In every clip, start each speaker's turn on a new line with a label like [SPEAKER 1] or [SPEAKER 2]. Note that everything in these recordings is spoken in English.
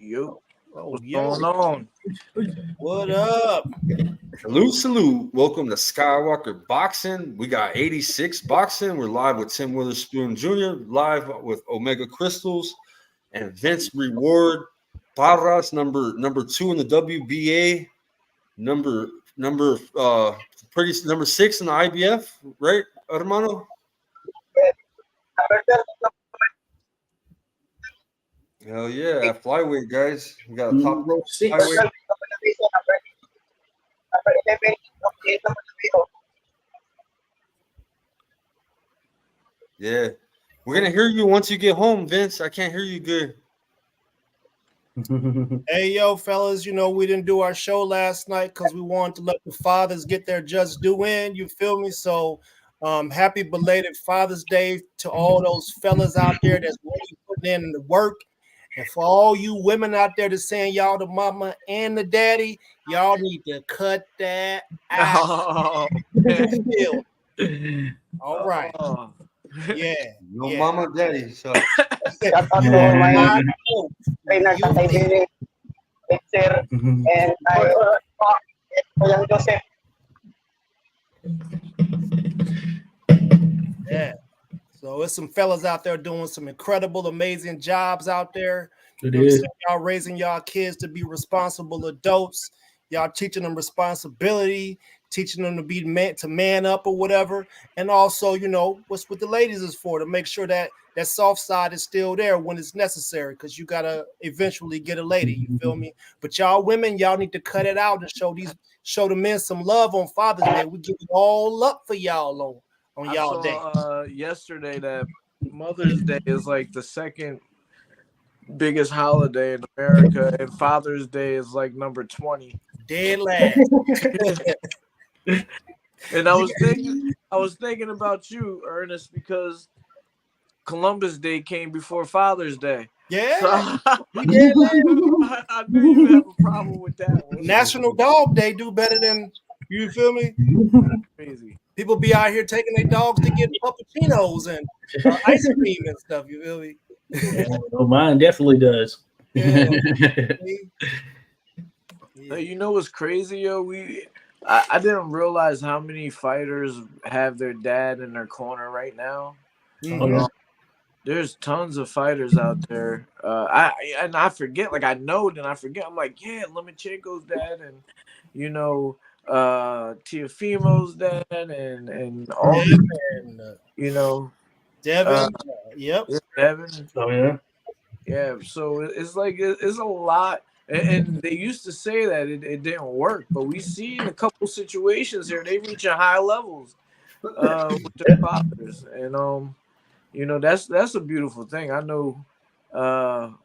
[SPEAKER 1] Yo,
[SPEAKER 2] What's
[SPEAKER 1] going on?
[SPEAKER 2] What up?
[SPEAKER 3] Salute. Welcome to Skywalker Boxing. We got 86 Boxing. We're live with Tim Witherspoon Jr., live with Omega Crystals and Vince Reward. Barras, number 2 in the WBA, number 6 in the IBF, right, hermano? Hell yeah, flyweight guys. We got a top flyweight. Yeah, we're gonna hear you once you get home, Vince. I can't hear you good.
[SPEAKER 2] Hey, yo, fellas, we didn't do our show last night because we wanted to let the fathers get their just due in. You feel me? So, happy belated Father's Day to all those fellas out there that's really putting in the work. And for all you women out there that's saying y'all the mama and the daddy, y'all need to cut that out. All right. Yeah.
[SPEAKER 3] No mama, daddy. So.
[SPEAKER 2] Yeah. So it's some fellas out there doing some incredible, amazing jobs out there. Y'all raising y'all kids to be responsible adults. Y'all teaching them responsibility, teaching them to man up or whatever. And also, what's what the ladies is for, to make sure that that soft side is still there when it's necessary, because you gotta eventually get a lady. You feel me? But y'all women, y'all need to cut it out and show the men some love on Father's Day. We give it all up for y'all on y'all day.
[SPEAKER 1] Yesterday that Mother's Day is like the second biggest holiday in America, and Father's Day is like number 20.
[SPEAKER 2] Dead last.
[SPEAKER 1] And I was thinking about you, Ernest, because Columbus Day came before Father's Day.
[SPEAKER 2] Yeah.
[SPEAKER 1] So I knew you have a problem with that one.
[SPEAKER 2] National Dog Day do better than, you feel me?
[SPEAKER 1] Crazy.
[SPEAKER 2] People be out here taking their dogs to get puppuccinos and ice cream and stuff. You feel me?
[SPEAKER 4] Yeah, well, mine definitely does.
[SPEAKER 2] Yeah.
[SPEAKER 1] You know what's crazy, yo? I didn't realize how many fighters have their dad in their corner right now.
[SPEAKER 2] Mm-hmm.
[SPEAKER 1] There's tons of fighters out there. I forget, like I know, then I forget. I'm like, yeah, Lomachenko's dad, and Teofimo's dad, and all, and
[SPEAKER 2] Devin. Yep.
[SPEAKER 1] Devin.
[SPEAKER 4] Oh yeah.
[SPEAKER 1] Yeah. So it's like it's a lot. And they used to say that it didn't work, but we see in a couple situations here they reach high levels with their fathers, and that's a beautiful thing. I know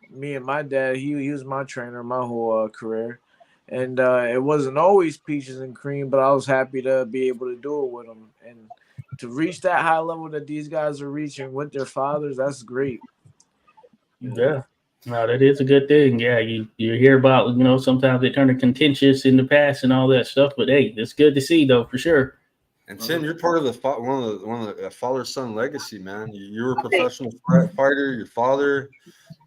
[SPEAKER 1] me and my dad, he was my trainer my whole career, and it wasn't always peaches and cream, but I was happy to be able to do it with them, and to reach that high level that these guys are reaching with their fathers. That's great.
[SPEAKER 4] Yeah. No, that is a good thing. Yeah, you hear about, sometimes they turn to contentious in the past and all that stuff, but hey, it's good to see though, for sure.
[SPEAKER 3] And Tim, you're part of one of the father-son legacy, man. You're a professional fighter. Your father.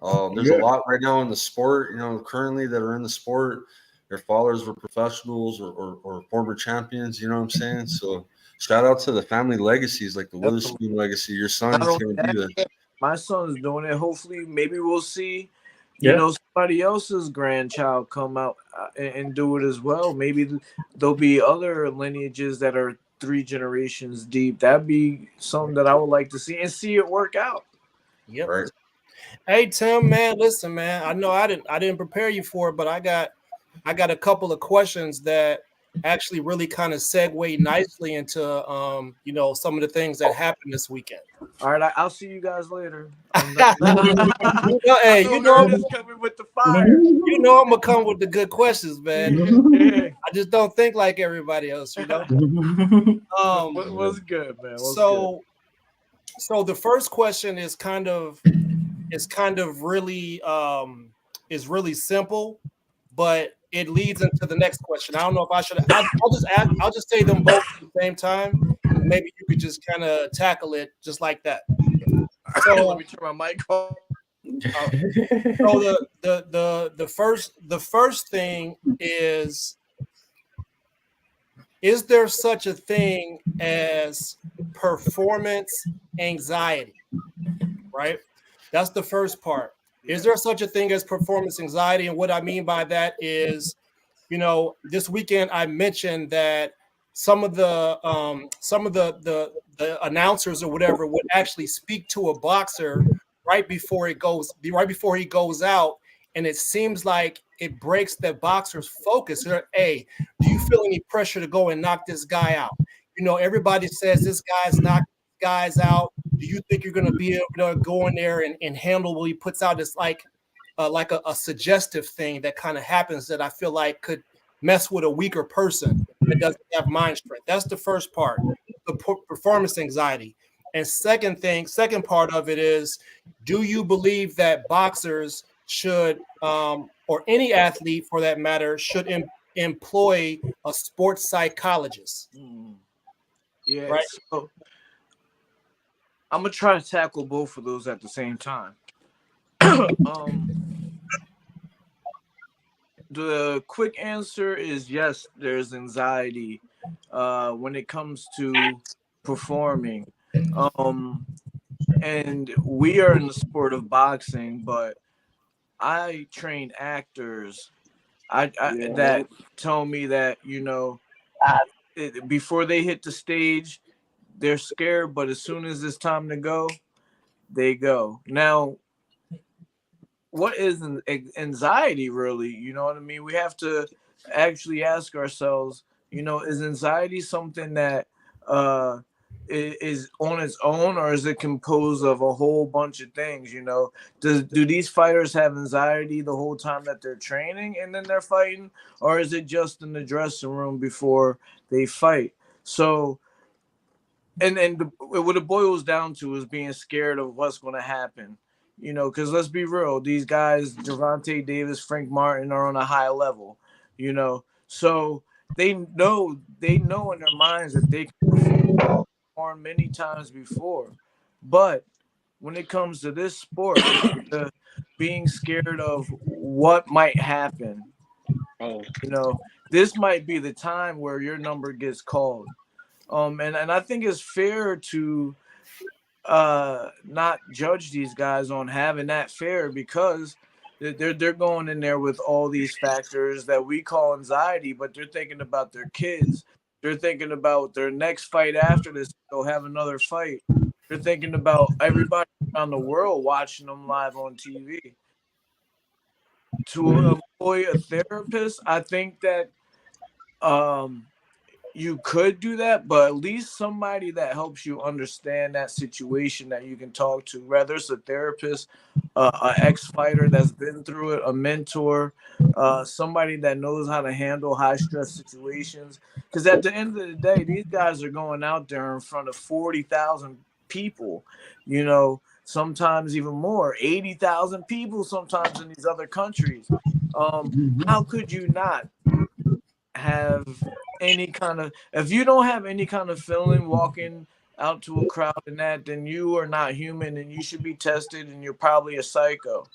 [SPEAKER 3] There's a lot right now in the sport, currently that are in the sport. Their fathers were professionals or former champions. You know what I'm saying? So shout out to the family legacies, like the Witherspoon legacy. Your son is going to do that.
[SPEAKER 1] My son's doing it. Hopefully, maybe we'll see, somebody else's grandchild come out and do it as well. Maybe there'll be other lineages that are 3 generations deep. That'd be something that I would like to see and see it work out.
[SPEAKER 2] Yep.
[SPEAKER 3] Right.
[SPEAKER 2] Hey Tim, man, listen, man. I know I didn't prepare you for it, but I got a couple of questions that actually really kind of segue nicely into some of the things that happened this weekend.
[SPEAKER 1] All right, I'll see you guys later.
[SPEAKER 2] Hey, I'm
[SPEAKER 1] coming with the fire.
[SPEAKER 2] I'm gonna come with the good questions, man. I just don't think like everybody else,
[SPEAKER 1] What's good, man?
[SPEAKER 2] So the first question is kind of really really simple, but it leads into the next question. I don't know if I should. I'll just say them both at the same time. Maybe you could just kind of tackle it just like that.
[SPEAKER 1] So let me turn my mic off.
[SPEAKER 2] So the first thing is there such a thing as performance anxiety? Right? That's the first part. Is there such a thing as performance anxiety? And what I mean by that is, this weekend I mentioned that some of the announcers or whatever would actually speak to a boxer right before he goes out, and it seems like it breaks the boxer's focus. Hey, do you feel any pressure to go and knock this guy out? Everybody says this guy's knocking guys out. Do you think you're going to be able to go in there and handle what he puts out? It's like a suggestive thing that kind of happens that I feel like could mess with a weaker person that doesn't have mind strength. That's the first part, the performance anxiety. And second part of it is, do you believe that boxers should, or any athlete for that matter, should employ a sports psychologist?
[SPEAKER 1] Yeah,
[SPEAKER 2] right.
[SPEAKER 1] So I'm gonna try to tackle both of those at the same time. The quick answer is yes, there's anxiety when it comes to performing. And we are in the sport of boxing, but I train actors that tell me that, before they hit the stage, they're scared, but as soon as it's time to go, they go. Now, what is anxiety really? You know what I mean? We have to actually ask ourselves, is anxiety something that is on its own, or is it composed of a whole bunch of things? Do these fighters have anxiety the whole time that they're training and then they're fighting, or is it just in the dressing room before they fight? So, and what it boils down to is being scared of what's going to happen. Because let's be real, these guys, Gervonta Davis, Frank Martin, are on a high level, so they know in their minds that they can perform many times before. But when it comes to this sport, being scared of what might happen, this might be the time where your number gets called. And I think it's fair to not judge these guys on having that fear, because they're going in there with all these factors that we call anxiety, but they're thinking about their kids. They're thinking about their next fight after this. They'll have another fight. They're thinking about everybody around the world watching them live on TV. To employ a therapist, I think that you could do that, but at least somebody that helps you understand that situation that you can talk to, whether it's a therapist, an ex-fighter that's been through it, a mentor, somebody that knows how to handle high-stress situations. Because at the end of the day, these guys are going out there in front of 40,000 people, sometimes even more, 80,000 people sometimes in these other countries. How could you not have any kind of, if you don't have any kind of feeling walking out to a crowd and that, then you are not human and you should be tested and you're probably a psycho.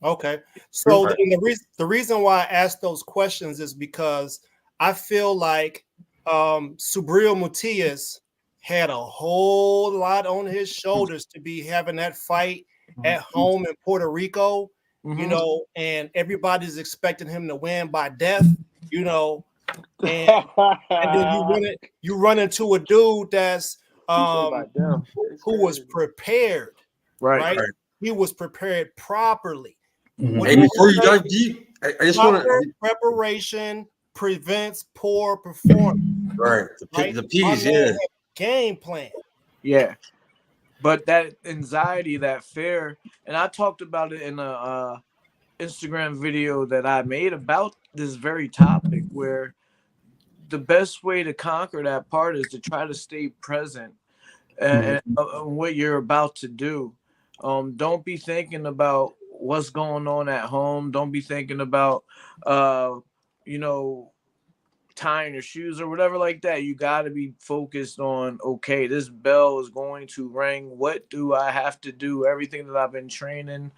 [SPEAKER 2] Okay. So the reason why I asked those questions is because I feel like Subriel Matias had a whole lot on his shoulders to be having that fight at home in Puerto Rico, and everybody's expecting him to win by death, and then you run into a dude that's who was prepared, right? He was prepared properly.
[SPEAKER 3] Hey, before you dive deep, I just want to.
[SPEAKER 2] Preparation prevents poor performance.
[SPEAKER 3] Right. The P's, yeah.
[SPEAKER 2] Game plan.
[SPEAKER 1] Yeah. But that anxiety, that fear, and I talked about it in a Instagram video that I made about this very topic, where the best way to conquer that part is to try to stay present and what you're about to do. Don't be thinking about what's going on at home. Don't be thinking about, tying your shoes or whatever like that, you got to be focused on, okay, this bell is going to ring. What do I have to do? Everything that I've been training,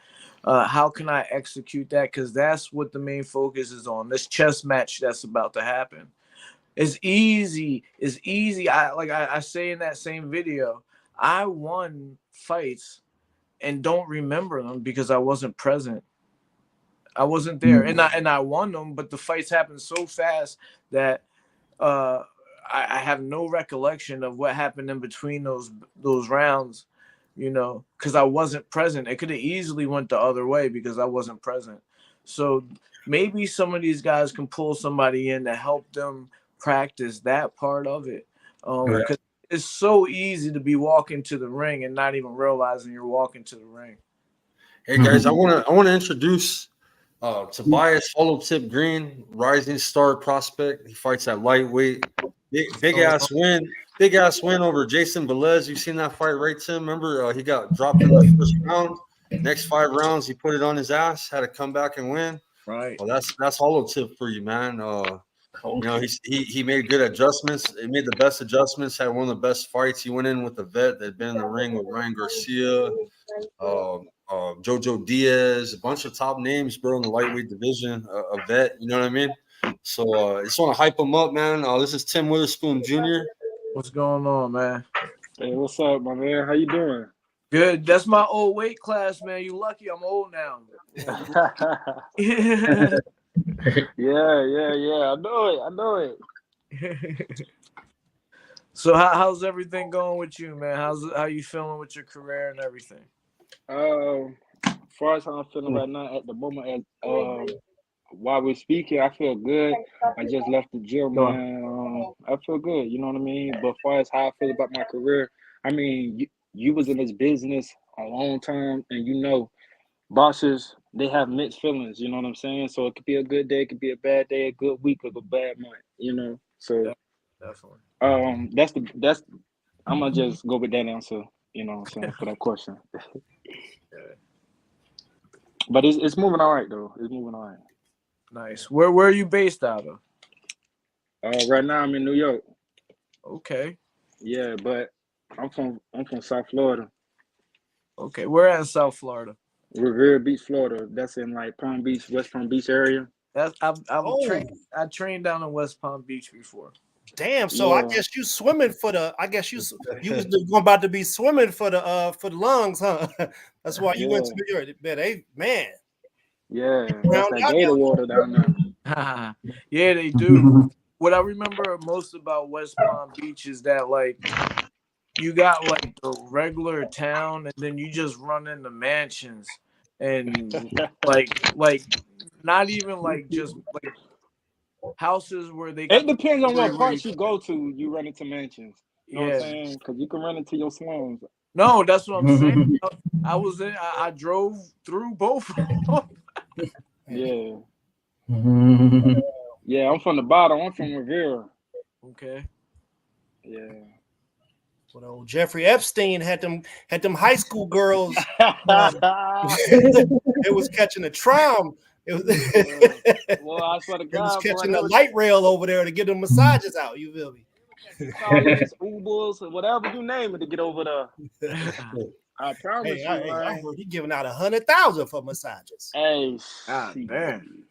[SPEAKER 1] how can I execute that? Because that's what the main focus is on. This chess match that's about to happen. It's easy. It's easy. I say in that same video, I won fights and don't remember them because I wasn't present. I wasn't there, and I won them, but the fights happened so fast that I have no recollection of what happened in between those rounds, because I wasn't present. It could have easily went the other way because I wasn't present. So maybe some of these guys can pull somebody in to help them practice that part of it, because it's so easy to be walking to the ring and not even realizing you're walking to the ring.
[SPEAKER 3] Hey guys, I want to introduce Tobias HollowTip Green, rising star prospect. He fights at lightweight. Big ass win over Jason Velez. You seen that fight, right, Tim? Remember, he got dropped in the first round. Next 5 rounds, he put it on his ass, had to come back and win.
[SPEAKER 1] Right.
[SPEAKER 3] Well, that's HollowTip for you, man. He made good adjustments. He made the best adjustments. Had one of the best fights. He went in with a vet that had been in the ring with Ryan Garcia, Jojo Diaz, a bunch of top names, bro, in the lightweight division. A vet, you know what I mean? So I just want to hype him up, man. This is Tim Witherspoon Jr.
[SPEAKER 1] What's going on, man?
[SPEAKER 5] Hey, what's up, my man? How you doing?
[SPEAKER 1] Good. That's my old weight class, man. You lucky I'm old now.
[SPEAKER 5] Yeah. I know it.
[SPEAKER 1] So how's everything going with you, man? How you feeling with your career and everything?
[SPEAKER 5] As far as how I'm feeling right now, at the moment, while we're speaking, I feel good. I just left the gym, man. I feel good, you know what I mean? But as far as how I feel about my career, I mean, you was in this business a long time, and bosses, they have mixed feelings, you know what I'm saying? So it could be a good day, it could be a bad day, a good week, or a bad month, So
[SPEAKER 1] Definitely.
[SPEAKER 5] That's I'm gonna just go with that answer, you know what I'm saying, for that question. But it's moving all right though. It's moving all right.
[SPEAKER 1] Nice. Where are you based out of?
[SPEAKER 5] Right now I'm in New York.
[SPEAKER 1] Okay.
[SPEAKER 5] Yeah, but I'm from South Florida.
[SPEAKER 1] Okay. Where at in South Florida?
[SPEAKER 5] Revere Beach, Florida. That's in like Palm Beach, West Palm Beach area.
[SPEAKER 1] I trained down in West Palm Beach before.
[SPEAKER 2] Damn, so I guess you swimming for the. I guess you was about to be swimming for the lungs, huh? That's why you went to New York. Man.
[SPEAKER 5] Yeah, that's that gator water down there.
[SPEAKER 1] Yeah, they do. What I remember most about West Palm Beach is that like you got like the regular town, and then you just run into mansions, and like not even like just like houses where they.
[SPEAKER 5] It depends on what parts you go to. You run into mansions. You know what I'm saying? Because you can run into your slums.
[SPEAKER 1] No, that's what I'm saying. I drove through both of them.
[SPEAKER 5] Yeah. Yeah, I'm from the bottom. I'm from Revere.
[SPEAKER 1] Okay.
[SPEAKER 5] Yeah.
[SPEAKER 2] Well, Jeffrey Epstein had them high school girls. It was catching a tram. It was,
[SPEAKER 5] well, I swear to God,
[SPEAKER 2] it was catching a light rail over there to get them massages out. You feel me?
[SPEAKER 5] Ubers, whatever you name it, to get over there. I promise you,
[SPEAKER 2] I heard he giving out 100,000 for massages.
[SPEAKER 5] Hey,
[SPEAKER 1] man,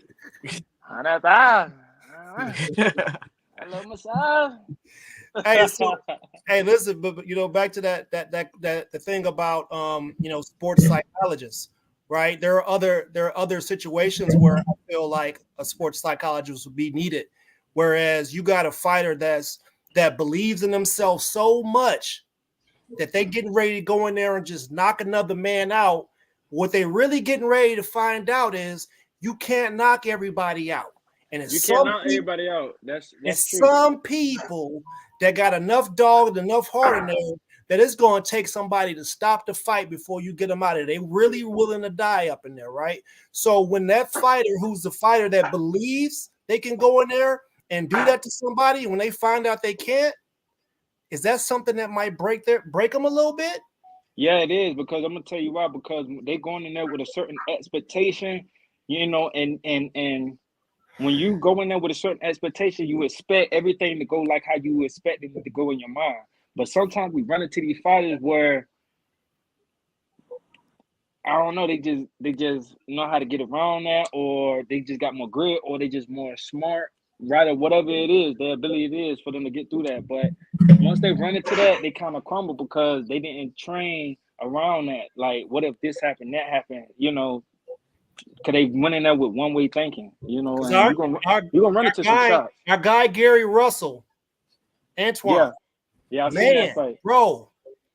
[SPEAKER 5] 100,000. I love massage.
[SPEAKER 2] Hey, listen, but back to that the thing about sports psychologists, right? There are other situations where I feel like a sports psychologist would be needed, whereas you got a fighter that believes in themselves so much that they getting ready to go in there and just knock another man out. What they really getting ready to find out is you can't knock everybody out. And
[SPEAKER 5] you can't knock everybody out. That's true.
[SPEAKER 2] Some people that got enough dog, enough heart in there that it's going to take somebody to stop the fight before you get them out of there. They really willing to die up in there, right? So when that fighter, who's the fighter that believes they can go in there and do that to somebody, when they find out they can't, is that something that might break them a little bit?
[SPEAKER 5] Yeah, it is, because I'm gonna tell you why. Because they going in there with a certain expectation, and when you go in there with a certain expectation, you expect everything to go like how you expect it to go in your mind. But sometimes we run into these fighters where I don't know, they just know how to get around that, or they just got more grit, or they just more smart, right, or whatever it is, their ability it is for them to get through that. But once they run into that, they kind of crumble because they didn't train around that. Like, what if this happened, that happened, you know? Because they went in there with one-way thinking, you know, and you're gonna run into some shots.
[SPEAKER 2] Our guy Gary Russell, Antoine.
[SPEAKER 5] Yeah, I've seen that fight.
[SPEAKER 2] Bro,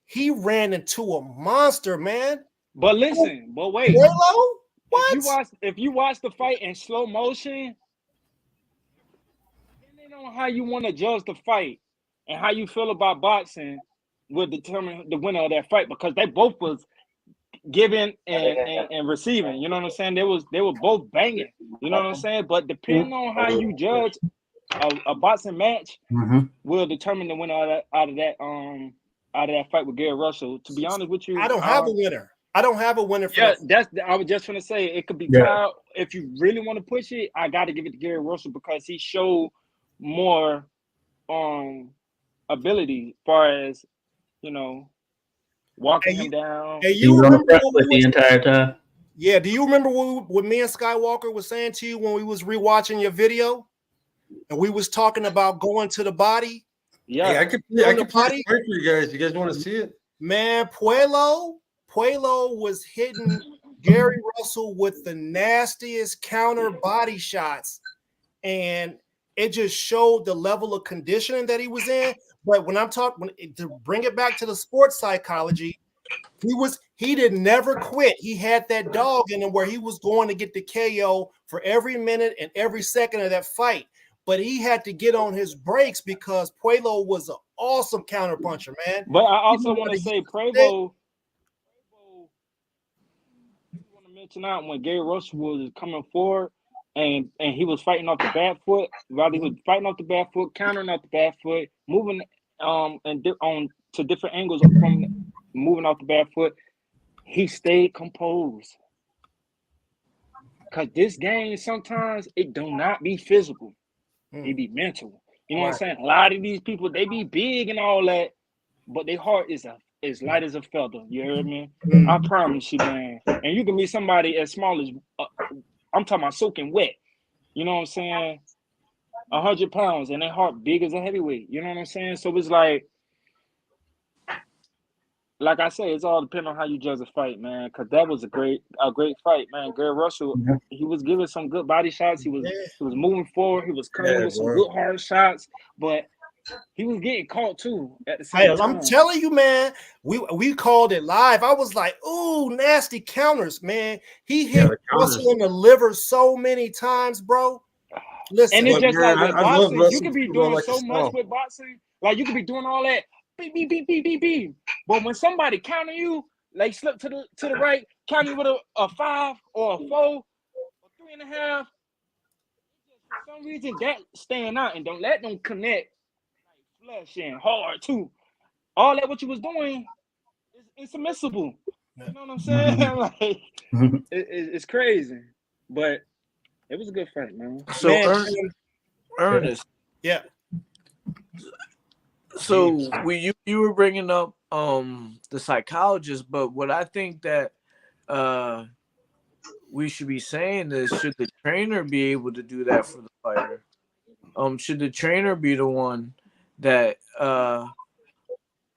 [SPEAKER 2] he ran into a monster, man.
[SPEAKER 5] But listen, but wait.
[SPEAKER 2] Hello? What?
[SPEAKER 5] If you watch the fight in slow motion, depending on how you want to judge the fight and how you feel about boxing will determine the winner of that fight, because they both was giving and receiving. You know what I'm saying? They were both banging. You know what I'm saying? But depending on how you judge a boxing match will determine the winner out of that fight with Gary Russell. To be honest with you,
[SPEAKER 2] I don't have a winner. I don't have a winner for
[SPEAKER 5] that. I was just gonna say it could be tied. If you really want to push it, I got to give it to Gary Russell because he showed more ability as far as, you know, walking him down.
[SPEAKER 2] And you remember
[SPEAKER 4] the entire time?
[SPEAKER 2] Yeah. Do you remember what me and Skywalker was saying to you when we was rewatching your video, and we was talking about going to the body?
[SPEAKER 3] Yeah, I could play it for you guys. You guys want to see it?
[SPEAKER 2] Man, Puelo was hitting Gary Russell with the nastiest counter body shots, and it just showed the level of conditioning that he was in. But when I'm talking, to bring it back to the sports psychology, he did never quit. He had that dog in him where he was going to get the KO for every minute and every second of that fight. But he had to get on his brakes because Puelo was an awesome counter puncher, man.
[SPEAKER 5] But I also want to say Prevo. I want to mention out when Gary Russell was coming forward and he was fighting off the back foot. While he was fighting off the back foot, countering off the back foot, moving on to different angles from moving off the back foot, he stayed composed. Because this game sometimes it do not be physical. It be mental. You know what I'm saying? A lot of these people, they be big and all that, but their heart is light as a feather. You heard me? I promise you, man. And you can be somebody as small as I'm talking about soaking wet. You know what I'm saying? 100 pounds and their heart big as a heavyweight. You know what I'm saying? So it's like I say, it's all depending on how you judge a fight, man. Because that was a great fight, man. Gary Russell, he was giving some good body shots. He was moving forward. He was coming with some good hard shots, but he was getting caught too at the same time.
[SPEAKER 2] I'm telling you, man. We called it live. I was like, "Ooh, nasty counters, man." He hit Russell in the liver so many times, bro. Listen,
[SPEAKER 5] and it's just
[SPEAKER 3] man,
[SPEAKER 5] like with boxing, you can be doing so much with boxing. Like you can be doing all that. Beep, beep, beep, beep, beep, beep. But when somebody counter you, like slip to the right, counter you with a 5 or a 4 or 3.5, for some reason that stand out and don't let them connect like flush and hard too. All that what you was doing is submissible. You know what I'm saying? Like it's crazy, but it was a good fight, man.
[SPEAKER 1] So Ernest,
[SPEAKER 2] yeah.
[SPEAKER 1] So you were bringing up the psychologist, but what I think that we should be saying is, should the trainer be able to do that for the fighter? Should the trainer be the one that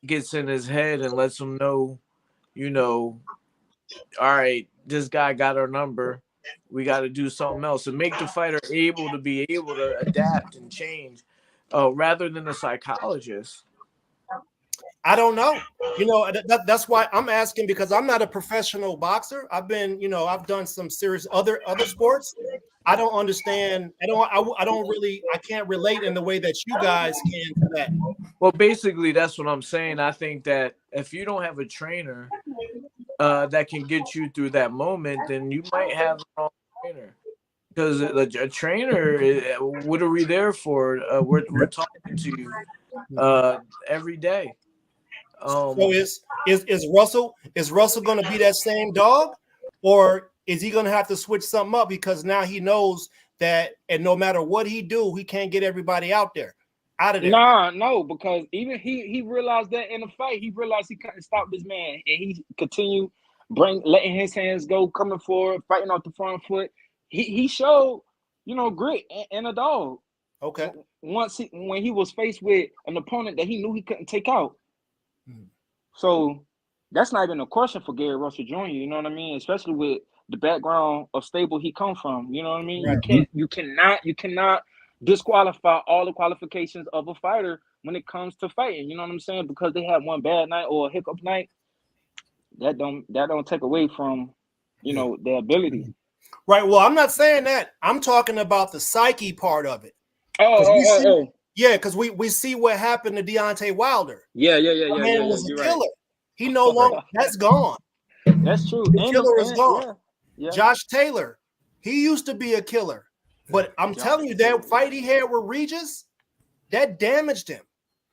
[SPEAKER 1] gets in his head and lets him know, you know, all right, this guy got our number. We got to do something else and make the fighter able to adapt and change. Rather than a psychologist?
[SPEAKER 2] I don't know. You know, that's why I'm asking, because I'm not a professional boxer. I've been, you know, I've done some serious other sports. I don't understand. I can't relate in the way that you guys can to that.
[SPEAKER 1] Well, basically, that's what I'm saying. I think that if you don't have a trainer that can get you through that moment, then you might have the wrong trainer. Because a trainer, what are we there for? We're talking to you every day.
[SPEAKER 2] So is Russell going to be that same dog, or is he going to have to switch something up because now he knows that, and no matter what he do, he can't get everybody out there.
[SPEAKER 5] No, because even he realized that in the fight, he realized he couldn't stop this man, and he continued letting his hands go, coming forward, fighting off the front foot. He showed, grit and a dog.
[SPEAKER 2] Okay.
[SPEAKER 5] When he was faced with an opponent that he knew he couldn't take out. So that's not even a question for Gary Russell Jr., you know what I mean? Especially with the background of stable he come from, you know what I mean?
[SPEAKER 2] Right.
[SPEAKER 5] You cannot disqualify all the qualifications of a fighter when it comes to fighting, you know what I'm saying? Because they have one bad night or a hiccup night, that don't take away from, their ability.
[SPEAKER 2] Right. Well, I'm not saying that. I'm talking about the psyche part of it. Yeah, because we see what happened to Deontay Wilder.
[SPEAKER 5] Yeah.
[SPEAKER 2] The man was a killer. Right. He no longer, that's gone.
[SPEAKER 5] That's true.
[SPEAKER 2] The killer is gone.
[SPEAKER 5] Yeah.
[SPEAKER 2] Josh Taylor, he used to be a killer. But I'm telling you, that fight he had with Regis, that damaged him.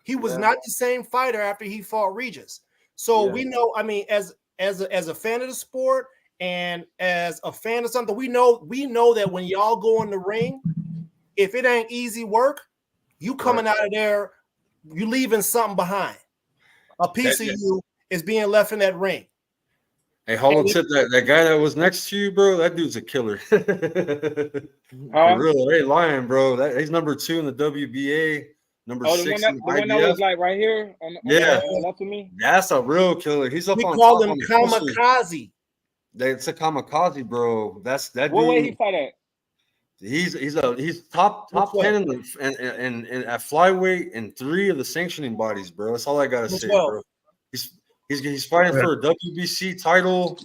[SPEAKER 2] He was not the same fighter after he fought Regis. So we know, I mean, as a fan of the sport and as a fan of something, we know that when y'all go in the ring, if it ain't easy work, you coming out of there, you leaving something behind. A piece of you is being left in that ring.
[SPEAKER 3] Hey, HollowTip, that guy that was next to you, bro, that dude's a killer. For real, ain't lying, bro. He's number 2 in the WBA, number 6 in the
[SPEAKER 5] one that was like right here on the left of me.
[SPEAKER 3] That's a real killer. He's up
[SPEAKER 2] we
[SPEAKER 3] on
[SPEAKER 2] call him kamikaze.
[SPEAKER 3] It's a kamikaze, bro. That's that
[SPEAKER 5] what
[SPEAKER 3] dude.
[SPEAKER 5] Way he fight at?
[SPEAKER 3] He's top 10 in at flyweight in 3 of the sanctioning bodies, bro. That's all I gotta say, bro. He's fighting for a WBC title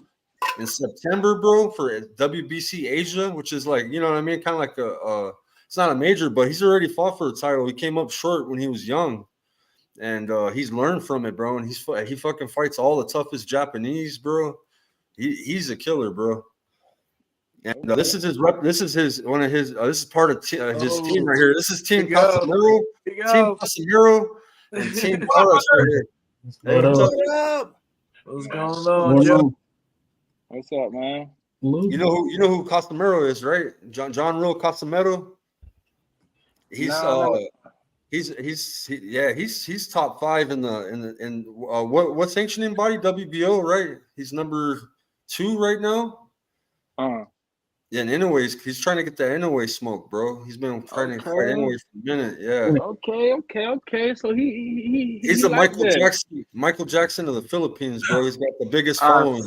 [SPEAKER 3] in September, bro, for WBC Asia, which is like, you know what I mean, kind of like it's not a major, but he's already fought for a title. He came up short when he was young, and he's learned from it, bro. And he fucking fights all the toughest Japanese, bro. He's a killer, bro. And this is one of his. This is part of his team right here. This is Team Casemiro, Team Casemiro, and Team Tobias right here.
[SPEAKER 1] Hey, what's up? What's going on, Joe?
[SPEAKER 5] What's up, man?
[SPEAKER 3] You know who Casemiro is, right? John Real Casemiro. He's top 5 in what sanctioning body? WBO, right? He's number 2 right now. Yeah, and anyways, he's trying to get that Inoue smoke, bro. He's been trying to fight Inoue for a minute. Yeah.
[SPEAKER 5] Okay. So
[SPEAKER 3] he's a Michael Jackson of the Philippines, bro. He's got the biggest following.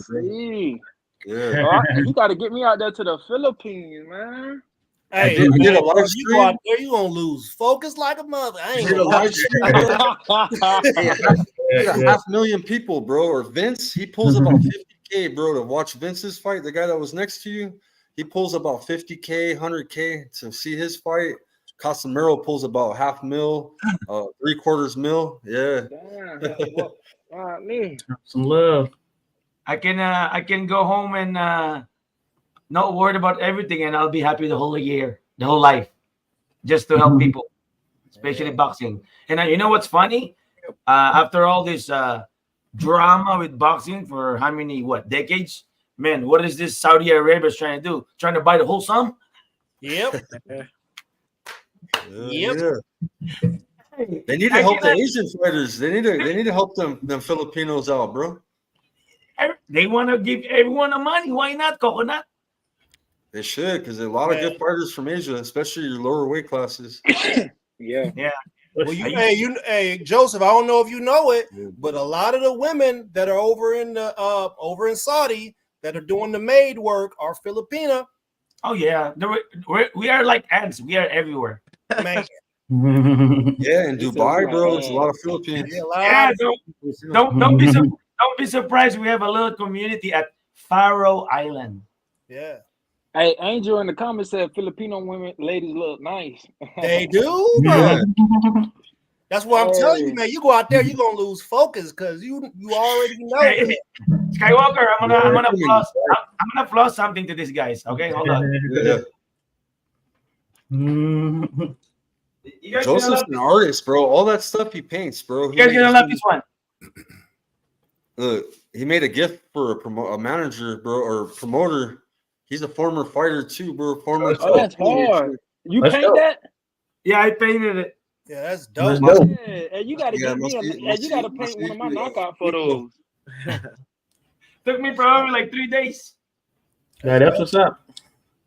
[SPEAKER 3] Yeah.
[SPEAKER 5] You got to get me out there to the Philippines, man.
[SPEAKER 2] Hey,
[SPEAKER 3] I did a live stream.
[SPEAKER 2] You go out there, you gonna lose focus like a mother. I ain't
[SPEAKER 3] gonna live stream. Hey, 500,000 people, bro. Or Vince, he pulls about 50K, bro, to watch Vince's fight. The guy that was next to you. He pulls about 50K, 100K to see his fight. Casemiro pulls about $500,000, $750,000. Yeah.
[SPEAKER 5] Me.
[SPEAKER 4] Some love.
[SPEAKER 6] I can go home and not worried about everything, and I'll be happy the whole year, the whole life, just to help people, especially boxing. And you know what's funny? After all this drama with boxing for how many decades? Man, what is this Saudi Arabia trying to do? Trying to buy the whole sum?
[SPEAKER 2] Yep.
[SPEAKER 3] Yeah. They need to help the Asian fighters. They need to help them Filipinos out, bro.
[SPEAKER 6] They want to give everyone the money. Why not, Coconut?
[SPEAKER 3] They should, because there are a lot of good fighters from Asia, especially your lower weight classes.
[SPEAKER 5] Yeah.
[SPEAKER 2] Well, hey, Joseph, I don't know if you know it, but a lot of the women that are over in Saudi that are doing the maid work are Filipina.
[SPEAKER 6] Oh yeah, we are like ants. We are everywhere.
[SPEAKER 2] Man.
[SPEAKER 3] Yeah, in Dubai, bro, there's a lot of Filipinos.
[SPEAKER 6] Yeah, don't be surprised. We have a little community at Faroe Island.
[SPEAKER 2] Yeah.
[SPEAKER 5] Hey, Angel in the comments said Filipino ladies look nice.
[SPEAKER 2] They do, bro. That's what I'm telling you, man. You go out there, you're gonna lose focus because you already know.
[SPEAKER 6] Hey, Skywalker, I'm gonna floss something to these guys. Okay, hold on.
[SPEAKER 3] Joseph's an artist, bro. All that stuff he paints, bro.
[SPEAKER 6] You guys gonna love this one.
[SPEAKER 3] Look, he made a gift for a manager, bro, or promoter. He's a former fighter too, bro. Former.
[SPEAKER 5] Oh, that's hard. You
[SPEAKER 4] Let's
[SPEAKER 5] paint
[SPEAKER 4] go.
[SPEAKER 5] that?
[SPEAKER 6] Yeah, I painted it.
[SPEAKER 2] Yeah, that's
[SPEAKER 4] Let's
[SPEAKER 2] dope.
[SPEAKER 4] go.
[SPEAKER 5] Yeah, and you gotta
[SPEAKER 3] Yeah,
[SPEAKER 5] get me. You gotta paint one of my knockout photos.
[SPEAKER 6] Took me probably like 3 days.
[SPEAKER 4] Yeah, that's what's up.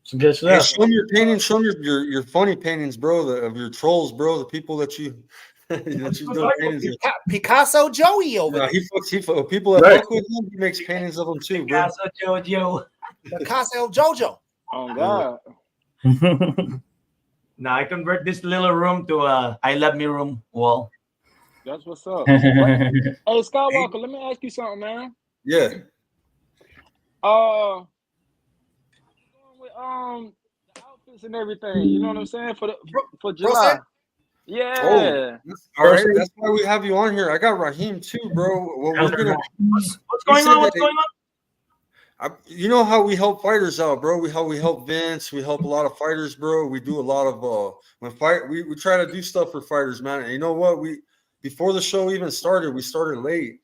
[SPEAKER 4] It's good
[SPEAKER 3] Hey,
[SPEAKER 4] stuff.
[SPEAKER 3] show them your paintings. Show them your funny paintings, bro. Of your trolls, bro. The people that you that you do paintings with.
[SPEAKER 2] Picasso Joey over
[SPEAKER 3] Yeah,
[SPEAKER 2] there.
[SPEAKER 3] people that
[SPEAKER 4] Right.
[SPEAKER 3] fuck with him, he makes paintings of them too, bro.
[SPEAKER 6] Picasso Jojo.
[SPEAKER 2] Picasso Jojo.
[SPEAKER 5] Oh God.
[SPEAKER 6] Now I convert this little room to a I love me room wall.
[SPEAKER 5] That's what's up. Hey, Skywalker, let me ask you something, man.
[SPEAKER 3] Yeah.
[SPEAKER 5] With the outfits and everything, you know what I'm saying, for July. Yeah.
[SPEAKER 3] Oh, all right. That's why we have you on here. I got Rahim too, bro. Well, we're gonna.
[SPEAKER 6] What's going on? What's going on?
[SPEAKER 3] You know how we help fighters out, bro. We help Vince. We help a lot of fighters, bro. We do a lot of we try to do stuff for fighters, man. And you know what? Before the show even started, we started late,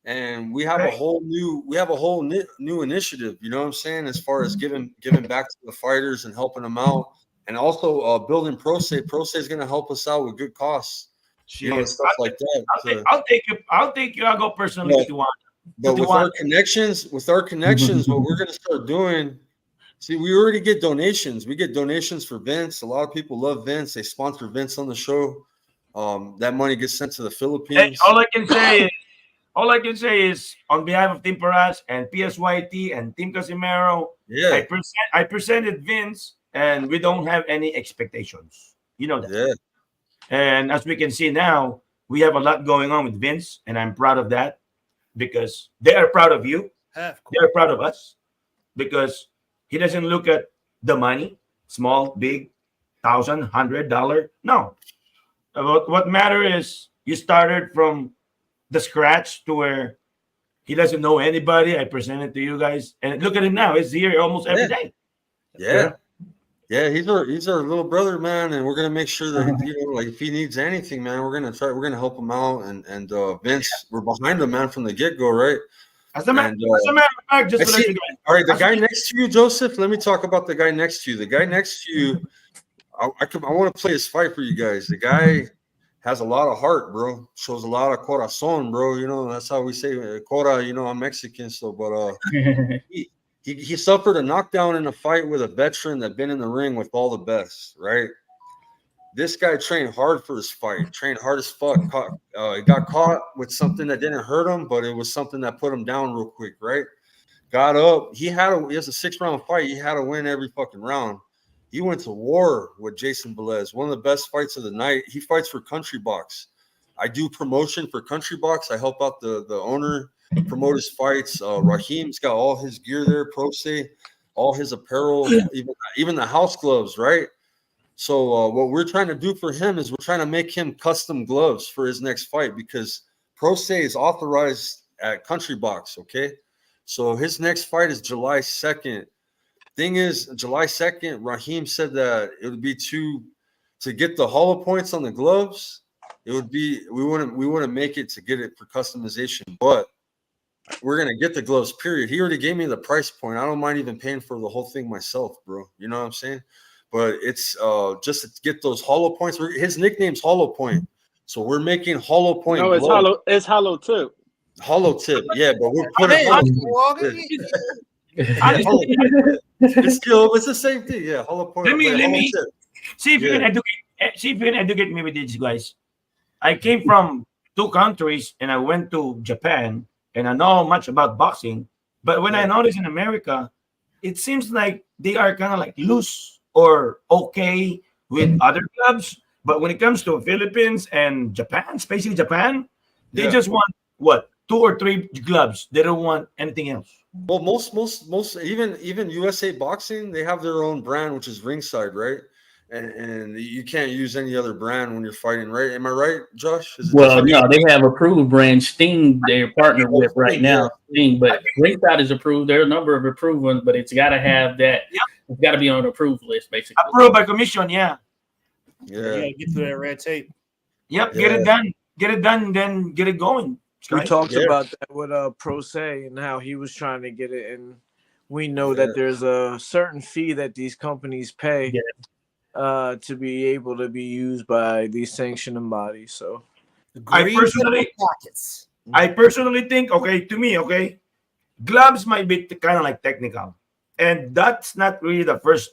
[SPEAKER 3] and we have a whole new initiative. You know what I'm saying? As far as giving back to the fighters and helping them out, and also building Pro Say. Pro Say is going to help us out with good costs. You know, stuff like that.
[SPEAKER 6] I'll take you. I'll go personally if you want.
[SPEAKER 3] But with our connections, what we're going to start doing, see, we already get donations. We get donations for Vince. A lot of people love Vince. They sponsor Vince on the show. That money gets sent to the Philippines.
[SPEAKER 6] Hey, all I can say is on behalf of Team Paras and PSYT and Team Casimero,
[SPEAKER 3] Yeah,
[SPEAKER 6] I presented Vince, and we don't have any expectations. You know that.
[SPEAKER 3] yeah.
[SPEAKER 6] And as we can see now, we have a lot going on with Vince, and I'm proud of that. Because they are proud of you. They are proud of us. Because he doesn't look at the money, small, big, $1,000, $100. No. What matters is you started from the scratch to where he doesn't know anybody. I presented to you guys. And look at him now. He's here almost every day.
[SPEAKER 3] Yeah. Yeah, he's our little brother, man, and we're gonna make sure that like if he needs anything, man, we're gonna help him out. And Vince, we're behind him, man, from the get go, right?
[SPEAKER 6] As a matter of fact, just to let you know.
[SPEAKER 3] All right, the guy next to you, Joseph. Let me talk about the guy next to you. The guy next to you, I want to play his fight for you guys. The guy has a lot of heart, bro. Shows a lot of corazón, bro. You know, that's how we say cora. You know, I'm Mexican, so but He suffered a knockdown in a fight with a veteran that been in the ring with all the best, right? This guy trained hard for his fight, trained hard as fuck. He got caught with something that didn't hurt him, but it was something that put him down real quick, right? Got up. He has a 6-round fight. He had to win every fucking round. He went to war with Jason Velez, one of the best fights of the night. He fights for Country Box. I do promotion for Country Box. I help out the owner promote his fights. Rahim's got all his gear there, Pro Say, all his apparel, even the house gloves, right? So what we're trying to do for him is we're trying to make him custom gloves for his next fight because Pro Say is authorized at Country Box, okay? So his next fight is July 2nd. Thing is, July 2nd, Rahim said that it would be to get the hollow points on the gloves. It would be we wouldn't make it to get it for customization, but we're gonna get the gloves. Period. He already gave me the price point. I don't mind even paying for the whole thing myself, bro. You know what I'm saying? But it's just to get those hollow points. His nickname's Hollow Point, so we're making hollow point.
[SPEAKER 5] No, it's
[SPEAKER 3] gloves.
[SPEAKER 5] It's HollowTip.
[SPEAKER 3] HollowTip, yeah, but we're putting. It's the same thing, yeah. Hollow point.
[SPEAKER 6] Let me see if you can educate me with these guys. I came from 2 countries and I went to Japan and I know much about boxing, but when I notice in America, it seems like they are kind of like loose or okay with other clubs, but when it comes to Philippines and Japan, especially Japan, they just want what 2 or 3 gloves. They don't want anything else.
[SPEAKER 3] Well, most even USA Boxing, they have their own brand, which is Ringside, right? And you can't use any other brand when you're fighting, right? Am I right, Josh?
[SPEAKER 4] Well, no, they have approved brands. Sting, they're partnered with right now. Sting, but Ringside is approved. There are a number of approved ones, but it's got to have that. Yep. It's got to be on an approved list, basically.
[SPEAKER 6] Approved by commission, yeah.
[SPEAKER 2] Yeah, get through that red tape.
[SPEAKER 6] Yep, get it done, then get it going.
[SPEAKER 1] We talked about that with Pro Say and how he was trying to get it, and we know that there's a certain fee that these companies pay to be able to be used by these sanctioning bodies. So
[SPEAKER 6] I personally think, to me, gloves might be kind of like technical, and that's not really the first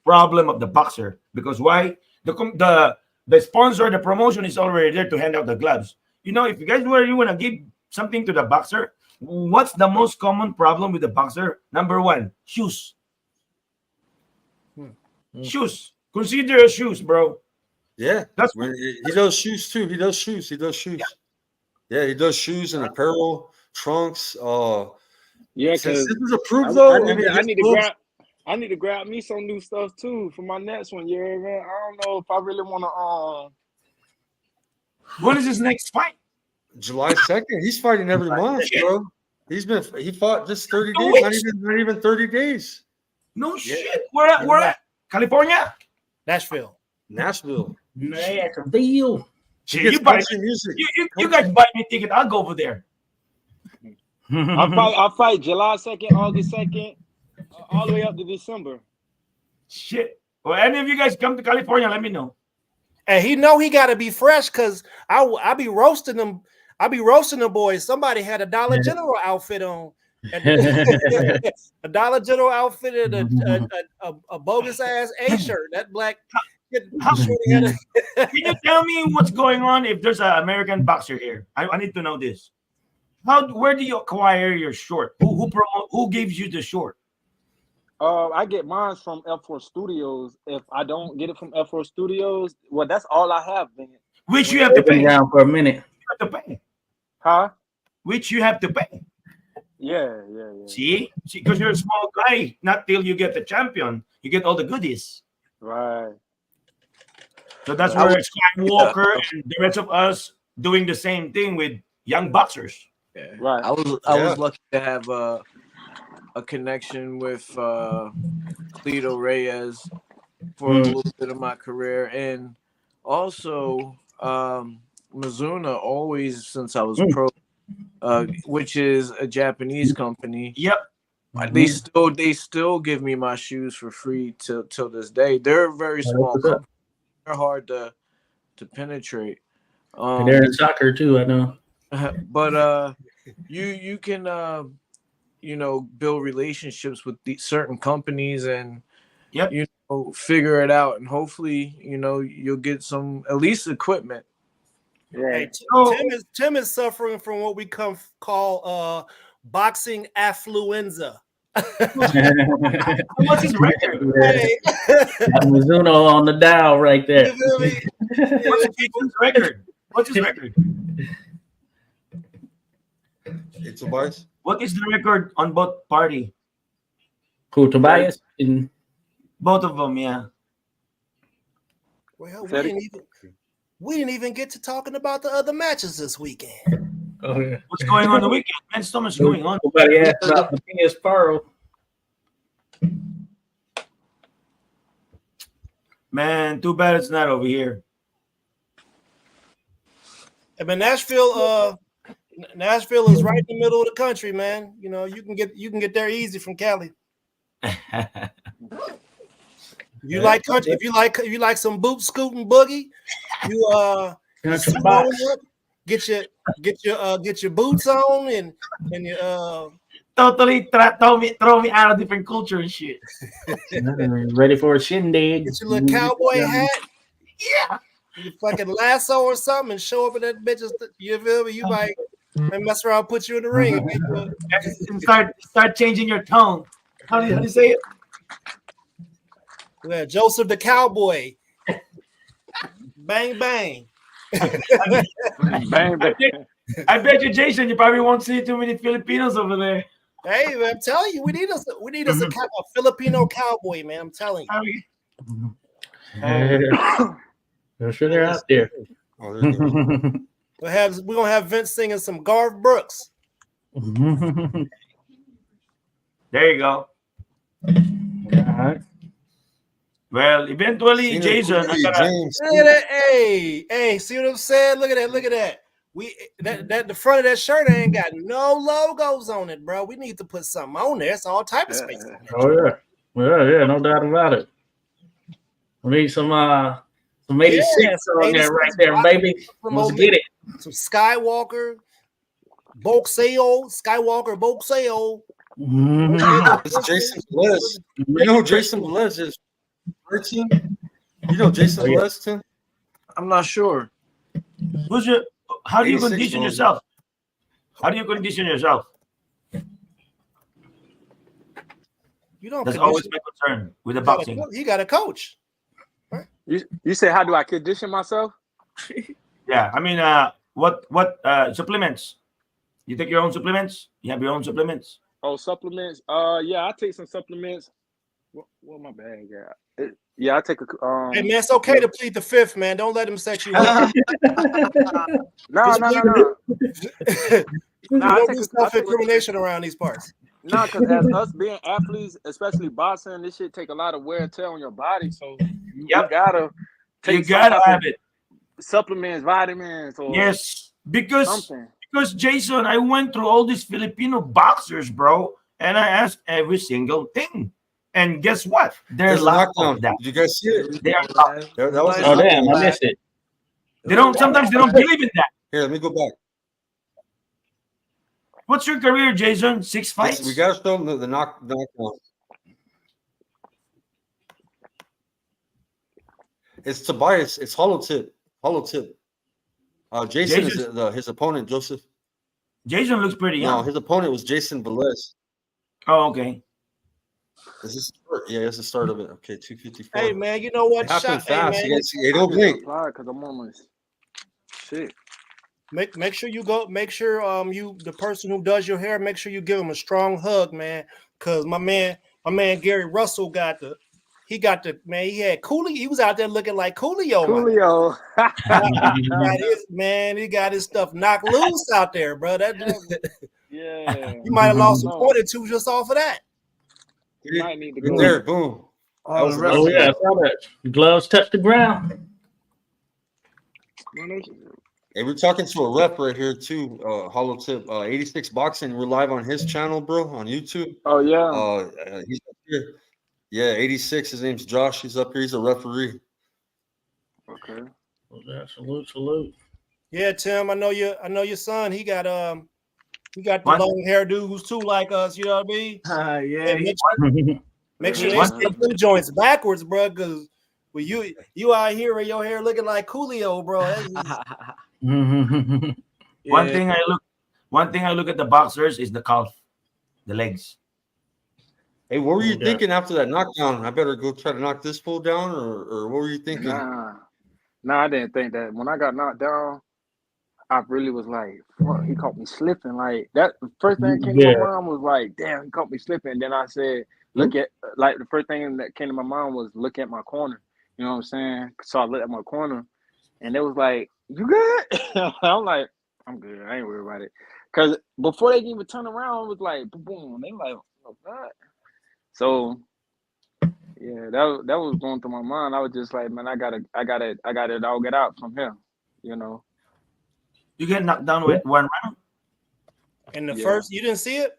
[SPEAKER 6] problem of the boxer, because why? The sponsor, the promotion is already there to hand out the gloves. You know, if you guys really want to give something to the boxer, what's the most common problem with the boxer? Number one, shoes. Shoes. Consider shoes, bro.
[SPEAKER 3] Yeah, that's when he does shoes too. He does shoes. Yeah, he does shoes and apparel, trunks.
[SPEAKER 5] Yeah,
[SPEAKER 3] since
[SPEAKER 5] because
[SPEAKER 3] this is approved though,
[SPEAKER 5] I need to grab me some new stuff too for my next one. Yeah, man. I don't know if I really want
[SPEAKER 6] to. When is his next fight?
[SPEAKER 3] July 2nd. He's fighting every month, bro. He fought just 30 days, not even 30 days.
[SPEAKER 6] No shit. Where at? California?
[SPEAKER 2] Nashville.
[SPEAKER 4] Nashville.
[SPEAKER 6] You guys buy me a ticket. I'll go over there.
[SPEAKER 5] I'll fight July 2nd, August 2nd, all the way up to December.
[SPEAKER 6] Shit. Well, any of you guys come to California, let me know.
[SPEAKER 2] And he know he got to be fresh, because I be roasting them. I be roasting the boys. Somebody had a Dollar General outfit on. A Dollar General outfit and a bogus ass A shirt. That black.
[SPEAKER 6] Can you tell me what's going on if there's an American boxer here? I need to know this. Where do you acquire your short? Who gives you the short?
[SPEAKER 5] I get mine from F4 Studios. If I don't get it from F4 Studios, well, that's all I have. Then.
[SPEAKER 6] Which you have to pay
[SPEAKER 4] around for a minute.
[SPEAKER 6] You have to pay.
[SPEAKER 5] Huh?
[SPEAKER 6] Which you have to pay.
[SPEAKER 5] Yeah.
[SPEAKER 6] See, because you're a small guy. Not till you get the champion, you get all the goodies.
[SPEAKER 5] Right.
[SPEAKER 6] So that's where Skywalker and the rest of us doing the same thing with young boxers.
[SPEAKER 1] Yeah. Right. I was lucky to have a connection with Cleto Reyes for a little bit of my career, and also Mizuno always since I was pro, which is a Japanese company.
[SPEAKER 6] Yep.
[SPEAKER 1] They still give me my shoes for free till this day. They're a very small company. They're hard to penetrate.
[SPEAKER 4] And they're in soccer too, I know.
[SPEAKER 1] But you can build relationships with certain companies and figure it out, and hopefully you'll get some at least equipment.
[SPEAKER 2] Right. Hey, Tim is suffering from what we call boxing affluenza.
[SPEAKER 6] What's his record?
[SPEAKER 2] Hey.
[SPEAKER 4] Mizuno on the dial right there.
[SPEAKER 6] What's his record?
[SPEAKER 3] It's Tobias.
[SPEAKER 6] What is the record on both party?
[SPEAKER 4] Cool, Tobias.
[SPEAKER 6] Both of them, yeah.
[SPEAKER 2] Well, we didn't even get to talking about the other matches this weekend.
[SPEAKER 4] Oh, yeah.
[SPEAKER 6] What's going on the weekend? Man, so much going on.
[SPEAKER 4] Nobody asked about Tobias Pearl.
[SPEAKER 6] Man, too bad it's not over here.
[SPEAKER 2] I mean, Nashville is right in the middle of the country, man. You know, you can get there easy from Cali. You like country? If you like some boot scooting boogie, get your boots on and you
[SPEAKER 6] totally throw me out of different culture and shit.
[SPEAKER 4] Ready for a shindig?
[SPEAKER 2] Get your little cowboy hat.
[SPEAKER 6] Yeah.
[SPEAKER 2] You fucking lasso or something and show up in that bitch. You feel me? You might mess around, put you in the ring,
[SPEAKER 6] and start changing your tone. How do you say it?
[SPEAKER 2] Yeah, Joseph the Cowboy. Bang bang.
[SPEAKER 5] Bang bang.
[SPEAKER 6] I bet you, Jason, you probably won't see too many Filipinos over there.
[SPEAKER 2] Hey, man, I'm telling you, we need us a Filipino cowboy, man. I'm telling you.
[SPEAKER 4] I'm sure they're out there.
[SPEAKER 2] We're gonna have Vince singing some Garth Brooks.
[SPEAKER 6] There you go.
[SPEAKER 4] All right.
[SPEAKER 6] Well, eventually, Jason.
[SPEAKER 2] Look at that. Hey, see what I'm saying? Look at that. That the front of that shirt ain't got no logos on it, bro. We need to put something on there. It's all type of space on that.
[SPEAKER 4] Oh yeah, no doubt about it. We need some 86 on there right there, baby. Let's get it.
[SPEAKER 2] Some Skywalker, Skywalker, Boxeo.
[SPEAKER 3] It's Jason Velez. You know who Jason Velez is? 13? You know Jason Velez, Tim?
[SPEAKER 1] I'm not sure.
[SPEAKER 6] How do you condition yourself? How do you condition yourself?
[SPEAKER 2] You don't.
[SPEAKER 6] That's always my concern with the boxing.
[SPEAKER 2] He got a coach.
[SPEAKER 5] Right? You say, how do I condition myself?
[SPEAKER 6] Yeah, I mean, what supplements? You take your own supplements? You have your own supplements?
[SPEAKER 5] Oh, supplements. Yeah, I take some supplements. What my bag at? Yeah, I take a.
[SPEAKER 2] Hey man, it's okay to plead the fifth, man. Don't let him set you up.
[SPEAKER 5] No.
[SPEAKER 2] Don't do self-incrimination around these parts.
[SPEAKER 5] No, because as us being athletes, especially boxing, this shit take a lot of wear and tear on your body. So you gotta
[SPEAKER 6] have it.
[SPEAKER 5] Supplements, vitamins, or
[SPEAKER 6] yes, because Jason, I went through all these Filipino boxers, bro, and I asked every single thing. And guess what? There's lots of that.
[SPEAKER 3] Did you guys see it?
[SPEAKER 6] They are
[SPEAKER 3] that was
[SPEAKER 4] damn, I missed it.
[SPEAKER 6] Sometimes they don't believe in that.
[SPEAKER 3] Here, let me go back.
[SPEAKER 6] What's your career, Jason? 6 fights?
[SPEAKER 3] We gotta show them the knockdown. It's Tobias. It's HollowTip. Jason is his opponent, Joseph.
[SPEAKER 6] Jason looks pretty young.
[SPEAKER 3] No, his opponent was Jason Velez.
[SPEAKER 6] Oh, okay.
[SPEAKER 3] Is this it's the start of it. Okay, 254.
[SPEAKER 2] Hey man, you know what?
[SPEAKER 3] It happened fast. Hey, don't blink.
[SPEAKER 5] Because I'm on my shit.
[SPEAKER 2] Make sure you go. Make sure the person who does your hair, make sure you give him a strong hug, man. Cause my man Gary Russell he had Cooley. He was out there looking like Coolio. He got his stuff knocked loose out there, bro.
[SPEAKER 5] Yeah.
[SPEAKER 2] You might have lost a point or two just off of that.
[SPEAKER 5] You might need to go
[SPEAKER 3] there, boom.
[SPEAKER 4] Oh yeah, I saw that. Gloves touch the ground.
[SPEAKER 3] Hey, we're talking to a rep right here too. HollowTip, 86 Boxing. We're live on his channel, bro, on YouTube.
[SPEAKER 5] Oh yeah.
[SPEAKER 3] He's up here. Yeah, 86. His name's Josh. He's up here. He's a referee.
[SPEAKER 5] Okay.
[SPEAKER 4] Well, salute.
[SPEAKER 2] Yeah, Tim. I know your son. He got the long hairdos too, like us. You know what I mean?
[SPEAKER 1] Yeah.
[SPEAKER 2] Make sure they stick them joints backwards, bro. Because when you out here with your hair looking like Coolio, bro.
[SPEAKER 6] One thing I look at the boxers is the calf, the legs.
[SPEAKER 3] Hey, what were you thinking after that knockdown? I better go try to knock this fool down, or what were you thinking?
[SPEAKER 5] Nah, I didn't think that. When I got knocked down, I really was like, fuck, he caught me slipping. Like that first thing that came to my mind was like, damn, he caught me slipping. And then I said, the first thing that came to my mind was look at my corner. You know what I'm saying? So I looked at my corner and it was like, you good? I'm like, I'm good. I ain't worried about it. Cause before they even turn around, it was like, boom. They like, oh God. So yeah, that was going through my mind. I was just like, man, I gotta all get out from here, you know.
[SPEAKER 6] You get knocked down with one round?
[SPEAKER 2] In the first, you didn't see it?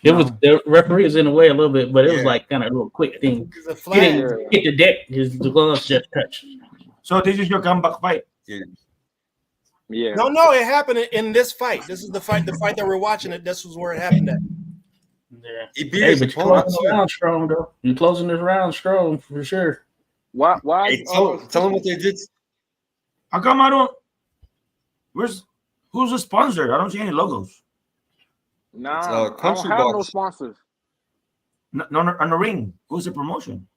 [SPEAKER 4] It was the referee was in the way a little bit, but it was like kind of a little quick thing. He didn't hit the deck, the gloves just touched.
[SPEAKER 6] So this is your comeback fight?
[SPEAKER 5] Yeah.
[SPEAKER 2] No, it happened in this fight. This is the fight that we're watching. This was where it happened at.
[SPEAKER 4] Yeah.
[SPEAKER 3] He beat his opponent
[SPEAKER 4] round strong though. You're closing this round strong for sure.
[SPEAKER 5] Why?
[SPEAKER 3] Hey, tell them what they did.
[SPEAKER 6] How come I don't? Who's the sponsor? I don't see any logos.
[SPEAKER 5] Nah, I don't have no sponsors.
[SPEAKER 6] No, on the ring. Who's the promotion?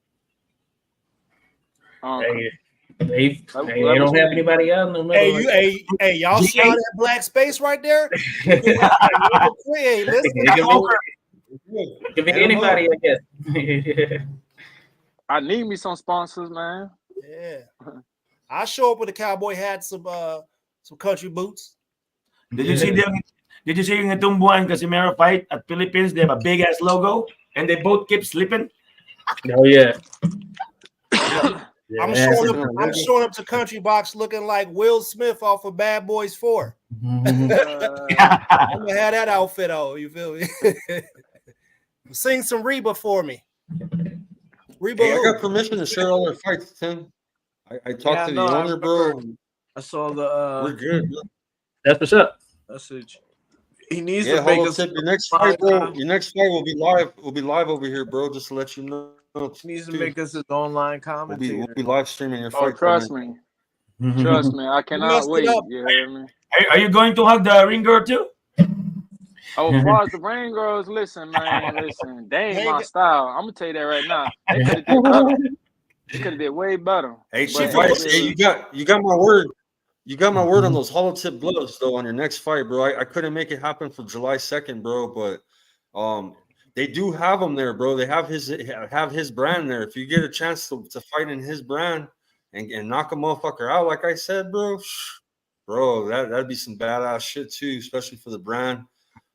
[SPEAKER 4] They don't have anybody out in the middle.
[SPEAKER 2] Hey, y'all see all that black space right there? Hey, listen.
[SPEAKER 4] It could be anybody, I guess.
[SPEAKER 5] I need me some sponsors, man.
[SPEAKER 2] Yeah, I show up with a cowboy hat, some country boots.
[SPEAKER 6] Did you see them? Did you see in the Tumbuan Casimero fight at Philippines? They have a big ass logo, and they both keep slipping.
[SPEAKER 4] Oh yeah.
[SPEAKER 2] I'm showing up to Country Box looking like Will Smith off of Bad Boys 4. I'm gonna have that outfit on. You feel me? Sing some Reba for me. Reba,
[SPEAKER 3] hey, I got permission to share all their fights, Tim. I talked to the owner, bro.
[SPEAKER 1] I saw the.
[SPEAKER 3] We're good. Bro.
[SPEAKER 4] That's what's up.
[SPEAKER 1] Message. He needs to make us.
[SPEAKER 3] Your next fight, bro. Your next fight will be live. We'll be live over here, bro. Just to let you know.
[SPEAKER 1] He needs to make us his online commentator.
[SPEAKER 3] We'll be live streaming your fight.
[SPEAKER 5] Trust me. Trust me. I cannot wait. You hear me?
[SPEAKER 6] Are you going to hug the ring girl too?
[SPEAKER 5] Oh, as far as the ring girls, listen, man, listen. They ain't my style. I'm gonna tell you that right now. They could have did better. They could have did way better.
[SPEAKER 3] Hey, you got my word. You got my word on those HollowTip gloves, though, on your next fight, bro. I couldn't make it happen for July 2nd, bro, but they do have them there, bro. They have his brand there. If you get a chance to fight in his brand and knock a motherfucker out, like I said, bro, that'd be some badass shit too, especially for the brand.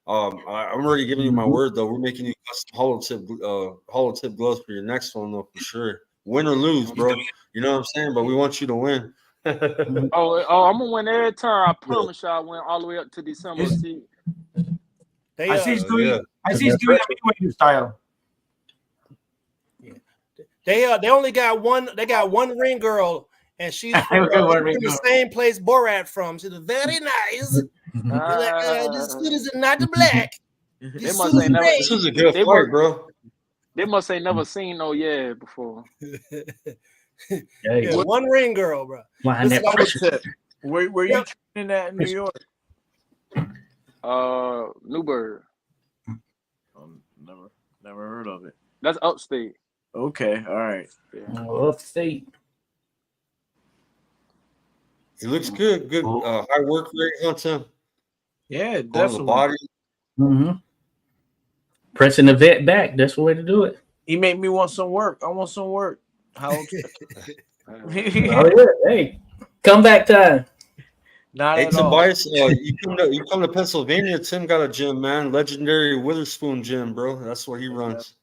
[SPEAKER 3] I'm already giving you my word, though. We're making you custom HollowTip gloves for your next one, though, for sure. Win or lose, bro. You know what I'm saying? But we want you to win.
[SPEAKER 5] I'm gonna win every turn. I promise you, I win all the way up to December. See,
[SPEAKER 6] I see he's doing a style.
[SPEAKER 2] They only got one. They got one ring girl, and she's from the same place Borat from. She's very nice. This suit is not the black.
[SPEAKER 5] This is
[SPEAKER 3] a good fight, bro.
[SPEAKER 5] They must ain't never seen no before.
[SPEAKER 2] One ring girl, bro.
[SPEAKER 1] Where you training at in New York?
[SPEAKER 5] Newburgh.
[SPEAKER 1] Never heard of it.
[SPEAKER 5] That's upstate.
[SPEAKER 1] Okay, all right.
[SPEAKER 4] Upstate.
[SPEAKER 3] He looks good. Good high work rate on him.
[SPEAKER 1] Yeah,
[SPEAKER 3] definitely.
[SPEAKER 1] definitely.
[SPEAKER 3] The body.
[SPEAKER 4] Mm-hmm. Pressing the vet back. That's the way to do it.
[SPEAKER 1] He made me want some work. I want some work.
[SPEAKER 4] Oh yeah. Hey, comeback time.
[SPEAKER 1] Not
[SPEAKER 3] hey,
[SPEAKER 1] at all.
[SPEAKER 3] Tobias, you come to Pennsylvania. Tim got a gym, man. Legendary Witherspoon gym, bro. That's what he runs.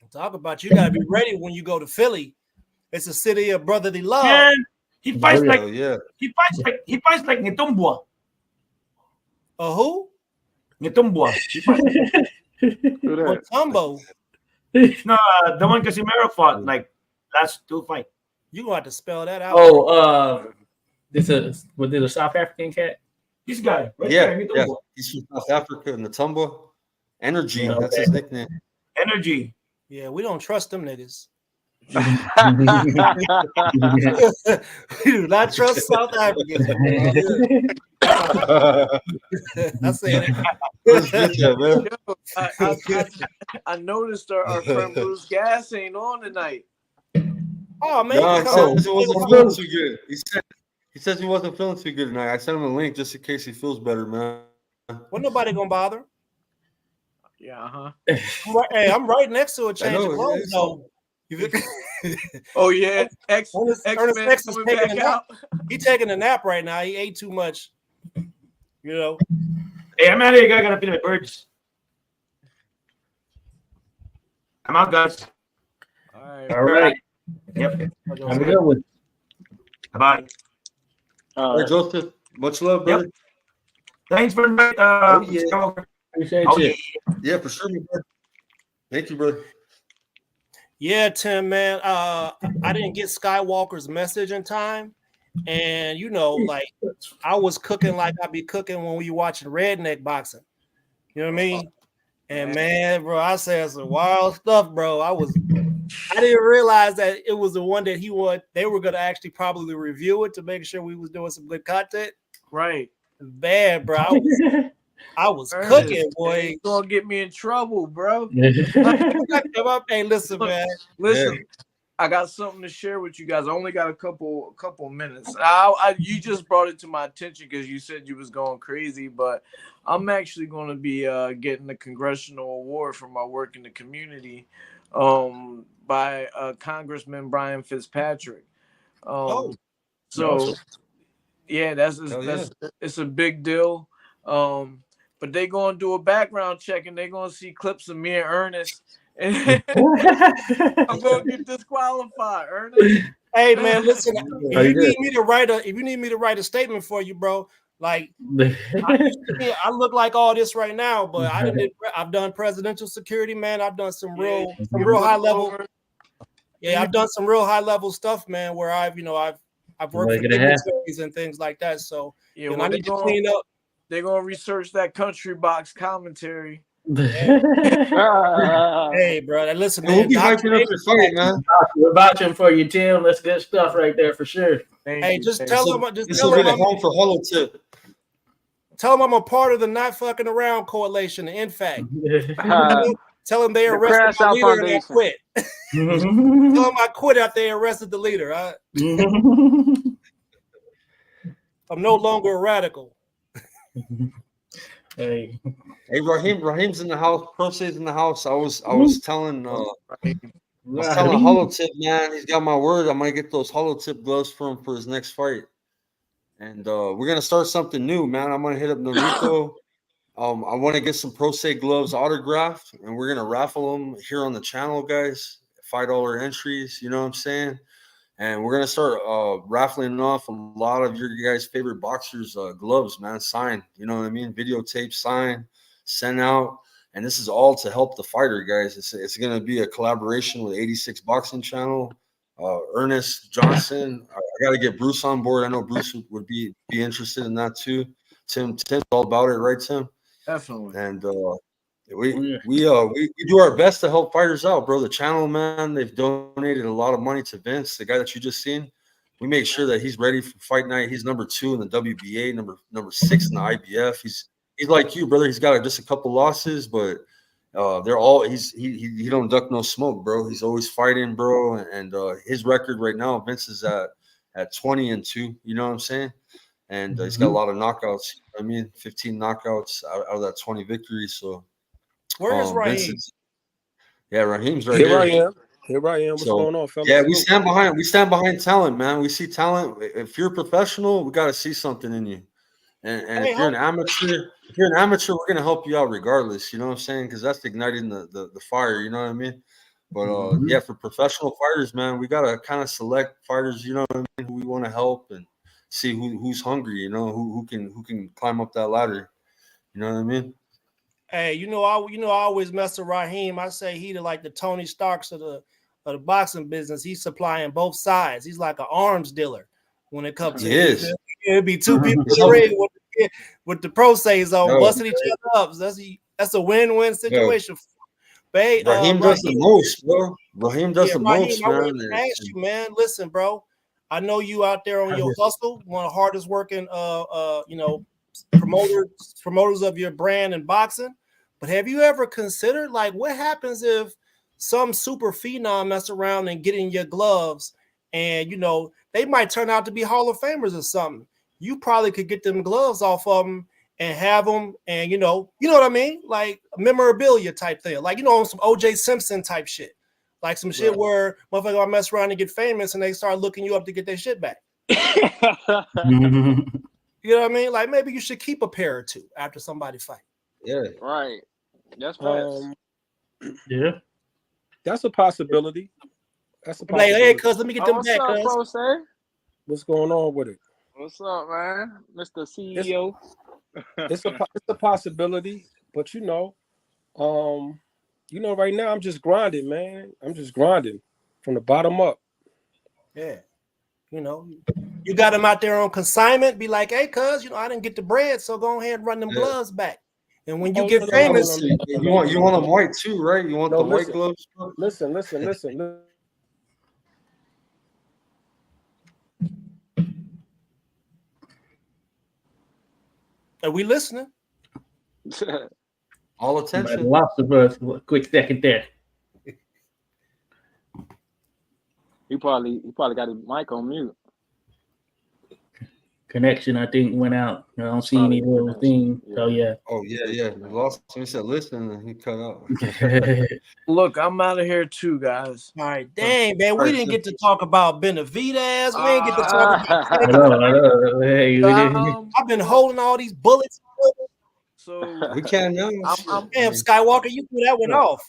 [SPEAKER 2] Talk about you gotta be ready when you go to Philly. It's a city of brotherly love.
[SPEAKER 6] Man, he fights like he fights like Nitumbua.
[SPEAKER 2] Who?
[SPEAKER 6] Nitumbua.
[SPEAKER 2] Tumbo.
[SPEAKER 6] No, the one Casimiro fought like last 2 fights.
[SPEAKER 2] You gonna have to spell that out.
[SPEAKER 4] Was it a South African cat?
[SPEAKER 6] This guy, right
[SPEAKER 3] yeah,
[SPEAKER 6] there,
[SPEAKER 3] yeah. He's from South Africa, Natumba. Energy, that's his nickname.
[SPEAKER 6] Energy.
[SPEAKER 2] Yeah, we don't trust them niggas. We do not trust South Africans. I said
[SPEAKER 1] it. I noticed our friend Bruce Gas ain't on tonight.
[SPEAKER 2] Oh man,
[SPEAKER 3] no, he wasn't feeling too good. He says he wasn't feeling too good tonight. I sent him a link just in case he feels better, man.
[SPEAKER 2] Well, nobody gonna bother.
[SPEAKER 1] Yeah,
[SPEAKER 2] Hey, I'm right next to a change of clothes, though.
[SPEAKER 1] Oh yeah,
[SPEAKER 2] X-Men is taking a nap. He taking a nap right now. He ate too much. You know.
[SPEAKER 6] Hey, I'm out of here. I gotta feed my birds. I'm out, guys.
[SPEAKER 1] All right.
[SPEAKER 6] Yep.
[SPEAKER 4] Have a good one.
[SPEAKER 6] Bye.
[SPEAKER 3] Hey, Joseph, much love, brother.
[SPEAKER 6] Yep. Thanks for inviting.
[SPEAKER 4] Appreciate you.
[SPEAKER 3] Yeah, for sure, brother. Thank you, brother.
[SPEAKER 2] Yeah, Tim, man. I didn't get Skywalker's message in time. And you know, like I was cooking like I be cooking when we watching redneck boxing. You know what I mean? And man, bro, I said some wild stuff, bro. I didn't realize that it was the one that they were gonna actually probably review it to make sure we was doing some good content.
[SPEAKER 1] Right.
[SPEAKER 2] Bad, bro. I was cooking, boy.
[SPEAKER 1] It's gonna get me in trouble, bro.
[SPEAKER 2] Hey, listen, man.
[SPEAKER 1] Listen, yeah. I got something to share with you guys. I only got a couple minutes. You just brought it to my attention because you said you was going crazy, but I'm actually going to be getting a congressional award for my work in the community by Congressman Brian Fitzpatrick. Yeah, it's a big deal. But they're going to do a background check and they're going to see clips of me and Ernest. I'm going to get disqualified, Ernest.
[SPEAKER 2] Hey man, listen.
[SPEAKER 3] Oh, you did.
[SPEAKER 2] If you need me to write a statement for you, bro, like I look like all this right now, but I've done presidential security, man. I've done some real high level. Yeah, I've done some real high level stuff, man. Where I've worked for dignitaries and things like that. So
[SPEAKER 1] Yeah,
[SPEAKER 2] I need to clean up.
[SPEAKER 1] They're gonna research that country box commentary.
[SPEAKER 2] Hey, bro, listen, man.
[SPEAKER 3] We'll be hyping up your fight, man.
[SPEAKER 4] We're vouching for you, Tim. That's good stuff right there for sure.
[SPEAKER 2] Hey, just tell them.
[SPEAKER 3] This will be the home for HollowTip.
[SPEAKER 2] Tell them I'm a part of the Not Fucking Around Coalition. In fact, tell them they arrested the leader and I quit. Tell them I quit after they arrested the leader. I'm no longer a radical.
[SPEAKER 4] Hey,
[SPEAKER 3] Rahim's in the house. Prosay's in the house. I was telling HollowTip, man, he's got my word. I'm gonna get those HollowTip gloves for him for his next fight. And we're gonna start something new, man. I'm gonna hit up Norito. I want to get some Prosay gloves autographed, and we're gonna raffle them here on the channel, guys. $5 entries, you know what I'm saying? And we're gonna start raffling off a lot of your guys' favorite boxers' gloves, man. Signed, you know what I mean? Videotape, signed, sent out, and this is all to help the fighter, guys. It's gonna be a collaboration with 86 Boxing Channel. Ernest Johnson. I got to get Bruce on board. I know Bruce would be interested in that too. Tim's all about it, right, Tim?
[SPEAKER 1] Definitely.
[SPEAKER 3] And we do our best to help fighters out, bro. The channel, man, they've donated a lot of money to Vince, the guy that you just seen. We make sure that he's ready for fight night. He's number 2 in the WBA, number 6 in the IBF. He's like you, brother. He's got just a couple losses, but they're all he don't duck no smoke, bro. He's always fighting, bro. And his record right now, Vince is at 20-2. You know what I'm saying? And he's got a lot of knockouts. I mean, 15 knockouts out of that 20 victories. So
[SPEAKER 2] where is Rahim?
[SPEAKER 3] Rahim's right here.
[SPEAKER 7] Here I am. What's going on, fellas?
[SPEAKER 3] Yeah, we stand behind talent, man. We see talent. If you're a professional, we got to see something in you. And if you're an amateur, we're gonna help you out regardless. You know what I'm saying? Because that's igniting the fire. You know what I mean? But yeah, for professional fighters, man, we gotta kind of select fighters. You know what I mean? Who we want to help and see who's hungry. You know, who can climb up that ladder. You know what I mean?
[SPEAKER 2] Hey, I always mess with Rahim. I say he like the Tony Starks of the boxing business. He's supplying both sides. He's like an arms dealer when it comes to it. It'd be two people in the ring with the Prosays on, busting each other up. So that's a win-win situation. But hey,
[SPEAKER 3] Rahim does the most, bro. Rahim does the most, man.
[SPEAKER 2] I want to ask you, man. Listen, bro. I know you out there on your hustle, one of the hardest working, promoters of your brand in boxing. But have you ever considered, like, what happens if some super phenom mess around and get in your gloves, and they might turn out to be Hall of Famers or something? You probably could get them gloves off of them and have them, and you know what I mean, like memorabilia type thing, like some OJ Simpson type shit, like some shit where motherfuckers gonna mess around and get famous, and they start looking you up to get their shit back. You know what I mean? Like maybe you should keep a pair or two after somebody fight.
[SPEAKER 3] Yeah,
[SPEAKER 5] right. That's fast.
[SPEAKER 7] Yeah, that's a possibility. That's a
[SPEAKER 2] possibility. Like, hey, cuz let me get them back.
[SPEAKER 7] What's going on with it?
[SPEAKER 5] What's up, man, Mr. CEO?
[SPEAKER 7] It's a possibility, but right now I'm just grinding, man. I'm just grinding from the bottom up.
[SPEAKER 2] Yeah, you got them out there on consignment. Be like, hey, cuz, I didn't get the bread, so go ahead and run them gloves back. And when you get famous,
[SPEAKER 3] you want them white too, right? You want the white gloves.
[SPEAKER 7] Listen.
[SPEAKER 2] Are we listening?
[SPEAKER 3] All attention.
[SPEAKER 4] Lost of us. Quick second there.
[SPEAKER 5] He probably got his mic on mute.
[SPEAKER 4] Connection, I think, went out. I don't see any little thing. So yeah.
[SPEAKER 3] Oh yeah. We lost. He said, "Listen," and he cut out.
[SPEAKER 1] Look, I'm out of here too, guys.
[SPEAKER 2] All right, dang, man, we didn't get to talk about Benavidez. We didn't get to talk about.
[SPEAKER 4] Hey,
[SPEAKER 2] I've been holding all these bullets.
[SPEAKER 1] So
[SPEAKER 3] we can't know.
[SPEAKER 2] Damn, Skywalker, you threw that one off.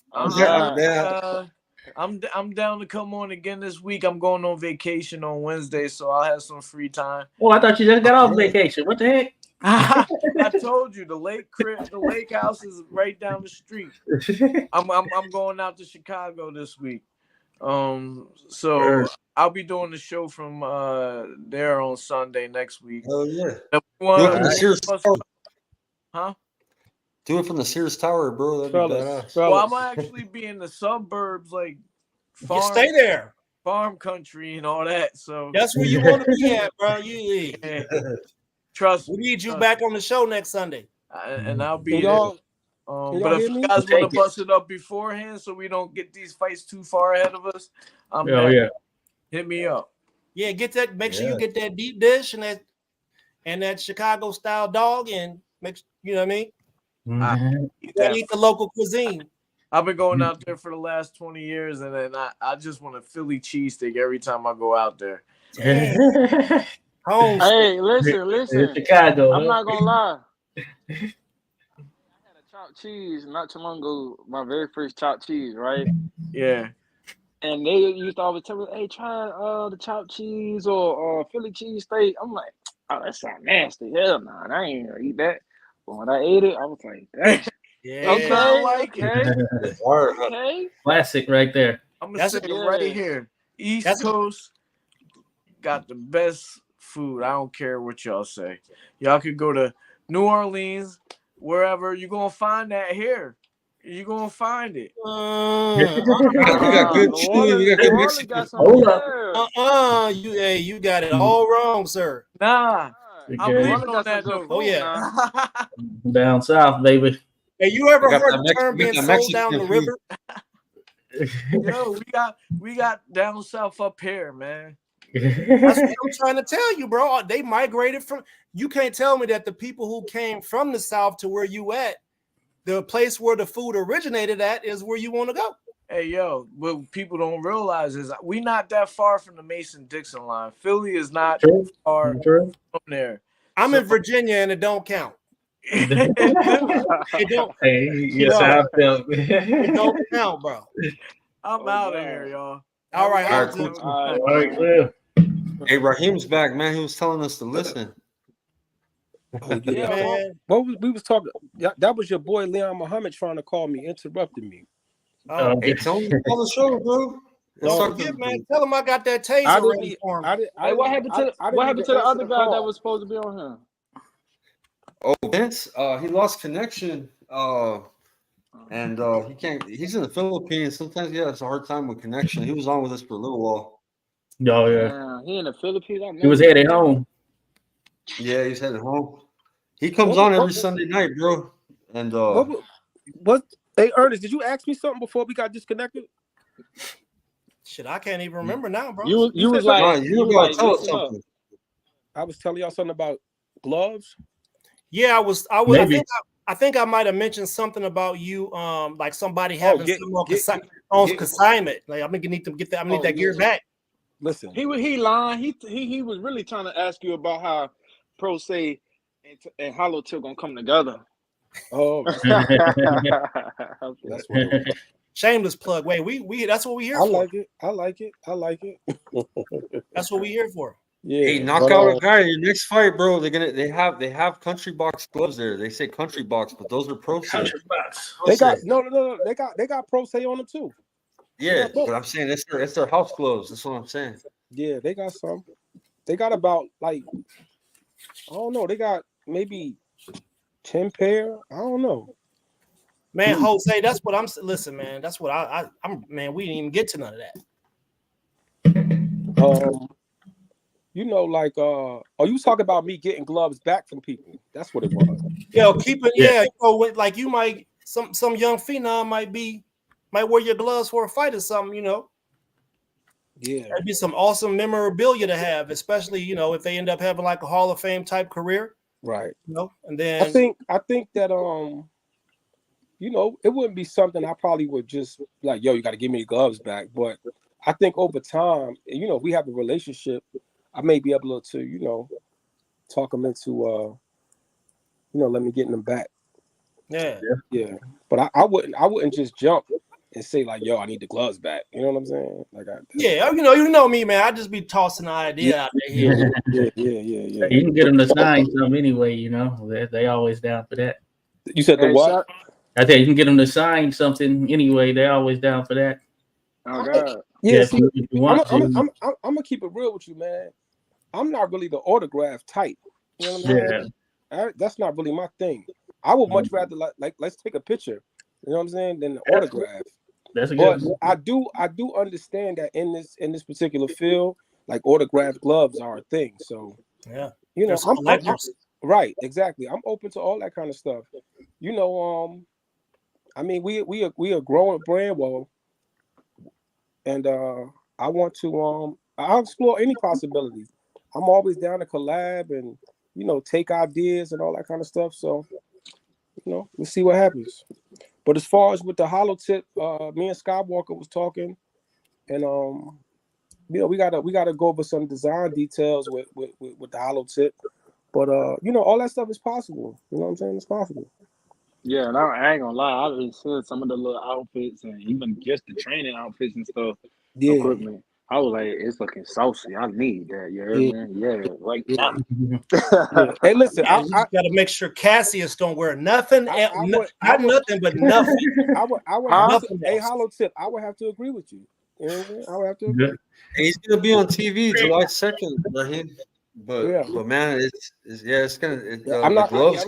[SPEAKER 1] I'm down to come on again this week. I'm going on vacation on Wednesday, so I'll have some free time.
[SPEAKER 4] Oh, I thought you just got off vacation. What the heck?
[SPEAKER 1] I told you the lake house is right down the street. I'm going out to Chicago this week. So I'll be doing the show from there on Sunday next week.
[SPEAKER 3] Oh yeah.
[SPEAKER 1] Do
[SPEAKER 3] it from the Sears Tower.
[SPEAKER 1] Huh?
[SPEAKER 3] Do it from the Sears Tower, bro. That'd be badass.
[SPEAKER 1] Well, I'm actually be in the suburbs, like
[SPEAKER 2] you stay there,
[SPEAKER 1] farm country and all that. So
[SPEAKER 2] that's where you want to be at, bro.
[SPEAKER 1] Yeah. Trust.
[SPEAKER 2] We need you back on the show next Sunday,
[SPEAKER 1] and I'll be there. But if you guys want to bust it up beforehand, so we don't get these fights too far ahead of us, hit me up.
[SPEAKER 2] Yeah, get that. Make sure you get that deep dish and that Chicago style dog, and you know what I mean. You gotta eat the local cuisine.
[SPEAKER 1] I've been going out there for the last 20 years, and then I just want a Philly cheesesteak every time I go out there.
[SPEAKER 5] Hey, listen.
[SPEAKER 4] Chicago.
[SPEAKER 5] I'm not gonna lie. I had a chopped cheese not too long ago. My very first chopped cheese, right?
[SPEAKER 1] Yeah.
[SPEAKER 5] And they used to always tell me, "Hey, try the chopped cheese or Philly cheesesteak." I'm like, "Oh, that sounds nasty. Hell no, I ain't gonna eat that." But when I ate it, I was like, "Dang."
[SPEAKER 2] Yeah.
[SPEAKER 5] Okay.
[SPEAKER 4] Classic right there.
[SPEAKER 1] I'm gonna say it right here. East Coast got the best food. I don't care what y'all say. Y'all could go to New Orleans, wherever. You're gonna find that here. You're gonna find it.
[SPEAKER 3] We got good cheese. We got good Mexican.
[SPEAKER 2] You got it all wrong, sir.
[SPEAKER 1] Nah. I'm leaving on that note.
[SPEAKER 2] Oh yeah.
[SPEAKER 4] Down south, baby.
[SPEAKER 2] Hey, you ever heard the term being sold down the river?
[SPEAKER 1] Yo, we got down south up here, man.
[SPEAKER 2] That's what I'm trying to tell you, bro. They migrated from. You can't tell me that the people who came from the south to where you at, the place where the food originated at, is where you want to go.
[SPEAKER 1] Hey, yo, what people don't realize is we not that far from the Mason-Dixon line. Philly is not far from there.
[SPEAKER 2] I'm in Virginia, and it don't count. It don't.
[SPEAKER 4] Hey, yes, I felt.
[SPEAKER 2] It don't count, bro.
[SPEAKER 1] I'm out of here, y'all.
[SPEAKER 2] All right,
[SPEAKER 3] all right. Hey, Rahim's back, man. He was telling us to listen.
[SPEAKER 7] Yeah, man. What we was talking? That was your boy Leon Muhammad trying to call me, interrupted me.
[SPEAKER 3] Hey, tell him on the show, bro.
[SPEAKER 2] Man, tell him I got that taser ready for him.
[SPEAKER 5] What happened to the other guy that was supposed to be on here?
[SPEAKER 3] Oh, Vince, he lost connection, and he can't. He's in the Philippines. Sometimes he has a hard time with connection. He was on with us for a little while.
[SPEAKER 4] Oh yeah,
[SPEAKER 5] he in the Philippines.
[SPEAKER 4] He was headed home.
[SPEAKER 3] Yeah, he's headed home. He comes on every Sunday night, bro. And
[SPEAKER 7] what? Hey, Ernest, did you ask me something before we got disconnected?
[SPEAKER 2] Shit, I can't even remember now, bro.
[SPEAKER 5] You was like,
[SPEAKER 3] you were going to tell us something.
[SPEAKER 7] I was telling y'all something about gloves.
[SPEAKER 2] Yeah, I was. I think I might have mentioned something about you, like somebody having on consignment. Like I'm gonna need to get that. I need that gear back.
[SPEAKER 7] Listen,
[SPEAKER 5] he lying. He was really trying to ask you about how Pro Say and HollowTip gonna come together.
[SPEAKER 7] Oh,
[SPEAKER 2] that's what shameless plug. Wait, we that's what we here for.
[SPEAKER 7] I like it.
[SPEAKER 2] That's what we here for.
[SPEAKER 7] Yeah.
[SPEAKER 3] Hey, knock out a guy. Your next fight, bro. They have country box gloves there. They say country box, but those are Pro Say.
[SPEAKER 7] They got no. They got Pro Say on them too.
[SPEAKER 3] Yeah, but I'm saying it's their house gloves. That's what I'm saying.
[SPEAKER 7] Yeah, they got some. They got about like I don't know. They got maybe 10 pair. I don't know.
[SPEAKER 2] Man, Jose, that's what I'm. Listen, man, that's what I'm. Man, we didn't even get to none of that.
[SPEAKER 7] You know, like you was talking about me getting gloves back from people. That's what it was.
[SPEAKER 2] Yo, keep it. Yeah, you know, like you might some young phenom might wear your gloves for a fight or something. You know.
[SPEAKER 7] Yeah,
[SPEAKER 2] that'd be some awesome memorabilia to have, especially if they end up having like a Hall of Fame type career.
[SPEAKER 7] Right.
[SPEAKER 2] And then
[SPEAKER 7] I think that it wouldn't be something I probably would just like, yo, you got to give me the gloves back. But I think over time, if we have a relationship, I may be able to, talk them into, let me get them back.
[SPEAKER 2] Yeah.
[SPEAKER 7] Yeah. But I wouldn't just jump and say like, yo, I need the gloves back. You know what I'm saying? Like,
[SPEAKER 2] yeah, you know me, man. I just be tossing the idea out there here.
[SPEAKER 7] Yeah.
[SPEAKER 4] You can get them to sign some anyway. You know, they always down for that.
[SPEAKER 7] You said the what?
[SPEAKER 4] I tell you can get them to sign something anyway. They're always down for that.
[SPEAKER 5] Oh God.
[SPEAKER 7] Yeah,
[SPEAKER 4] if you want
[SPEAKER 7] I'm gonna keep it real with you, man. I'm not really the autograph type. You know what I'm saying? That's not really my thing. I would much rather like let's take a picture. You know what I'm saying? Than the autograph.
[SPEAKER 4] That's a
[SPEAKER 7] but
[SPEAKER 4] good.
[SPEAKER 7] I do understand that in this particular field, like autographed gloves are a thing. So
[SPEAKER 2] yeah,
[SPEAKER 7] you know,
[SPEAKER 2] I'm
[SPEAKER 7] right, exactly. I'm open to all that kind of stuff. You know, I mean, we a growing brand, well, and I want to I'll explore any possibilities. I'm always down to collab and you know take ideas and all that kind of stuff. So you know, we'll see what happens. But as far as with the HollowTip, me and Skywalker was talking, and you know, we gotta go over some design details with the HollowTip. But you know, all that stuff is possible. You know what I'm saying? It's possible.
[SPEAKER 5] Yeah, and I ain't gonna lie, I've been seeing some of the little outfits and even just the training outfits and stuff,
[SPEAKER 7] Yeah.
[SPEAKER 5] equipment. I was like, it's looking saucy. I need that. You heard me? Yeah, right now.
[SPEAKER 7] Yeah. Hey, listen,
[SPEAKER 2] I got to make sure Cassius don't wear nothing. Nothing but nothing.
[SPEAKER 7] I would have to, hey, HollowTip, I would have to agree with you. You know what I'm saying? I would have to agree.
[SPEAKER 3] And he's gonna be on TV July 2nd, Rahim. But man, it's gonna.
[SPEAKER 7] I'm not.
[SPEAKER 3] Gloves.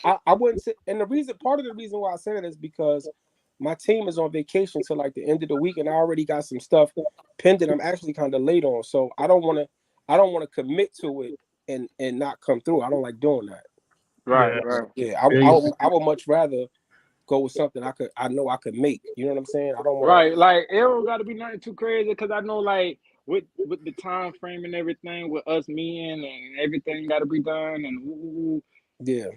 [SPEAKER 7] I wouldn't say. And part of the reason why I said it is because my team is on vacation till like the end of the week, and I already got some stuff pending. I'm actually kind of late on, so I don't want to commit to it and not come through. I don't like doing that.
[SPEAKER 5] Right.
[SPEAKER 7] Yeah, I would much rather go with something I know I could make. You know what I'm saying? I don't want.
[SPEAKER 5] Right, like it don't got to be nothing too crazy because I know like with the time frame and everything with us men and everything got to be done and
[SPEAKER 7] yeah,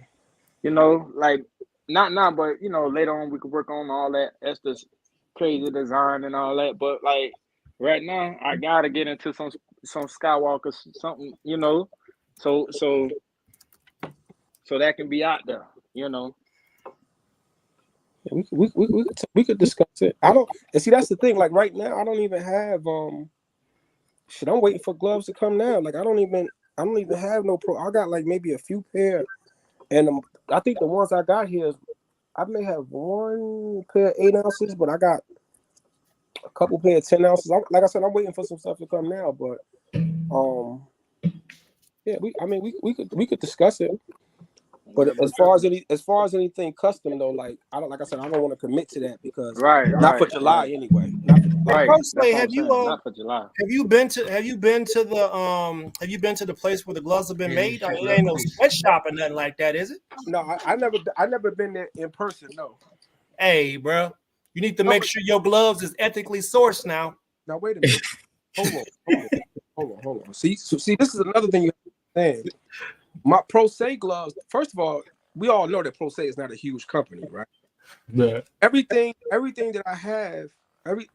[SPEAKER 5] you know, like not now, but you know later on we could work on all that extra crazy design and all that. But like right now, I gotta get into some Skywalker something, you know, so that can be out there, you know.
[SPEAKER 7] We could discuss it. I don't, and see that's the thing. Like right now, I don't even have shit. I'm waiting for gloves to come now. Like I don't even have no pro. I got like maybe a few pair, and I think the ones I got here, I may have one pair of 8 ounces, but I got a couple pair of 10 ounces. Like I said, I'm waiting for some stuff to come now. But yeah, we could discuss it. But as far as anything custom though, like I don't want to commit to that because not for July anyway. Not for July.
[SPEAKER 2] Right. Have you been to the place where the gloves have been made? It ain't no sweatshop or nothing like that, is it?
[SPEAKER 7] No, I never been there in person. No.
[SPEAKER 2] Hey, bro, you need to make sure your gloves is ethically sourced now.
[SPEAKER 7] Now wait a minute. Hold on. See, this is another thing you have to understand. My Pro Se gloves. First of all, we all know that Pro Se is not a huge company, right?
[SPEAKER 4] Yeah.
[SPEAKER 7] Everything that I have,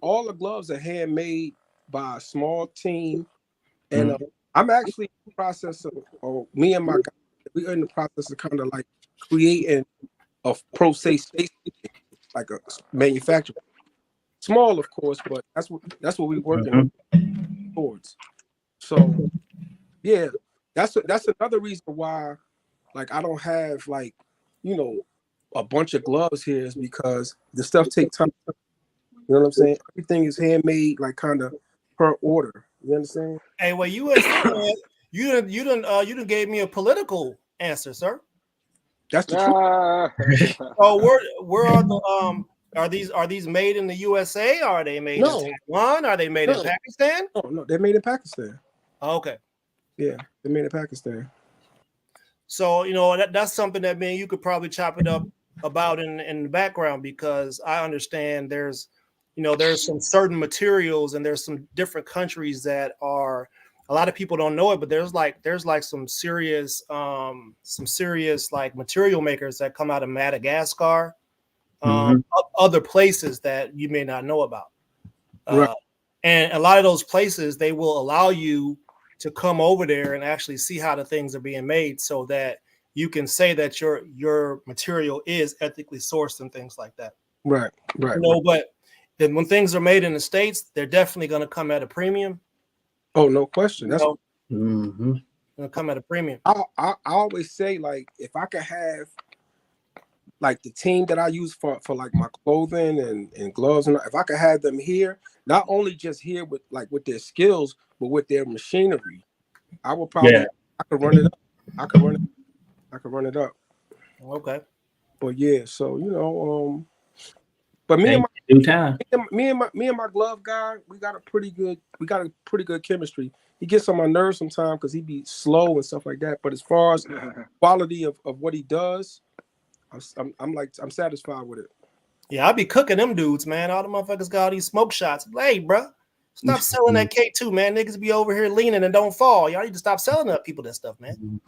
[SPEAKER 7] all the gloves are handmade by a small team, and I'm actually in the process of me and my guy. We're in the process of kind of like creating a Pro Se station, like a manufacturer. Small, of course, but that's what we're working towards. So, yeah. That's another reason why, like, I don't have like, you know, a bunch of gloves here is because the stuff takes time. You know what I'm saying? Everything is handmade, like kind of per order. You understand?
[SPEAKER 2] Hey, well, you done gave me a political answer, sir.
[SPEAKER 7] That's the truth.
[SPEAKER 2] Oh, where are the are these made in the USA? Are they made in Taiwan? Are they made in Pakistan?
[SPEAKER 7] No, they're made in Pakistan.
[SPEAKER 2] Okay.
[SPEAKER 7] Yeah, they're made in Pakistan.
[SPEAKER 2] So, you know, that's something that you could probably chop it up about in the background because I understand there's some certain materials and there's some different countries that are, a lot of people don't know it, but there's some serious like material makers that come out of Madagascar, other places that you may not know about.
[SPEAKER 7] Right.
[SPEAKER 2] And a lot of those places, they will allow you to come over there and actually see how the things are being made so that you can say that your material is ethically sourced and things like that.
[SPEAKER 7] Right.
[SPEAKER 2] You know, but Then when things are made in the States, they're definitely going to come at a premium.
[SPEAKER 7] Oh, no question. That's
[SPEAKER 2] going to come at a premium.
[SPEAKER 7] I always say, like, if I could have like the team that I use for like my clothing and gloves, and if I could have them here, not only just here with their skills, but with their machinery, I would probably I could run it up. I could run it up.
[SPEAKER 2] Okay.
[SPEAKER 7] But yeah, so you know, but me and my glove guy, we got a pretty good chemistry. He gets on my nerves sometimes because he be slow and stuff like that. But as far as quality of what he does, I'm satisfied with it.
[SPEAKER 2] Yeah, I be cooking them dudes, man. All the motherfuckers got all these smoke shots. Hey, bro, stop selling that K2, man. Niggas be over here leaning and don't fall. Y'all need to stop selling that people that stuff, man.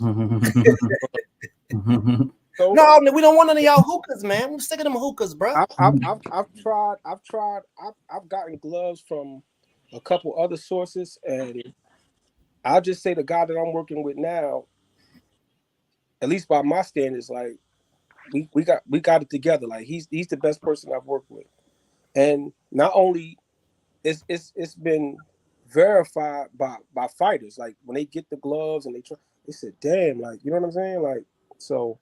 [SPEAKER 2] No, we don't want none of y'all hookahs, man. We're sick of them hookahs, bro.
[SPEAKER 7] I've gotten gloves from a couple other sources, and I'll just say the guy that I'm working with now, at least by my standards, like we got it together. Like he's the best person I've worked with, and not only it's been verified by fighters. Like when they get the gloves and they said, "Damn!" Like you know what I'm saying? Like so.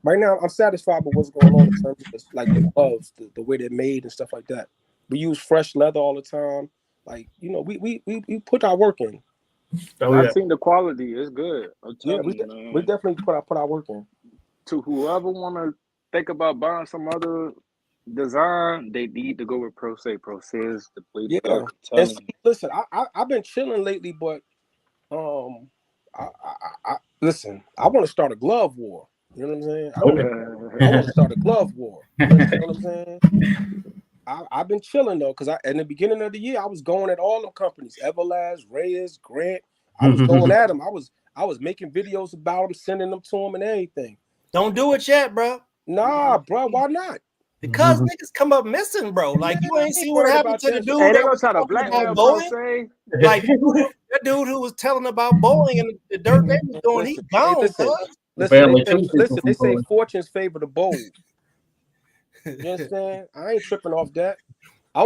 [SPEAKER 7] Right now I'm satisfied with what's going on in terms of like the gloves, the way they're made and stuff like that. We use fresh leather all the time. Like you know, we put our work in.
[SPEAKER 5] I've seen the quality; it's good.
[SPEAKER 7] We definitely put our work in.
[SPEAKER 5] To whoever want to think about buying some other design, they need to go with Pro Se. Pro Se is the way to go.
[SPEAKER 7] And see, listen, I've been chilling lately, but listen, I want to start a glove war. You know what I'm saying? I want to start a glove war. You know what I'm saying? I've been chilling though, because in the beginning of the year, I was going at all them companies, Everlast, Reyes, Grant. I was going at them. I was making videos about them, sending them to them and everything.
[SPEAKER 2] Don't do it yet, bro.
[SPEAKER 7] Nah, bro, why not?
[SPEAKER 2] Because niggas come up missing, bro. Like you ain't see what happened to the dude
[SPEAKER 5] that was trying to blackmail Boeing.
[SPEAKER 2] Like that dude who was telling about Boeing and the dirt they was doing, he's gone.
[SPEAKER 7] Listen, they say fortunes favor the bold. You understand? I ain't tripping off that.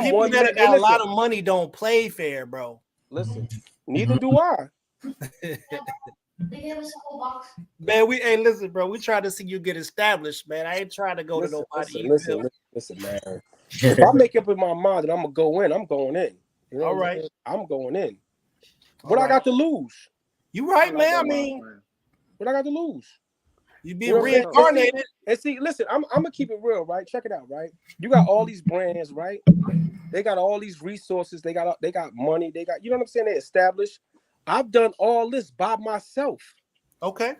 [SPEAKER 2] People that got a lot of money don't play fair, bro.
[SPEAKER 7] Listen, neither do I.
[SPEAKER 2] Man, listen, bro. We try to see you get established, man. I ain't trying to go to nobody.
[SPEAKER 7] Listen, man. If I make up in my mind that I'm gonna go in, I'm going in. You know
[SPEAKER 2] all right,
[SPEAKER 7] I'm going in. What I got to lose?
[SPEAKER 2] You right, man. I mean,
[SPEAKER 7] what I got to lose?
[SPEAKER 2] You being reincarnated.
[SPEAKER 7] And see, listen, I'm gonna keep it real, right? Check it out, right? You got all these brands, right? They got all these resources. They got money. They got, you know what I'm saying? They established. I've done all this by myself.
[SPEAKER 2] Okay.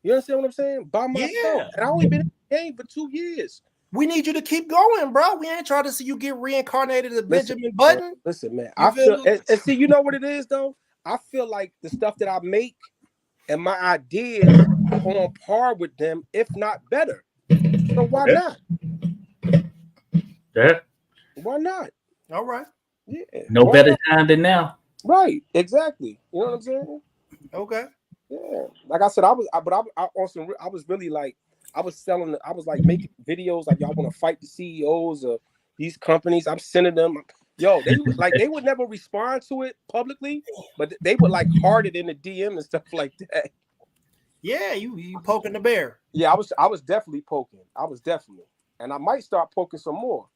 [SPEAKER 7] You understand what I'm saying? By myself. Yeah. And I only been in the game for 2 years.
[SPEAKER 2] We need you to keep going, bro. We ain't trying to see you get reincarnated as Benjamin Button.
[SPEAKER 7] Listen, man. I feel and see, you know what it is though? I feel like the stuff that I make and my ideas are on par with them, if not better. So why not?
[SPEAKER 4] Yeah.
[SPEAKER 7] Why not?
[SPEAKER 2] All right.
[SPEAKER 7] Yeah.
[SPEAKER 4] No better time than now.
[SPEAKER 7] Right. Exactly. You know what I'm saying?
[SPEAKER 2] Okay.
[SPEAKER 7] Yeah. Like I said, I was really like, I was like making videos like, y'all want to fight the CEOs of these companies. I'm sending them. Yo, they would never respond to it publicly, but they would like heart it in the DM and stuff like that.
[SPEAKER 2] Yeah, you poking the bear.
[SPEAKER 7] Yeah, I was definitely poking. And I might start poking some more.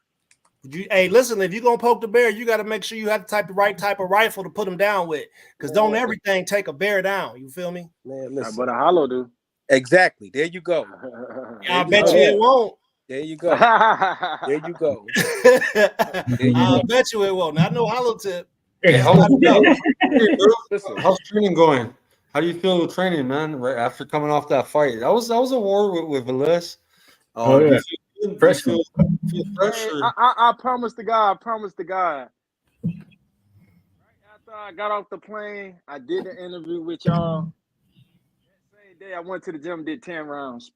[SPEAKER 2] Hey, listen, if you're gonna poke the bear, you got to make sure you have the right type of rifle to put them down with. Because don't everything take a bear down. You feel me?
[SPEAKER 7] Man, listen.
[SPEAKER 5] But a hollow do.
[SPEAKER 7] Exactly. There you go.
[SPEAKER 2] I bet you it won't.
[SPEAKER 7] There you go. There you go.
[SPEAKER 2] I bet you it won't. Not no HollowTip.
[SPEAKER 3] Hey, how's training going? How do you feel with training, man? Right after coming off that fight, that was a war with Velez.
[SPEAKER 4] Yeah.
[SPEAKER 3] Fresh.
[SPEAKER 5] I promised the guy. Right after I got off the plane, I did an interview with y'all. That same day, I went to the gym, did 10 rounds.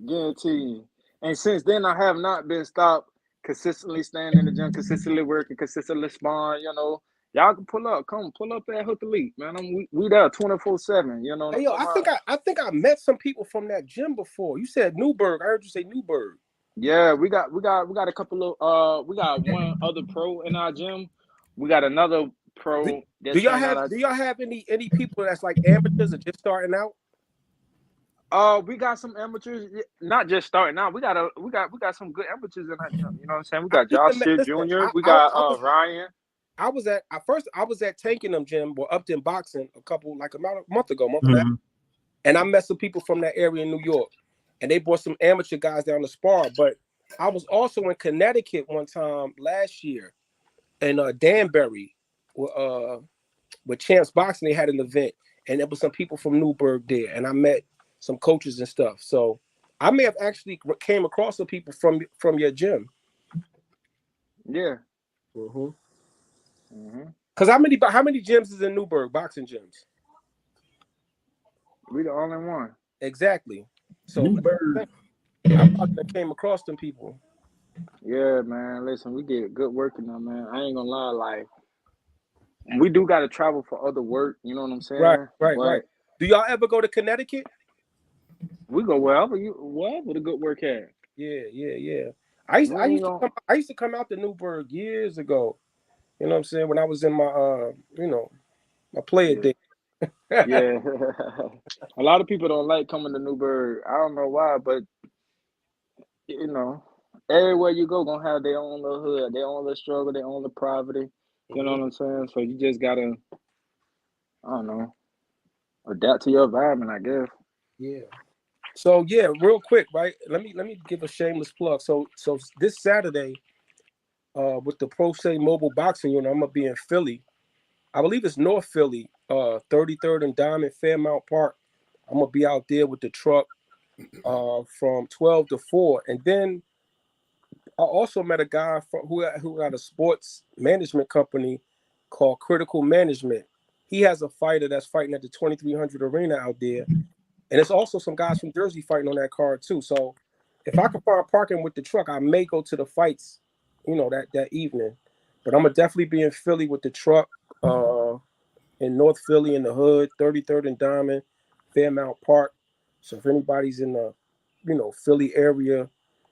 [SPEAKER 5] Guarantee you. And since then, I have not been stopped. Consistently staying in the gym, consistently working, consistently sparring. You know, y'all can pull up at Hook Elite, man. We there 24/7. You know.
[SPEAKER 7] Hey, yo, I think I met some people from that gym before. You said Newburgh. I heard you say Newburgh.
[SPEAKER 5] Yeah, we got a couple of we got one other pro in our gym. We got another pro
[SPEAKER 7] Do
[SPEAKER 5] that
[SPEAKER 7] y'all
[SPEAKER 5] train out
[SPEAKER 7] have
[SPEAKER 5] our.
[SPEAKER 7] do y'all have any people that's like amateurs or just starting out?
[SPEAKER 5] We got some amateurs, not just starting out. We got some good amateurs in our gym. You know what I'm saying? We got Josh here Jr. We got Ryan.
[SPEAKER 7] I was at Tankingham Gym or Upton Boxing a month ago, month and a half. And I met some people from that area in New York, and they brought some amateur guys down to spar. But I was also in Connecticut one time last year, in Danbury, with Champs Boxing. They had an event, and there was some people from Newburgh there, and I met some coaches and stuff. So I may have actually came across some people from your gym.
[SPEAKER 5] Yeah.
[SPEAKER 7] Because how many gyms is in Newburgh, boxing gyms?
[SPEAKER 5] We the only one.
[SPEAKER 7] Exactly. So I probably came across them people.
[SPEAKER 5] Yeah, man. Listen, we get good work in there, man. I ain't gonna lie, like we do gotta travel for other work, you know what I'm saying?
[SPEAKER 7] Right. Do y'all ever go to Connecticut?
[SPEAKER 5] We go wherever the good work at.
[SPEAKER 7] Yeah. I used to come out to Newburgh years ago. You know what I'm saying? When I was in my my player day.
[SPEAKER 5] Yeah. A lot of people don't like coming to Newburgh. I don't know why, but you know, everywhere you go gonna have their own little hood, their own little struggle, their own little poverty. You know what I'm saying? So you just gotta, I don't know, adapt to your environment, I guess.
[SPEAKER 7] Yeah. So yeah, real quick, right? Let me give a shameless plug. So this Saturday, with the Pro Se Mobile Boxing Unit, I'm gonna be in Philly. I believe it's North Philly, 33rd and Diamond, Fairmount Park. I'm gonna be out there with the truck from 12 to 4. And then I also met a guy who had a sports management company called Critical Management. He has a fighter that's fighting at the 2300 arena out there. And it's also some guys from Jersey fighting on that card too. So if I can find parking with the truck, I may go to the fights, that evening. But I'm gonna definitely be in Philly with the truck, in North Philly in the hood, 33rd and Diamond, Fairmount Park. So if anybody's in the, Philly area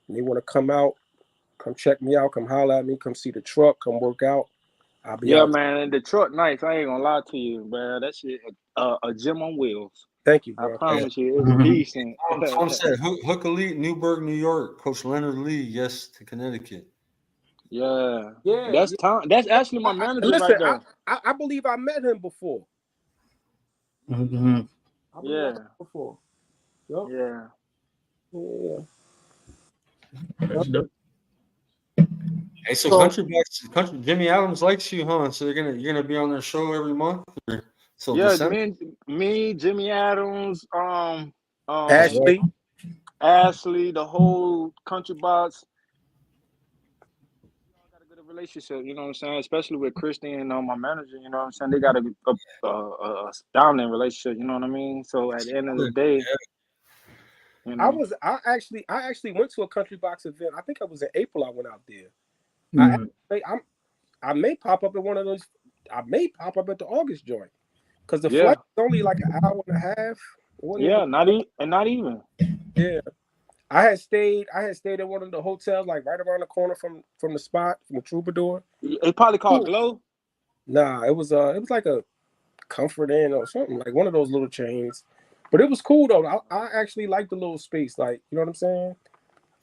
[SPEAKER 7] and they want to come out, come check me out, come holler at me, come see the truck, come work out. I'll be out.
[SPEAKER 5] Man, and the truck nice. I ain't gonna lie to you, man. That shit a gym on wheels.
[SPEAKER 7] Thank you, bro.
[SPEAKER 5] I promise you, it's decent.
[SPEAKER 3] Tom said Hook Elite, Newburgh, New York. Coach Leonard Lee, yes to Connecticut.
[SPEAKER 5] Yeah. That's Tom. That's actually my manager right there.
[SPEAKER 7] I believe I met him before. Before. Yep.
[SPEAKER 5] Yeah.
[SPEAKER 3] Hey, so country Jimmy Adams likes you, huh? So you're gonna be on their show every month. So
[SPEAKER 5] me, Jimmy Adams,
[SPEAKER 7] Ashley,
[SPEAKER 5] the whole country box. Got a good relationship, you know what I'm saying? Especially with Christian and my manager, you know what I'm saying? They got a dominant relationship, you know what I mean? So at the end of the day,
[SPEAKER 7] I actually went to a country box event. I think I was in April. I went out there. I may pop up at one of those. I may pop up at the August joint because the flight is only like an hour and a half.
[SPEAKER 5] Not even.
[SPEAKER 7] Yeah, I had stayed at one of the hotels like right around the corner from the spot from the Troubadour.
[SPEAKER 5] It's probably called Glow.
[SPEAKER 7] Nah, it was like a Comfort Inn or something, like one of those little chains. But it was cool though. I actually liked the little space, like, you know what I'm saying?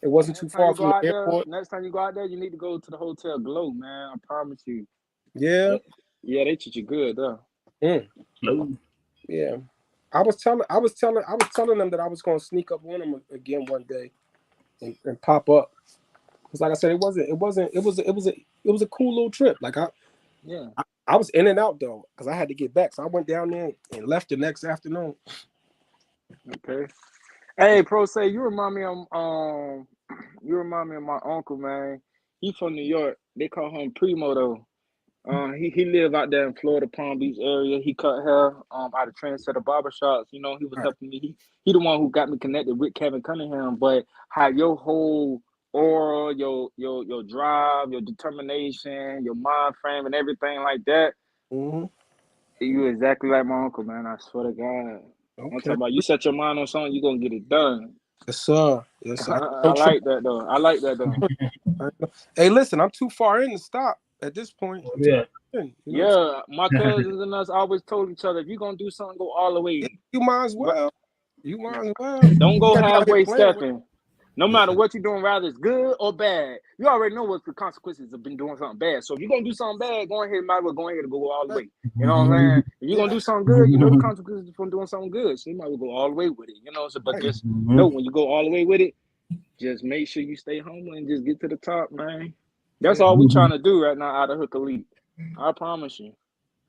[SPEAKER 7] It wasn't too far from the airport.
[SPEAKER 5] Next time you go out there, you need to go to the Hotel Glow, man. I promise you.
[SPEAKER 7] Yeah.
[SPEAKER 5] Yeah, they treat you good, though.
[SPEAKER 7] Yeah. I was telling them that I was gonna sneak up on them again one day and pop up. Because like I said, it was a cool little trip. Like I was in and out though, because I had to get back. So I went down there and left the next afternoon.
[SPEAKER 5] Okay. Hey, Pro Say, you remind me of my uncle, man. He from New York. They call him Primo though. He live out there in Florida, Palm Beach area. He cut hair out of Trendsetter Barbershops. You know, he was helping me. He the one who got me connected with Kevin Cunningham. But how your whole aura, your drive, your determination, your mind frame, and everything like that. You exactly like my uncle, man. I swear to God.
[SPEAKER 7] Okay.
[SPEAKER 5] I'm talking about you set your mind on something, you're gonna get it done.
[SPEAKER 7] Yes, sir. Yes, sir.
[SPEAKER 5] I like that though. I like that though.
[SPEAKER 7] Hey, listen, I'm too far in to stop at this point.
[SPEAKER 4] Yeah.
[SPEAKER 5] Yeah, my cousins and us always told each other, if you're gonna do something, go all the way.
[SPEAKER 7] You might as well. You might as well.
[SPEAKER 5] Don't go
[SPEAKER 7] You gotta be out here
[SPEAKER 5] halfway
[SPEAKER 7] playing with
[SPEAKER 5] stepping. No matter what you're doing, whether it's good or bad, you already know what the consequences of been doing something bad. So if you're gonna do something bad, go ahead, might as well go ahead and go all the way. You know what I'm saying? If you're gonna do something good, you know the consequences from doing something good. So you might as well go all the way with it. You know, so but just know when you go all the way with it, just make sure you stay humble and just get to the top, man. That's all we trying to do right now out of Hook Elite. I promise you.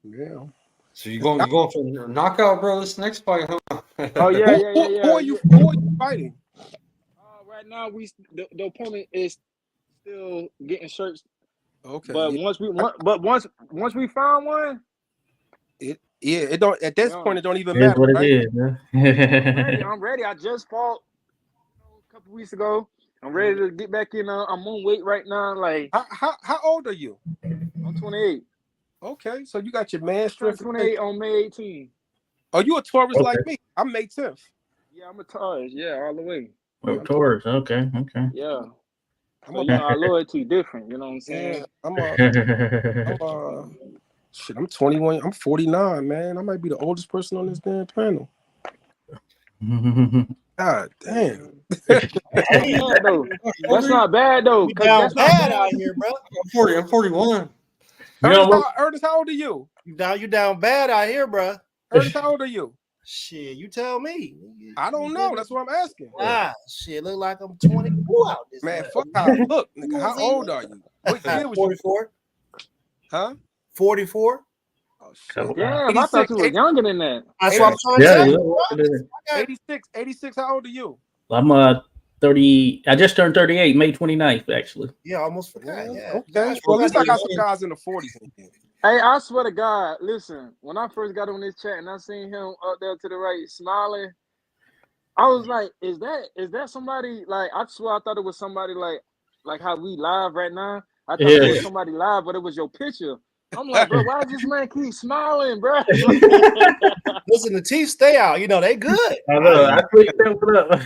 [SPEAKER 7] Yeah.
[SPEAKER 3] So you going for knockout, bro? This next fight, huh?
[SPEAKER 5] Oh yeah.
[SPEAKER 7] Who are you fighting?
[SPEAKER 5] Right now, the opponent is still getting shirts.
[SPEAKER 7] Okay.
[SPEAKER 5] But once we found one,
[SPEAKER 7] it don't at this point it don't even
[SPEAKER 4] It is
[SPEAKER 7] matter.
[SPEAKER 4] what
[SPEAKER 7] Right?
[SPEAKER 4] it is. Yeah.
[SPEAKER 5] I'm ready. I just fought a couple weeks ago. I'm ready to get back in. I'm on weight right now. Like
[SPEAKER 7] how old are you?
[SPEAKER 5] I'm 28.
[SPEAKER 7] Okay, so you got your man strength.
[SPEAKER 5] 28 on May 18.
[SPEAKER 7] Oh, you a Taurus like me? I'm May 10th.
[SPEAKER 5] Yeah, I'm a Taurus. Yeah, all the way.
[SPEAKER 4] Oh, Taurus. Okay.
[SPEAKER 5] Yeah. So, you know, our loyalty different. You know what I'm saying?
[SPEAKER 7] Yeah, I'm 21. I'm 49, man. I might be the oldest person on this damn panel. God damn.
[SPEAKER 5] That's not bad though.
[SPEAKER 2] You down bad out here, bro.
[SPEAKER 3] I'm 41.
[SPEAKER 7] Ernest, how old are you?
[SPEAKER 2] You down bad out here, bro.
[SPEAKER 7] Ernest, how old are you?
[SPEAKER 2] Shit, you tell me.
[SPEAKER 7] I don't know. That's what I'm asking.
[SPEAKER 2] Shit, look like I'm 22 out this
[SPEAKER 7] man. Fuck how I look, nigga. How old are you? What year was
[SPEAKER 2] 44.
[SPEAKER 7] Huh?
[SPEAKER 2] 44.
[SPEAKER 7] Oh shit.
[SPEAKER 5] Yeah, I thought you were younger than that.
[SPEAKER 2] That's what I'm trying to say.
[SPEAKER 7] 86. How old are you?
[SPEAKER 4] I'm 30. I just turned 38, May 29th, actually.
[SPEAKER 2] Yeah, almost forgot. Yeah.
[SPEAKER 7] Okay. Well, at least I got some guys in the 40s.
[SPEAKER 5] Hey, I swear to God, listen, when I first got on this chat and I seen him up there to the right smiling, I was like, is that somebody? Like, I swear I thought it was somebody like how we live right now. I thought it was somebody live, but it was your picture. I'm like, bro, why does this man keep smiling, bro?
[SPEAKER 2] Listen, the teeth stay out. You know, they good.
[SPEAKER 4] I know. I tweaked that up.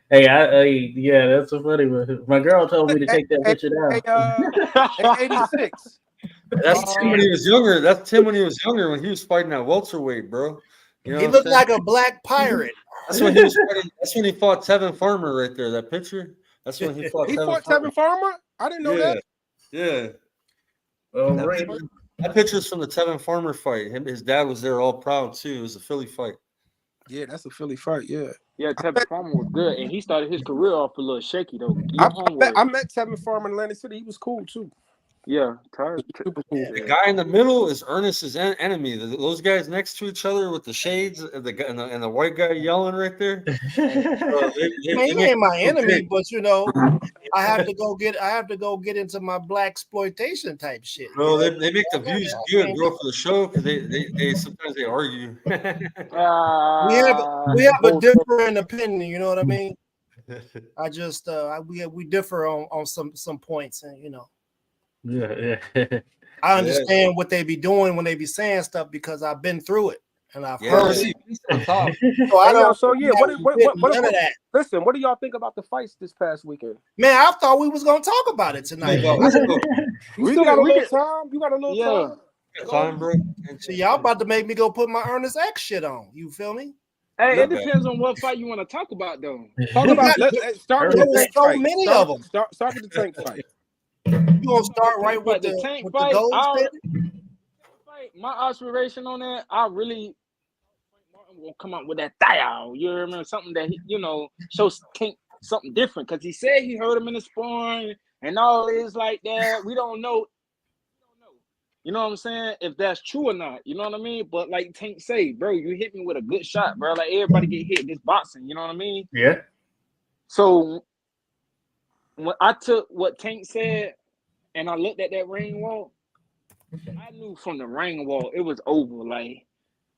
[SPEAKER 4] Yeah, that's so funny. But my girl told me to take that picture down.
[SPEAKER 7] 86.
[SPEAKER 3] That's Tim when he was younger. That's Tim when he was younger, when he was fighting at welterweight, bro. You know
[SPEAKER 2] he looked like a black pirate.
[SPEAKER 3] That's when he was fighting. That's when he fought Tevin Farmer right there. That picture. That's when he fought.
[SPEAKER 7] Tevin Farmer. I didn't know that.
[SPEAKER 3] Yeah. That picture's from the Tevin Farmer fight. His dad was there, all proud too. It was a Philly fight.
[SPEAKER 7] Yeah, that's a Philly fight. Yeah.
[SPEAKER 5] Yeah, Tevin Farmer was good, and he started his career off a little shaky though.
[SPEAKER 7] I met Tevin Farmer in Atlantic City. He was cool too.
[SPEAKER 5] Yeah,
[SPEAKER 7] super cool.
[SPEAKER 3] The guy in the middle is Ernest's enemy. Those guys next to each other with the shades and the white guy yelling right there.
[SPEAKER 2] He ain't my enemy, but you know, I have to go get into my black exploitation type shit.
[SPEAKER 3] Bro, they make the views good, bro, for the show because they sometimes they argue.
[SPEAKER 2] we have a different opinion. You know what I mean? I just we differ on some points, and you know.
[SPEAKER 4] Yeah.
[SPEAKER 2] I understand what they be doing when they be saying stuff because I've been through it and I've heard it.
[SPEAKER 7] So I don't. So yeah, listen, what do y'all think about the fights this past weekend?
[SPEAKER 2] Man, I thought we was gonna talk about it tonight.
[SPEAKER 7] You still got a little time. You got a little time.
[SPEAKER 3] Fine, bro.
[SPEAKER 2] So y'all about to make me go put my Ernest X shit on. You feel me?
[SPEAKER 5] Hey, it depends on what fight you want to talk about, though.
[SPEAKER 7] Talk about. Start with the tank fight.
[SPEAKER 2] Many of them.
[SPEAKER 7] Start with the tank fight.
[SPEAKER 2] You gonna start right with the
[SPEAKER 5] tank
[SPEAKER 2] fight?
[SPEAKER 5] My observation on that, I really Martin will come up with that thigh. You remember something that shows Tank something different because he said he heard him in the sparring and all is like that. We don't know. You know what I'm saying? If that's true or not, you know what I mean? But like Tank say, bro, you hit me with a good shot, bro. Like everybody get hit this boxing, you know what I mean?
[SPEAKER 4] Yeah.
[SPEAKER 5] So when I took what Tank said and I looked at that ring wall, I knew from the ring wall it was over. Like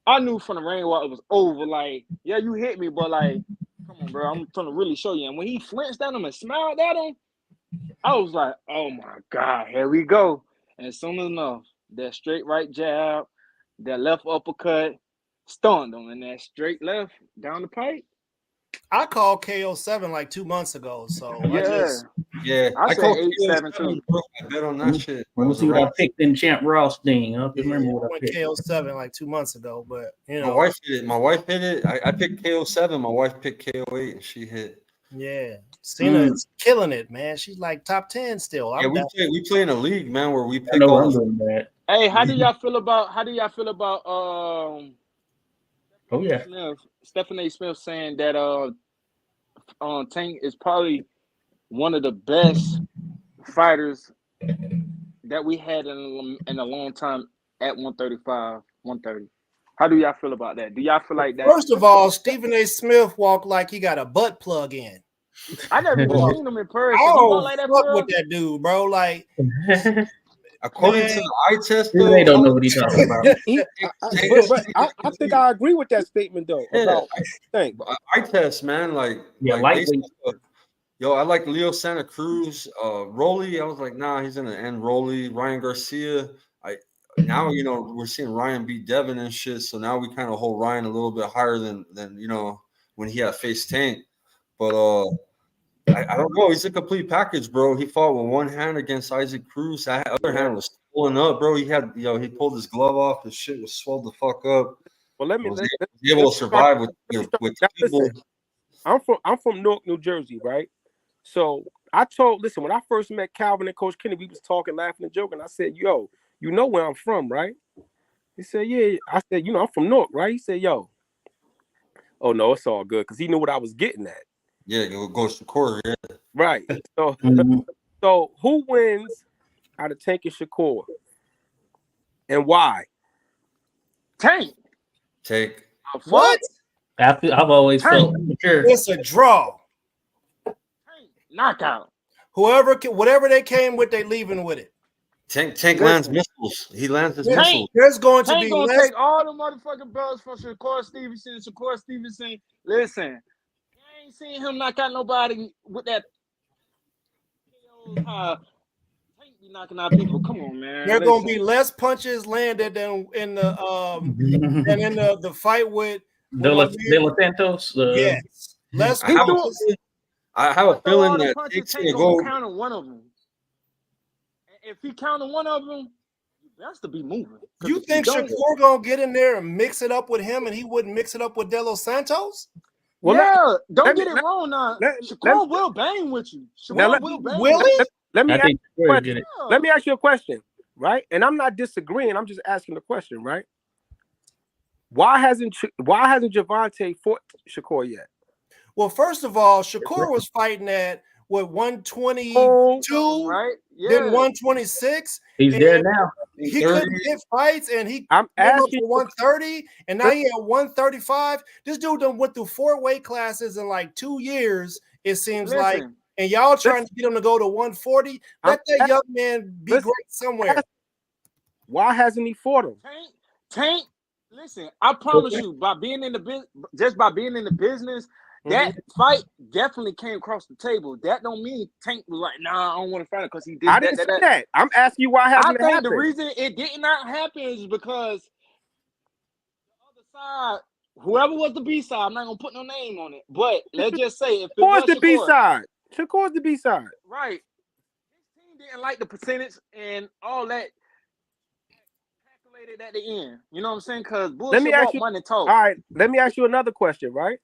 [SPEAKER 5] I knew from the ring wall it was over. Like, yeah, you hit me, but like, come on, bro, I'm trying to really show you. And when he flinched at him and smiled at him, I was like, oh my God, here we go. And soon enough, that straight right jab, that left uppercut, stunned him, and that straight left down the pipe.
[SPEAKER 2] called KO7 like 2 months ago. So
[SPEAKER 3] Yeah,
[SPEAKER 5] I said
[SPEAKER 3] called
[SPEAKER 5] 8-7 too.
[SPEAKER 3] I bet on that shit.
[SPEAKER 4] Let me see what I picked in Champ Ross thing. I don't remember what I
[SPEAKER 2] went
[SPEAKER 4] picked.
[SPEAKER 2] KO7 like 2 months ago, but you know,
[SPEAKER 3] my wife hit it. My wife hit it. I picked KO7. My wife picked KO8, and she hit.
[SPEAKER 2] Yeah, Cena is killing it, man. She's like top 10 still.
[SPEAKER 3] We play in a league, man, where we pick
[SPEAKER 4] I know
[SPEAKER 3] all
[SPEAKER 4] I'm
[SPEAKER 3] the.
[SPEAKER 4] doing that.
[SPEAKER 5] Hey, how do y'all feel about
[SPEAKER 4] Oh yeah,
[SPEAKER 5] Stephen A. Smith saying that Tank is probably one of the best fighters that we had in a long time at 135, 130. How do y'all feel about that? Do y'all feel like that?
[SPEAKER 2] First of all, Stephen A. Smith walked like he got a butt plug in.
[SPEAKER 5] I never even seen him in person.
[SPEAKER 2] I
[SPEAKER 5] He
[SPEAKER 2] don't
[SPEAKER 5] walk like that,
[SPEAKER 2] fuck
[SPEAKER 5] bro?
[SPEAKER 2] with that dude, bro. Like,
[SPEAKER 3] According to the eye test,
[SPEAKER 4] they
[SPEAKER 3] though,
[SPEAKER 4] don't know what he's talking about.
[SPEAKER 7] But I think I agree with that statement though. About thing.
[SPEAKER 3] Eye test, man. Like
[SPEAKER 4] lightweight.
[SPEAKER 3] Yo, I like Leo Santa Cruz, Rolly. I was like, nah, he's gonna end Rolly. Ryan Garcia. Now we're seeing Ryan beat Devin and shit. So now we kind of hold Ryan a little bit higher than when he had faced Tank. But I don't know. He's a complete package, bro. He fought with one hand against Isaac Cruz. That other hand was swollen up, bro. He had he pulled his glove off. His shit was swelled the fuck up.
[SPEAKER 7] Well, let me
[SPEAKER 3] was able to survive with people.
[SPEAKER 7] I'm from Newark, New Jersey, right? So listen, when I first met Calvin and Coach Kenny, we was talking, laughing, and joking. I said, yo, you know where I'm from, right? He said, yeah. I said, I'm from Newark, right? He said, yo. Oh, no, it's all good, because he knew what I was getting at.
[SPEAKER 3] Yeah, it goes to Shakur, yeah.
[SPEAKER 7] Right. So, so who wins out of Tank and Shakur? And why?
[SPEAKER 5] Tank.
[SPEAKER 2] What?
[SPEAKER 4] I've always felt sure.
[SPEAKER 2] It's a draw.
[SPEAKER 5] Knockout.
[SPEAKER 2] Whatever they came with, they leaving with it.
[SPEAKER 3] Tank lands missiles. He lands his missiles.
[SPEAKER 2] There's going to be
[SPEAKER 5] gonna take all the motherfucking belts from Shakur Stevenson. Shakur Stevenson, listen, I ain't seen him knock out nobody with that. Tank be knocking out people. Come on, man.
[SPEAKER 2] There's gonna be less punches landed than in the fight with
[SPEAKER 4] De Los Santos.
[SPEAKER 2] Yes, less.
[SPEAKER 3] I have a feeling that
[SPEAKER 5] Tank's gonna go counter one of them. If he counter one of them, he has to be moving.
[SPEAKER 2] You think Shakur gonna get in there and mix it up with him, and he wouldn't mix it up with De Los Santos?
[SPEAKER 5] Well, yeah, don't get it wrong now. Shakur will bang with you. Shakur will bang.
[SPEAKER 2] Will he?
[SPEAKER 7] Let me ask you a question, right? And I'm not disagreeing. I'm just asking the question, right? Why hasn't Javante fought Shakur yet?
[SPEAKER 2] Well, first of all, Shakur was fighting at 122,
[SPEAKER 5] right? Yeah.
[SPEAKER 2] Then 126.
[SPEAKER 4] He's there now.
[SPEAKER 2] He couldn't get fights, and
[SPEAKER 7] I'm asking
[SPEAKER 2] 130, and now he at 135. This dude done went through 4 weight classes in like 2 years. It seems like, and y'all trying to get him to go to 140. Let that young man be great somewhere.
[SPEAKER 7] Why hasn't he fought him?
[SPEAKER 5] Tank. Listen, I promise you, by being in the business. That fight definitely came across the table. That don't mean Tank was like, nah, I don't want to fight it because he did
[SPEAKER 7] I didn't say that. I'm asking you why hasn't it happened?
[SPEAKER 5] The reason it did not happen is because the other side, whoever was the B side, I'm not gonna put no name on it, but let's just say if it was
[SPEAKER 7] the B side, Shakur's the B side,
[SPEAKER 5] right? His team didn't like the percentage and all that calculated at the end. You know what I'm saying? Because bullshit money talk.
[SPEAKER 7] All right, let me ask you another question, right?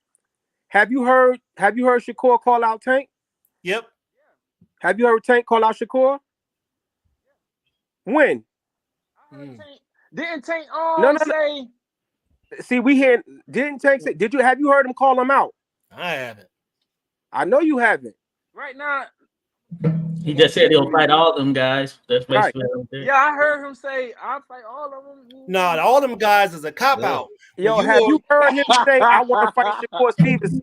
[SPEAKER 7] Have you heard Shakur call out Tank?
[SPEAKER 2] Yep.
[SPEAKER 7] Have you heard Tank call out Shakur? When?
[SPEAKER 5] I heard Tank. Didn't Tank say?
[SPEAKER 7] See, didn't Tank say? Have you heard him call him out?
[SPEAKER 2] I haven't.
[SPEAKER 7] I know you haven't.
[SPEAKER 5] Right now.
[SPEAKER 4] He just said he'll fight all of them guys. That's basically
[SPEAKER 5] Yeah, I heard him say I'll fight all of them.
[SPEAKER 2] No, all them guys is a cop out.
[SPEAKER 7] Yo, have you heard him say I want to fight Shakur Stevenson?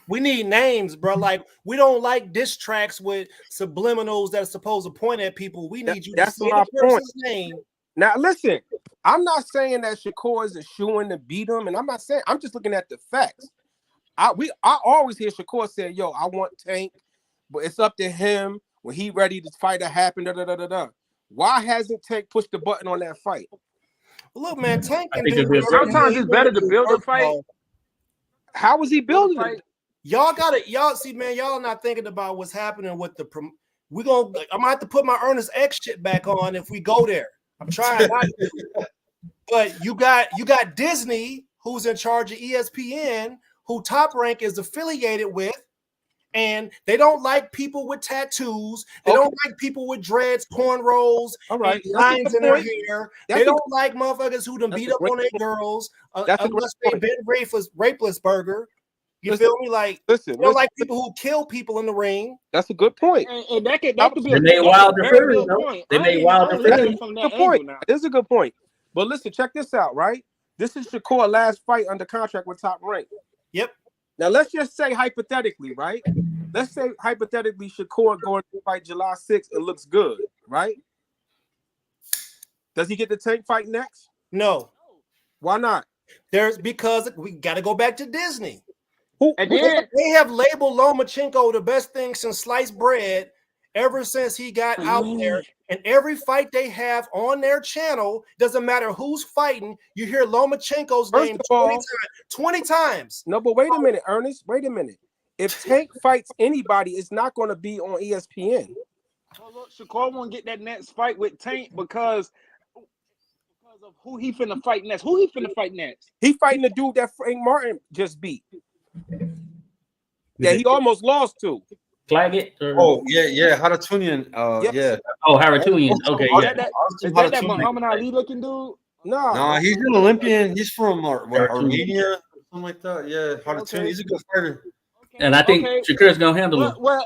[SPEAKER 2] We need names, bro. Like, we don't like diss tracks with subliminals that are supposed to point at people. We need you to say the person's name.
[SPEAKER 7] Now, listen, I'm not saying that Shakur is a shoo-in to beat him, and I'm just looking at the facts. I always hear Shakur say, yo, I want Tank, but it's up to him when he ready to fight to happen. Why hasn't Tank pushed the button on that fight?
[SPEAKER 2] Look, man, Tank.
[SPEAKER 5] Sometimes it's better to build a fight.
[SPEAKER 7] How was he building it?
[SPEAKER 2] Y'all see, man, y'all not thinking about what's happening with the I'm gonna have to put my Ernest X shit back on if we go there. I'm trying not to. But you got Disney, who's in charge of ESPN, who Top Rank is affiliated with, and they don't like people with tattoos. They don't like people with dreads, cornrows, and lines in their hair. They don't like motherfuckers who done beat up on their girls unless they've been rapeless burger. You feel me? Like, they don't like people who kill people in the ring.
[SPEAKER 7] That's a good point.
[SPEAKER 5] And that could be
[SPEAKER 4] They made Wilder Fury, though. They made Wilder Fury.
[SPEAKER 7] Good point. This is a good point. But listen, check this out, right? This is Shakur's last fight under contract with Top Rank.
[SPEAKER 2] Yep.
[SPEAKER 7] Now let's just say hypothetically, right? Let's say hypothetically Shakur going to fight July 6th and looks good, right? Does he get the Tank fight next?
[SPEAKER 2] No.
[SPEAKER 7] Why not?
[SPEAKER 2] Because we got to go back to Disney.
[SPEAKER 5] They
[SPEAKER 2] have labeled Lomachenko the best thing since sliced bread ever since he got out there. And every fight they have on their channel, doesn't matter who's fighting, you hear Lomachenko's name 20 times.
[SPEAKER 7] No, but wait a minute, Ernest. Wait a minute. If Tank fights anybody, it's not going to be on ESPN.
[SPEAKER 5] Well, look, Shakur won't get that next fight with Tank because of who he finna fight next. Who he finna fight next?
[SPEAKER 7] He fighting the dude that Frank Martin just beat. Yeah, he almost lost to.
[SPEAKER 4] Claggett?
[SPEAKER 3] Oh, yeah, Haratunian. Yeah.
[SPEAKER 4] Oh, Haratunian. Okay, yeah.
[SPEAKER 5] Is that Muhammad Ali looking dude?
[SPEAKER 7] No,
[SPEAKER 3] he's an Olympian. He's from Armenia, something like that. Yeah, Haratunian. He's a good fighter.
[SPEAKER 4] And I think Shakur's gonna handle him.
[SPEAKER 5] Well,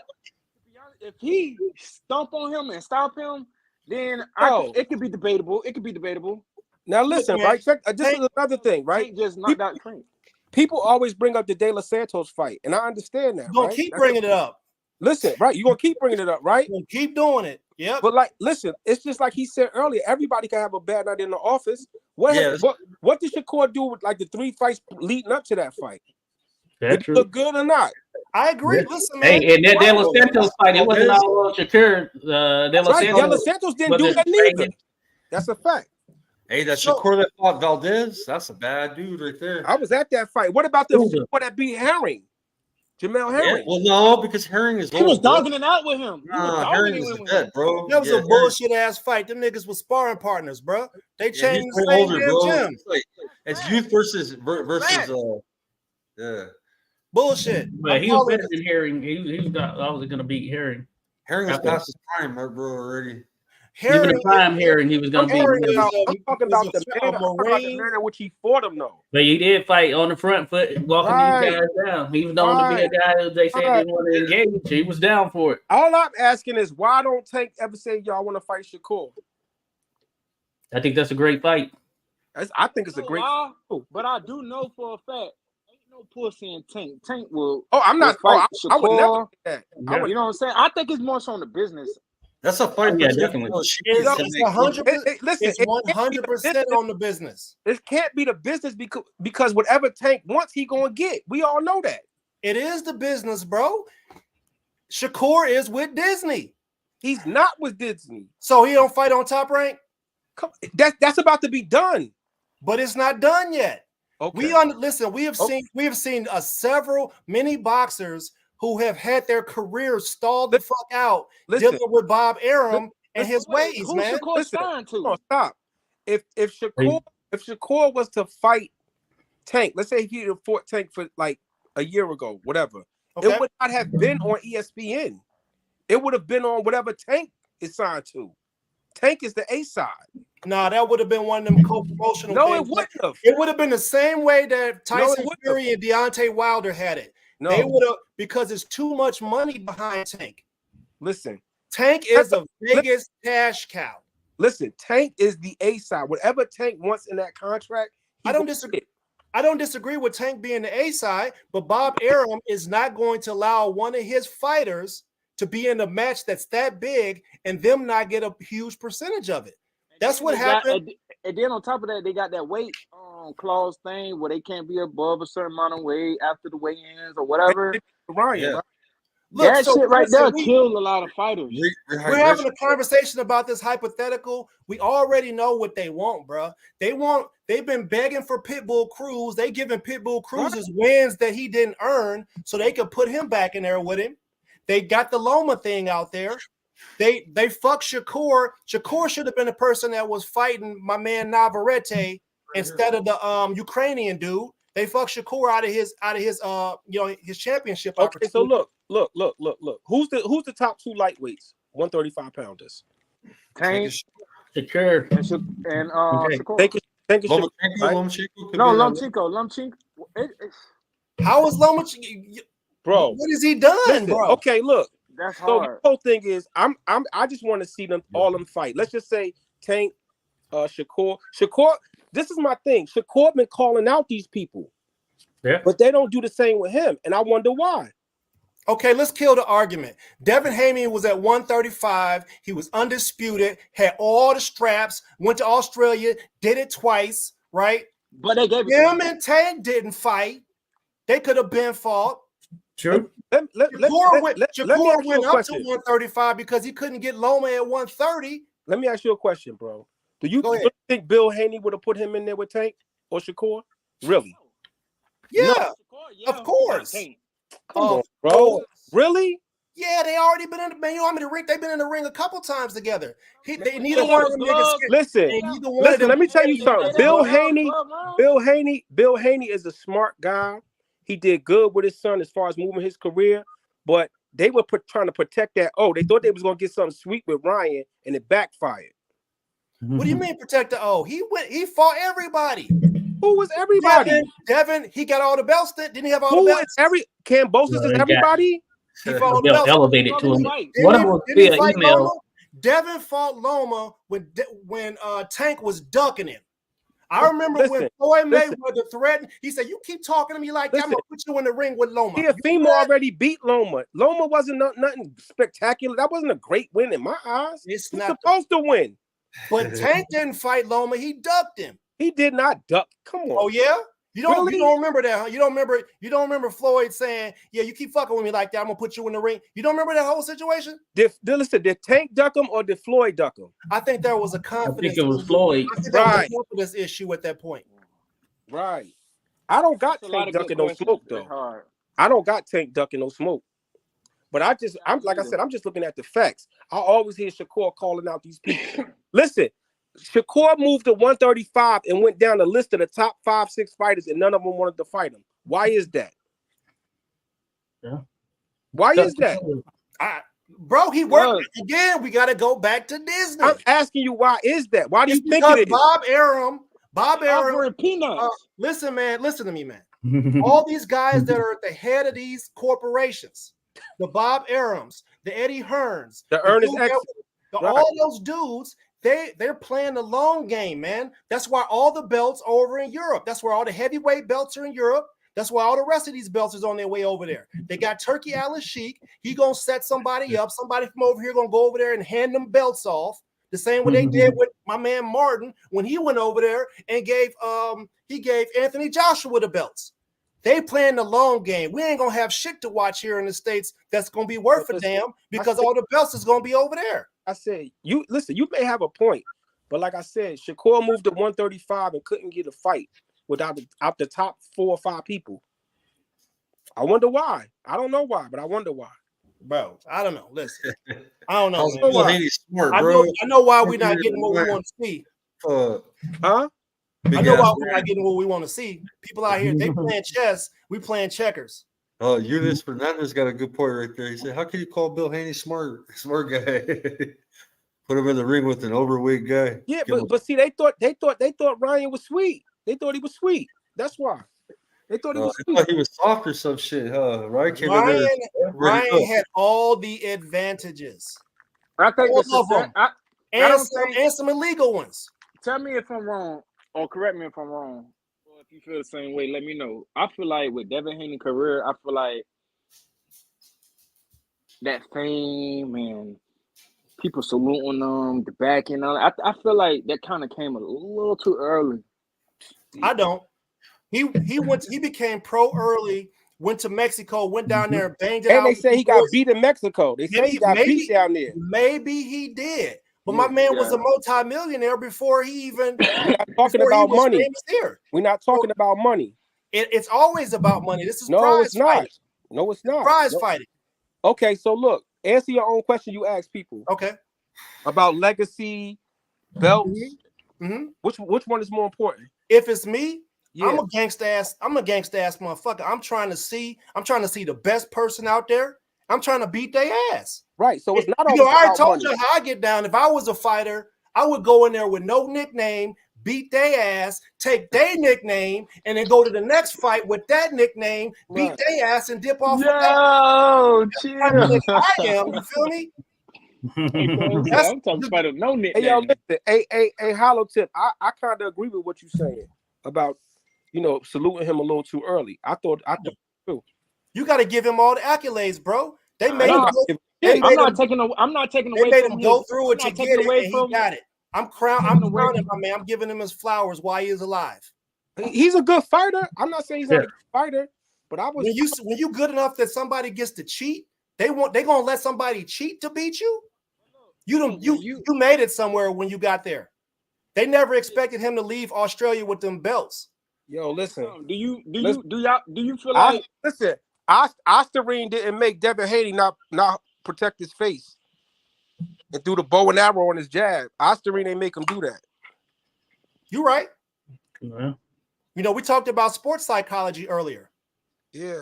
[SPEAKER 5] if he stomp on him and stop him, then it could be debatable. It could be debatable.
[SPEAKER 7] Now listen, right? Check, this is another thing, right?
[SPEAKER 5] Just knocked out Trent.
[SPEAKER 7] People always bring up the De La Santos fight, and I understand that.
[SPEAKER 2] You're gonna keep bringing it up.
[SPEAKER 7] Listen, right? You're gonna keep bringing it up, right?
[SPEAKER 2] You're gonna keep doing it. Yeah.
[SPEAKER 7] But like, listen, it's just like he said earlier. Everybody can have a bad night in the office. What did Shakur do with like the 3 fights leading up to that fight? Did it look good or not?
[SPEAKER 2] I agree. Yeah. Listen, man.
[SPEAKER 4] Hey, and that De La Santos fight, it wasn't all Shakur. De La
[SPEAKER 7] Santos didn't do that neither. That's a fact.
[SPEAKER 3] Hey, that Shakur that fought Valdez, that's a bad dude right there.
[SPEAKER 7] I was at that fight. What about the Shakur that beat Herring? Jamel Herring.
[SPEAKER 3] Yeah, well, no, because Herring is
[SPEAKER 5] he was dogging it out with him.
[SPEAKER 3] Herring is dead, bro.
[SPEAKER 2] That was a bullshit ass fight. Them niggas was sparring partners, bro. They changed the same gym.
[SPEAKER 3] It's youth versus
[SPEAKER 2] bullshit.
[SPEAKER 4] But he was better than Herring. He was obviously going to beat Herring.
[SPEAKER 3] Herring was past his prime, bro, already.
[SPEAKER 4] Even the prime Herring, he was going to beat him.
[SPEAKER 7] I'm talking about the man in which he fought him, though.
[SPEAKER 4] But he did fight on the front foot, walking these guys down. He was the only big guy that they said didn't want to engage. He was down for it.
[SPEAKER 7] All I'm asking is, why don't Tank ever say y'all want to fight Shakur?
[SPEAKER 4] I think that's a great fight.
[SPEAKER 7] I think it's a great fight.
[SPEAKER 5] But I do know for a fact, no pussy in Tank. Tank will.
[SPEAKER 7] Oh, I'm not.
[SPEAKER 5] I
[SPEAKER 7] would never do that.
[SPEAKER 5] Yeah. You know what I'm saying? I think it's more so on the business.
[SPEAKER 3] That's a fight.
[SPEAKER 4] Yeah, definitely.
[SPEAKER 2] It's 100% on the business.
[SPEAKER 7] It can't be the business because whatever Tank wants, he gonna get. We all know that.
[SPEAKER 2] It is the business, bro. Shakur is with Disney.
[SPEAKER 7] He's not with Disney,
[SPEAKER 2] so he don't fight on Top Rank.
[SPEAKER 7] That's about to be done,
[SPEAKER 2] but it's not done yet.
[SPEAKER 7] Okay.
[SPEAKER 2] We have seen many boxers who have had their careers stalled the fuck out dealing with Bob Arum and his ways, man.
[SPEAKER 7] Stop. If Shakur was to fight Tank, let's say he fought Tank for like a year ago, whatever, it would not have been on ESPN. It would have been on whatever Tank is signed to. Tank is the A side.
[SPEAKER 2] Nah, that would have been one of them co-promotional things.
[SPEAKER 7] It wouldn't have.
[SPEAKER 2] It would have been the same way that Tyson Fury and Deontay Wilder had it. No. They would have, because it's too much money behind Tank.
[SPEAKER 7] Listen,
[SPEAKER 2] Tank is the biggest cash cow.
[SPEAKER 7] Listen, Tank is the A side. Whatever Tank wants in that contract,
[SPEAKER 2] I don't disagree. I don't disagree with Tank being the A side, but Bob Arum is not going to allow one of his fighters to be in a match that's that big and them not get a huge percentage of it. That's what happened.
[SPEAKER 5] And then on top of that, they got that weight clause thing where they can't be above a certain amount of weight after the weigh-ins or whatever.
[SPEAKER 7] Right.
[SPEAKER 2] Look,
[SPEAKER 5] that
[SPEAKER 2] so
[SPEAKER 5] shit right
[SPEAKER 2] listen,
[SPEAKER 5] there killed a lot of fighters.
[SPEAKER 2] we're having a conversation about this hypothetical. We already know what they want, bro. They've been begging for Pitbull Cruz. They giving Pitbull Cruz's wins that he didn't earn so they could put him back in there with him. They got the Loma thing out there. They fucked Shakur. Shakur should have been the person that was fighting my man Navarrete instead of the Ukrainian dude. They fucked Shakur out of his his championship.
[SPEAKER 7] Okay, so look. Who's the top 2 lightweights? 135 pounders.
[SPEAKER 5] Tank
[SPEAKER 4] Shakur
[SPEAKER 5] and Shakur.
[SPEAKER 7] Thank you.
[SPEAKER 5] Lomachenko.
[SPEAKER 2] How is Lomachenko?
[SPEAKER 7] Bro,
[SPEAKER 2] what has he done,
[SPEAKER 7] listen,
[SPEAKER 2] bro?
[SPEAKER 7] Okay, look.
[SPEAKER 5] That's
[SPEAKER 7] So
[SPEAKER 5] hard.
[SPEAKER 7] the whole thing is, I just want to see them all them fight. Let's just say Tank, Shakur. This is my thing. Shakur been calling out these people, but they don't do the same with him, and I wonder why.
[SPEAKER 2] Okay, let's kill the argument. Devin Haney was at 135. He was undisputed, had all the straps, went to Australia, did it twice, right?
[SPEAKER 5] But they gave
[SPEAKER 2] him and Tank didn't fight. They could have been fought.
[SPEAKER 4] True.
[SPEAKER 2] Shakur went up to 135 because he couldn't get Loma at 130.
[SPEAKER 7] Let me ask you a question, bro. Do you think Bill Haney would have put him in there with Tank or Shakur? Really?
[SPEAKER 2] Yeah, of course.
[SPEAKER 7] Come on, bro. Really?
[SPEAKER 2] Yeah, they already been in the man. You know how many ring? They've been in the ring a couple times together. Neither one of them niggas.
[SPEAKER 7] Listen. Let me tell you something. Bill Haney is a smart guy. He did good with his son as far as moving his career, but they were trying to protect that. Oh, they thought they was gonna get something sweet with Ryan, and it backfired.
[SPEAKER 2] What do you mean protect the O? He fought everybody.
[SPEAKER 7] Who was everybody?
[SPEAKER 2] Devin, he got all the belts. Didn't he have all the belts?
[SPEAKER 7] Cambosis is everybody?
[SPEAKER 2] He fought all the belts.
[SPEAKER 4] Elevated to him. One of them was via email.
[SPEAKER 2] Devin fought Loma when Tank was ducking him. I remember when Floyd Mayweather threatened, he said, "You keep talking to me like that, I'm gonna put you in the ring with Loma."
[SPEAKER 7] Teofimo already beat Loma. Loma wasn't nothing spectacular. That wasn't a great win in my eyes. He's not supposed to win.
[SPEAKER 2] But Tank didn't fight Loma, he ducked him.
[SPEAKER 7] He did not duck. Come on.
[SPEAKER 2] Oh, yeah? You don't remember that, huh? You don't remember Floyd saying, "Yeah, you keep fucking with me like that, I'm gonna put you in the ring." You don't remember that whole situation?
[SPEAKER 7] Did Tank duck him or did Floyd duck him?
[SPEAKER 2] I think there was a confidence.
[SPEAKER 4] I think it was Floyd.
[SPEAKER 2] I think there was a confidence issue at that point.
[SPEAKER 7] Right. I don't got Tank ducking no smoke though. I don't got Tank ducking no smoke. But I'm like I said, I'm just looking at the facts. I always hear Shakur calling out these people. Listen, Shakur moved to 135 and went down the list of the top 5-6 fighters, and none of them wanted to fight him. Why is that?
[SPEAKER 4] Yeah.
[SPEAKER 7] Why is that?
[SPEAKER 2] Bro, he worked again. We got to go back to Disney.
[SPEAKER 7] I'm asking you, why is that? Why do you think it is?
[SPEAKER 2] Bob Arum,
[SPEAKER 5] peanuts.
[SPEAKER 2] Listen to me, man. All these guys that are at the head of these corporations, the Bob Arums, the Eddie Hearns,
[SPEAKER 7] the Ernest X,
[SPEAKER 2] all those dudes, they're playing the long game, man. That's why all the belts are over in Europe. That's where all the heavyweight belts are in Europe. That's why all the rest of these belts is on their way over there. They got Turkey Allen Sheik. He gonna set somebody up. Somebody from over here gonna go over there and hand them belts off. The same way they did with my man Martin when he went over there and gave Anthony Joshua the belts. They playing the long game. We ain't gonna have shit to watch here in the States that's gonna be worth a damn because all the belts is gonna be over there.
[SPEAKER 7] I said, you may have a point, but like I said, Shakur moved to 135 and couldn't get a fight without the top 4 or 5 people. I wonder why. I don't know why, but I wonder why.
[SPEAKER 2] Bro, I don't know. Listen, I don't know.
[SPEAKER 3] Smart, bro.
[SPEAKER 2] I know why we're not getting what we want to see.
[SPEAKER 7] Huh?
[SPEAKER 2] I know why we're not getting what we want to see. People out here, they playing chess. We playing checkers.
[SPEAKER 3] Oh, Eunice Fernandez got a good point right there. He said, "How can you call Bill Haney smart guy? Put him in the ring with an overweight guy."
[SPEAKER 7] Yeah, but see, they thought Ryan was sweet. They thought he was sweet. That's why. They thought he was sweet.
[SPEAKER 3] Thought he was soft or some shit, huh?
[SPEAKER 2] Ryan had all the advantages.
[SPEAKER 5] I think
[SPEAKER 2] and some illegal ones.
[SPEAKER 5] Tell me if I'm wrong, or correct me if I'm wrong. Or if you feel the same way, let me know. I feel like with Devin Haney's career, I feel like that fame and people saluting them, the back and all that, I feel like that kind of came a little too early.
[SPEAKER 2] I don't. He became pro early went to Mexico, went down there and banged it
[SPEAKER 7] And
[SPEAKER 2] out.
[SPEAKER 7] they say he got beat in Mexico. They say he got beat down there.
[SPEAKER 2] Maybe he did. But my man was a multimillionaire before he even
[SPEAKER 7] We're not talking about money.
[SPEAKER 2] Here.
[SPEAKER 7] We're not talking about money.
[SPEAKER 2] It's always about money. This is
[SPEAKER 7] no, it's not. No, it's not.
[SPEAKER 2] Prize fighting.
[SPEAKER 7] Okay, so look, answer your own question you ask people.
[SPEAKER 2] Okay.
[SPEAKER 7] About legacy, belts.
[SPEAKER 2] Mm-hmm.
[SPEAKER 7] Which one is more important?
[SPEAKER 2] If it's me, I'm a gangsta ass motherfucker. I'm trying to see the best person out there. I'm trying to beat their ass.
[SPEAKER 7] Right. So it's not all
[SPEAKER 2] I already told
[SPEAKER 7] money.
[SPEAKER 2] you how I get down. If I was a fighter, I would go in there with no nickname, beat their ass, take their nickname, and then go to the next fight with that nickname, beat their ass, and dip off.
[SPEAKER 5] Yo, chill.
[SPEAKER 2] I am. You feel me?
[SPEAKER 5] I'm talking about a no nickname.
[SPEAKER 7] Hey, yo, listen. Hey, HollowTip. I kind of agree with what you're saying about, saluting him a little too early. I thought too.
[SPEAKER 2] You got to give him all the accolades, bro. They made him.
[SPEAKER 5] I'm not taking away.
[SPEAKER 2] They made him go through it to get it, and he got it. I'm crowning my man. I'm giving him his flowers while he is alive.
[SPEAKER 7] He's a good fighter. I'm not saying he's not a good fighter, but
[SPEAKER 2] when you good enough that somebody gets to cheat, they gonna let somebody cheat to beat you. You made it somewhere when you got there. They never expected him to leave Australia with them belts.
[SPEAKER 7] Yo, listen.
[SPEAKER 5] Do you feel like
[SPEAKER 7] listen? Osterine didn't make Devin Haney not protect his face and do the bow and arrow on his jab. Osterine ain't make him do that.
[SPEAKER 2] You right.
[SPEAKER 4] Yeah.
[SPEAKER 2] We talked about sports psychology earlier.
[SPEAKER 7] Yeah.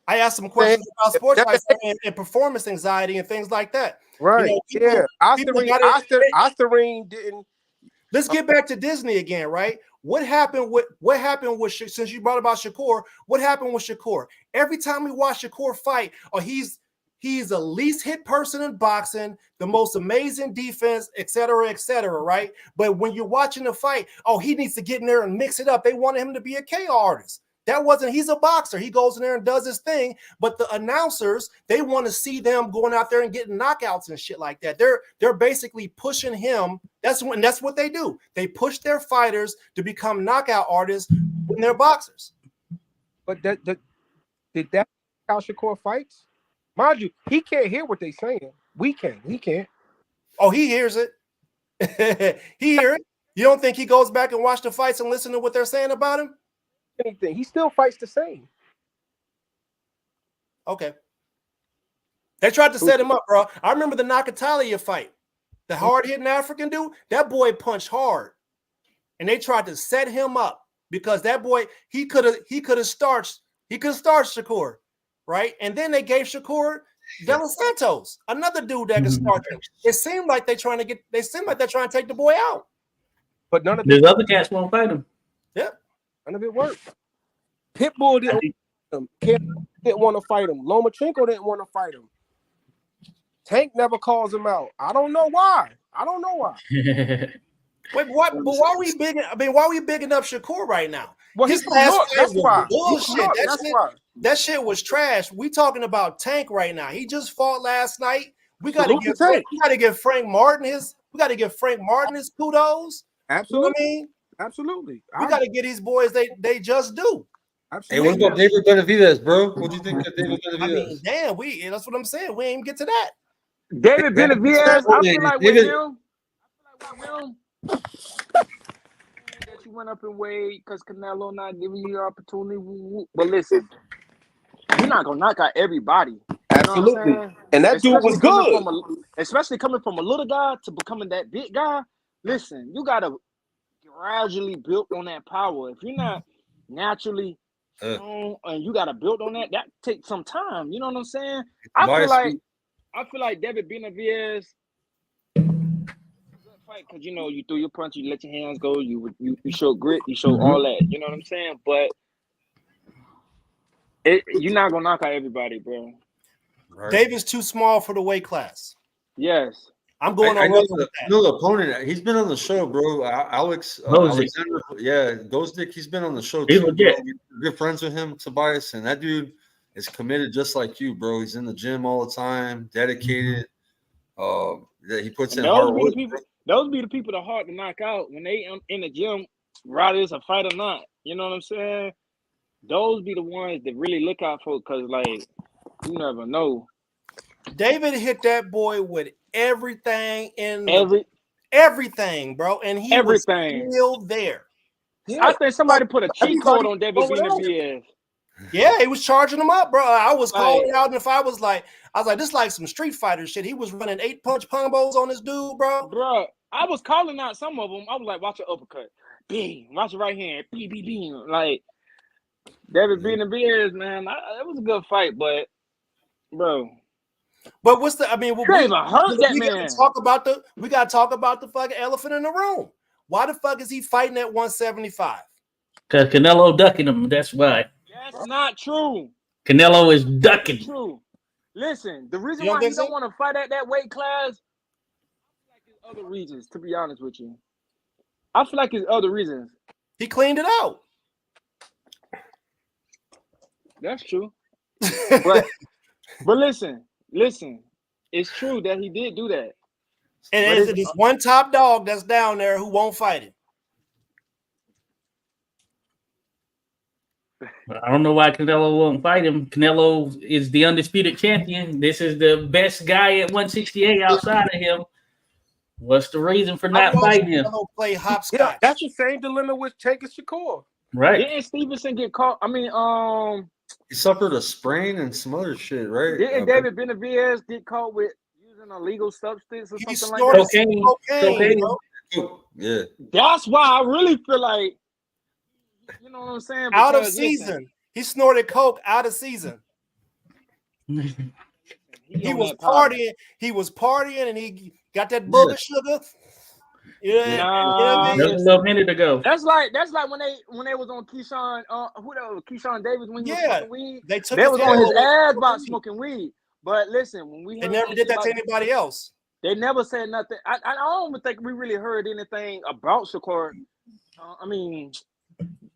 [SPEAKER 2] I asked some questions about sports psychology and performance anxiety and things like that.
[SPEAKER 7] Right. Osterine didn't.
[SPEAKER 2] Let's get back to Disney again, right? What happened with since you brought about Shakur? What happened with Shakur? Every time we watch Shakur fight, he's the least hit person in boxing, the most amazing defense, et cetera, right? But when you're watching the fight, he needs to get in there and mix it up. They wanted him to be a KO artist. He's a boxer. He goes in there and does his thing. But the announcers, they want to see them going out there and getting knockouts and shit like that. They're basically pushing him. That's what they do. They push their fighters to become knockout artists when they're boxers.
[SPEAKER 7] But did that how Shakur fights? Mind you, he can't hear what they're saying. We can. He can't.
[SPEAKER 2] Oh, he hears it. He hears it. You don't think he goes back and watch the fights and listen to what they're saying about him?
[SPEAKER 7] Anything. He still fights the same.
[SPEAKER 2] Okay. They tried to set him up, bro. I remember the Nakatalia fight. The hard-hitting African dude, that boy punched hard. And they tried to set him up because that boy, he could have starched Shakur, right? And then they gave Shakur De Los Santos, another dude that can start him. It seemed like they're trying to take the boy out.
[SPEAKER 7] But none of
[SPEAKER 4] the other cats won't fight him.
[SPEAKER 2] Yeah.
[SPEAKER 7] None of it worked. Pitbull didn't want to fight him. Lomachenko didn't want to fight him. Tank never calls him out. I don't know why.
[SPEAKER 2] Wait, what? But why are we bigging? Why are we bigging up Shakur right now?
[SPEAKER 7] Well,
[SPEAKER 2] his last fight
[SPEAKER 7] that's why.
[SPEAKER 2] Bullshit.
[SPEAKER 7] Why.
[SPEAKER 2] That shit was trash. We talking about Tank right now. He just fought last night. We got to give Frank Martin his kudos.
[SPEAKER 7] Absolutely.
[SPEAKER 2] You know what I mean?
[SPEAKER 7] Absolutely.
[SPEAKER 2] We got to get these boys they just do.
[SPEAKER 3] Absolutely. Hey, what about David Benavidez, bro? What do you think of David Benavidez?
[SPEAKER 2] I mean, damn, that's what I'm saying. We ain't even get to that.
[SPEAKER 5] David Benavidez, I feel like with him, that you went up and weighed because Canelo not giving you the opportunity. But listen, you're not gonna knock out everybody.
[SPEAKER 7] Absolutely. And that dude was good.
[SPEAKER 5] Especially coming from a little guy to becoming that big guy. Listen, you gotta gradually build on that power. If you're not naturally strong and you gotta build on that takes some time. You know what I'm saying? I feel like David Benavidez fight because you threw your punch, you let your hands go, you show grit, you show all that. You know what I'm saying? But you're not gonna knock out everybody, bro.
[SPEAKER 3] Right.
[SPEAKER 2] David's too small for the weight class.
[SPEAKER 5] Yes.
[SPEAKER 2] I'm going on
[SPEAKER 3] the opponent. He's been on the show, bro. Alexander, Gozdick. He's been on the show too. Good friends with him, Tobias, and that dude is committed just like you, bro. He's in the gym all the time, dedicated. He puts in hard work.
[SPEAKER 5] Those be the people that hard to knock out when they in the gym, whether it's a fight or not. You know what I'm saying? those be the ones that really look out for, because like you never know.
[SPEAKER 2] David hit that boy with everything in everything, bro, and he was still there.
[SPEAKER 5] Yeah. I think somebody put a cheat code on David Benavidez.
[SPEAKER 2] Yeah, he was charging him up, bro. I was calling out, and if I was like, this is like some Street Fighter shit. He was running 8-punch combos on this dude, bro.
[SPEAKER 5] Bro, I was calling out some of them. I was like, watch your uppercut, bing, watch your right hand, bing, bing, bing. Like David Benavidez, man, it was a good fight, but bro.
[SPEAKER 2] But what's the? I mean,
[SPEAKER 5] we gotta
[SPEAKER 2] talk about the fucking elephant in the room. Why the fuck is he fighting at 175?
[SPEAKER 4] Because Canelo ducking him. That's why.
[SPEAKER 5] That's not true.
[SPEAKER 4] Canelo is ducking.
[SPEAKER 5] That's true. Listen, the reason why he don't want to fight at that weight class, I feel like there's other reasons. To be honest with you, I feel like there's other reasons.
[SPEAKER 2] He cleaned it out.
[SPEAKER 5] That's true. but listen, it's true that he did do that.
[SPEAKER 2] And there's one top dog that's down there who won't fight him.
[SPEAKER 4] I don't know why Canelo won't fight him. Canelo is the undisputed champion. This is the best guy at 168 outside of him. What's the reason for not fighting him?
[SPEAKER 2] Play hopscotch. Yeah,
[SPEAKER 7] that's the same dilemma with Taker Shakur.
[SPEAKER 4] Right.
[SPEAKER 5] Didn't Stevenson get caught? I mean,
[SPEAKER 3] he suffered a sprain and some other shit, right?
[SPEAKER 5] Didn't David Benavidez get caught with using a legal substance or something like that?
[SPEAKER 3] Cocaine. Yeah.
[SPEAKER 5] That's why I really feel like, you know what I'm saying?
[SPEAKER 2] Out of season. He snorted coke out of season. He was partying. He was partying, and he got that booger sugar.
[SPEAKER 4] Yeah, just a little minute ago.
[SPEAKER 5] That's like when they was on Keyshawn, Keyshawn Davis when he was smoking weed.
[SPEAKER 2] They
[SPEAKER 5] was on his ass about smoking weed. But listen, when
[SPEAKER 2] they never did that to anybody else.
[SPEAKER 5] They never said nothing. I don't even think we really heard anything about Shakur. I mean,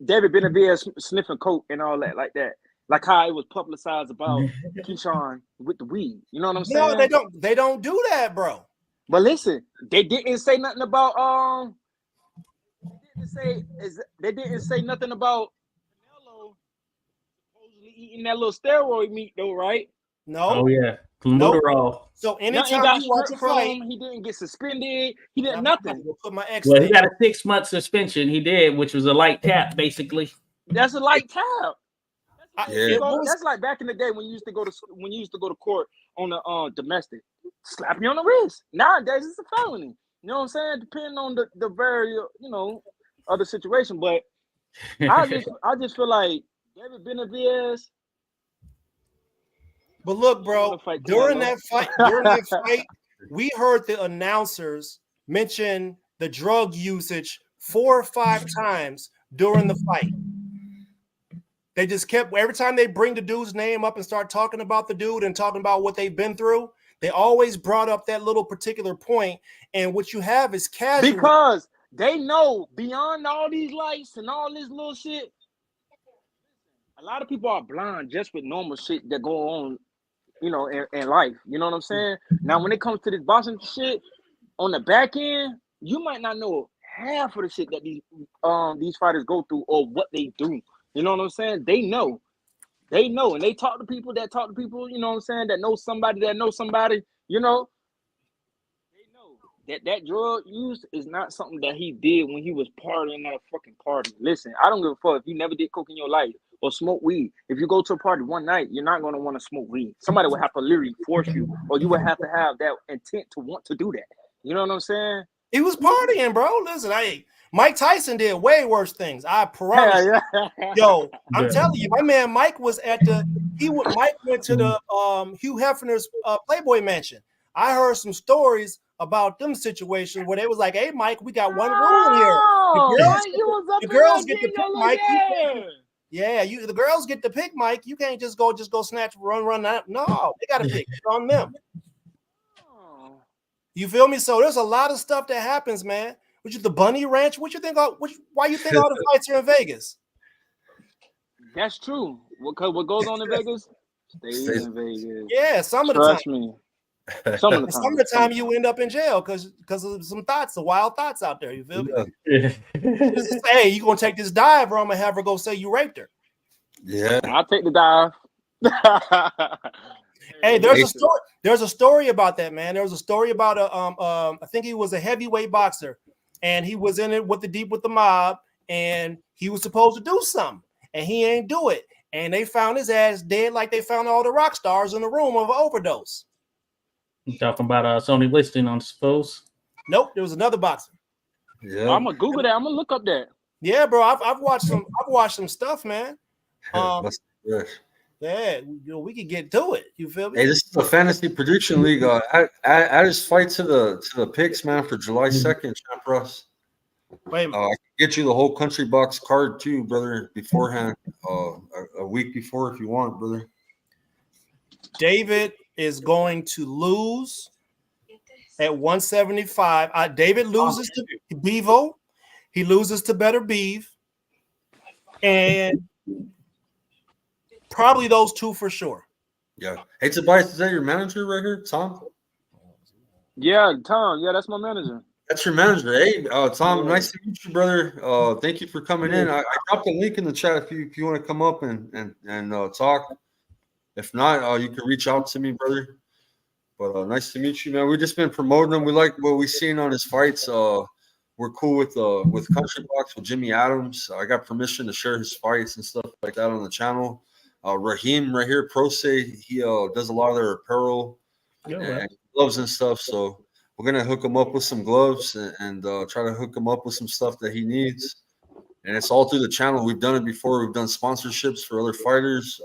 [SPEAKER 5] David Benavidez sniffing coke and all that like that. Like how it was publicized about Keyshawn with the weed. You know what I'm saying?
[SPEAKER 2] No, they don't do that, bro.
[SPEAKER 5] But listen, they didn't say nothing about they didn't say nothing about Canelo supposedly eating that little steroid meat though, right?
[SPEAKER 2] No.
[SPEAKER 4] Oh yeah. Nope.
[SPEAKER 2] So anytime you watch a fight,
[SPEAKER 5] he didn't get suspended. He did nothing.
[SPEAKER 4] Well, he got a 6-month suspension. He did, which was a light tap, basically.
[SPEAKER 5] That's a light tap.
[SPEAKER 3] Yeah.
[SPEAKER 5] That's like back in the day when you used to go to court on the domestic, slap you on the wrist. Nowadays it's a felony. You know what I'm saying? Depending on the very other situation. But I just feel like David Benavidez.
[SPEAKER 2] But look, bro, during that fight, we heard the announcers mention the drug usage 4 or 5 times during the fight. They just kept, every time they bring the dude's name up and start talking about the dude and talking about what they've been through, they always brought up that little particular point. And what you have is casual.
[SPEAKER 5] Because they know beyond all these lights and all this little shit, a lot of people are blind just with normal shit that go on, in life. You know what I'm saying? Now, when it comes to this boxing shit, on the back end, you might not know half of the shit that these fighters go through or what they do. You know what I'm saying? They know. And they talk to people that talk to people, you know what I'm saying, that know somebody, They know that drug use is not something that he did when he was partying at a fucking party. Listen, I don't give a fuck if you never did coke in your life or smoke weed. If you go to a party one night, you're not going to want to smoke weed. Somebody would have to literally force you, or you would have to have that intent to want to do that. You know what I'm saying?
[SPEAKER 2] He was partying, bro. Listen, Mike Tyson did way worse things. I promise. Yo, I'm telling you, my man Mike was Mike went to the Hugh Hefner's Playboy Mansion. I heard some stories about them situations where they was like, "Hey, Mike, we got one rule here. The girls get to pick Mike. The girls get to pick Mike. You can't just go snatch, run. No, they got to pick. It's on them. You feel me? So there's a lot of stuff that happens, man. Which is the Bunny Ranch? What you think? Why you think all the fights are in Vegas?
[SPEAKER 5] That's true. What goes on in Vegas stays in Vegas.
[SPEAKER 2] Yeah, some of the
[SPEAKER 5] Trust
[SPEAKER 2] time.
[SPEAKER 5] me. Some of
[SPEAKER 2] the time you end up in jail because of some wild thoughts out there. You feel me? Hey, you gonna take this dive, or I'm gonna have her go say you raped her.
[SPEAKER 3] Yeah.
[SPEAKER 5] I'll take the dive.
[SPEAKER 2] Hey, there's a story. There's a story about that, man. There was a story about I think he was a heavyweight boxer, and he was in it with the mob, and he was supposed to do something, and he ain't do it, and they found his ass dead, like they found all the rock stars in the room of an overdose.
[SPEAKER 4] You talking about Sony Liston on suppose?
[SPEAKER 2] Nope, there was another boxer.
[SPEAKER 3] Yeah.
[SPEAKER 5] I'm gonna Google that. I'm gonna look up that.
[SPEAKER 2] Yeah, bro. I've watched some stuff, man. Yeah, we could get to it. You feel me?
[SPEAKER 3] Hey, this is a fantasy prediction league. Add his fight to the picks, man, for July 2nd, Champ Russ.
[SPEAKER 2] Wait a minute.
[SPEAKER 3] I can get you the whole country box card too, brother, beforehand. A week before if you want, brother.
[SPEAKER 2] David is going to lose at 175. David loses to Bevo. He loses to Better Beef. And probably those two for sure.
[SPEAKER 3] Yeah. Hey, Tobias, is that your manager right here, Tom?
[SPEAKER 5] Yeah, Tom. Yeah, that's my manager.
[SPEAKER 3] That's your manager. Hey, Tom, nice to meet you, brother. Thank you for coming in. I dropped a link in the chat if you want to come up and talk. If not, you can reach out to me, brother. But nice to meet you, man. We've just been promoting him. We like what we've seen on his fights. We're cool with Country Box with Jimmy Adams. I got permission to share his fights and stuff like that on the channel. Rahim right here, Pro Se, he does a lot of their apparel and gloves and stuff. So we're gonna hook him up with some gloves and try to hook him up with some stuff that he needs. And it's all through the channel. We've done it before. We've done sponsorships for other fighters.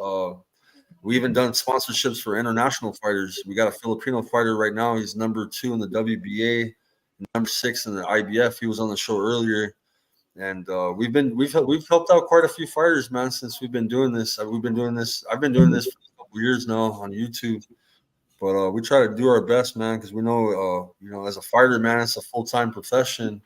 [SPEAKER 3] We even done sponsorships for international fighters. We got a Filipino fighter right now. He's number 2 in the WBA, number 6 in the IBF. He was on the show earlier, and we've helped out quite a few fighters, man, since we've been doing this. I've been doing this for a couple years now on YouTube, but we try to do our best, man, because we know, as a fighter, man, it's a full-time profession.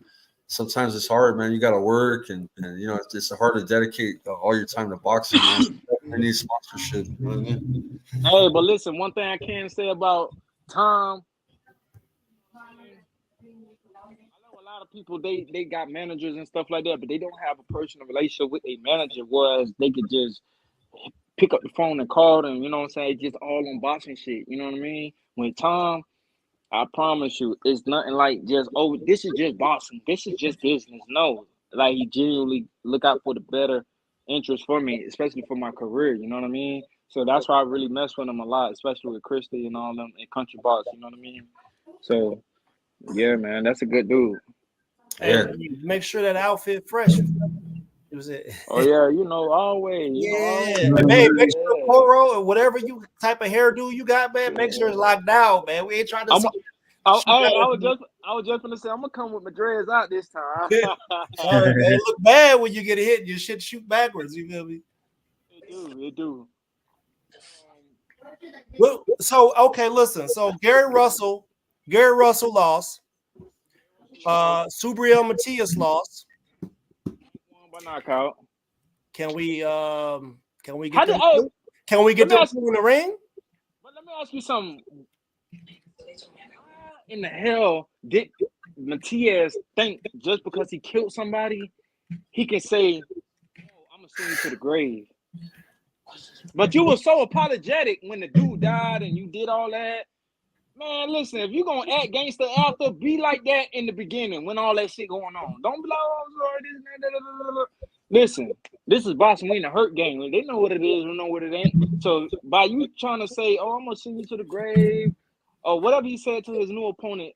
[SPEAKER 3] Sometimes it's hard, man. You got to work, and it's hard to dedicate all your time to boxing, man. You need sponsorship. You know what I mean?
[SPEAKER 5] Hey, but listen, one thing I can say about Tom, I know a lot of people they got managers and stuff like that, but they don't have a personal relationship with a manager. Whereas they could just pick up the phone and call them. You know what I'm saying? Just all on boxing shit. You know what I mean? With Tom, I promise you, it's nothing like just, oh, this is just boxing. This is just business. No, like he genuinely look out for the better interest for me, especially for my career. You know what I mean? So that's why I really mess with him a lot, especially with Christy and all them and Country Box. You know what I mean? So yeah, man, that's a good dude.
[SPEAKER 2] Yeah. Hey, make sure that outfit fresh. It was it.
[SPEAKER 5] Oh yeah, always.
[SPEAKER 2] Yeah, man, make sure Poro or whatever you type of hairdo you got, man. Make sure it's locked down, man. We ain't trying to.
[SPEAKER 5] I was just gonna say I'm gonna come with my dreads out this time.
[SPEAKER 2] It look bad when you get a hit and your shit shoot backwards. You feel me?
[SPEAKER 5] It do.
[SPEAKER 2] Well, so okay, listen. So Gary Russell lost. Subriel Matias lost.
[SPEAKER 5] By knockout.
[SPEAKER 2] Can we get them in the ring?
[SPEAKER 5] But let me ask you something. Why in the hell did Matias think just because he killed somebody, he can say, "Oh, I'm gonna send you to the grave"? But you were so apologetic when the dude died and you did all that. Man, listen, if you're going to act gangster after, be like that in the beginning when all that shit going on. Don't be like, oh, sorry, this. Listen, this is boxing. We in a hurt game. They know what it is. We know what it ain't. So by you trying to say, oh, I'm going to send you to the grave, or whatever he said to his new opponent.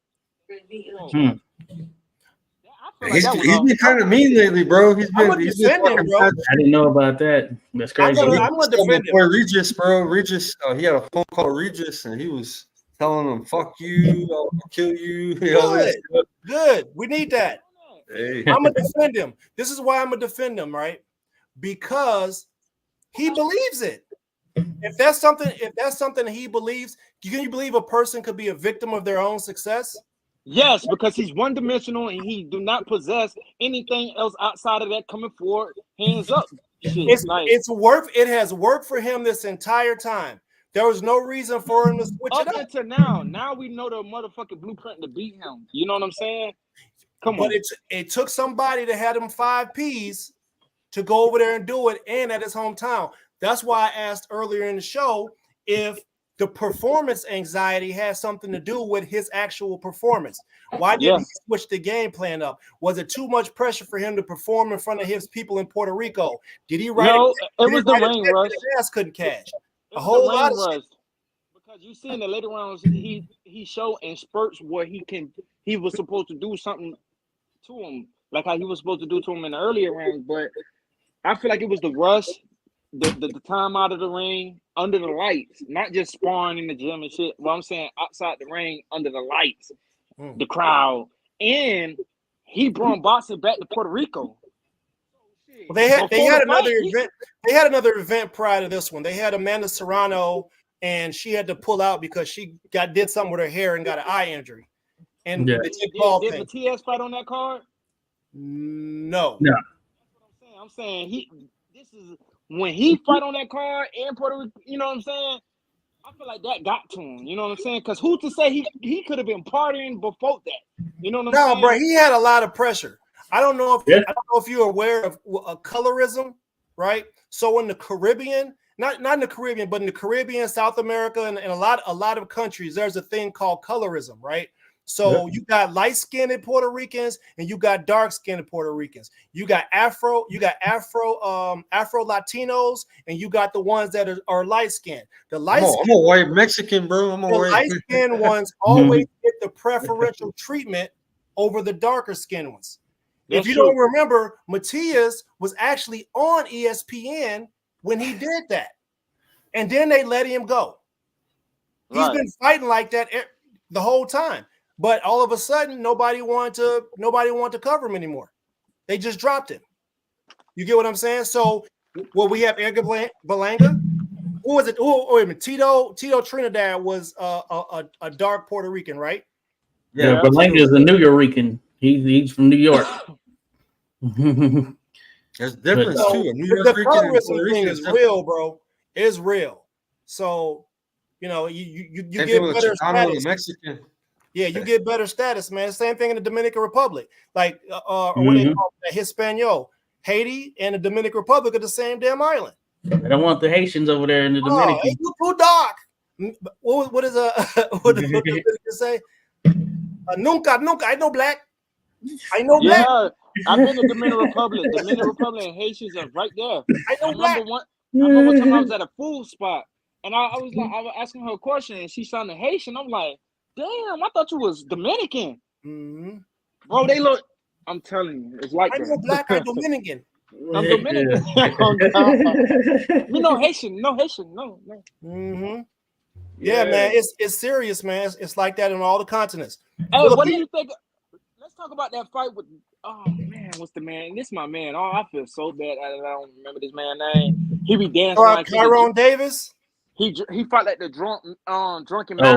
[SPEAKER 3] He's been kind of mean lately, bro. He's been
[SPEAKER 2] him, bro.
[SPEAKER 4] I didn't know about that. That's crazy.
[SPEAKER 2] I'm gonna defend him.
[SPEAKER 3] Regis, bro. Regis, he had a phone call with Regis, and he was telling him, "Fuck you, I'll kill you."
[SPEAKER 2] Good. We need that.
[SPEAKER 3] Hey.
[SPEAKER 2] I'm gonna defend him. This is why I'm gonna defend him, right? Because he believes it. If that's something he believes, can you believe a person could be a victim of their own success?
[SPEAKER 5] Yes, because he's one-dimensional and he do not possess anything else outside of that coming forward, hands up.
[SPEAKER 2] It has worked for him this entire time. There was no reason for him to switch it up.
[SPEAKER 5] Until now. Now we know the motherfucking blueprint to beat him. You know what I'm saying? Come on.
[SPEAKER 2] But it took somebody to have them 5 Ps to go over there and do it, and at his hometown. That's why I asked earlier in the show if the performance anxiety has something to do with his actual performance. Why didn't he switch the game plan up? Was it too much pressure for him to perform in front of his people in Puerto Rico? Did he write
[SPEAKER 5] No,
[SPEAKER 2] it
[SPEAKER 5] was the rain rush.
[SPEAKER 2] His ass couldn't cash.
[SPEAKER 5] A whole lot of shit. Because you see in the later rounds, he showed in spurts where he was supposed to do something to him, like how he was supposed to do to him in the earlier rounds. But I feel like it was the rush, the time out of the ring, under the lights, not just sparring in the gym and shit. Well, I'm saying outside the ring, under the lights, the crowd, and he brought boxing back to Puerto Rico.
[SPEAKER 2] Well, they had another event. They had another event prior to this one. They had Amanda Serrano, and she had to pull out because she did something with her hair and got an eye injury. And
[SPEAKER 5] did Matias fight on that card?
[SPEAKER 2] No.
[SPEAKER 4] No.
[SPEAKER 5] I'm saying this is when he fight on that card in Puerto Rico, you know what I'm saying? I feel like that got to him, you know what I'm saying? Because who's to say he could have been partying before that? You know what I'm saying?
[SPEAKER 2] No, bro, he had a lot of pressure. I don't know if you're aware of colorism, right? So in the Caribbean, not in the Caribbean, but in the Caribbean, South America, and a lot of countries, there's a thing called colorism, right? So you got light-skinned Puerto Ricans and you got dark-skinned Puerto Ricans. You got Afro Latinos, and you got the ones that are light-skinned. I'm
[SPEAKER 3] a white Mexican, bro.
[SPEAKER 2] The light-skinned ones always get the preferential treatment over the darker-skinned ones. If you don't remember, Matias was actually on ESPN when he did that, and then they let him go. He's been fighting like that the whole time. But all of a sudden, nobody wanted to cover him anymore. They just dropped him. You get what I'm saying? So, we have Edgar Berlanga. Who was it? Oh, wait a minute. Tito Trinidad was a dark Puerto Rican, right?
[SPEAKER 4] Yeah, Berlanga is a New Yorican. He's from New York.
[SPEAKER 3] There's a difference too.
[SPEAKER 2] The colorism thing is real, bro. It's real. So, you get better status.
[SPEAKER 3] Mexican.
[SPEAKER 2] Yeah, you get better status, man. Same thing in the Dominican Republic. Like, what they call it, Hispaniola. Haiti and the Dominican Republic are the same damn island.
[SPEAKER 4] They don't want the Haitians over there in the Dominican.
[SPEAKER 2] Hey, you too dark. What did the say? Nunca. I know black. I know black.
[SPEAKER 5] Yeah, I've been to Dominican Republic. Dominican Republic and Haitians are right there.
[SPEAKER 2] I know black.
[SPEAKER 5] I remember one time I was at a food spot and I was asking her a question and she sounded Haitian. I'm like, damn, I thought you was Dominican.
[SPEAKER 2] Mm-hmm.
[SPEAKER 5] Bro, they look. I'm telling you, it's like
[SPEAKER 2] I know black. I'm Dominican.
[SPEAKER 5] I'm Dominican. You know Haitian. No Haitian. No.
[SPEAKER 2] Mm-hmm. Yeah, man. It's serious, man. It's like that in all the continents.
[SPEAKER 5] Hey, what do you think? Let's talk about that fight with. Oh man, what's the man? This my man. Oh, I feel so bad. I don't remember this man's name. He be dancing like
[SPEAKER 2] Tyrone Davis.
[SPEAKER 5] He fought like the drunken.
[SPEAKER 4] Oh,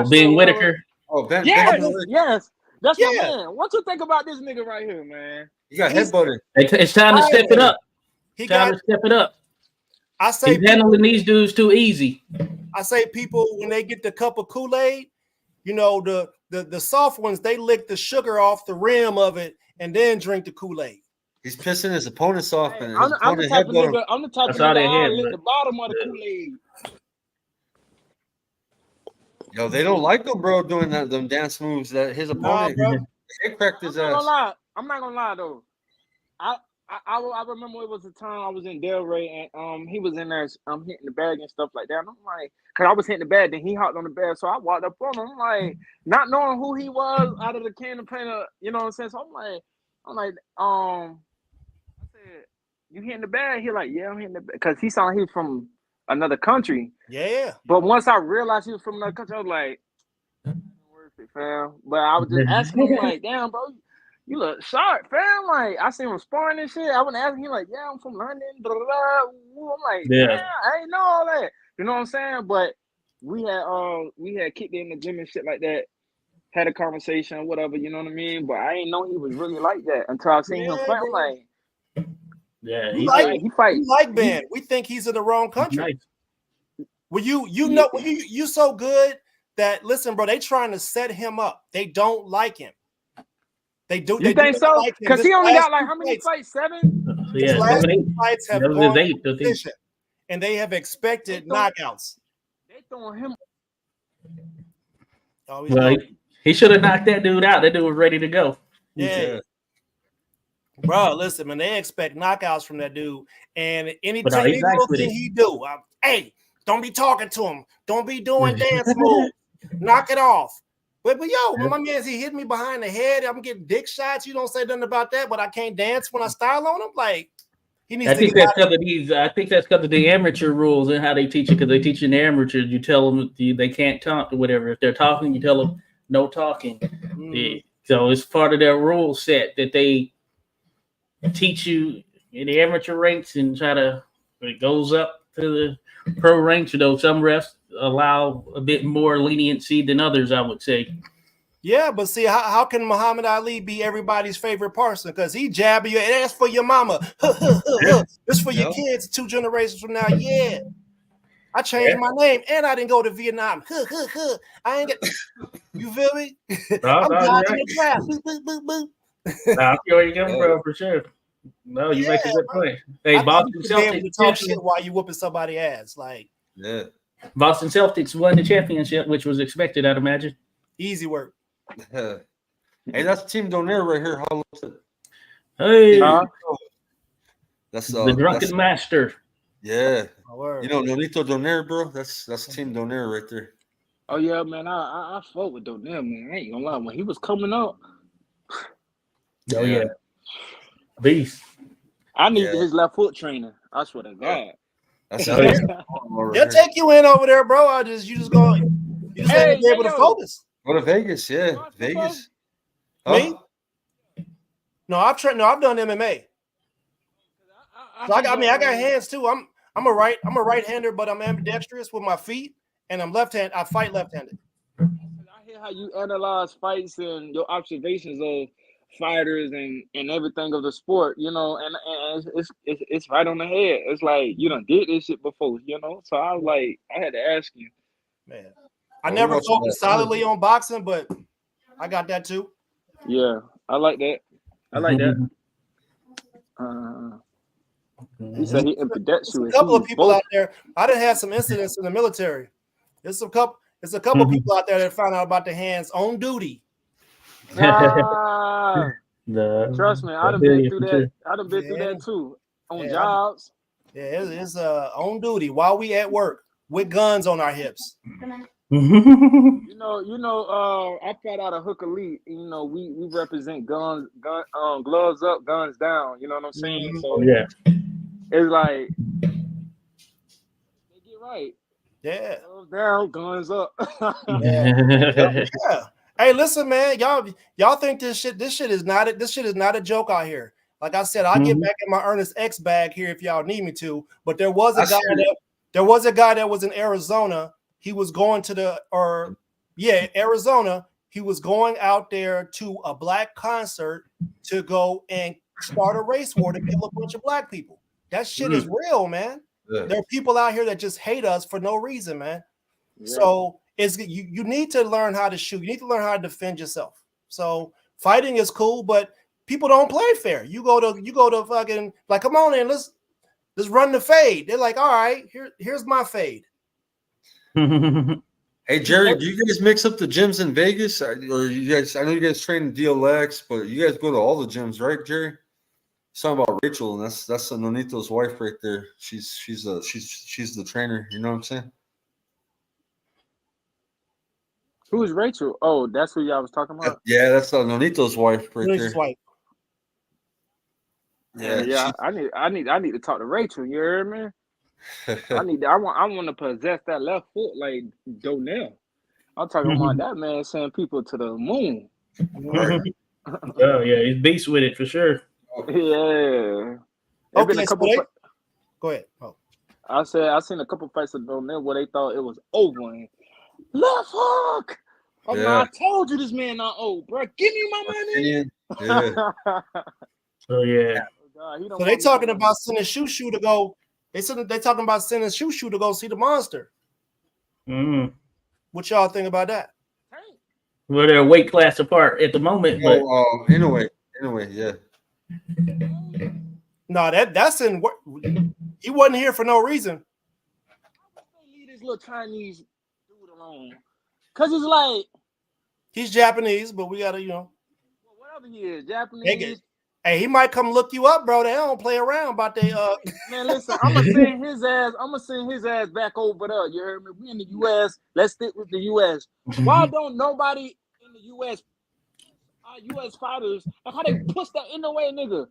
[SPEAKER 4] Ben Whitaker.
[SPEAKER 3] Oh, Ben.
[SPEAKER 5] Yes. That's my man. What you think about this nigga right here, man?
[SPEAKER 3] You got headbutted.
[SPEAKER 4] It's time to step it up. Time to step it up.
[SPEAKER 2] I say
[SPEAKER 4] he's handling these dudes too easy.
[SPEAKER 2] I say people when they get the cup of Kool-Aid, the soft ones, they lick the sugar off the rim of it and then drink the Kool-Aid.
[SPEAKER 3] He's pissing his opponents off, and
[SPEAKER 5] I'm the type of nigga. I lick the bottom of the Kool-Aid.
[SPEAKER 3] Yo, they don't like him, bro, doing them dance moves that his opponent. They cracked his ass.
[SPEAKER 5] I'm not gonna lie though. I remember it was a time I was in Delray and he was in there hitting the bag and stuff like that. And I'm like, cause I was hitting the bag, then he hopped on the bag, so I walked up on him. I'm like, not knowing who he was out of the can of painter, you know what I'm saying? So I'm like, I said, you hitting the bag? He like, yeah, I'm hitting the bag, cause he sounded he was from another country.
[SPEAKER 2] Yeah.
[SPEAKER 5] But once I realized he was from another country, I was like, worth it, fam. But I was just asking him like, damn, bro. You look sharp, fam. Like, I seen him sparring and shit. I went asking him, like, yeah, I'm from London. Blah, blah, blah. I'm like, yeah, I ain't know all that. You know what I'm saying? But we had kicked in the gym and shit like that, had a conversation, whatever, you know what I mean? But I ain't know he was really like that until I seen him fight. I'm like,
[SPEAKER 4] yeah,
[SPEAKER 2] he fight. We like Ben. We think he's in the wrong country. Nice. Well, you so good that, listen, bro, they trying to set him up. They don't like him. They do.
[SPEAKER 5] You think so? Because he only got like how many fights? 7?
[SPEAKER 2] His last 8 fights have gone to decision. and they have expected knockouts.
[SPEAKER 5] They throwing him.
[SPEAKER 2] Oh,
[SPEAKER 4] Well, he should have knocked that dude out. That dude was ready to go.
[SPEAKER 2] yeah. Bro, listen, man, they expect knockouts from that dude. And any little thing he do, hey, don't be talking to him. Don't be doing dance moves. Knock it off. But yo, my man, he hit me behind the head. I'm getting dick shots. You don't say nothing about that, but I can't dance when I style on him. Like, he needs
[SPEAKER 4] I
[SPEAKER 2] to
[SPEAKER 4] think
[SPEAKER 2] get
[SPEAKER 4] that's because of these. I think that's because of the amateur rules and how they teach it. Because they teach in the amateurs, you tell them they can't talk or whatever. If they're talking, you tell them no talking. Yeah. So it's part of their rule set that they teach you in the amateur ranks and try to. When it goes up to the pro ranks, though, some refs allow a bit more leniency than others, I would say.
[SPEAKER 2] Yeah, but see, how can Muhammad Ali be everybody's favorite person? Because he jabbing you, and that's for your mama. This for your kids 2 generations from now. Yeah. I changed my name, and I didn't go to Vietnam. I ain't get. You feel me? I'm dodging the draft.
[SPEAKER 4] I feel where you're coming from for sure. No, you make a good point. Hey, Boston Celtics
[SPEAKER 2] talk shit while you whooping somebody's ass, like
[SPEAKER 4] Boston Celtics won the championship, which was expected, I'd imagine.
[SPEAKER 2] Easy work.
[SPEAKER 3] Hey, that's Team Donaire right here. HollowTip.
[SPEAKER 4] Hey,
[SPEAKER 3] that's
[SPEAKER 4] the drunken master.
[SPEAKER 3] Yeah, you know Nonito Donaire, bro. That's Team Donaire right there.
[SPEAKER 5] Oh yeah, man. I fought with Donaire, man. I ain't gonna lie. When he was coming up,
[SPEAKER 4] oh yeah, beast.
[SPEAKER 5] I need his left foot trainer. I swear to God.
[SPEAKER 2] They'll take you in over there, bro. You just have to be able to focus.
[SPEAKER 3] Go to Vegas, Vegas.
[SPEAKER 2] Me? No, I've done MMA. So I got hands too. I'm a right-hander, but I'm ambidextrous with my feet, and I'm left-handed. I fight left-handed.
[SPEAKER 5] I hear how you analyze fights and your observations of fighters and everything of the sport, you know, and it's right on the head. It's like you done did this shit before, you know. So I was like, I had to ask you,
[SPEAKER 2] man. I never focused solidly on boxing, but I got that too.
[SPEAKER 5] Yeah, I like that. He said he ambidextrous.
[SPEAKER 2] A couple of people out there. I done had some incidents in the military. There's a couple of people out there that found out about the hands on duty.
[SPEAKER 5] Trust me, I done been through that. I done been through that too. On jobs.
[SPEAKER 2] Yeah, it's on duty while we at work with guns on our hips.
[SPEAKER 5] You know, I fought out of Hook Elite. You know, we represent gloves up, guns down. You know what I'm saying? So it's like they get right.
[SPEAKER 2] Yeah,
[SPEAKER 5] gloves down, guns up.
[SPEAKER 2] yeah. Hey, listen, man, y'all think this shit is not a joke out here. Like I said, I'll get back in my Ernest X bag here if y'all need me to. But there was a guy that was in Arizona. He was going to Arizona. He was going out there to a black concert to go and start a race war to kill a bunch of black people. That shit is real, man. Yeah. There are people out here that just hate us for no reason, man. Yeah. So you need to learn how to shoot. You need to learn how to defend yourself. So fighting is cool, but people don't play fair. You go to fucking like, come on in, let's run the fade. They're like, all right, here's my fade.
[SPEAKER 3] Hey Jerry, do you guys mix up the gyms in Vegas, or you guys? I know you guys train in DLX, but you guys go to all the gyms, right, Jerry? He's talking about Rachel, and that's Nonito's wife right there. She's the trainer. You know what I'm saying?
[SPEAKER 5] Who is Rachel? Oh, that's who y'all was talking about.
[SPEAKER 3] Yeah, that's Nonito's wife right there.
[SPEAKER 2] Wife.
[SPEAKER 5] Yeah. I need to talk to Rachel. You hear me? I want to possess that left foot like Donell. I'm talking about that man sending people to the moon.
[SPEAKER 4] Oh yeah, he's beast with it for sure.
[SPEAKER 5] Yeah.
[SPEAKER 2] Okay, go ahead. Oh.
[SPEAKER 5] I seen a couple fights of Donell where they thought it was over. And left hook. I told you this man not old, bro. Give me my money.
[SPEAKER 3] Yeah.
[SPEAKER 4] Oh yeah.
[SPEAKER 2] So they talking about sending Shushu to go. They talking about sending Shushu to go see the monster. What y'all think about that?
[SPEAKER 4] Well, they're a weight class apart at the moment, but
[SPEAKER 3] anyway, yeah.
[SPEAKER 2] No, that's in. He wasn't here for no reason.
[SPEAKER 5] this little Chinese dude alone? Because it's like
[SPEAKER 2] he's Japanese, but we gotta,
[SPEAKER 5] whatever he is, Japanese.
[SPEAKER 2] Hey, he might come look you up, bro. They don't play around about they
[SPEAKER 5] Man, listen, I'm gonna send his ass back over there. You heard me? We in the US. Let's stick with the US. Why don't nobody in the US US fighters how they push that in the way, nigga?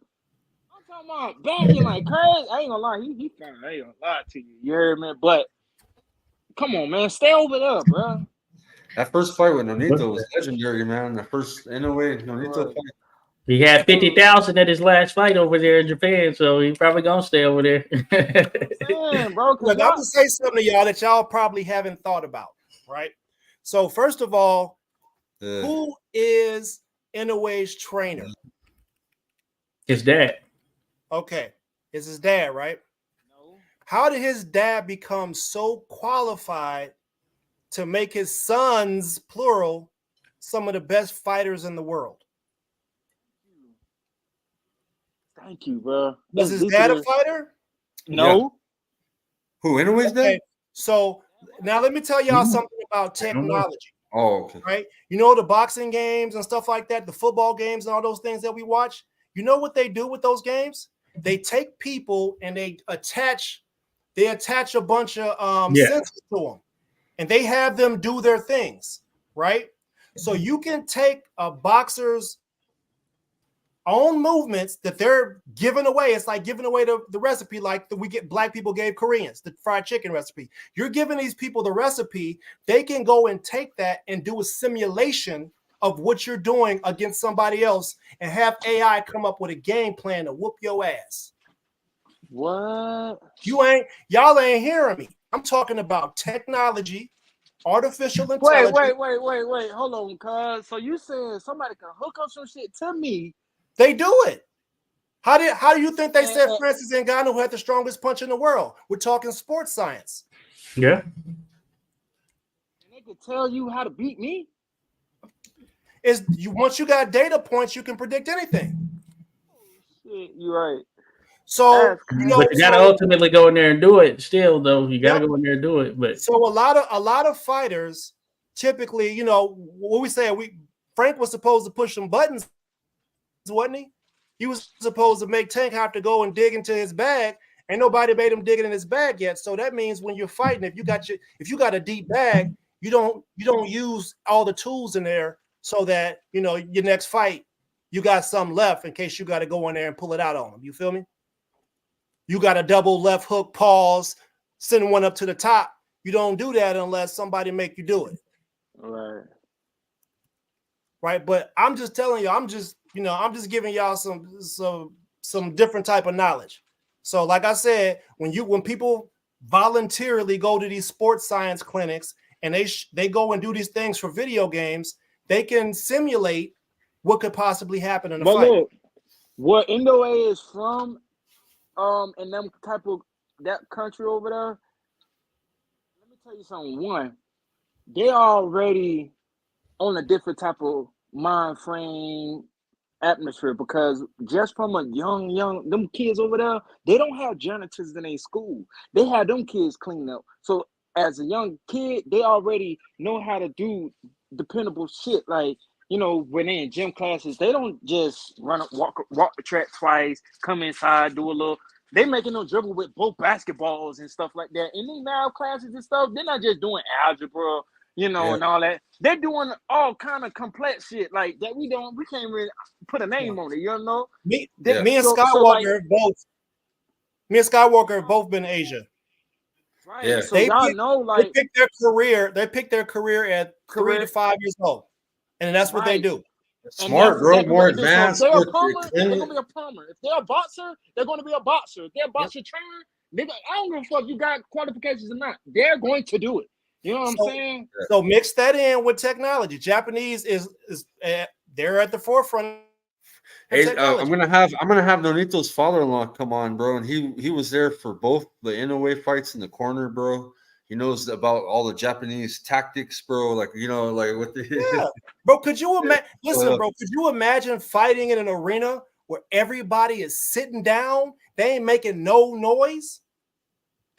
[SPEAKER 5] I'm talking about banging like crazy. I ain't gonna lie, he fine. I ain't gonna lie to you. You heard me? But come on, man, stay over there, bro.
[SPEAKER 3] That first fight with Nonito was legendary, man. The first, in a way, Nonito fight.
[SPEAKER 4] He had 50,000 at his last fight over there in Japan, so he's probably gonna stay over there.
[SPEAKER 5] Man, bro,
[SPEAKER 2] look, I'm gonna say something to y'all that y'all probably haven't thought about, right? So first of all, who is Inoue's trainer?
[SPEAKER 4] His dad.
[SPEAKER 2] Okay, it's his dad, right?
[SPEAKER 5] No.
[SPEAKER 2] How did his dad become so qualified to make his sons, plural, some of the best fighters in the world?
[SPEAKER 5] Thank you, bro.
[SPEAKER 2] Was his dad a fighter?
[SPEAKER 5] No.
[SPEAKER 3] Yeah. Who, Inoue's dad?
[SPEAKER 2] So now let me tell y'all something about technology.
[SPEAKER 3] Oh, okay.
[SPEAKER 2] Right? You know the boxing games and stuff like that, the football games and all those things that we watch? You know what they do with those games? They take people and they attach a bunch of sensors to them. And they have them do their things, right? So you can take a boxer's own movements that they're giving away. It's like giving away the recipe, like black people gave Koreans the fried chicken recipe. You're giving these people the recipe. They can go and take that and do a simulation of what you're doing against somebody else and have AI come up with a game plan to whoop your ass.
[SPEAKER 5] What?
[SPEAKER 2] Y'all ain't hearing me. I'm talking about technology, artificial intelligence.
[SPEAKER 5] Wait. Hold on, cuz. So you saying somebody can hook up some shit to me?
[SPEAKER 2] They do it. How do you think they said Francis Ngannou had the strongest punch in the world? We're talking sports science.
[SPEAKER 4] Yeah.
[SPEAKER 5] And they could tell you how to beat me?
[SPEAKER 2] Once you got data points, you can predict anything.
[SPEAKER 5] Shit, you're right.
[SPEAKER 2] So
[SPEAKER 4] but you gotta ultimately go in there and do it. Still, though, you gotta go in there and do it. But
[SPEAKER 2] so a lot of fighters typically, what we say, Frank was supposed to push some buttons, wasn't he? He was supposed to make Tank have to go and dig into his bag. Ain't nobody made him dig it in his bag yet. So that means when you're fighting, if you got a deep bag, you don't use all the tools in there so that your next fight you got some left in case you got to go in there and pull it out on them. You feel me? You got a double left hook, pause, send one up to the top. You don't do that unless somebody make you do it. Right. But I'm just telling you, I'm just giving y'all some different type of knowledge. So like I said, when people voluntarily go to these sports science clinics and they go and do these things for video games, they can simulate what could possibly happen in a fight.
[SPEAKER 5] Look, where Indoa is from, in them type of that country over there, let me tell you something. One, they already on a different type of mind frame atmosphere because just from a young them kids over there, they don't have janitors in their school. They have them kids clean up. So as a young kid, they already know how to do dependable shit. Like, when they in gym classes, they don't just walk the track twice, come inside, do a little. They making them dribble with both basketballs and stuff like that. In these math classes and stuff, they're not just doing algebra, and all that. They're doing all kind of complex shit like that. We can't really put a name on it.
[SPEAKER 2] Me and Skywalker have both been in Asia.
[SPEAKER 5] Right.
[SPEAKER 3] Yeah.
[SPEAKER 5] So y'all know, like
[SPEAKER 2] they pick their career at 3 to 5 years old, and that's what they do.
[SPEAKER 3] Smart, bro. More advanced.
[SPEAKER 5] If they're a plumber, they're gonna be a plumber. If they're a boxer, they're gonna be a boxer. If they're a boxer trainer, I don't give a fuck if you got qualifications or not. They're going to do it. You know what I'm saying?
[SPEAKER 2] So mix that in with technology. Japanese is they're at the forefront.
[SPEAKER 3] Hey, I'm gonna have Nonito's father-in-law come on, bro, and he was there for both the Inoue fights in the corner, bro. He knows about all the Japanese tactics, bro. Like what the
[SPEAKER 2] bro. Could you imagine? Listen, bro. Could you imagine fighting in an arena where everybody is sitting down? They ain't making no noise.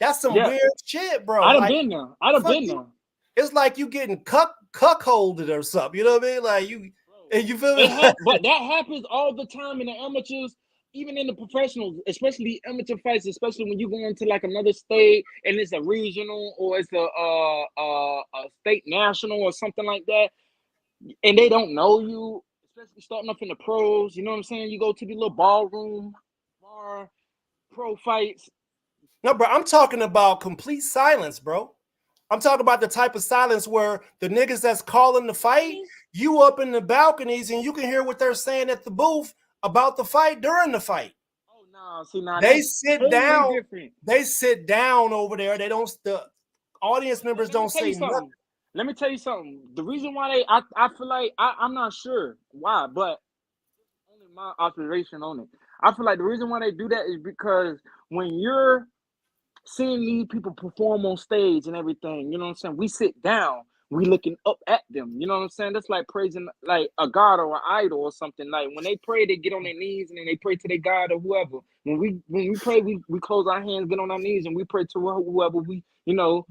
[SPEAKER 2] That's some weird shit, bro.
[SPEAKER 5] I'd have been there. I'd have been there.
[SPEAKER 2] It's like you getting cuckolded or something. You know what I mean? Like you feel me?
[SPEAKER 5] But that happens all the time in the amateurs, even in the professionals, especially amateur fights, especially when you go into like another state and it's a regional or it's a state national or something like that, and they don't know you, especially starting off in the pros. You know what I'm saying? You go to the little ballroom, bar, pro fights.
[SPEAKER 2] No, bro, I'm talking about complete silence, bro. I'm talking about the type of silence where the niggas that's calling the fight, you up in the balconies and you can hear what they're saying at the booth about the fight during the fight.
[SPEAKER 5] Oh no, see now
[SPEAKER 2] they sit
[SPEAKER 5] totally
[SPEAKER 2] down.
[SPEAKER 5] Different.
[SPEAKER 2] They sit down over there. They don't. The audience members don't say nothing.
[SPEAKER 5] Let me tell you something. The reason why I feel like I'm not sure why, but only my observation on it. I feel like the reason why they do that is because when you're seeing these people perform on stage and everything, you know what I'm saying? We sit down, we looking up at them. You know what I'm saying? That's like praising like a god or an idol or something. Like when they pray, they get on their knees and then they pray to their God or whoever. When we pray, we close our hands, get on our knees, and we pray to whoever we, you know,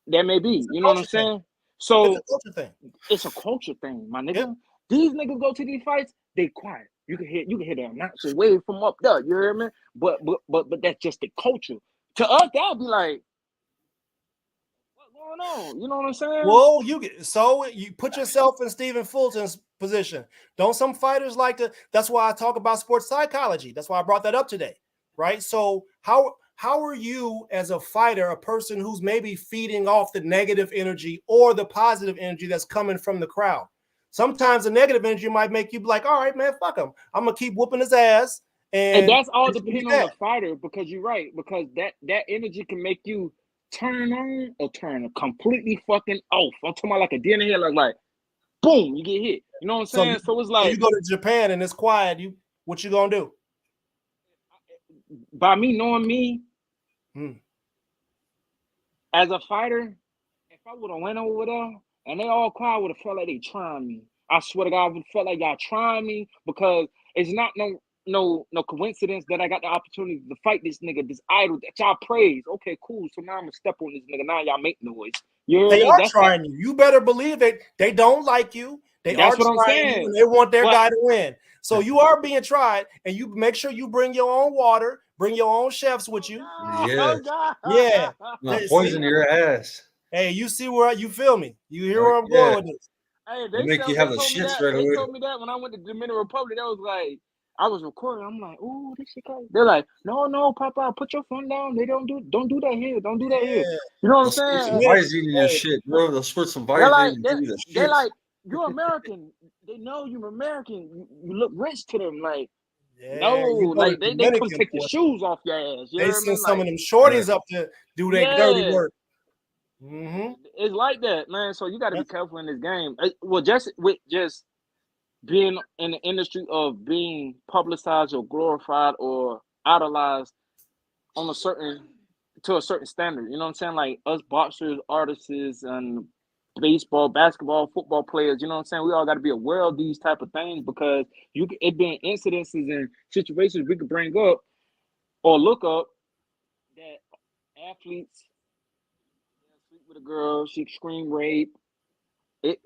[SPEAKER 5] that may be. You know what I'm saying? So it's a culture thing, my nigga. Yep. These niggas go to these fights, they quiet. You can hear the announcer wave from up there. You hear me? But that's just the culture. To us, that'll be like, what's going on? You know what I'm saying?
[SPEAKER 2] Well, you put yourself in Stephen Fulton's position. Don't some fighters like to? That's why I talk about sports psychology. That's why I brought that up today, right? So how are you as a fighter, a person who's maybe feeding off the negative energy or the positive energy that's coming from the crowd? Sometimes the negative energy might make you be like, all right, man, fuck him. I'm gonna keep whooping his ass.
[SPEAKER 5] And that's all depending on the fighter, because you're right, because that energy can make you turn on or turn completely fucking off. I'm talking about like a deer in the head, like boom, you get hit. You know what I'm saying? So it's like
[SPEAKER 2] you go to Japan and it's quiet. What you gonna do?
[SPEAKER 5] By me knowing me as a fighter, if I would have went over there and they all quiet, I would have felt like they trying me. I swear to God, I would have felt like y'all trying me, because it's not no coincidence that I got the opportunity to fight this nigga, this idol that y'all praise. Okay, cool. So now I'm gonna step on this nigga. Now y'all make noise.
[SPEAKER 2] They are trying you. You better believe they don't like you. They are trying you, and they want their guy to win. So you are being tried, and you make sure you bring your own water, bring your own chefs with you.
[SPEAKER 3] Yeah. Poison your ass.
[SPEAKER 2] Hey, you see where you feel me? You hear where I'm going with this?
[SPEAKER 5] Hey,
[SPEAKER 3] they make you have the shits right away.
[SPEAKER 5] They told me that when I went to the Dominican Republic. That was like, I was recording. I'm like, ooh, this shit crazy. They're like, no, Papa, put your phone down. They don't do that here. Don't do that here. You know what I'm saying?
[SPEAKER 3] Some Visine in your shit, bro. They'll squirt some Visine and give you the shit.
[SPEAKER 5] They're like, you're American. They know you're American. You look rich to them. Like, no, like they come take the shoes off your ass. You
[SPEAKER 2] they send some of them shorties up to do their dirty work. Mm-hmm.
[SPEAKER 5] It's like that, man. So you got to be careful in this game. Well, just being in the industry of being publicized or glorified or idolized to a certain standard. You know what I'm saying? Like us boxers, artists, and baseball, basketball, football players. You know what I'm saying? We all got to be aware of these type of things, because it being incidences and situations we could bring up or look up that athletes sleep with a girl, she scream rape. It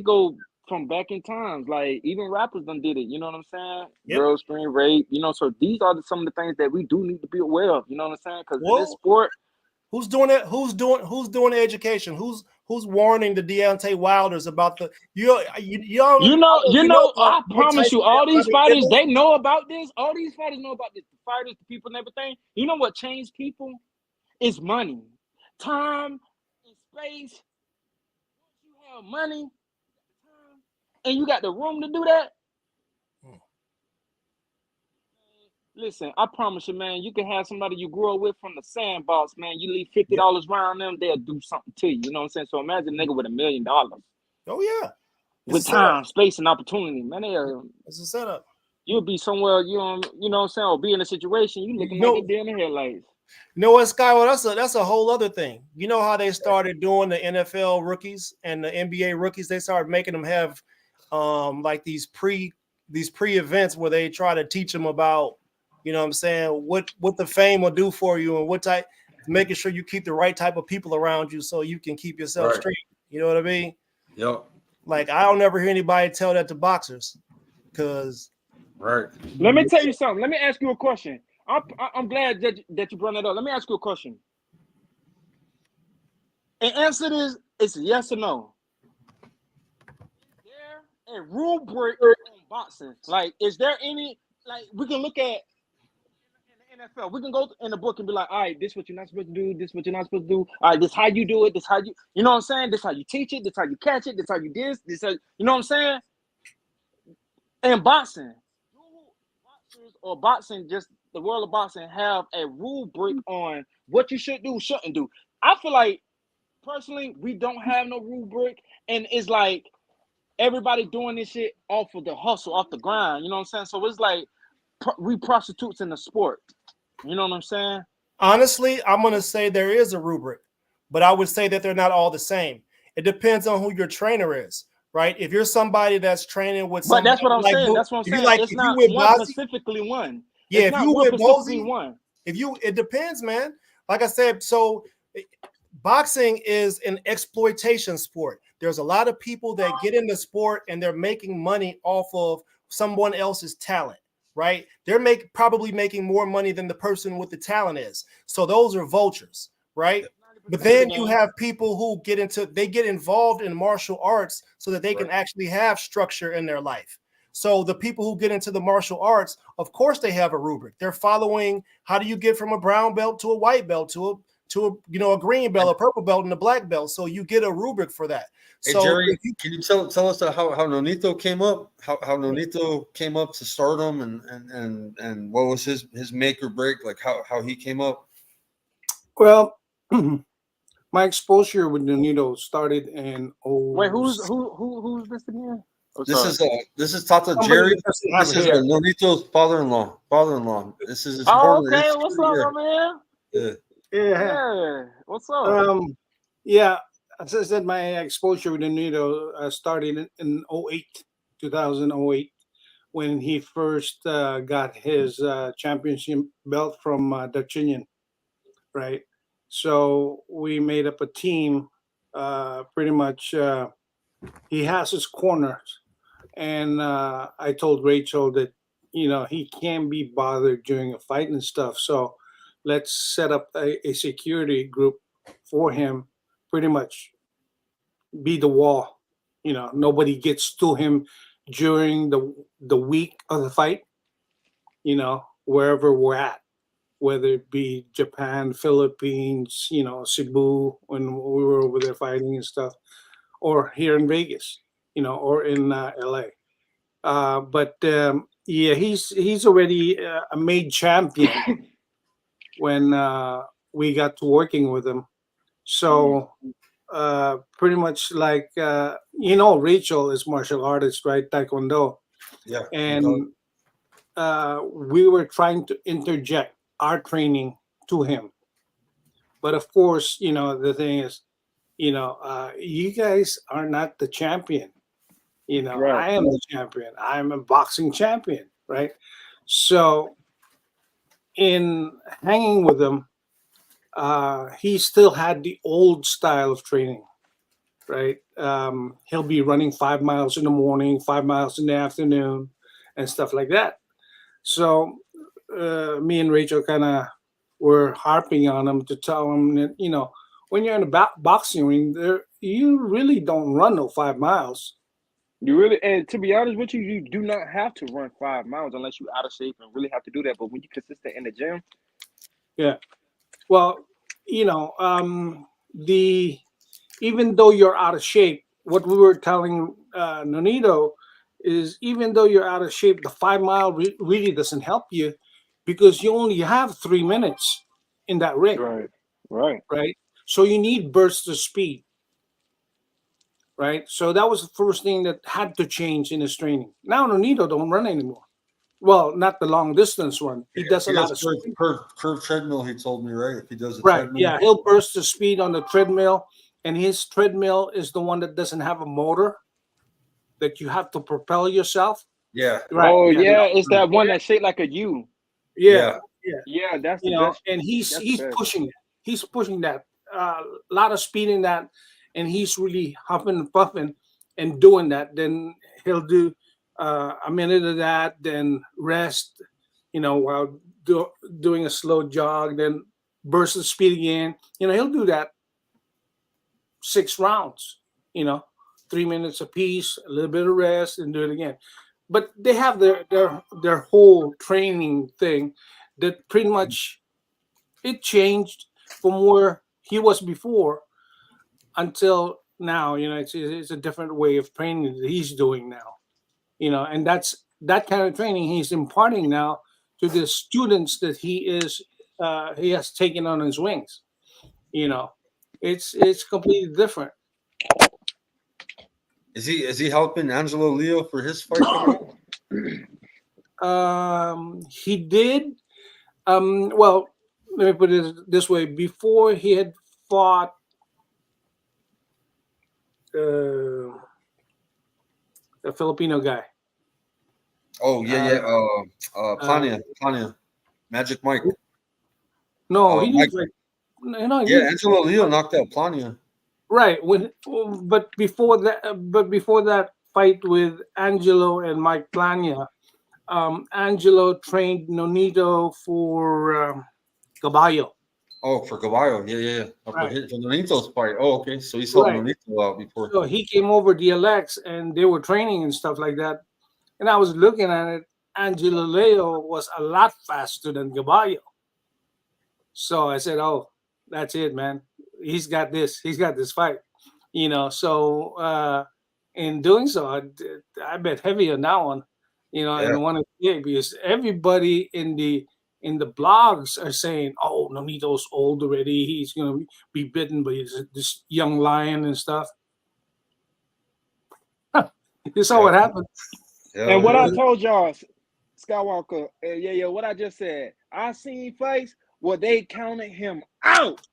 [SPEAKER 5] go from back in times. Like even rappers done did it. You know what I'm saying? Yep. Girls scream rape. So these are some of the things that we do need to be aware of. You know what I'm saying? Because in this sport,
[SPEAKER 2] who's doing it? Who's doing the education? Who's warning the Deontay Wilders about the
[SPEAKER 5] I promise you, all these fighters, they know about this. All these fighters know about this. The fighters, the people, and everything. You know what changed people? It's money, time, and space. Once you have money, and you got the room to do that. Listen, I promise you, man, you can have somebody you grew up with from the sandbox, man. You leave $50 around them, they'll do something to you. You know what I'm saying? So imagine a nigga with $1 million.
[SPEAKER 2] Oh, yeah.
[SPEAKER 5] With time, space, and opportunity, man.
[SPEAKER 2] It's a setup.
[SPEAKER 5] You'll be somewhere, you know what I'm saying, or be in a situation, you looking like a deer in the headlights.
[SPEAKER 2] You know what, Sky? Well, that's a whole other thing. You know how they started doing the NFL rookies and the NBA rookies? They started making them have like these pre-events where they try to teach them about, you know what I'm saying, what the fame will do for you and what type. making sure you keep the right type of people around you so you can keep yourself straight. You know what I mean?
[SPEAKER 3] Yep.
[SPEAKER 2] Like, I don't never hear anybody tell that to boxers, because
[SPEAKER 5] Let me tell you something. Let me ask you a question. I'm glad that you brought that up. Let me ask you a question. And answer this, it's yes or no. Is there a rule break on boxing? Like, is there any, like, we can look at in the NFL, we can go in the book and be like, all right, this is what you're not supposed to do, this is what you're not supposed to do. All right, this how you do it, this how you know what I'm saying? This how you teach it, this how you catch it, this how you this how, you know what I'm saying? And boxing, do boxers or boxing, just the world of boxing, have a rule break on what you should do, shouldn't do? I feel like, personally, we don't have no rule break, and it's like everybody doing this shit off of the hustle, off the grind. You know what I'm saying? So it's like we prostitutes in the sport. You know what I'm saying?
[SPEAKER 2] Honestly, I'm gonna say there is a rubric, but I would say that they're not all the same. It depends on who your trainer is, right? If you're somebody that's training with,
[SPEAKER 5] but that's what I'm
[SPEAKER 2] like,
[SPEAKER 5] saying. That's what I'm saying.
[SPEAKER 2] Like,
[SPEAKER 5] it's
[SPEAKER 2] if
[SPEAKER 5] not
[SPEAKER 2] you with
[SPEAKER 5] one
[SPEAKER 2] Bozzy,
[SPEAKER 5] specifically one.
[SPEAKER 2] Yeah,
[SPEAKER 5] it's
[SPEAKER 2] if
[SPEAKER 5] not
[SPEAKER 2] you
[SPEAKER 5] one
[SPEAKER 2] with
[SPEAKER 5] specifically
[SPEAKER 2] Bozzy,
[SPEAKER 5] one.
[SPEAKER 2] it depends, man. Like I said, so boxing is an exploitation sport. There's a lot of people that get in the sport and they're making money off of someone else's talent, right? They're probably making more money than the person with the talent is. So those are vultures, right? But then you have people who get involved in martial arts so that they can actually have structure in their life. So the people who get into the martial arts, of course, they have a rubric. They're following, how do you get from a brown belt to a white belt to a green belt, a purple belt, and a black belt? So you get a rubric for that.
[SPEAKER 3] Hey,
[SPEAKER 2] so
[SPEAKER 3] Jerry, can you tell us how Nonito came up? How Nonito came up to stardom, and what was his make or break? Like how he came up?
[SPEAKER 7] Well, my exposure with Nonito started in
[SPEAKER 5] Wait, who's this again? Oh,
[SPEAKER 3] this is Tata Jerry. This is Nonito's father-in-law. This is his corner.
[SPEAKER 5] Okay, what's up, my man? Yeah. What's up?
[SPEAKER 7] Yeah, as I said, my exposure with Nonito started in 2008, when he first got his championship belt from Darchinyan, right? So we made up a team. Pretty much, he has his corners, and I told Rachel that he can't be bothered during a fight and stuff. So let's set up a security group for him. Pretty much be the wall. Nobody gets to him during the week of the fight. Wherever we're at, whether it be Japan, Philippines, Cebu when we were over there fighting and stuff, or here in Vegas, or in LA. But yeah, he's already a made champion when we got to working with him. So pretty much like Rachel is martial artist, right? Taekwondo.
[SPEAKER 3] Yeah.
[SPEAKER 7] And we were trying to interject our training to him. But of course, the thing is, you guys are not the champion. I am the champion. I'm a boxing champion, right? So in hanging with him, he still had the old style of training, right? He'll be running 5 miles in the morning, 5 miles in the afternoon, and stuff like that. So me and Rachel kind of were harping on him to tell him that, when you're in a boxing ring, you really don't run no 5 miles.
[SPEAKER 5] You really, and to be honest with you, you do not have to run 5 miles unless you're out of shape and really have to do that. But when you're consistent in the gym,
[SPEAKER 7] yeah. Well, even though you're out of shape, what we were telling Nonito is, even though you're out of shape, the 5 mile really doesn't help you, because you only have 3 minutes in that ring. Right. So you need bursts of speed. Right. So that was the first thing that had to change in his training. Now Nonito don't run anymore. Well, not the long distance run. He does a lot of
[SPEAKER 3] curve treadmill. He told me, right? If he does a
[SPEAKER 7] treadmill, yeah, he'll burst the speed on the treadmill, and his treadmill is the one that doesn't have a motor that you have to propel yourself.
[SPEAKER 3] Yeah.
[SPEAKER 5] Right. Oh yeah, it's that one that's shaped like a U.
[SPEAKER 7] Yeah.
[SPEAKER 5] That's the best.
[SPEAKER 7] And he's pushing it.
[SPEAKER 8] he's pushing that a lot of speed in that, and he's really huffing and puffing and doing that. Then he'll do a minute of that, then rest, while doing a slow jog, then burst of speed again. He'll do that 6 rounds. 3 minutes apiece, a little bit of rest, and do it again. But they have their whole training thing that pretty much it changed from where he was before until now. It's a different way of training that he's doing now. And that's that kind of training he's imparting now to the students that he has taken on his wings. It's completely different.
[SPEAKER 3] Is he helping Angelo Leo for his fight?
[SPEAKER 8] He did. Well, let me put it this way: before he had fought the Filipino guy.
[SPEAKER 3] Oh yeah. Plania, Magic Mike.
[SPEAKER 8] No, he
[SPEAKER 3] Mike.
[SPEAKER 8] didn't.
[SPEAKER 3] Angelo Leo knocked out Plania.
[SPEAKER 8] Right. But before that fight with Angelo and Mike Plania, Angelo trained Nonito for Caballo.
[SPEAKER 3] Oh, for Caballo, yeah.
[SPEAKER 8] Right.
[SPEAKER 3] For Nonito's fight. Oh, okay. So he saw
[SPEAKER 8] Right.
[SPEAKER 3] Nonito out before.
[SPEAKER 8] So he came over DLX, and they were training and stuff like that. And I was looking at it. Angelo Leo was a lot faster than Caballo. So I said, "Oh, that's it, man. He's got this. He's got this fight." So in doing so, I bet heavy on that one. And one of the because everybody in the blogs are saying, "Oh, Nonito's old already. He's gonna be bitten by this young lion and stuff." You saw what happened.
[SPEAKER 5] And what I told y'all, Skywalker, what I just said, I seen fights where they counted him out.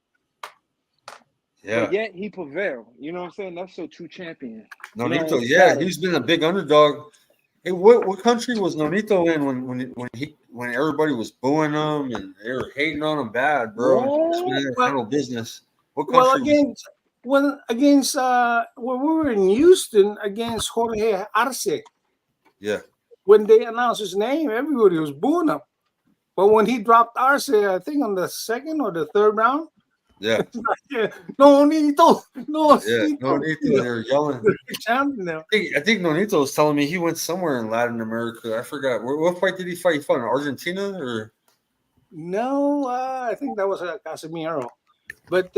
[SPEAKER 3] Yeah.
[SPEAKER 5] But yet he prevailed. You know what I'm saying? That's a true champion.
[SPEAKER 3] Nonito, he's been a big underdog. Hey, what country was Nonito in when everybody was booing him and they were hating on him bad, bro? Handle business. What country?
[SPEAKER 8] When we were in Houston against Jorge Arce.
[SPEAKER 3] Yeah.
[SPEAKER 8] When they announced his name, everybody was booing him. But when he dropped Arce, I think on the 2nd or the 3rd round.
[SPEAKER 3] Yeah.
[SPEAKER 8] Nonito.
[SPEAKER 3] Nonito. They're yelling. I think Nonito was telling me he went somewhere in Latin America. I forgot. What fight did he fight? He fought in Argentina or?
[SPEAKER 8] No, I think that was Casemiro. But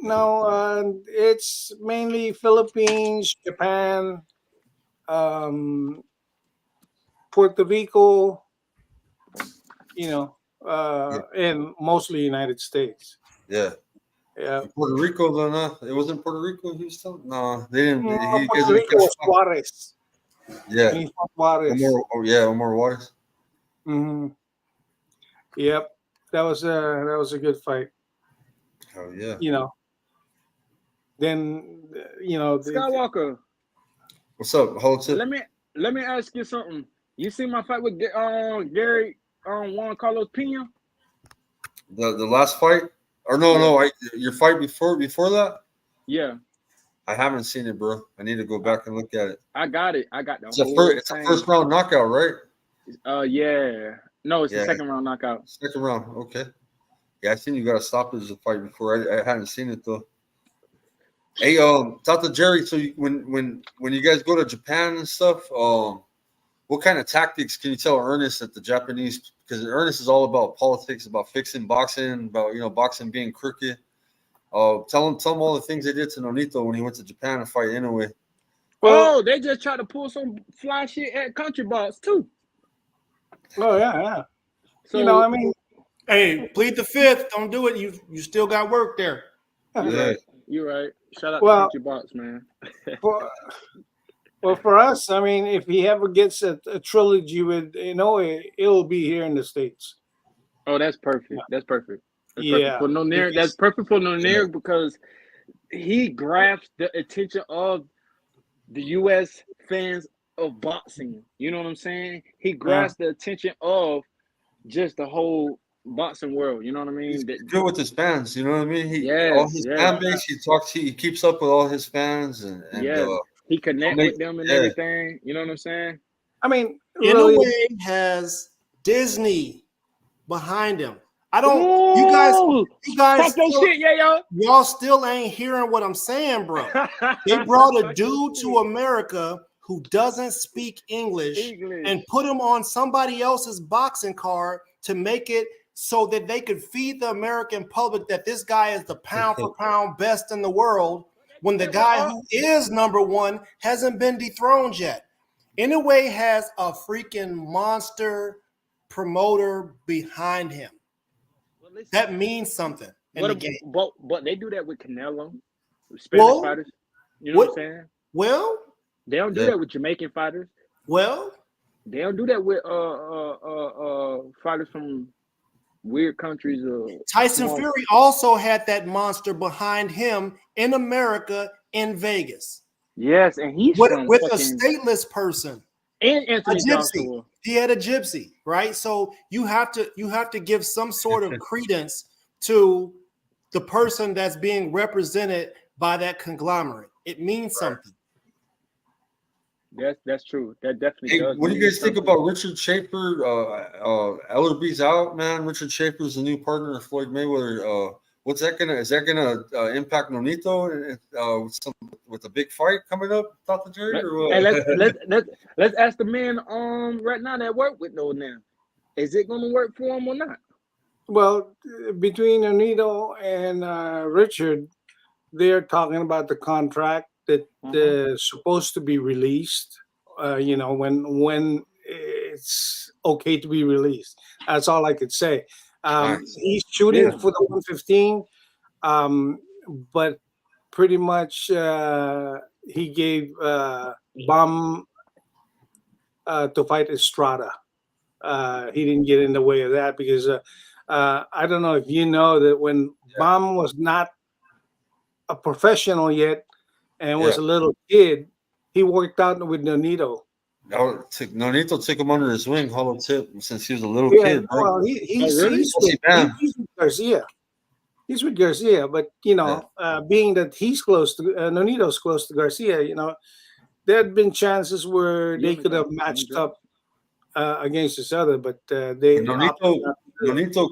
[SPEAKER 8] no, it's mainly Philippines, Japan, Puerto Rico, and mostly United States.
[SPEAKER 3] Yeah. Puerto Rico, though, no, it wasn't Puerto Rico. He was telling. No, they didn't.
[SPEAKER 8] Puerto Rico was Juarez.
[SPEAKER 3] Yeah.
[SPEAKER 8] He fought Juarez.
[SPEAKER 3] Omar Juarez.
[SPEAKER 8] Mm-hmm. Yep, that was a good fight.
[SPEAKER 3] Oh yeah.
[SPEAKER 8] Then
[SPEAKER 5] Skywalker.
[SPEAKER 3] What's up, HollowTip?
[SPEAKER 5] Let me ask you something. You see my fight with Gary Juan Carlos Pena?
[SPEAKER 3] The last fight? Or no, your fight before that?
[SPEAKER 5] Yeah.
[SPEAKER 3] I haven't seen it, bro. I need to go back and look at it.
[SPEAKER 5] I got it. I got the
[SPEAKER 3] It's a first round knockout, right?
[SPEAKER 5] Yeah. No, it's the second round knockout.
[SPEAKER 3] Second round, okay. Yeah, I seen you got a stoppage fight before. I hadn't seen it though. Hey, Dr. Jerry. So when you guys go to Japan and stuff, what kind of tactics can you tell Ernest that the Japanese? Because Ernest is all about politics, about fixing boxing, about boxing being crooked. Tell him all the things they did to Nonito when he went to Japan to fight Inoue.
[SPEAKER 5] Oh, they just tried to pull some fly shit at Country Box too.
[SPEAKER 8] Oh yeah.
[SPEAKER 5] So
[SPEAKER 2] hey, plead the 5th. Don't do it. You still got work there.
[SPEAKER 3] Yeah.
[SPEAKER 5] You're right. Shout out to Country Box, man.
[SPEAKER 8] Well, for us, I mean, if he ever gets a trilogy with Inoue, it'll be here in the States.
[SPEAKER 5] Oh, that's perfect. That's perfect. That's
[SPEAKER 8] Yeah.
[SPEAKER 5] perfect for Nonir. That's perfect for Nonir because he grabs the attention of the U.S. fans of boxing. You know what I'm saying? He grabs the attention of just the whole boxing world. You know what I mean?
[SPEAKER 3] He's good with his fans. You know what I mean? All his
[SPEAKER 5] Yes.
[SPEAKER 3] fan base. He keeps up with all his fans, and
[SPEAKER 5] he connect with them and everything. You know what I'm saying?
[SPEAKER 8] I mean,
[SPEAKER 2] in
[SPEAKER 8] really,
[SPEAKER 2] a way, has Disney behind him. I don't. You guys
[SPEAKER 5] talk your shit,
[SPEAKER 2] y'all still ain't hearing what I'm saying, bro. They brought a dude to America who doesn't speak English and put him on somebody else's boxing card to make it so that they could feed the American public that this guy is the pound for pound best in the world, when the guy who is number one hasn't been dethroned yet. Inoue has a freaking monster promoter behind him. That means something in the game.
[SPEAKER 5] But they do that with Canelo, with Spanish fighters. You know what I'm saying?
[SPEAKER 2] Well,
[SPEAKER 5] they don't do that with Jamaican fighters.
[SPEAKER 2] Well,
[SPEAKER 5] they don't do that with fighters from weird countries.
[SPEAKER 2] Tyson Fury also had that monster behind him in America, in Vegas.
[SPEAKER 5] Yes, and he's
[SPEAKER 2] with a stateless person
[SPEAKER 5] and Anthony
[SPEAKER 2] a gypsy.
[SPEAKER 5] Joshua.
[SPEAKER 2] He had a gypsy, right? So you have to give some sort of credence to the person that's being represented by that conglomerate. It means something.
[SPEAKER 5] That's true. That definitely does.
[SPEAKER 3] What do you guys think about Richard Schaefer? Ellerby's out, man. Richard Schaefer's the new partner of Floyd Mayweather. Is that gonna impact Nonito with the big fight coming up, Dr. Jerry?
[SPEAKER 5] Hey, let's ask the man right now that work with No now. Is it gonna work for him or not?
[SPEAKER 8] Well, between Nonito and Richard, they're talking about the contract that is supposed to be released. When it's okay to be released. That's all I could say. He's shooting for the 115, but pretty much he gave Bam to fight Estrada. He didn't get in the way of that because I don't know if you know that when Bam was not a professional yet and was a little kid, he worked out with Nonito.
[SPEAKER 3] Nonito took him under his wing, HollowTip, since he was a little kid.
[SPEAKER 8] Well, he's with Garcia. He's with Garcia, but being that he's close to Nonito's close to Garcia, there had been chances where they could have matched up against each other, but
[SPEAKER 3] Nonito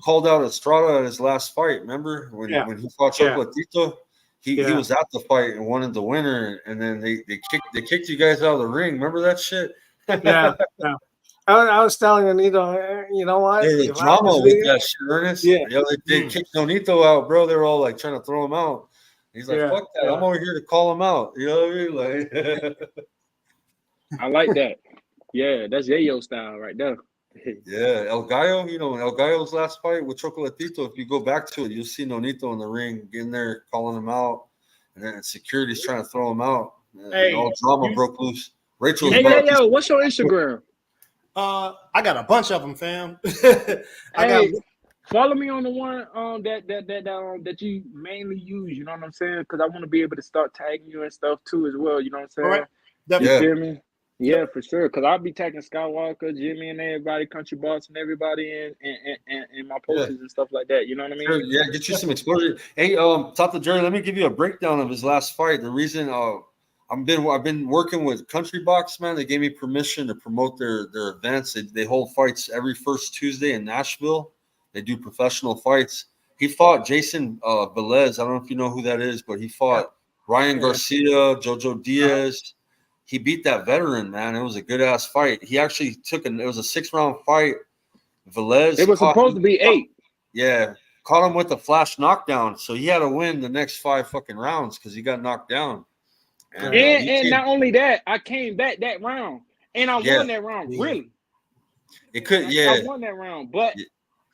[SPEAKER 3] called out Estrada at his last fight. Remember when he fought Chocolatito? He was at the fight and wanted the winner, and then they kicked you guys out of the ring. Remember that shit?
[SPEAKER 8] Yeah. I was telling Nonito, you know what?
[SPEAKER 3] There's drama with that shit, Ernest. They kicked Nonito out, bro. They were all like trying to throw him out. He's like, fuck that. I'm over here to call him out. You know what I mean? Like,
[SPEAKER 5] I like that. Yeah, that's Yayo style right there.
[SPEAKER 3] Yeah, El Gallo, El Gallo's last fight with Chocolatito, if you go back to it, you'll see Nonito in the ring, getting there, calling him out, and then security's trying to throw him out.
[SPEAKER 8] Hey,
[SPEAKER 3] all drama broke loose. Rachel's
[SPEAKER 5] what's your Instagram?
[SPEAKER 2] I got a bunch of them, fam.
[SPEAKER 5] Follow me on the one that you mainly use. You know what I'm saying? Because I want to be able to start tagging you and stuff too as well. You know what I'm saying?
[SPEAKER 2] Right.
[SPEAKER 5] You feel me? Yeah, for sure. Because I'll be tagging Skywalker, Jimmy, and everybody, Country Boss, and everybody in my posts and stuff like that. You know what I mean?
[SPEAKER 3] Sure, yeah, get you some exposure. Hey, Dr. Jerry, let me give you a breakdown of his last fight. The reason I've been working with Country Box, man. They gave me permission to promote their events. They hold fights every first Tuesday in Nashville. They do professional fights. He fought Jason Velez. I don't know if you know who that is, but he fought Ryan Garcia, Jojo Diaz. He beat that veteran, man. It was a good ass fight. He actually it was a 6-round fight. Velez.
[SPEAKER 5] It was supposed to be 8.
[SPEAKER 3] Yeah. Caught him with a flash knockdown. So he had to win the next 5 fucking rounds because he got knocked down.
[SPEAKER 5] And not only that, I came back that round. And I won that round.
[SPEAKER 3] Yeah.
[SPEAKER 5] Really.
[SPEAKER 3] It could,
[SPEAKER 5] I won that round. But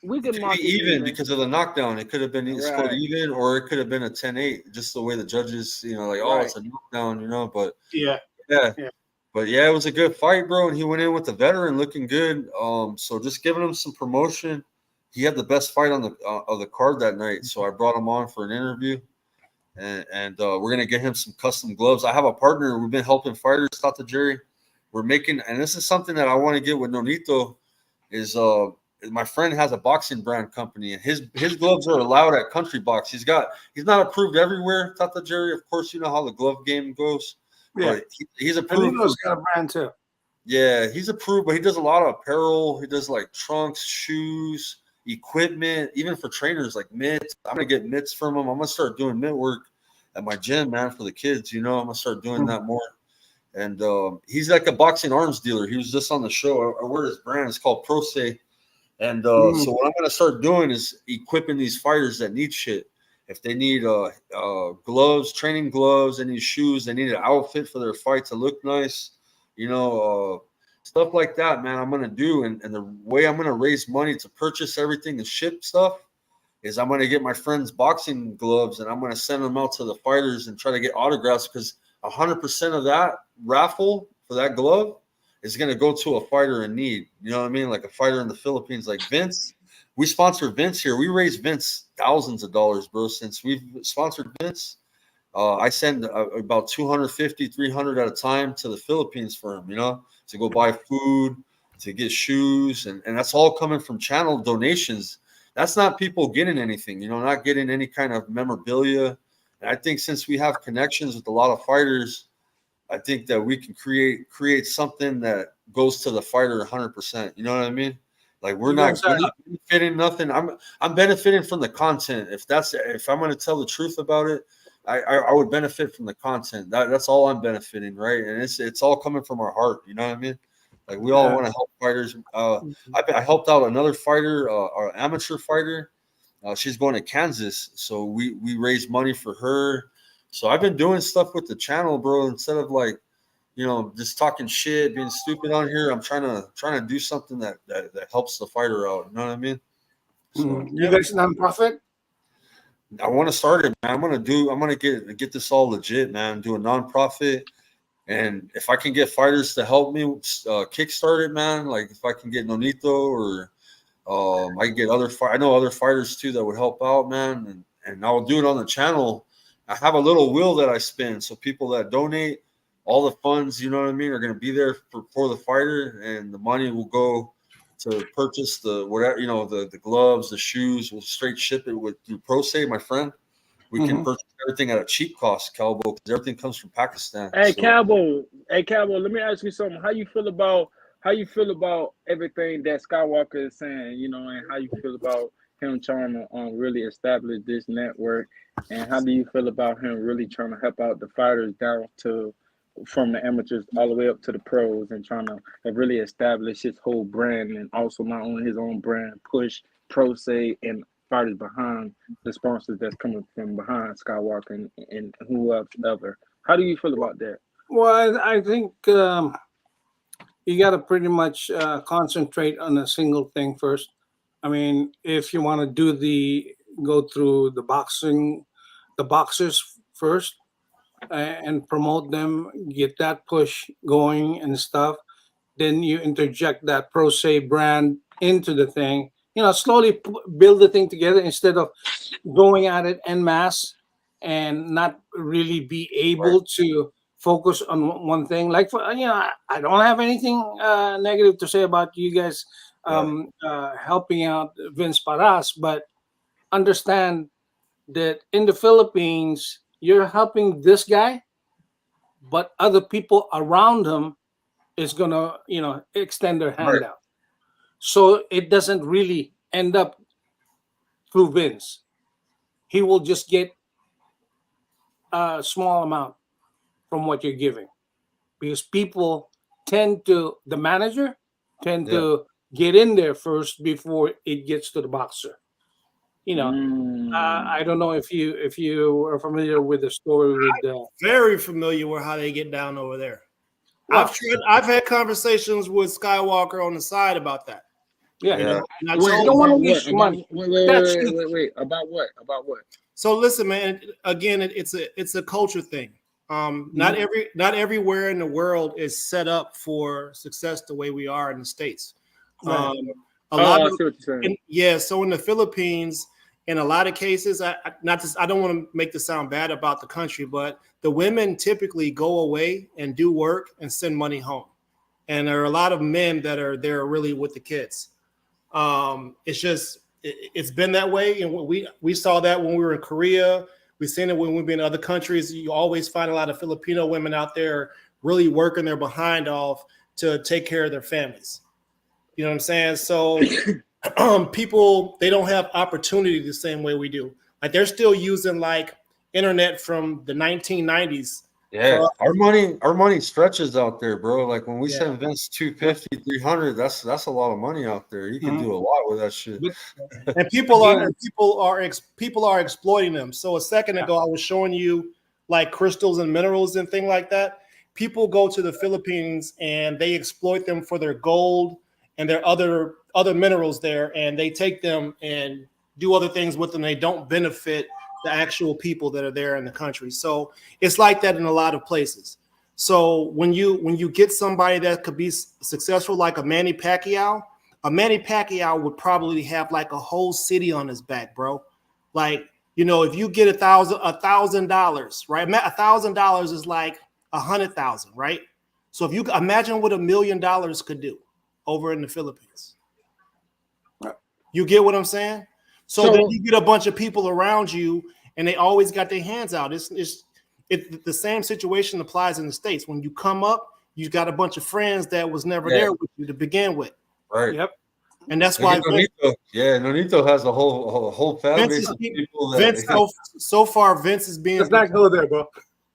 [SPEAKER 5] we could
[SPEAKER 3] be even because of the knockdown. It could have been scored even, or it could have been a 10-8, just the way the judges, it's a knockdown, but But it was a good fight, bro. And he went in with the veteran looking good. So just giving him some promotion. He had the best fight on the card that night. So I brought him on for an interview. And we're gonna get him some custom gloves. I have a partner. We've been helping fighters, Dr. Jerry. We're making, and this is something that I want to get with Nonito, is my friend has a boxing brand company, and his gloves are allowed at Country Box. He's not approved everywhere, Tata Jerry. Of course, you know how the glove game goes.
[SPEAKER 8] Yeah.
[SPEAKER 3] But he's
[SPEAKER 8] And
[SPEAKER 3] approved.
[SPEAKER 8] Nino's got a brand too.
[SPEAKER 3] Yeah, he's approved, but he does a lot of apparel. He does like trunks, shoes, equipment, even for trainers like mitts. I'm gonna get mitts from him. I'm gonna start doing mitt work at my gym, man, for the kids. You know, I'm gonna start doing that more. And he's like a boxing arms dealer. He was just on the show. I wear his brand. It's called Pro Se. And so what I'm gonna start doing is equipping these fighters that need shit. If they need gloves, training gloves, they need shoes, they need an outfit for their fight to look nice, you know, stuff like that, man. I'm gonna do, and the way I'm gonna raise money to purchase everything and ship stuff is I'm gonna get my friends boxing gloves and I'm gonna send them out to the fighters and try to get autographs, because 100% of that raffle for that glove is gonna go to a fighter in need. You know what I mean? Like a fighter in the Philippines, like Vince. We sponsor Vince here. We raise Vince thousands of dollars, bro. Since we've sponsored Vince, I send about 250, 300 at a time to the Philippines for him, you know, to go buy food, to get shoes. And that's all coming from channel donations. That's not people getting anything, you know, not getting any kind of memorabilia. And I think since we have connections with a lot of fighters, I think that we can create something that goes to the fighter 100%. You know what I mean? Like we're not benefiting nothing. I'm benefiting from the content. If I'm going to tell the truth about it, I would benefit from the content. That's all I'm benefiting, right? And it's all coming from our heart. You know what I mean? Like we all want to help fighters. I helped out another fighter, our amateur fighter. She's going to Kansas, so we raised money for her. So I've been doing stuff with the channel, bro. Instead of like, you know, just talking shit, being stupid on here, I'm trying to do something that helps the fighter out. You know what I mean? So,
[SPEAKER 8] You guys nonprofit?
[SPEAKER 3] I want to start it, man. I'm gonna get this all legit, man. Do a nonprofit, and if I can get fighters to help me kickstart it, man. Like if I can get Nonito or I can get I know other fighters too that would help out, man. And I'll do it on the channel. I have a little wheel that I spin, so people that donate, all the funds, you know what I mean, are going to be there for the fighter, and the money will go to purchase the whatever, you know, the gloves, the shoes. We'll straight ship it through Pro Se, my friend. We can purchase everything at a cheap cost, Calbo, because everything comes from Pakistan.
[SPEAKER 5] Hey, so. Calbo, let me ask you something. How you feel about everything that Skywalker is saying, you know, and how you feel about him trying to really establish this network, and how do you feel about him really trying to help out the fighters down to from the amateurs all the way up to the pros, and trying to really establish his whole brand, and also not only his own brand, push Pro Se and fighters behind the sponsors that's coming from behind Skywalker and whoever. How do you feel about that?
[SPEAKER 8] Well, I think you got to pretty much concentrate on a single thing first. I mean, if you want to go through the boxers first, and promote them, get that push going and stuff, then you interject that Pro Se brand into the thing. You know, slowly build the thing together instead of going at it en masse and not really be able to focus on one thing. Like, I don't have anything negative to say about you guys helping out Vince Paras, but understand that in the Philippines, you're helping this guy, but other people around him is gonna, extend their hand out. So it doesn't really end up through Vince. He will just get a small amount from what you're giving, because people the manager tend to get in there first before it gets to the boxer. You know, I don't know if you are familiar with the story with.
[SPEAKER 2] Very familiar with how they get down over there. Well, I've had conversations with Skywalker on the side about that.
[SPEAKER 8] Yeah.
[SPEAKER 2] You
[SPEAKER 8] don't want to waste money.
[SPEAKER 5] Wait. About what?
[SPEAKER 2] So listen, man. Again, it's a culture thing. Not everywhere in the world is set up for success the way we are in the States. So in the Philippines, in a lot of cases, I don't want to make this sound bad about the country, but the women typically go away and do work and send money home, and there are a lot of men that are there really with the kids. It's been that way, and we saw that when we were in Korea. We've seen it when we've been in other countries. You always find a lot of Filipino women out there really working their behind off to take care of their families. You know what I'm saying? So people, they don't have opportunity the same way we do. Like they're still using like internet from the 1990s.
[SPEAKER 3] Yeah, our money stretches out there, bro. Like when we send Vince 250, 300, that's a lot of money out there. You can do a lot with that shit.
[SPEAKER 2] And people are exploiting them. So a second ago, I was showing you like crystals and minerals and things like that. People go to the Philippines and they exploit them for their gold and their other minerals there, and they take them and do other things with them. They don't benefit the actual people that are there in the country. So it's like that in a lot of places. So when you get somebody that could be successful, like a Manny Pacquiao would probably have like a whole city on his back, bro. Like, you know, if you get $1,000, right? $1,000 is like 100,000, right? So if you imagine what $1 million could do over in the Philippines, you get what I'm saying? So then you get a bunch of people around you, and they always got their hands out. It's the same situation applies in the States. When you come up, you got a bunch of friends that was never there with you to begin with.
[SPEAKER 3] Right.
[SPEAKER 2] Yep. And that's why
[SPEAKER 3] Nonito has a whole fan base of people that
[SPEAKER 2] so far Vince is being.
[SPEAKER 8] Let's not go there, bro.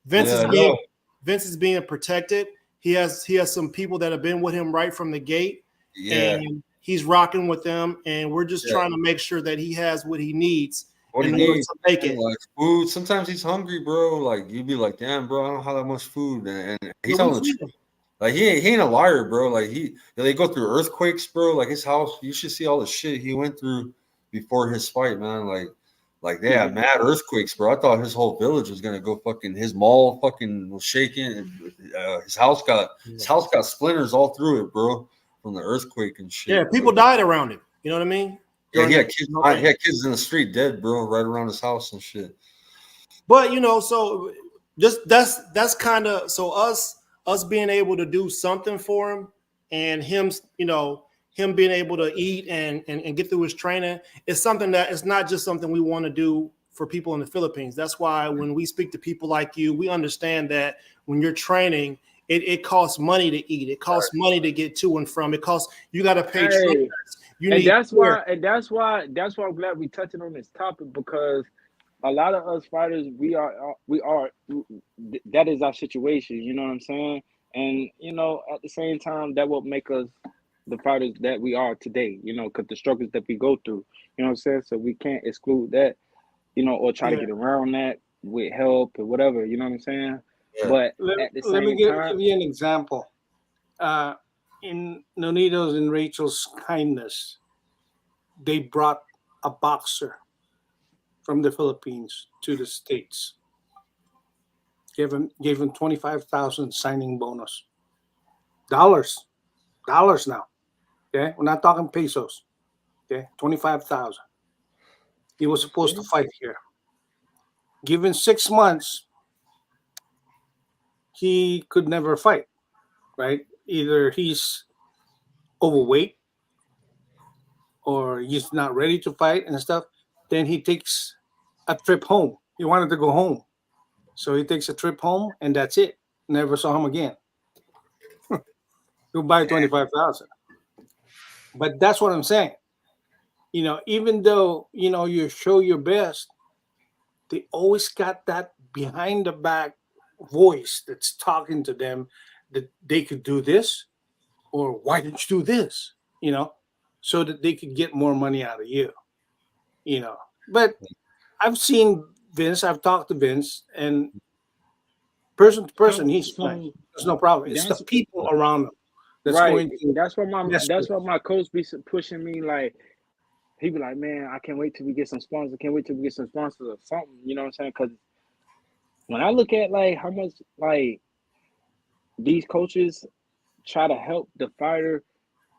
[SPEAKER 2] Vince is being protected. He has some people that have been with him right from the gate.
[SPEAKER 3] Yeah.
[SPEAKER 2] And he's rocking with them, and we're just trying to make sure that he has what he needs in order to make it.
[SPEAKER 3] Like food. Sometimes he's hungry, bro. Like you'd be like, damn, bro, I don't have that much food, and he's telling the truth. Like he ain't a liar, bro. Like they go through earthquakes, bro. Like his house, you should see all the shit he went through before his fight, man. Like they had mad earthquakes, bro. I thought his whole village was gonna go fucking. His mall fucking was shaking. His house got splinters all through it, bro, from the earthquake and shit.
[SPEAKER 2] Yeah, people died around him. You know what I mean?
[SPEAKER 3] Yeah, he had kids in the street dead, bro, right around his house and shit.
[SPEAKER 2] But you know, so just that's kind of so us being able to do something for him, and him, you know, him being able to eat and get through his training is something that is not just something we want to do for people in the Philippines. That's why when we speak to people like you, we understand that when you're training, it costs money to eat. It costs money to get to and from. It costs, you got to pay.
[SPEAKER 5] That's why I'm glad we touching on this topic, because a lot of us fighters, we are that is our situation. You know what I'm saying? And you know, at the same time, that will make us the fighters that we are today. You know, because the struggles that we go through. You know what I'm saying? So we can't exclude that. You know, or try to get around that with help or whatever. You know what I'm saying? Yeah. But at the same
[SPEAKER 8] let me give
[SPEAKER 5] time,
[SPEAKER 8] you an example. In Nonito's and Rachel's kindness, they brought a boxer from the Philippines to the States. Gave him $25,000 signing bonus. Dollars now. Okay, we're not talking pesos. Okay, 25,000. He was supposed to fight here. Given 6 months, he could never fight. Right? Either he's overweight or he's not ready to fight and stuff. Then he takes a trip home. He wanted to go home. So he takes a trip home, and that's it. Never saw him again. Goodbye, 25,000. But that's what I'm saying. You know, even though, you know, you show your best, they always got that behind the back voice that's talking to them that they could do this, or why didn't you do this? You know, so that they could get more money out of you. You know, but I've seen Vince, I've talked to Vince, and person to person, he's fine. There's no problem. It's the people around him that's going to.
[SPEAKER 5] That's why my coach be pushing me. Like, he be like, man, I can't wait till we get some sponsors. I can't wait till we get some sponsors or something. You know what I'm saying? Because when I look at like how much like these coaches try to help the fighter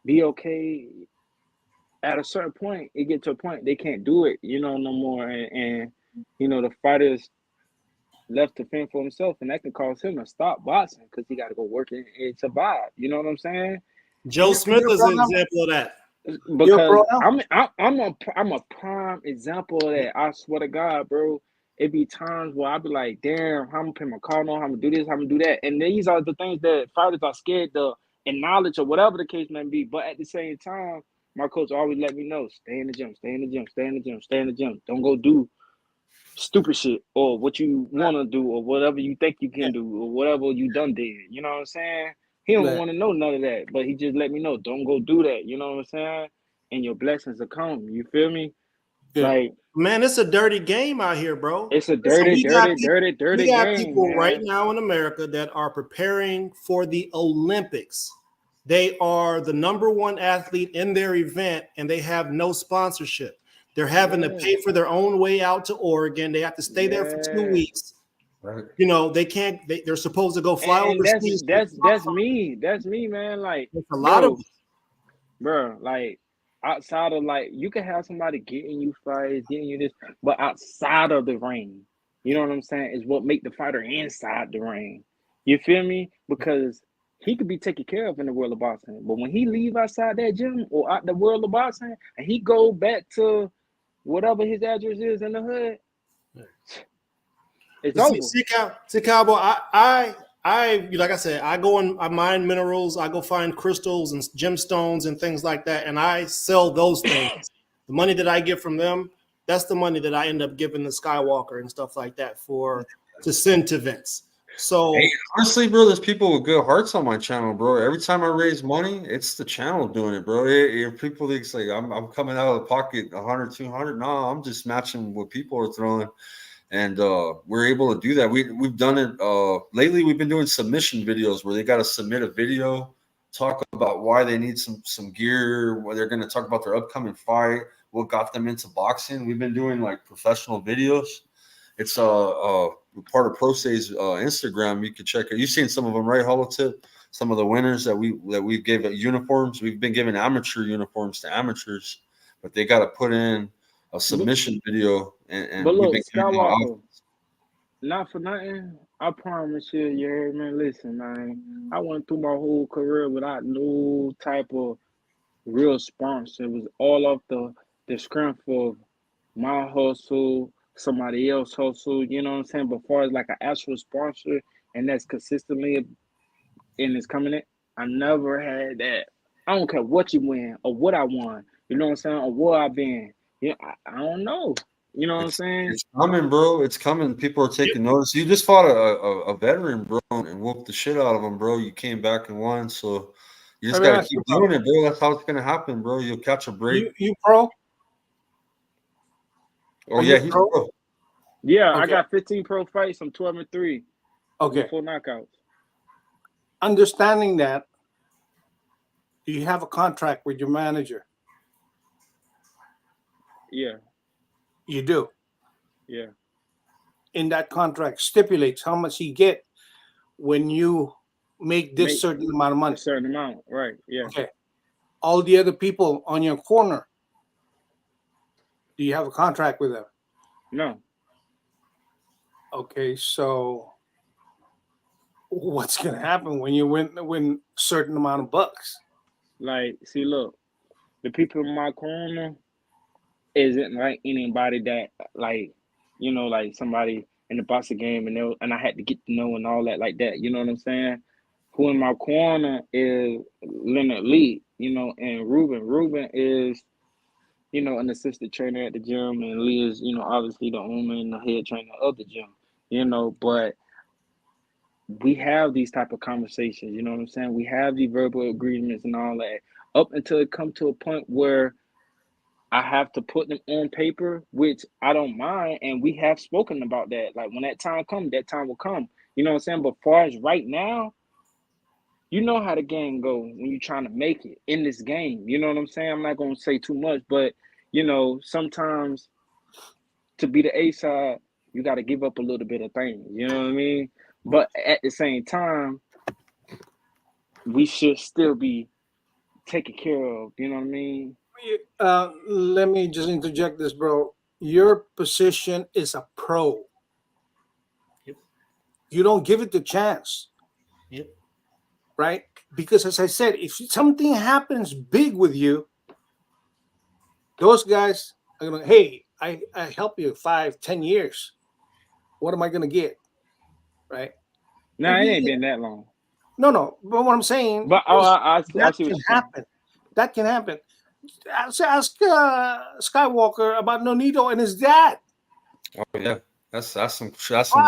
[SPEAKER 5] be okay, at a certain point, it get to a point they can't do it, you know, no more. And you know, the fighter's left to fend for himself, and that can cause him to stop boxing because he got to go work and survive. You know what I'm saying?
[SPEAKER 2] Joe Smith is an example of that.
[SPEAKER 8] You're a
[SPEAKER 5] Because
[SPEAKER 8] pro now?
[SPEAKER 5] I'm a prime example of that. I swear to God, bro. It be times where I be like, damn, how I'm gonna pay my car on, how I'm gonna do this, how I'm gonna do that. And these are the things that fighters are scared to acknowledge or whatever the case may be. But at the same time, my coach always let me know, stay in the gym, stay in the gym, stay in the gym, stay in the gym. Don't go do stupid shit or what you wanna do or whatever you think you can do or whatever you done did. You know what I'm saying? He don't
[SPEAKER 8] Right.
[SPEAKER 5] want to know none of that, but he just let me know, don't go do that. You know what I'm saying? And your blessings will come. You feel me?
[SPEAKER 8] Yeah.
[SPEAKER 5] Like,
[SPEAKER 2] Man, it's a dirty game out here, bro.
[SPEAKER 5] it's a
[SPEAKER 2] Listen,
[SPEAKER 5] dirty,
[SPEAKER 2] we got
[SPEAKER 5] game,
[SPEAKER 2] people right
[SPEAKER 5] man.
[SPEAKER 2] now in America that are preparing for the Olympics. They are the number one athlete in their event, and they have no sponsorship. They're having to pay for their own way out to Oregon. They have to stay there for 2 weeks.
[SPEAKER 3] Right.
[SPEAKER 2] You know, they can't. They're supposed to go fly
[SPEAKER 5] And
[SPEAKER 2] overseas.
[SPEAKER 5] that's me. That's me, man. Like,
[SPEAKER 2] There's a lot of
[SPEAKER 5] bro, like outside of like you can have somebody getting you fights, getting you this, but outside of the ring, you know what I'm saying, is what make the fighter inside the ring. You feel me? Because he could be taken care of in the world of boxing, but when he leave outside that gym or out the world of boxing and he go back to whatever his address is in the hood, it's over.
[SPEAKER 2] See, Cowboy, I like I said, I go and I mine minerals, I go find crystals and gemstones and things like that, and I sell those things. The money that I get from them, that's the money that I end up giving the Skywalker and stuff like that to send to Vince. So
[SPEAKER 3] hey, honestly, bro, there's people with good hearts on my channel, bro. Every time I raise money, it's the channel doing it, bro. People think it's like I'm coming out of the pocket 100, 200. No, I'm just matching what people are throwing. And we're able to do that. We've done it lately. We've been doing submission videos where they got to submit a video, talk about why they need some gear, where they're going to talk about their upcoming fight, what got them into boxing. We've been doing like professional videos. It's part of ProSay's Instagram. You can check it. You've seen some of them, right, HollowTip? Some of the winners that we've gave uniforms. We've been giving amateur uniforms to amateurs, but they got to put in a submission video, and
[SPEAKER 5] But
[SPEAKER 3] we've
[SPEAKER 5] look,
[SPEAKER 3] been
[SPEAKER 5] Skywalker, not for nothing. I promise you, you heard me. Listen, man. I went through my whole career without no type of real sponsor. It was all off the strength of my hustle, somebody else hustle. You know what I'm saying? But far as like an actual sponsor, and that's consistently and it's coming in, I never had that. I don't care what you win or what I won. You know what I'm saying? Or where I've been. Yeah, I don't know. You know what I'm saying?
[SPEAKER 3] It's coming, bro. It's coming. People are taking notice. You just fought a veteran, bro, and whooped the shit out of him, bro. You came back and won, so you just got to keep doing it, bro. That's how it's gonna happen, bro. You'll catch a break.
[SPEAKER 8] You pro?
[SPEAKER 3] Oh yeah, he's pro.
[SPEAKER 5] Yeah, okay. I got 15 pro fights. I'm 12-3.
[SPEAKER 8] Okay.
[SPEAKER 5] 4 knockouts.
[SPEAKER 8] Understanding that, do you have a contract with your manager?
[SPEAKER 5] Yeah.
[SPEAKER 8] You do?
[SPEAKER 5] Yeah.
[SPEAKER 8] In that contract stipulates how much he get when you make this certain amount of money.
[SPEAKER 5] A certain amount, right? Yeah.
[SPEAKER 8] Okay. All the other people on your corner, do you have a contract with them?
[SPEAKER 5] No.
[SPEAKER 8] Okay, so what's gonna happen when you win certain amount of bucks?
[SPEAKER 5] Like, see, look, the people in my corner isn't like anybody that, like, you know, like somebody in the boxing game and I had to get to know and all that like that. You know what I'm saying? Who in my corner is Leonard Lee, you know, and Ruben. Ruben is, you know, an assistant trainer at the gym, and Lee is, you know, obviously the owner and the head trainer of the gym, you know, but we have these type of conversations, you know what I'm saying? We have these verbal agreements and all that up until it come to a point where I have to put them on paper, which I don't mind, and we have spoken about that. Like, when that time comes, that time will come. You know what I'm saying? But far as right now, you know how the game go when you're trying to make it in this game. You know what I'm saying? I'm not going to say too much, but, you know, sometimes to be the A side, you got to give up a little bit of things. You know what I mean? But at the same time, we should still be taken care of. You know what I mean?
[SPEAKER 8] Let me just interject this, bro. Your position is a pro.
[SPEAKER 2] Yep.
[SPEAKER 8] You don't give it the chance.
[SPEAKER 2] Yep.
[SPEAKER 8] Right? Because as I said, if something happens big with you, Those guys are gonna, hey, I help you 5-10 years. What am I gonna get? Right?
[SPEAKER 5] Nah, it ain't been that long.
[SPEAKER 8] No. But what I'm saying
[SPEAKER 5] But I see
[SPEAKER 8] that
[SPEAKER 5] what
[SPEAKER 8] can
[SPEAKER 5] you're saying.
[SPEAKER 8] happen. That can happen. Ask Skywalker about Nonito and his dad.
[SPEAKER 3] Oh yeah, that's some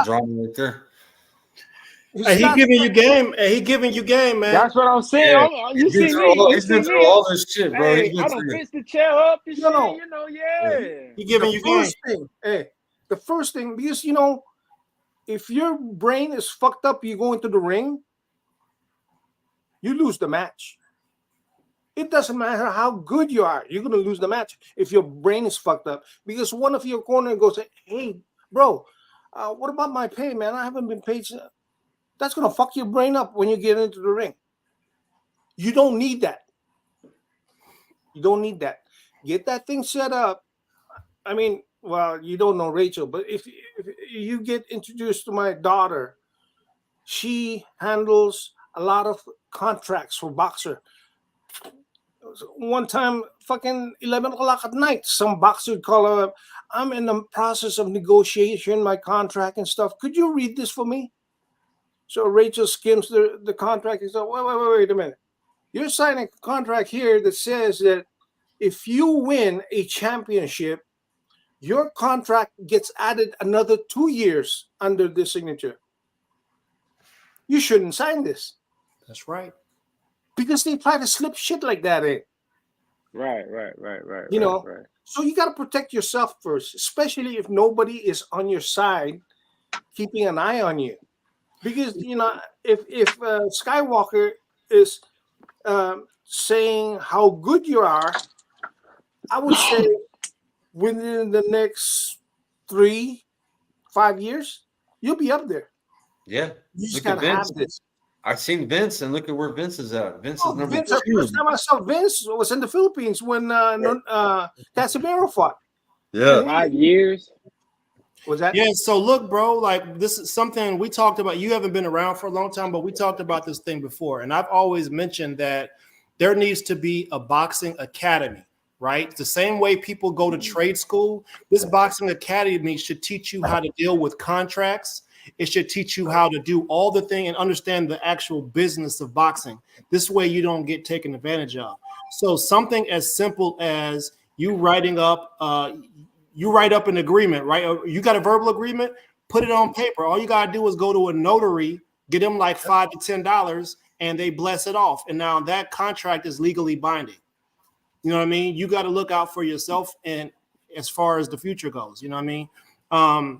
[SPEAKER 3] drama right there.
[SPEAKER 2] Hey, he giving you game. Hey, he giving you game, man.
[SPEAKER 5] That's what I'm saying.
[SPEAKER 3] Yeah.
[SPEAKER 5] You see me?
[SPEAKER 3] He's been through all this shit, bro.
[SPEAKER 5] Hey, I don't fix the chair up and shit.
[SPEAKER 8] No.
[SPEAKER 5] You know, yeah.
[SPEAKER 2] He giving you game.
[SPEAKER 8] The first thing, because you know, if your brain is fucked up, you go into the ring, you lose the match. It doesn't matter how good you are, you're gonna lose the match if your brain is fucked up. Because one of your corner goes, "Hey, bro, what about my pay, man? I haven't been paid." That's gonna fuck your brain up when you get into the ring. You don't need that. You don't need that. Get that thing set up. I mean, well, you don't know Rachel, but if you get introduced to my daughter, she handles a lot of contracts for boxer. One time, fucking 11 o'clock at night, some boxer would call her up. I'm in the process of negotiation, my contract and stuff. Could you read this for me? So Rachel skims the contract and says, wait a minute. You're signing a contract here that says that if you win a championship, your contract gets added another 2 years under this signature. You shouldn't sign this.
[SPEAKER 2] That's right.
[SPEAKER 8] Because they try to slip shit like that in.
[SPEAKER 5] Right.
[SPEAKER 8] You know, so you got to protect yourself first, especially if nobody is on your side keeping an eye on you. Because, you know, if Skywalker is saying how good you are, I would say within the next 3-5 years, you'll be up there.
[SPEAKER 3] Yeah.
[SPEAKER 8] You just got to have this.
[SPEAKER 3] I've seen Vince, and look at where Vince is at. Vince is number 2.
[SPEAKER 8] The first time I saw Vince was in the Philippines when Casimiro fought.
[SPEAKER 3] Yeah.
[SPEAKER 5] 5 years.
[SPEAKER 8] Was that?
[SPEAKER 2] Yeah, so look, bro, like this is something we talked about. You haven't been around for a long time, but we talked about this thing before. And I've always mentioned that there needs to be a boxing academy, right? The same way people go to trade school, this boxing academy should teach you how to deal with contracts. It should teach you how to do all the thing and understand the actual business of boxing. This way you don't get taken advantage of. So something as simple as you writing up, you write up an agreement, right? You got a verbal agreement, put it on paper. All you got to do is go to a notary, get them like $5 to $10, and they bless it off. And now that contract is legally binding. You know what I mean? You got to look out for yourself and as far as the future goes, you know what I mean?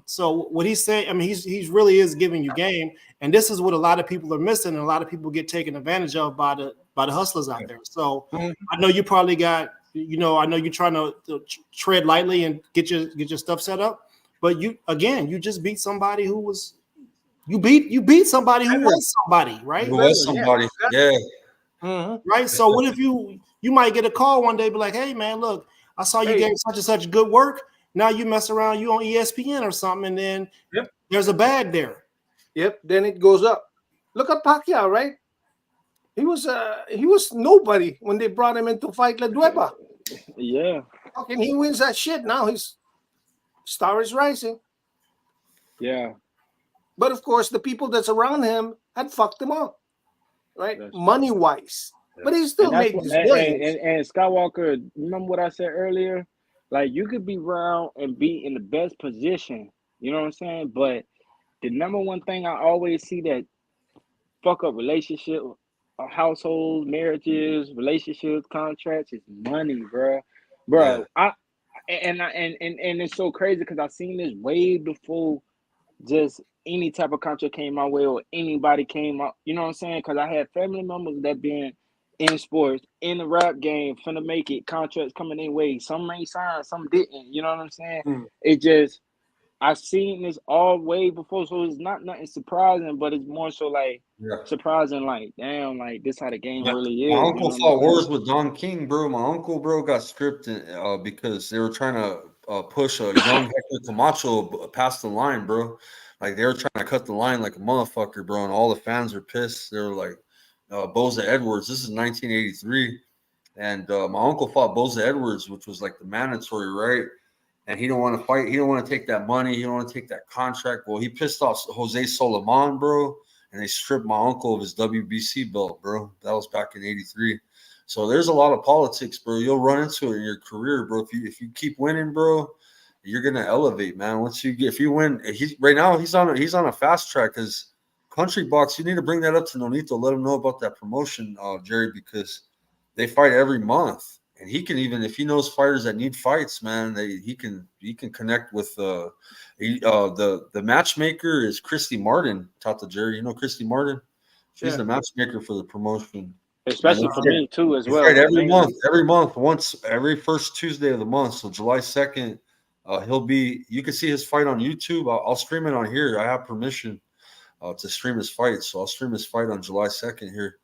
[SPEAKER 2] So what he's saying, I mean, he's really is giving you game, and this is what a lot of people are missing, and a lot of people get taken advantage of by the hustlers out there. So I know you probably got, you know, I know you're trying to tread lightly and get your stuff set up, but you just beat somebody who was you beat somebody who was somebody, right?
[SPEAKER 3] Who was somebody, yeah.
[SPEAKER 2] Mm-hmm. Right. So what if you might get a call one day, be like, hey man, look, I saw you gave such and such good work. Now you mess around, you on ESPN or something, and then there's a bag there.
[SPEAKER 8] Yep. Then it goes up. Look at Pacquiao, right? He was nobody when they brought him in to fight La Dueba.
[SPEAKER 5] Yeah.
[SPEAKER 8] Fucking he wins that shit. Now his star is rising.
[SPEAKER 5] Yeah.
[SPEAKER 8] But of course, the people that's around him had fucked him up, right? Money wise. Yeah. But he still made his millions.
[SPEAKER 5] And Skywalker, remember what I said earlier? Like, you could be around and be in the best position, you know what I'm saying? But the number one thing I always see that fuck up relationship, households, marriages, relationships, contracts is money, bro. Yeah. And it's so crazy because I seen this way before just any type of contract came my way or anybody came out, you know what I'm saying? Because I had family members that been in sports, in the rap game, finna make it, contracts coming their way. Some ain't signed, some didn't. You know what I'm saying? It just, I seen this all way before, so it's not nothing surprising, but it's more so like surprising, like, damn, like this how the game really is.
[SPEAKER 3] My uncle fought wars with Don King, bro. My uncle, bro, got stripped because they were trying to push a young Hector Camacho past the line, bro. Like, they were trying to cut the line like a motherfucker, bro, and all the fans were pissed. They were like, Boza Edwards, this is 1983. And my uncle fought Boza Edwards, which was like the mandatory, right? And he don't want to fight. He don't want to take that money. He don't want to take that contract. Well, he pissed off Jose Soliman, bro, and they stripped my uncle of his WBC belt, bro. That was back in '83. So there's a lot of politics, bro. You'll run into it in your career, bro. If you keep winning, bro, you're gonna elevate, man. If you win, right now he's on a fast track because Country Box. You need to bring that up to Nonito. Let him know about that promotion, Jerry, because they fight every month, and he can even if he knows fighters that need fights, man. He can connect with the matchmaker is Christy Martin. Taught Jerry, you know Christy Martin. She's the matchmaker for the promotion.
[SPEAKER 5] Especially for me too, as well.
[SPEAKER 3] Right, every month, once every first Tuesday of the month. So July 2nd, you can see his fight on YouTube. I'll stream it on here. I have permission to stream his fight, so I'll stream his fight on July 2nd here.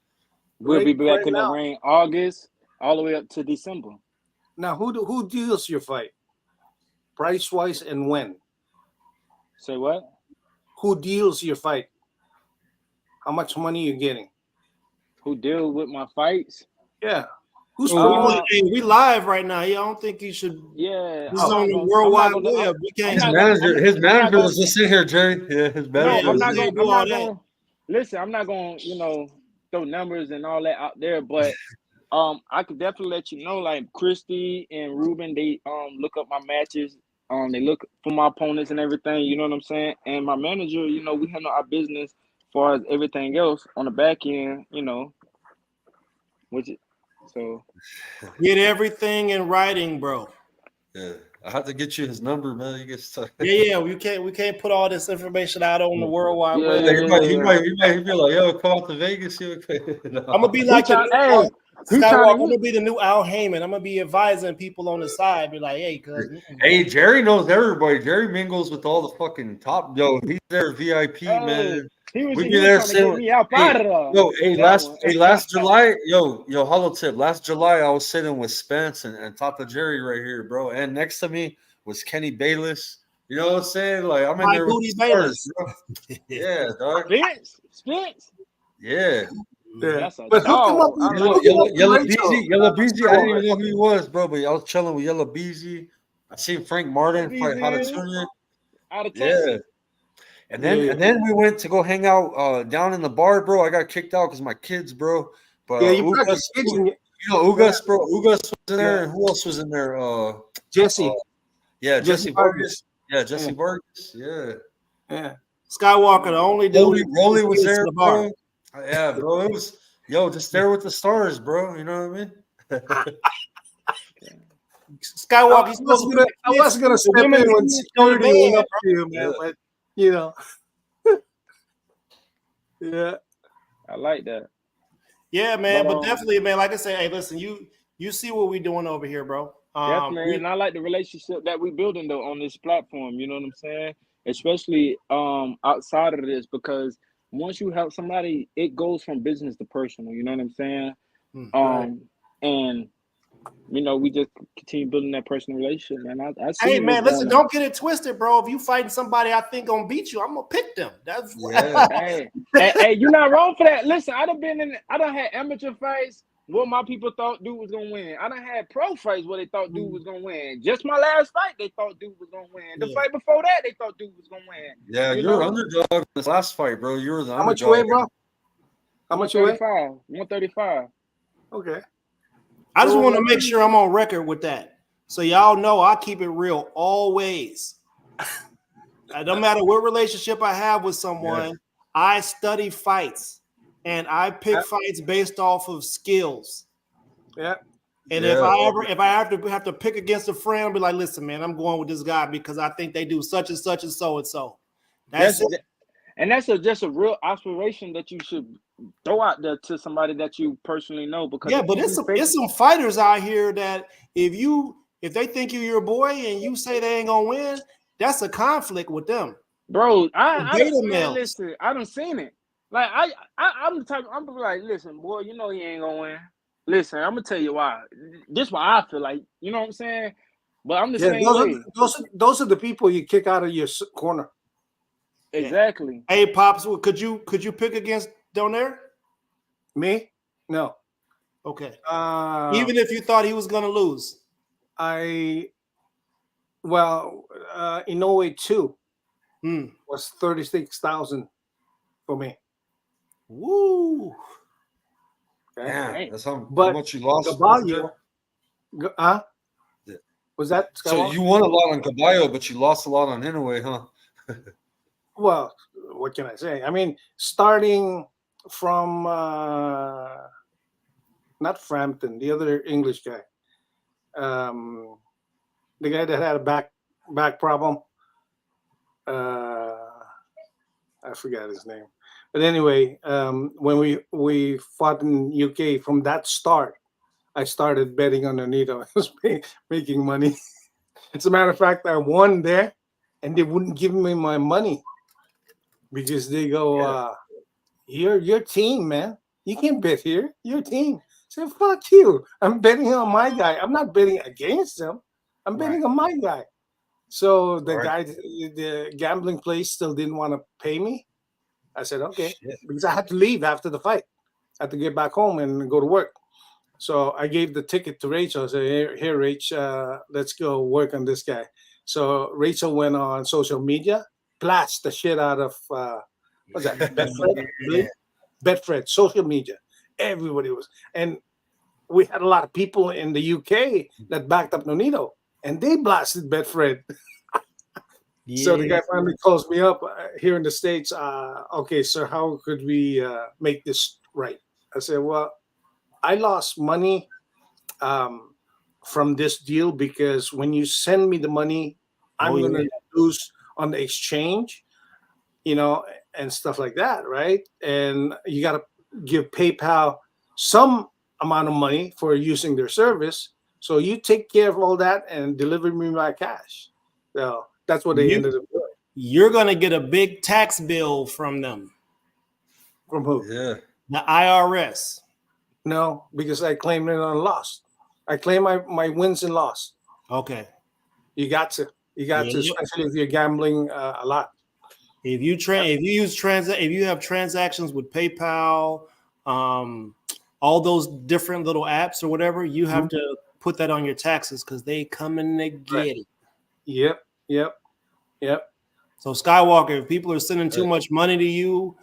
[SPEAKER 5] We'll be back in the ring August all the way up to December.
[SPEAKER 8] Now, who deals your fight, price wise, and when?
[SPEAKER 5] Say what?
[SPEAKER 8] Who deals your fight? How much money you getting?
[SPEAKER 5] Who deal with my fights?
[SPEAKER 8] Yeah.
[SPEAKER 2] Who's we live right now? I don't think you should.
[SPEAKER 5] Yeah.
[SPEAKER 2] He's on the World Wide Web. We can't.
[SPEAKER 3] His manager was just in here, Jerry. Yeah, his manager.
[SPEAKER 5] I'm not going. Listen, I'm not going to, throw numbers and all that out there, but I could definitely let you know, like Christy and Ruben, they look up my matches. They look for my opponents and everything. You know what I'm saying? And my manager, we handle our business as far as everything else on the back end. So
[SPEAKER 2] get everything in writing, bro.
[SPEAKER 3] Yeah, I have to get you his number, man. You get stuck.
[SPEAKER 2] Yeah. We can't put all this information out on the World Wide Web.
[SPEAKER 3] He might be like, yo, come out to Vegas. No.
[SPEAKER 2] I'm gonna be like I'm gonna be the new Al Heyman. I'm gonna be advising people on the side. Be like, hey,
[SPEAKER 3] Jerry knows everybody. Jerry mingles with all the fucking top. Yo, he's there VIP, man.
[SPEAKER 5] We'd be there sitting.
[SPEAKER 3] Last July, yo, HollowTip. Last July, I was sitting with Spence and Tata Jerry right here, bro. And next to me was Kenny Bayless. You know what I'm saying? Like I'm in there with the stars, bro. Yeah, dog.
[SPEAKER 5] Spence.
[SPEAKER 3] Yeah.
[SPEAKER 8] But
[SPEAKER 3] Yellow Beezy. I didn't even know who he was, bro. But I was chilling with Yellow Beezy. I seen Frank Martin fight HollowTip.
[SPEAKER 5] Out of Texas.
[SPEAKER 3] Yeah. And then we went to go hang out down in the bar, bro. I got kicked out because my kids, bro. But Ugas, bro. Ugas was in there, and who else was in there?
[SPEAKER 8] Jesse.
[SPEAKER 3] Jesse Vargas. Yeah, Jesse Vargas. Yeah.
[SPEAKER 2] Skywalker, the only dude.
[SPEAKER 3] Rolly was there, bro. Yeah, bro. It was just there with the stars, bro. You know what I mean?
[SPEAKER 2] Skywalker.
[SPEAKER 8] I wasn't gonna step in when security went up to you, man. But yeah.
[SPEAKER 5] I like that.
[SPEAKER 2] Yeah, man. But definitely, man. Like I say, hey, listen, you see what we doing over here, bro.
[SPEAKER 5] Definitely, and I like the relationship that we building though on this platform. You know what I'm saying? Especially outside of this, because once you help somebody, it goes from business to personal. You know what I'm saying? And we just continue building that personal relationship, man. I see.
[SPEAKER 2] Hey, man, listen, don't get it twisted, bro. If you fighting somebody I think gonna beat you, I'm gonna pick them. That's
[SPEAKER 5] hey, you're not wrong for that. Listen, I done had amateur fights where my people thought dude was gonna win. I done had pro fights where they thought dude was gonna win. Just my last fight, they thought dude was gonna win. The fight before that, they thought dude was gonna win.
[SPEAKER 3] Yeah, you're an underdog in this last fight, bro. You were the underdog.
[SPEAKER 8] How much you weigh, bro? How much you weigh?
[SPEAKER 5] 135. Okay.
[SPEAKER 2] I just want to make sure I'm on record with that. So y'all know I keep it real always. It don't matter what relationship I have with someone, I study fights and I pick fights based off of skills.
[SPEAKER 8] Yeah.
[SPEAKER 2] And if I have to pick against a friend, I'll be like, listen, man, I'm going with this guy because I think they do such and such and so and so. That's it.
[SPEAKER 5] And that's just a real aspiration that you should throw out there to somebody that you personally know. Because
[SPEAKER 2] but it's some fighters out here that if they think you're your boy and you say they ain't gonna win, that's a conflict with them,
[SPEAKER 5] bro. Listen, I done seen it. Like I'm the type. I'm like, listen, boy, he ain't gonna win. Listen, I'm gonna tell you why. This is why I feel like, you know what I'm saying. But I'm the same way.
[SPEAKER 8] Those are the people you kick out of your corner.
[SPEAKER 5] Exactly.
[SPEAKER 2] Hey, Pops, could you pick against Donaire?
[SPEAKER 8] Me? No.
[SPEAKER 2] Okay. Even if you thought he was going to lose.
[SPEAKER 8] In 08 was 36,000 for me.
[SPEAKER 2] Woo!
[SPEAKER 8] Okay.
[SPEAKER 3] Yeah, that's how
[SPEAKER 8] But
[SPEAKER 3] much you lost.
[SPEAKER 8] Caballo, was that
[SPEAKER 3] So
[SPEAKER 8] Skywalker?
[SPEAKER 3] you won a lot on Caballo, but you lost a lot on Inouye, huh?
[SPEAKER 8] Well, what can I say? I mean, starting from not Frampton, the other English guy, the guy that had a back problem. I forgot his name, but anyway, when we fought in UK, from that start, I started betting on Nonito. I was making money. As a matter of fact, I won there, and they wouldn't give me my money because they go, your team, man. You can't bet here. Your team. I said, fuck you. I'm betting on my guy. I'm not betting against them. I'm betting on my guy. So the guy, the gambling place still didn't want to pay me. I said, okay, because I had to leave after the fight. I had to get back home and go to work. So I gave the ticket to Rachel. I said, here, Rach, let's go work on this guy. So Rachel went on social media, blasted the shit out of, what's that, Betfred? Betfred, social media. Everybody was. And we had a lot of people in the UK that backed up Nonito, and they blasted Betfred. So the guy finally calls me up here in the States. Okay, sir, how could we make this right? I said, well, I lost money from this deal because when you send me the money, I'm going to lose on the exchange, and stuff like that, right? And you got to give PayPal some amount of money for using their service. So you take care of all that and deliver me my cash. So that's what they ended up doing.
[SPEAKER 2] You're going to get a big tax bill from them.
[SPEAKER 8] From who?
[SPEAKER 3] Yeah.
[SPEAKER 2] The IRS.
[SPEAKER 8] No, because I claimed it on loss. I claim my wins and loss.
[SPEAKER 2] Okay.
[SPEAKER 8] You got to, especially if you're gambling a lot.
[SPEAKER 2] If you have transactions with PayPal, all those different little apps or whatever, you have to put that on your taxes because they come and they get it.
[SPEAKER 8] Yep.
[SPEAKER 2] So Skywalker, if people are sending too much money to you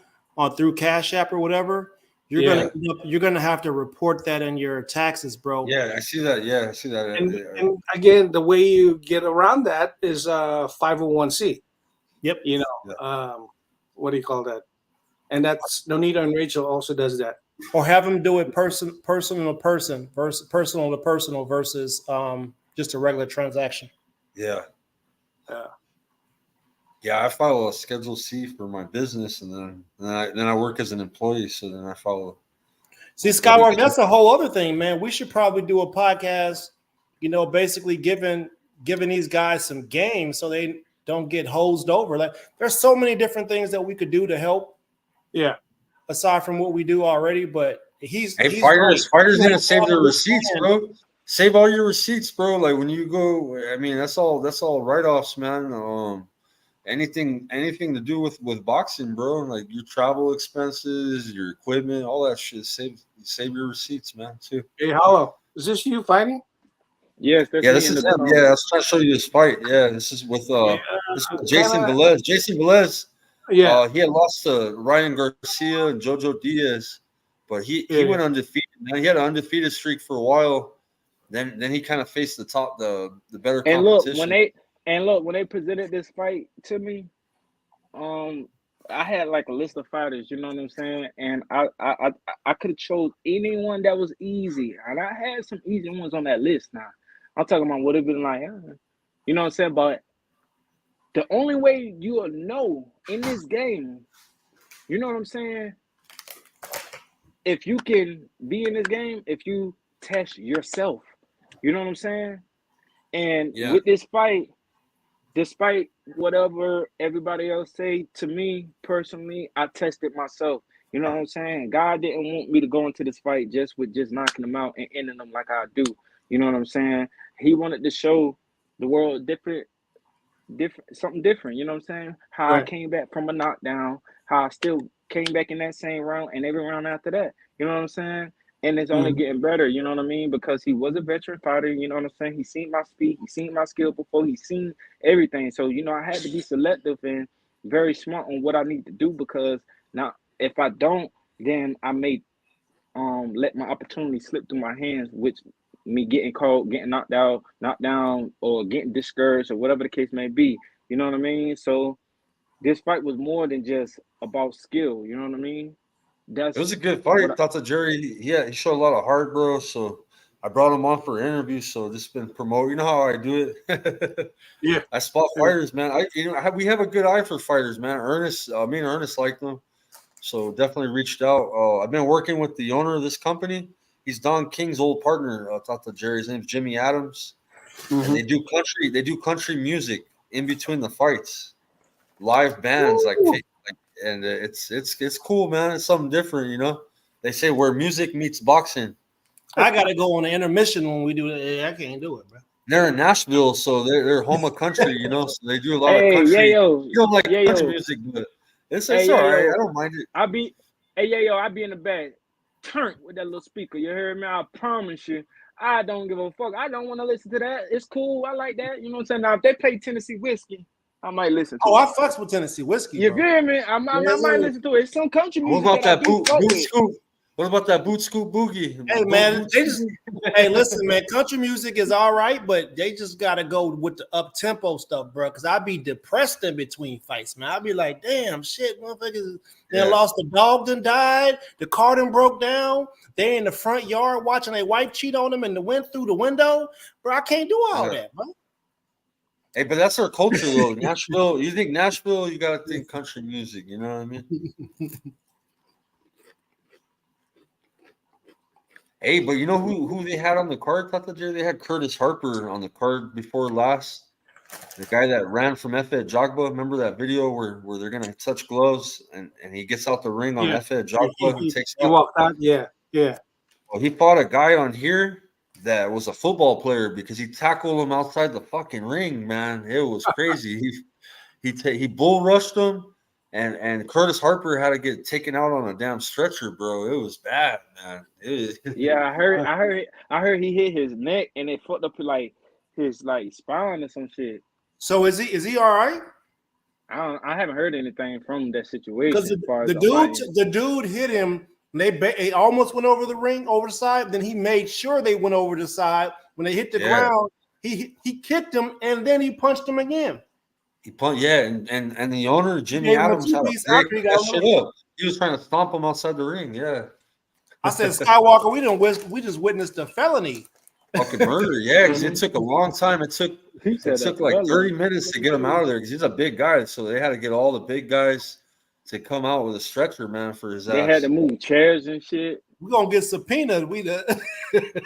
[SPEAKER 2] through Cash App or whatever, you're gonna have to report that in your taxes, bro.
[SPEAKER 3] Yeah, I see that. Yeah, I see that.
[SPEAKER 8] And again, the way you get around that is 501c.
[SPEAKER 2] Yep.
[SPEAKER 8] What do you call that? And that's Nonito and Rachel also does that.
[SPEAKER 2] Or have them do it personal to person versus personal to personal versus just a regular transaction.
[SPEAKER 3] Yeah. Yeah, I follow a Schedule C for my business, and then I work as an employee. So then I follow.
[SPEAKER 2] See, Skywalker, that's a whole other thing, man. We should probably do a podcast, basically giving these guys some game so they don't get hosed over. Like, there's so many different things that we could do to help.
[SPEAKER 8] Yeah.
[SPEAKER 2] Aside from what we do already, but
[SPEAKER 3] fighters didn't save their receipts, bro. Save all your receipts, bro. Like when you go, I mean, that's all write-offs, man. Anything to do with boxing, bro. Like your travel expenses, your equipment, all that shit. Save your receipts, man, too.
[SPEAKER 8] Hey, Hollow, is this you fighting?
[SPEAKER 5] Yes,
[SPEAKER 3] this is him. Yeah, I was trying to show you this fight. Yeah, this is with Jason Velez. Jason Velez.
[SPEAKER 8] Yeah,
[SPEAKER 3] he had lost to Ryan Garcia and Jojo Diaz, but he went undefeated. Man, he had an undefeated streak for a while. Then he kind of faced the better competition.
[SPEAKER 5] When they presented this fight to me, I had like a list of fighters, you know what I'm saying? And I could have chose anyone that was easy, and I had some easy ones on that list. Now I'm talking about would have been like, you know what I'm saying? But the only way you will know in this game, you know what I'm saying? If you can be in this game, if you test yourself, you know what I'm saying? And with this fight, despite whatever everybody else say, to me personally, I tested myself. You know what I'm saying? God didn't want me to go into this fight just knocking them out and ending them like I do. You know what I'm saying? He wanted to show the world something different. You know what I'm saying? How I came back from a knockdown, how I still came back in that same round and every round after that. You know what I'm saying? And it's only getting better, you know what I mean? Because he was a veteran fighter, you know what I'm saying? He seen my speed, he seen my skill before, he seen everything. So, you know, I had to be selective and very smart on what I need to do, because now if I don't, then I may let my opportunity slip through my hands, which me getting caught, getting knocked down, or getting discouraged, or whatever the case may be. You know what I mean? So this fight was more than just about skill, you know what I mean?
[SPEAKER 3] It was a good fight. Tata Jerry, he showed a lot of heart, bro. So I brought him on for an interview. So just been promoting. You know how I do it.
[SPEAKER 8] Yeah,
[SPEAKER 3] I spot fighters, man. We have a good eye for fighters, man. Me and Ernest like them, so definitely reached out. I've been working with the owner of this company. He's Don King's old partner. Tata Jerry's name's Jimmy Adams, and they do country. They do country music in between the fights, live bands and it's cool, man. It's something different, you know. They say where music meets boxing.
[SPEAKER 2] I gotta go on the intermission when we do it. I can't do it, bro.
[SPEAKER 3] They're in Nashville, so they're home of country, you know. So they do a lot of country. You don't like country music, but it's all right. I don't mind it.
[SPEAKER 5] I be in the back, turn with that little speaker. You heard me? I promise you, I don't give a fuck. I don't want to listen to that. It's cool. I like that. You know what I'm saying? Now, if they play Tennessee Whiskey, I might listen to it.
[SPEAKER 2] I fucks with Tennessee Whiskey.
[SPEAKER 5] You feel me? I might listen to it. It's some country music.
[SPEAKER 3] What about that boot scoop? What about that boot scoop boogie?
[SPEAKER 2] Hey man, hey, listen, man. Country music is all right, but they just gotta go with the up tempo stuff, bro. Because I be depressed in between fights, man. I be like, damn, shit, motherfuckers. They lost, the dog done died, the car done broke down. They in the front yard watching their wife cheat on them and the wind through the window, bro. I can't do all that, bro.
[SPEAKER 3] Hey, but that's our culture, though. Nashville. You think Nashville? You gotta think country music. You know what I mean? Hey, but you know who they had on the card, Tata Jerry? They had Curtis Harper on the card before last. The guy that ran from Efe Jogba. Remember that video where they're gonna touch gloves and he gets out the ring on Efe Jogba and takes
[SPEAKER 8] he walked out. Yeah.
[SPEAKER 3] Well, he fought a guy on here that was a football player because he tackled him outside the fucking ring, man. It was crazy. he bull rushed him. And Curtis Harper had to get taken out on a damn stretcher, bro. It was bad, man.
[SPEAKER 5] Yeah, I heard he hit his neck and it fucked up his spine or some shit.
[SPEAKER 2] So is he all right?
[SPEAKER 5] I haven't heard anything from that situation.
[SPEAKER 2] Because the dude hit him. And they almost went over the ring, over the side. Then he made sure they went over the side. When they hit the ground, he kicked him and then he punched him again.
[SPEAKER 3] He punched, and the owner, Jimmy Adams, had to break that shit up. He was trying to stomp him outside the ring. Yeah.
[SPEAKER 2] I said, Skywalker, we just witnessed a felony.
[SPEAKER 3] Fucking murder, yeah. Because it took a long time. It took like 30 minutes to get him out of there because he's a big guy. So they had to get all the big guys to come out with a stretcher, man, for his ass.
[SPEAKER 5] They had to move chairs and shit.
[SPEAKER 2] We're gonna get subpoenaed.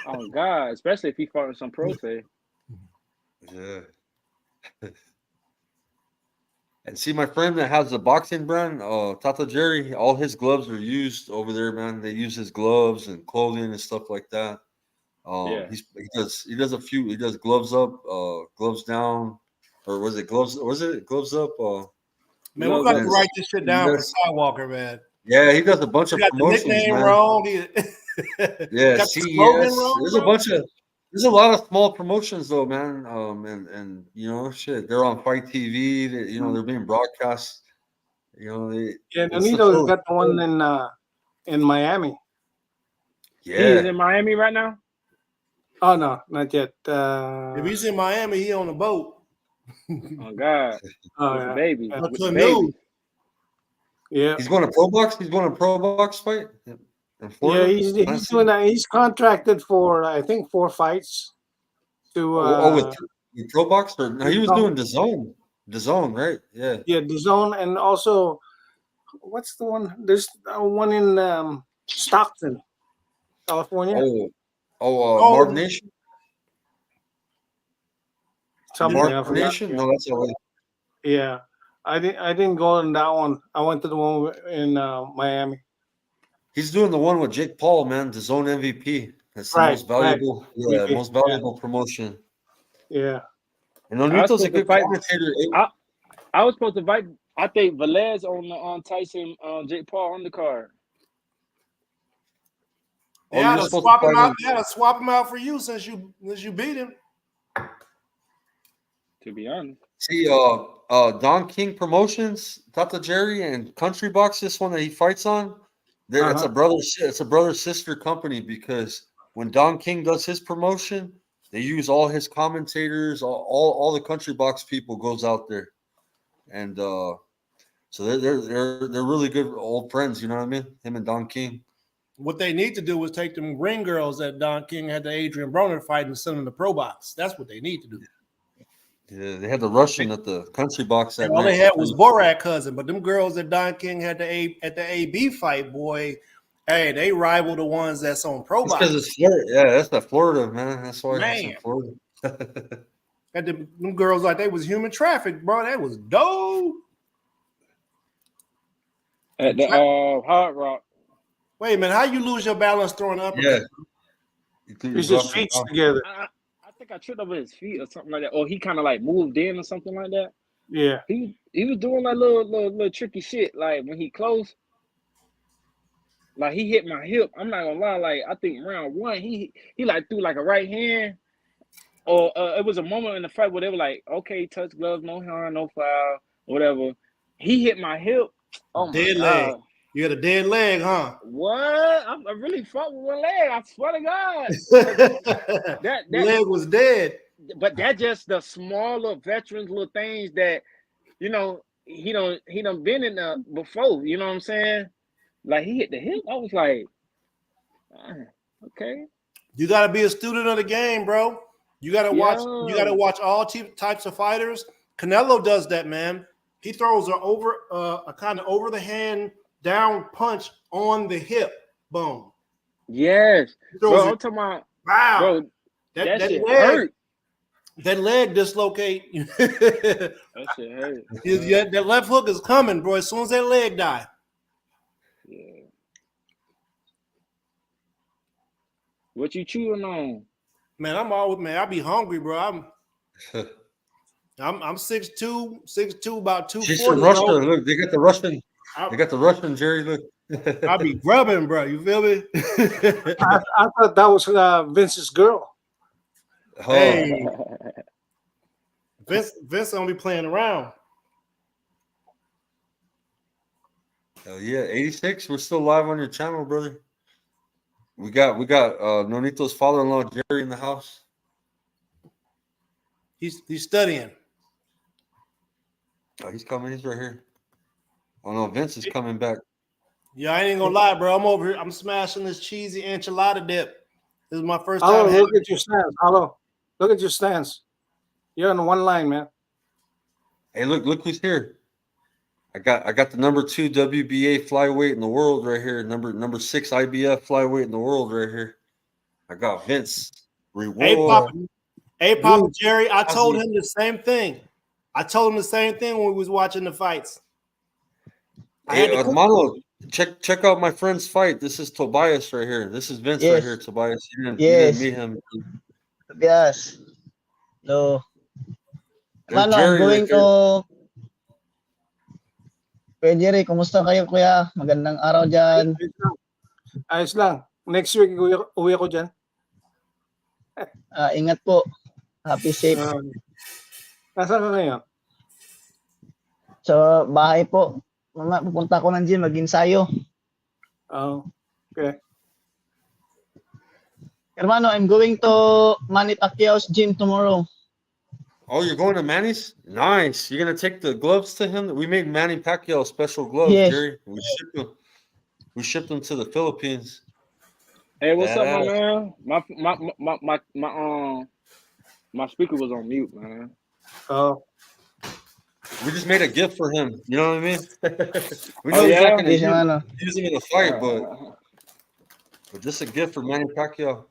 [SPEAKER 5] Oh God, especially if he fought in some pro say.
[SPEAKER 3] Yeah. And see, my friend that has the boxing brand, Tata Jerry, all his gloves are used over there, man. They use his gloves and clothing and stuff like that. He does gloves up, gloves down, or was it gloves up?
[SPEAKER 2] Man, we're gonna write this shit down for Skywalker, man.
[SPEAKER 3] Yeah, he does a bunch of promotions.
[SPEAKER 2] The nickname
[SPEAKER 3] man.
[SPEAKER 2] wrong.
[SPEAKER 3] Yeah, CES. There's a lot of small promotions though, man. And you know, shit, they're on Fight TV. They're being broadcast.
[SPEAKER 8] Nonito's got the one in Miami.
[SPEAKER 3] Yeah,
[SPEAKER 5] he's in Miami right now.
[SPEAKER 8] Oh no, not yet.
[SPEAKER 2] If he's in Miami, he on a boat.
[SPEAKER 5] Oh God, baby.
[SPEAKER 8] Yeah,
[SPEAKER 3] he's going to pro box. He's going to pro box fight.
[SPEAKER 8] Yeah, he's doing that. He's contracted for I think 4 fights.
[SPEAKER 3] With pro box or no? He was doing DAZN, right? Yeah,
[SPEAKER 8] DAZN, and also what's the one? There's one in Stockton, California.
[SPEAKER 3] Marv Nation.
[SPEAKER 8] Marv
[SPEAKER 3] Nation? No, that's all right.
[SPEAKER 8] Yeah, I didn't go on that one. I went to the one in Miami.
[SPEAKER 3] He's doing the one with Jake Paul, man. DAZN MVP. That's the most valuable, most valuable promotion.
[SPEAKER 8] Yeah.
[SPEAKER 3] And Nonito's a good commentator.
[SPEAKER 5] I was supposed to fight. I think Velez on Tyson, Jake Paul on the card.
[SPEAKER 2] They had to swap him out. They had to swap him out for you since you beat him.
[SPEAKER 5] To be honest.
[SPEAKER 3] See, Don King Promotions, Tata Jerry, and Country Box. This one that he fights on, it's a brother. It's a brother sister company because when Don King does his promotion, they use all his commentators, all the Country Box people goes out there, and so they're really good old friends. You know what I mean? Him and Don King.
[SPEAKER 2] What they need to do is take them ring girls that Don King had the Adrian Broner fight and send them to pro box. That's what they need to do.
[SPEAKER 3] Yeah, they had the Russian at the Country Box. That
[SPEAKER 2] all they had was Borat cousin, but them girls that Don King had at the AB fight, boy, hey, they rival the ones that's on pro box.
[SPEAKER 3] Because it's Florida. Yeah, that's the Florida, man. That's why it's in Florida.
[SPEAKER 2] And them girls like they was human traffic, bro. That was dope.
[SPEAKER 5] At the Hard Rock.
[SPEAKER 2] Wait a minute, how you lose your balance throwing up?
[SPEAKER 3] Yeah.
[SPEAKER 8] He's just feet together.
[SPEAKER 5] I think I tripped over his feet or something like that. Or he kind of like moved in or something like that.
[SPEAKER 8] Yeah.
[SPEAKER 5] He was doing like little tricky shit. Like when he close, like he hit my hip. I'm not gonna lie, like I think round one, he like threw like a right hand. Or it was a moment in the fight where they were like, okay, touch gloves, no harm, no foul, whatever. He hit my hip. Oh my
[SPEAKER 2] dead
[SPEAKER 5] God.
[SPEAKER 2] leg. You had a dead leg, huh?
[SPEAKER 5] What? I really fought with one leg. I swear to God. that
[SPEAKER 2] leg was dead.
[SPEAKER 5] But that just the smaller veterans, little things that, you know, he done been in before. You know what I'm saying? Like he hit the hip. I was like, okay.
[SPEAKER 2] You got to be a student of the game, bro. You got to watch. You got to watch all types of fighters. Canelo does that, man. He throws a kind of over the hand down punch on the hip. Boom.
[SPEAKER 5] Yes. Bro, I'm talking about,
[SPEAKER 2] wow.
[SPEAKER 5] Bro, that shit hurt.
[SPEAKER 2] That leg dislocate.
[SPEAKER 5] That shit hurt.
[SPEAKER 2] Yeah, that left hook is coming, bro. As soon as that leg die.
[SPEAKER 5] Yeah. What you chewing on?
[SPEAKER 2] Man, I be hungry, bro. I'm 6'2", about 240.
[SPEAKER 3] She's from Russia. Look, they got the Russian. They got the Russian, Jerry. Look.
[SPEAKER 2] I be grubbing, bro. You feel me?
[SPEAKER 8] I thought that was Vince's girl.
[SPEAKER 3] Oh.
[SPEAKER 2] Hey, Vince don't be playing around.
[SPEAKER 3] Hell yeah, 86. We're still live on your channel, brother. We got Nonito's father-in-law Jerry in the house.
[SPEAKER 2] He's studying.
[SPEAKER 3] Oh, he's coming. He's right here. Oh no, Vince is coming back.
[SPEAKER 2] Yeah, I ain't gonna lie, bro. I'm over here. I'm smashing this cheesy enchilada dip. This is my first time.
[SPEAKER 8] Hello, look at your stance. Hello, look at your stance. You're on one line, man.
[SPEAKER 3] Hey, look who's here. I got the number 2 WBA flyweight in the world right here. Number 6 IBF flyweight in the world right here. I got Vince.
[SPEAKER 2] Hey, Papa Jerry. I told him the same thing. I told him the same thing when we was watching the fights.
[SPEAKER 3] Hey, Hermano, check out my friend's fight. This is Tobias right here. This is Vince right here, Tobias. You didn't meet him.
[SPEAKER 9] Tobias. No. Mano, I'm going to... Kuya Jerry, kumusta kayo, kuya? Magandang araw dyan.
[SPEAKER 8] Ayos lang. Next week, uwi ako dyan.
[SPEAKER 9] Ingat po. Happy safe.
[SPEAKER 8] Nasaan ka ngayon?
[SPEAKER 9] Sa bahay po. Mama, pupunta ako ng gym, mag-ensayo.
[SPEAKER 8] Oh, okay.
[SPEAKER 9] Hermano, I'm going to Manny Pacquiao's gym tomorrow.
[SPEAKER 3] Oh, you're going to Manny's? Nice. You're going to take the gloves to him? We made Manny Pacquiao special gloves, yes. Jerry. We shipped them to the Philippines.
[SPEAKER 5] Hey, what's up, my man? My speaker was on mute, man.
[SPEAKER 8] Oh.
[SPEAKER 3] We just made a gift for him. You know what I mean? We know he's not going to use him in a fight, but just a gift for Manny Pacquiao.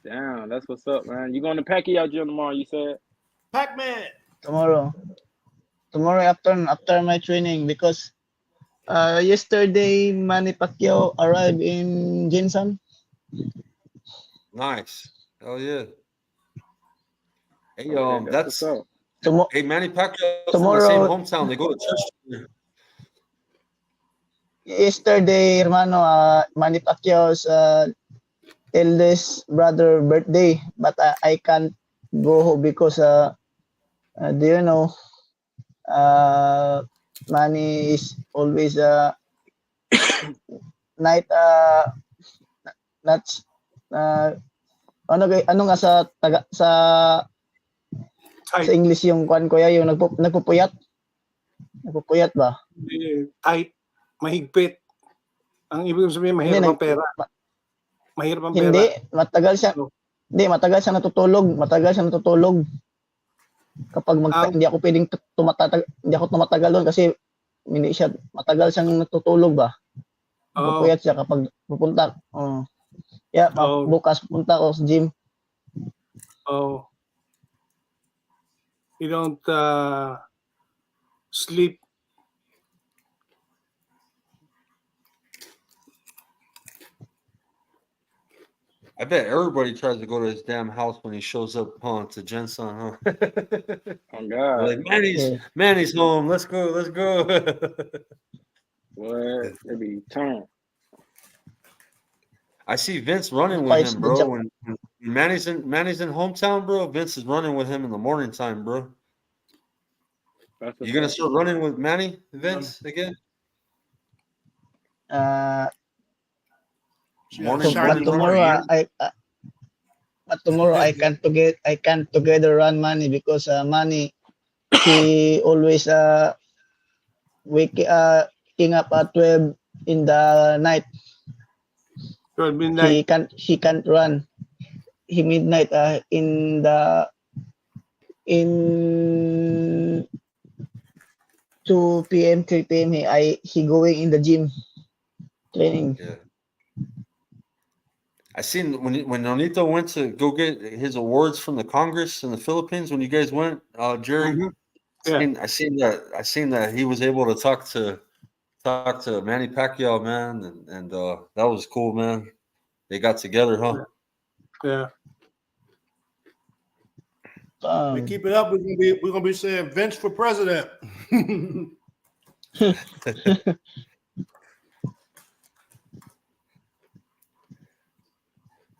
[SPEAKER 5] Damn, that's what's up, man. You going to Pacquiao gym tomorrow, you said?
[SPEAKER 2] Pac-Man.
[SPEAKER 9] Tomorrow afternoon, after my training, because yesterday Manny Pacquiao arrived in Jinsan.
[SPEAKER 3] Nice. Oh yeah. Hey, that's hey, Manny Pacquiao from the same hometown. They go to church together.
[SPEAKER 9] yesterday, hermano, Manny Pacquiao's eldest brother birthday, but I can't go because do you know, Manny is always night not ano nga sa taga sa English yung kwan ko yung nagpupuyat ba?
[SPEAKER 8] Tight, mahigpit. Ang ibig sabihin mahirap ang pera. Mahirap ang pera.
[SPEAKER 9] Hindi, matagal siya natutulog. Kapag hindi ako pwedeng tumatagal doon kasi hindi siya matagal siyang natutulog ba. Pupuyat siya kapag pupunta. Bukas pupunta ako sa gym.
[SPEAKER 8] You don't sleep.
[SPEAKER 3] I bet everybody tries to go to his damn house when he shows up to Jensen, huh?
[SPEAKER 5] Oh God.
[SPEAKER 3] Like Manny's home. Let's go.
[SPEAKER 5] What? They be turned.
[SPEAKER 3] I see Vince running with him, bro. When Manny's in hometown, bro, Vince is running with him in the morning time, bro. You gonna start running with Manny, Vince, again?
[SPEAKER 9] But tomorrow I can't together run Manny because Manny he always waking up at 12 in the night.
[SPEAKER 8] 12 midnight.
[SPEAKER 9] He can't run. He midnight in 2 p.m. 3 p.m. he going in the gym training.
[SPEAKER 3] Yeah. I seen when Nonito went to go get his awards from the Congress in the Philippines. When you guys went, Jerry, I seen that he was able to talk to Manny Pacquiao, man, and that was cool, man. They got together, huh?
[SPEAKER 8] Yeah.
[SPEAKER 2] We keep it up. We're gonna be saying Vince for president.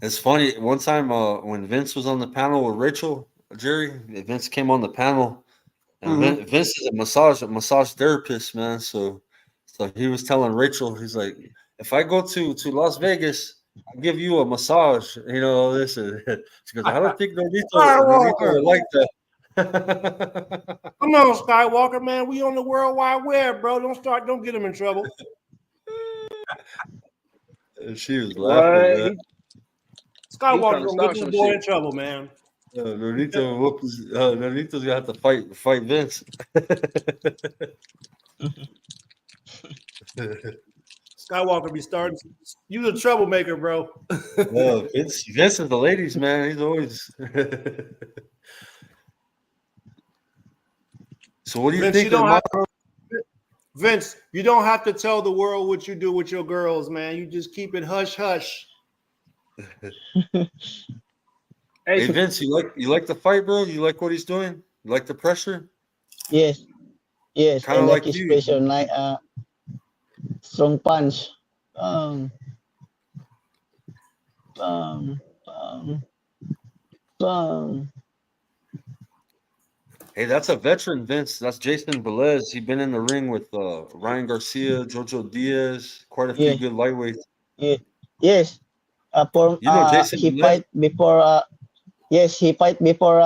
[SPEAKER 3] It's funny. One time when Vince was on the panel with Rachel, Jerry, Vince came on the panel, and Vince is a massage therapist, man. So he was telling Rachel, he's like, if I go to Las Vegas, I'll give you a massage. You know all this. She goes, I don't think Nonito would like that.
[SPEAKER 2] Come on, Skywalker, man. We on the World Wide Web, bro. Don't get him in trouble.
[SPEAKER 3] She was laughing, man.
[SPEAKER 2] Skywalker gonna get this boy in trouble, man.
[SPEAKER 3] Nonito's gonna have to fight Vince.
[SPEAKER 2] Skywalker be starting. You the troublemaker, bro.
[SPEAKER 3] Vince is the ladies, man. He's always. So what do you think?
[SPEAKER 2] Vince, you don't have to tell the world what you do with your girls, man. You just keep it hush hush.
[SPEAKER 3] Hey Vince, you like the fight, bro? You like what he's doing? You like the pressure?
[SPEAKER 9] Yes.
[SPEAKER 3] Kind of like
[SPEAKER 9] his
[SPEAKER 3] you.
[SPEAKER 9] special strong punch.
[SPEAKER 3] Hey, that's a veteran, Vince. That's Jason Velez. He's been in the ring with Ryan Garcia, Jojo Diaz, quite a few good lightweights.
[SPEAKER 9] Yes.
[SPEAKER 3] Jason
[SPEAKER 9] he
[SPEAKER 3] Velez?
[SPEAKER 9] fight before. He fight before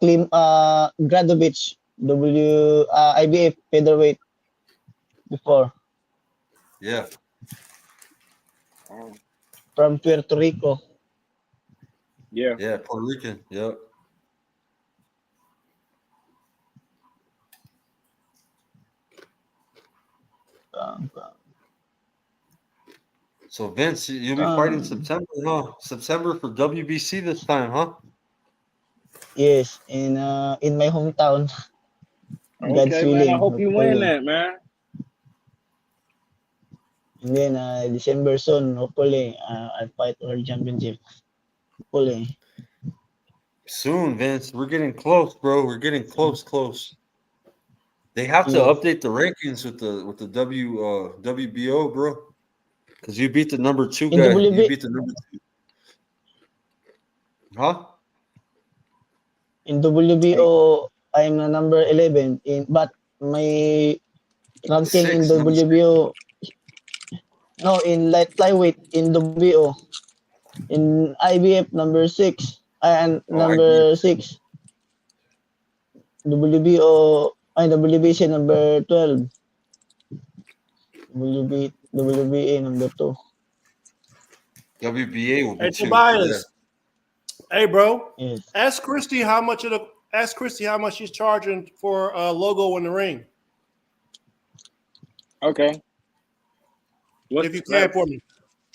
[SPEAKER 9] Klim Gradovich, IBF featherweight before.
[SPEAKER 3] Yeah.
[SPEAKER 9] From Puerto Rico.
[SPEAKER 5] Yeah.
[SPEAKER 3] Yeah, Puerto Rican. Yep. So Vince, you'll be fighting September, huh? September for WBC this time, huh?
[SPEAKER 9] Yes, in my hometown.
[SPEAKER 5] Okay, man. I hope you win that, man.
[SPEAKER 9] And then December soon, hopefully, I'll fight World Championship. Hopefully.
[SPEAKER 3] Soon, Vince. We're getting close, bro. We're getting close. They have to
[SPEAKER 9] Yeah.
[SPEAKER 3] update the rankings with the WBO, bro. Because you beat the number 2
[SPEAKER 9] In
[SPEAKER 3] guy.
[SPEAKER 9] WB
[SPEAKER 3] You beat the number 2. Huh?
[SPEAKER 9] in WBO, I'm na number 11. But my ranking in
[SPEAKER 3] 6, number 6.
[SPEAKER 9] WBO, no, in light flyweight in WBO, in IBF number 6 and
[SPEAKER 3] Oh, I did.
[SPEAKER 9] number 6. WBO, WBC number 12. WBA number 2.
[SPEAKER 3] WBA will be
[SPEAKER 2] Hey
[SPEAKER 3] 2.
[SPEAKER 2] Tobias. Hey bro.
[SPEAKER 9] Yes.
[SPEAKER 2] Ask Christy how much she's charging for a logo in the ring.
[SPEAKER 5] Okay. What's
[SPEAKER 2] If you can for me.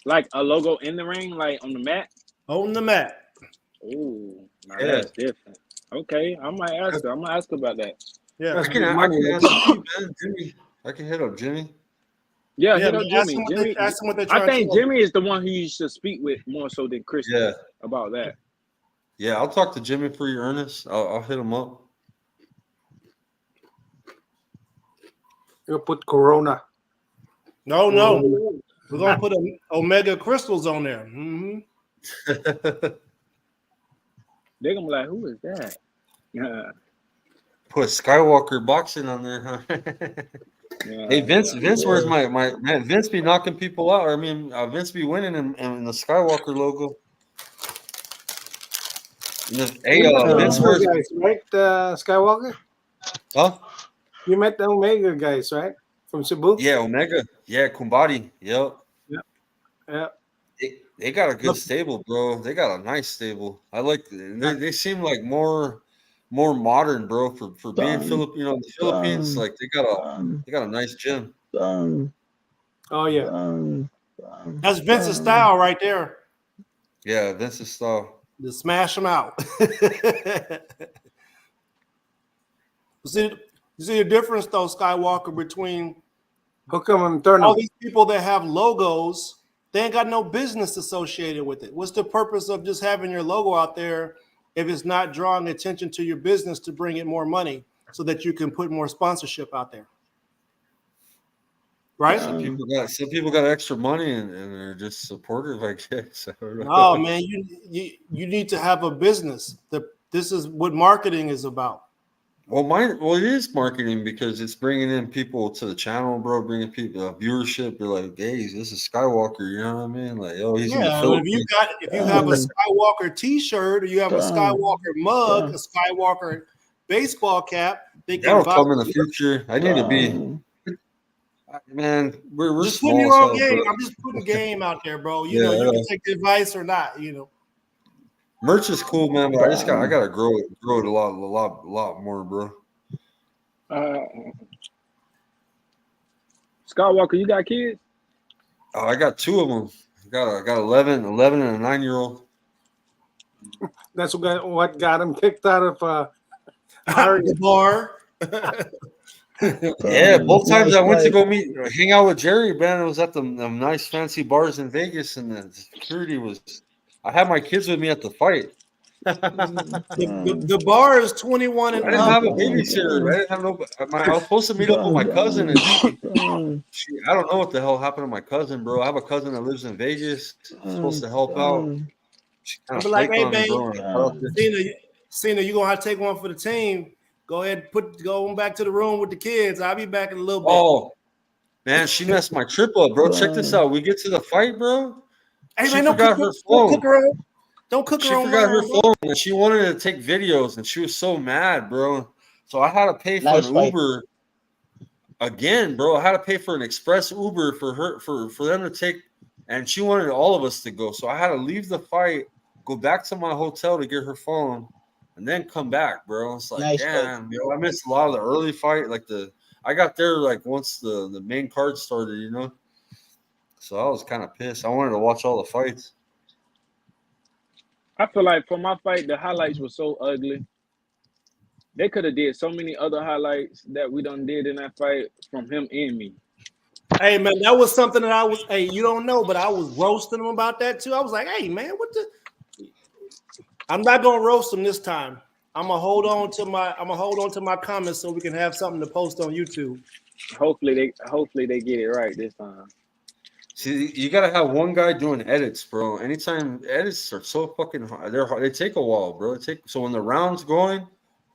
[SPEAKER 5] like a logo in the ring, like on the mat?
[SPEAKER 2] On the mat.
[SPEAKER 5] Oh,
[SPEAKER 3] Yeah.
[SPEAKER 5] that's different. Okay, I might ask her. I'm gonna ask her about that.
[SPEAKER 2] Yeah.
[SPEAKER 3] I can ask you, man, Jimmy. I can hit up Jimmy.
[SPEAKER 5] Yeah,
[SPEAKER 2] Yeah,
[SPEAKER 5] hit up
[SPEAKER 2] man, ask
[SPEAKER 5] Jimmy.
[SPEAKER 2] them what
[SPEAKER 5] Jimmy,
[SPEAKER 2] they- ask them what they're
[SPEAKER 5] I
[SPEAKER 2] trying to
[SPEAKER 5] think
[SPEAKER 2] do.
[SPEAKER 5] Jimmy is the one who you should speak with more so than Chris
[SPEAKER 3] Yeah.
[SPEAKER 5] about that.
[SPEAKER 3] Yeah, I'll talk to Jimmy for you, Ernest. I'll hit him up.
[SPEAKER 8] You'll put Corona.
[SPEAKER 2] No. We're gonna put Omega crystals on there. Mm-hmm.
[SPEAKER 5] They're gonna be like, who is that? Yeah.
[SPEAKER 3] Put Skywalker boxing on there, huh?
[SPEAKER 5] Yeah.
[SPEAKER 3] Hey, Vince, where's my man? Vince be knocking people out. I mean, Vince be winning in the Skywalker logo. Hey, Vince, where's
[SPEAKER 8] guys, right? Skywalker.
[SPEAKER 3] huh?
[SPEAKER 8] You met the Omega guys, right? From Cebu.
[SPEAKER 3] Yeah, Omega. Yeah, Kumbadi. Yep.
[SPEAKER 8] Yeah.
[SPEAKER 3] They got a good stable, bro. They got a nice stable. I like. They seem like more modern, bro. For being Filipino in the Philippines, like they got a nice gym.
[SPEAKER 8] Oh yeah.
[SPEAKER 2] That's Vince's style right there.
[SPEAKER 3] Yeah, Vince's style.
[SPEAKER 2] To smash them out. You see the difference though, Skywalker, between
[SPEAKER 8] Hook them and turn
[SPEAKER 2] all
[SPEAKER 8] them.
[SPEAKER 2] these people that have logos, they ain't got no business associated with it. What's the purpose of just having your logo out there if it's not drawing attention to your business to bring in more money so that you can put more sponsorship out there? Right?
[SPEAKER 3] Some people got extra money and they're just supportive, I guess. I don't know.
[SPEAKER 2] No, man, you need to have a business. This is what marketing is about.
[SPEAKER 3] Well, it is marketing because it's bringing in people to the channel, bro. Bringing people viewership. They're like, "Hey, this is Skywalker." You know what I mean? Like, oh, he's in the Philippines.
[SPEAKER 2] If you have a Skywalker T-shirt or you have a Skywalker mug, a Skywalker baseball cap, they can
[SPEAKER 3] That'll come in the future. I need to be, man. We're
[SPEAKER 2] just
[SPEAKER 3] small
[SPEAKER 2] putting your own
[SPEAKER 3] as hell,
[SPEAKER 2] game.
[SPEAKER 3] bro.
[SPEAKER 2] I'm just putting game out there, bro. You
[SPEAKER 3] Yeah,
[SPEAKER 2] know, you
[SPEAKER 3] yeah.
[SPEAKER 2] can take the advice or not. You know.
[SPEAKER 3] Merch is cool, man, but I gotta grow it a lot more, bro.
[SPEAKER 5] Skywalker, you got kids?
[SPEAKER 3] Oh, I got 2 of them. I got 11 and a 9-year-old.
[SPEAKER 8] That's what got him kicked out of
[SPEAKER 2] The bar.
[SPEAKER 3] Yeah, both times I went to go hang out with Jerry, man. It was at the nice fancy bars in Vegas, and the security was. I had my kids with me at the fight.
[SPEAKER 2] The bar is 21 and
[SPEAKER 3] I didn't have a babysitter. I didn't have no. I was supposed to meet up with my cousin, and I don't know what the hell happened to my cousin, bro. I have a cousin that lives in Vegas. Supposed to help out. She kind
[SPEAKER 2] I'll
[SPEAKER 3] of
[SPEAKER 2] be like,
[SPEAKER 3] flaked
[SPEAKER 2] hey,
[SPEAKER 3] on me, bro.
[SPEAKER 2] Cena, you're gonna have to take one for the team. Go ahead, go back to the room with the kids. I'll be back in a little bit.
[SPEAKER 3] Oh, man, she messed my trip up, bro. Check this out. We get to the fight, bro.
[SPEAKER 2] Hey,
[SPEAKER 3] She
[SPEAKER 2] man,
[SPEAKER 3] forgot her phone.
[SPEAKER 2] Don't cook
[SPEAKER 3] She
[SPEAKER 2] her own
[SPEAKER 3] forgot her
[SPEAKER 2] wine,
[SPEAKER 3] phone, and she wanted to take videos, and she was so mad, bro. So I had to pay for an Uber again, bro. I had to pay for an express Uber for her for them to take, and she wanted all of us to go. So I had to leave the fight, go back to my hotel to get her phone, and then come back, bro. It's like, damn, yo, I missed a lot of the early fight. I got there like once the main card started, you know. So I was kind of pissed. I wanted to watch all the fights.
[SPEAKER 5] I feel like for my fight, the highlights were so ugly. They could have did so many other highlights that we done did in that fight from him and me.
[SPEAKER 2] Hey, man, that was something that you don't know, but I was roasting him about that too. I was like, hey, man, I'm not going to roast him this time. I'm gonna hold on to my comments so we can have something to post on YouTube.
[SPEAKER 5] Hopefully they get it right this time.
[SPEAKER 3] See, you gotta have one guy doing edits, bro. Anytime edits are so fucking hard, they take a while, bro. So when the round's going,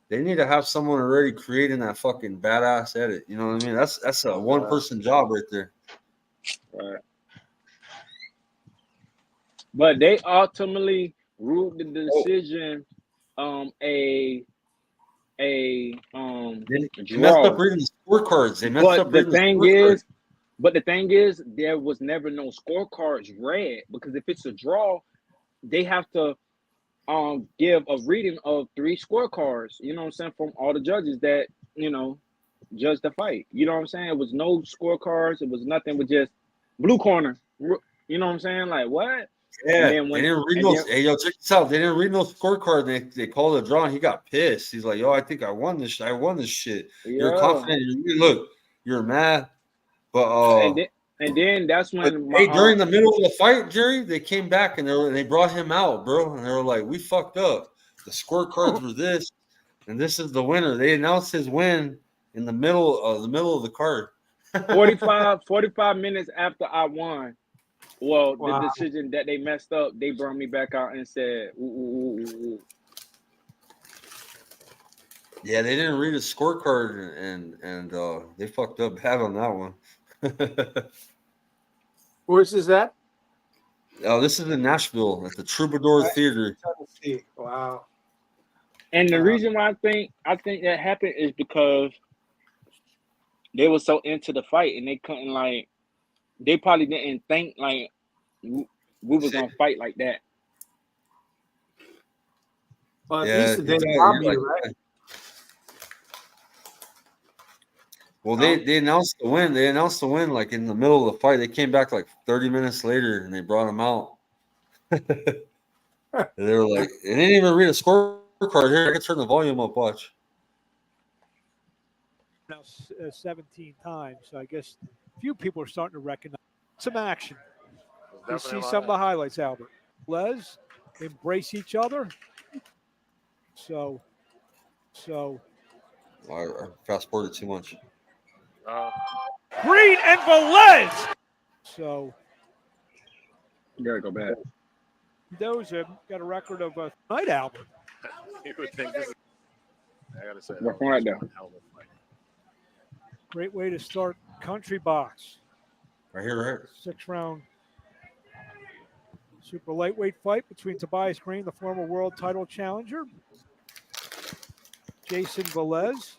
[SPEAKER 3] they need to have someone already creating that fucking badass edit. You know what I mean? That's a one person job right there.
[SPEAKER 5] Right. But they ultimately ruled the decision
[SPEAKER 3] They messed
[SPEAKER 5] draw.
[SPEAKER 3] up reading the scorecards.
[SPEAKER 5] But the thing is, there was never no scorecards read, because if it's a draw, they have to give a reading of 3 scorecards, you know what I'm saying, from all the judges that, you know, judge the fight. You know what I'm saying? It was no scorecards, it was nothing, but just blue corner. You know what I'm saying? Like, what?
[SPEAKER 3] Yeah, they didn't read those. Hey, yo, check this out. They didn't read no scorecard. They called a draw, and he got pissed. He's like, yo, I think I won this. I won this shit. Yeah. You're confident. You're mad. But
[SPEAKER 5] and then that's when
[SPEAKER 3] during the middle of the fight, Jerry, they came back and they brought him out, bro. And they were like, we fucked up. The scorecards were this, and this is the winner. They announced his win in the middle of the card.
[SPEAKER 5] 45 minutes after I won. Well, the decision that they messed up, they brought me back out and said, ooh.
[SPEAKER 3] Yeah, they didn't read a scorecard, and they fucked up bad on that one.
[SPEAKER 8] Where's this at?
[SPEAKER 3] Oh, this is in Nashville at the Troubadour Theater.
[SPEAKER 8] Wow.
[SPEAKER 5] And the reason why I think that happened is because they were so into the fight, and they couldn't, like, they probably didn't think like we was gonna fight like that.
[SPEAKER 8] Well, at least they robbed you, right?
[SPEAKER 3] Well, they announced the win. They announced the win like in the middle of the fight. They came back like 30 minutes later and they brought him out. They were like, they didn't even read a scorecard. Here, I can turn the volume up. Watch.
[SPEAKER 10] Now 17 times, so I guess a few people are starting to recognize some action. You see some of the highlights, Albert. Les embrace each other. So
[SPEAKER 3] I fast forwarded too much.
[SPEAKER 10] Green and Velez. So
[SPEAKER 5] You gotta go back.
[SPEAKER 10] those have got a record of a night, Albert.
[SPEAKER 11] You would think this is, I gotta say,
[SPEAKER 5] Work right now.
[SPEAKER 10] Great way to start country box.
[SPEAKER 3] Right here.
[SPEAKER 10] 6-round super lightweight fight between Tobias Green, the former world title challenger, Jason Velez.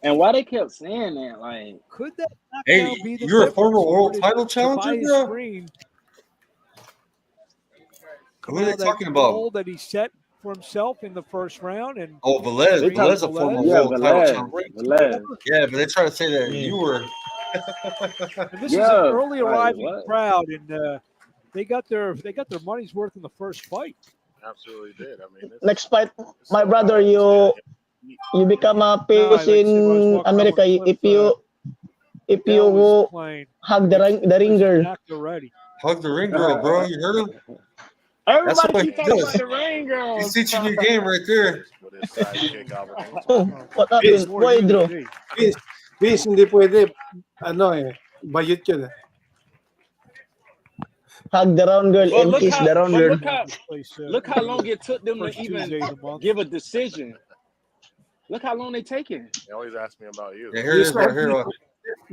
[SPEAKER 5] And why they kept saying that, like,
[SPEAKER 10] could that
[SPEAKER 3] Hey,
[SPEAKER 10] be the
[SPEAKER 3] you're a
[SPEAKER 10] difference?
[SPEAKER 3] former world
[SPEAKER 10] Or did
[SPEAKER 3] title challenger,
[SPEAKER 10] Tobias
[SPEAKER 3] bro?
[SPEAKER 10] Green
[SPEAKER 3] Who are they
[SPEAKER 10] out that
[SPEAKER 3] talking
[SPEAKER 10] goal
[SPEAKER 3] about?
[SPEAKER 10] that he set for himself in the first round? And
[SPEAKER 3] Oh, Velez. Velez, a former world title challenger. Yeah, but they try to say that you were.
[SPEAKER 10] And this is an early arriving crowd, and they got their money's worth in the first fight.
[SPEAKER 11] Absolutely did. I mean,
[SPEAKER 9] Next fight, my brother, you become a POS in America if you hug the ring girl.
[SPEAKER 3] Hug the ring girl, bro. You heard him?
[SPEAKER 5] Everybody keep talking about the ring girl.
[SPEAKER 3] He's teaching you game right there.
[SPEAKER 9] What happened? Why, Drew?
[SPEAKER 8] Vince, hindi pwede, bayot yun.
[SPEAKER 9] Hug the round girl and kiss the round girl.
[SPEAKER 5] Look how long it took them to even give a decision. Look how long they taking.
[SPEAKER 11] They always ask me about you.
[SPEAKER 3] Yeah, here it is right here.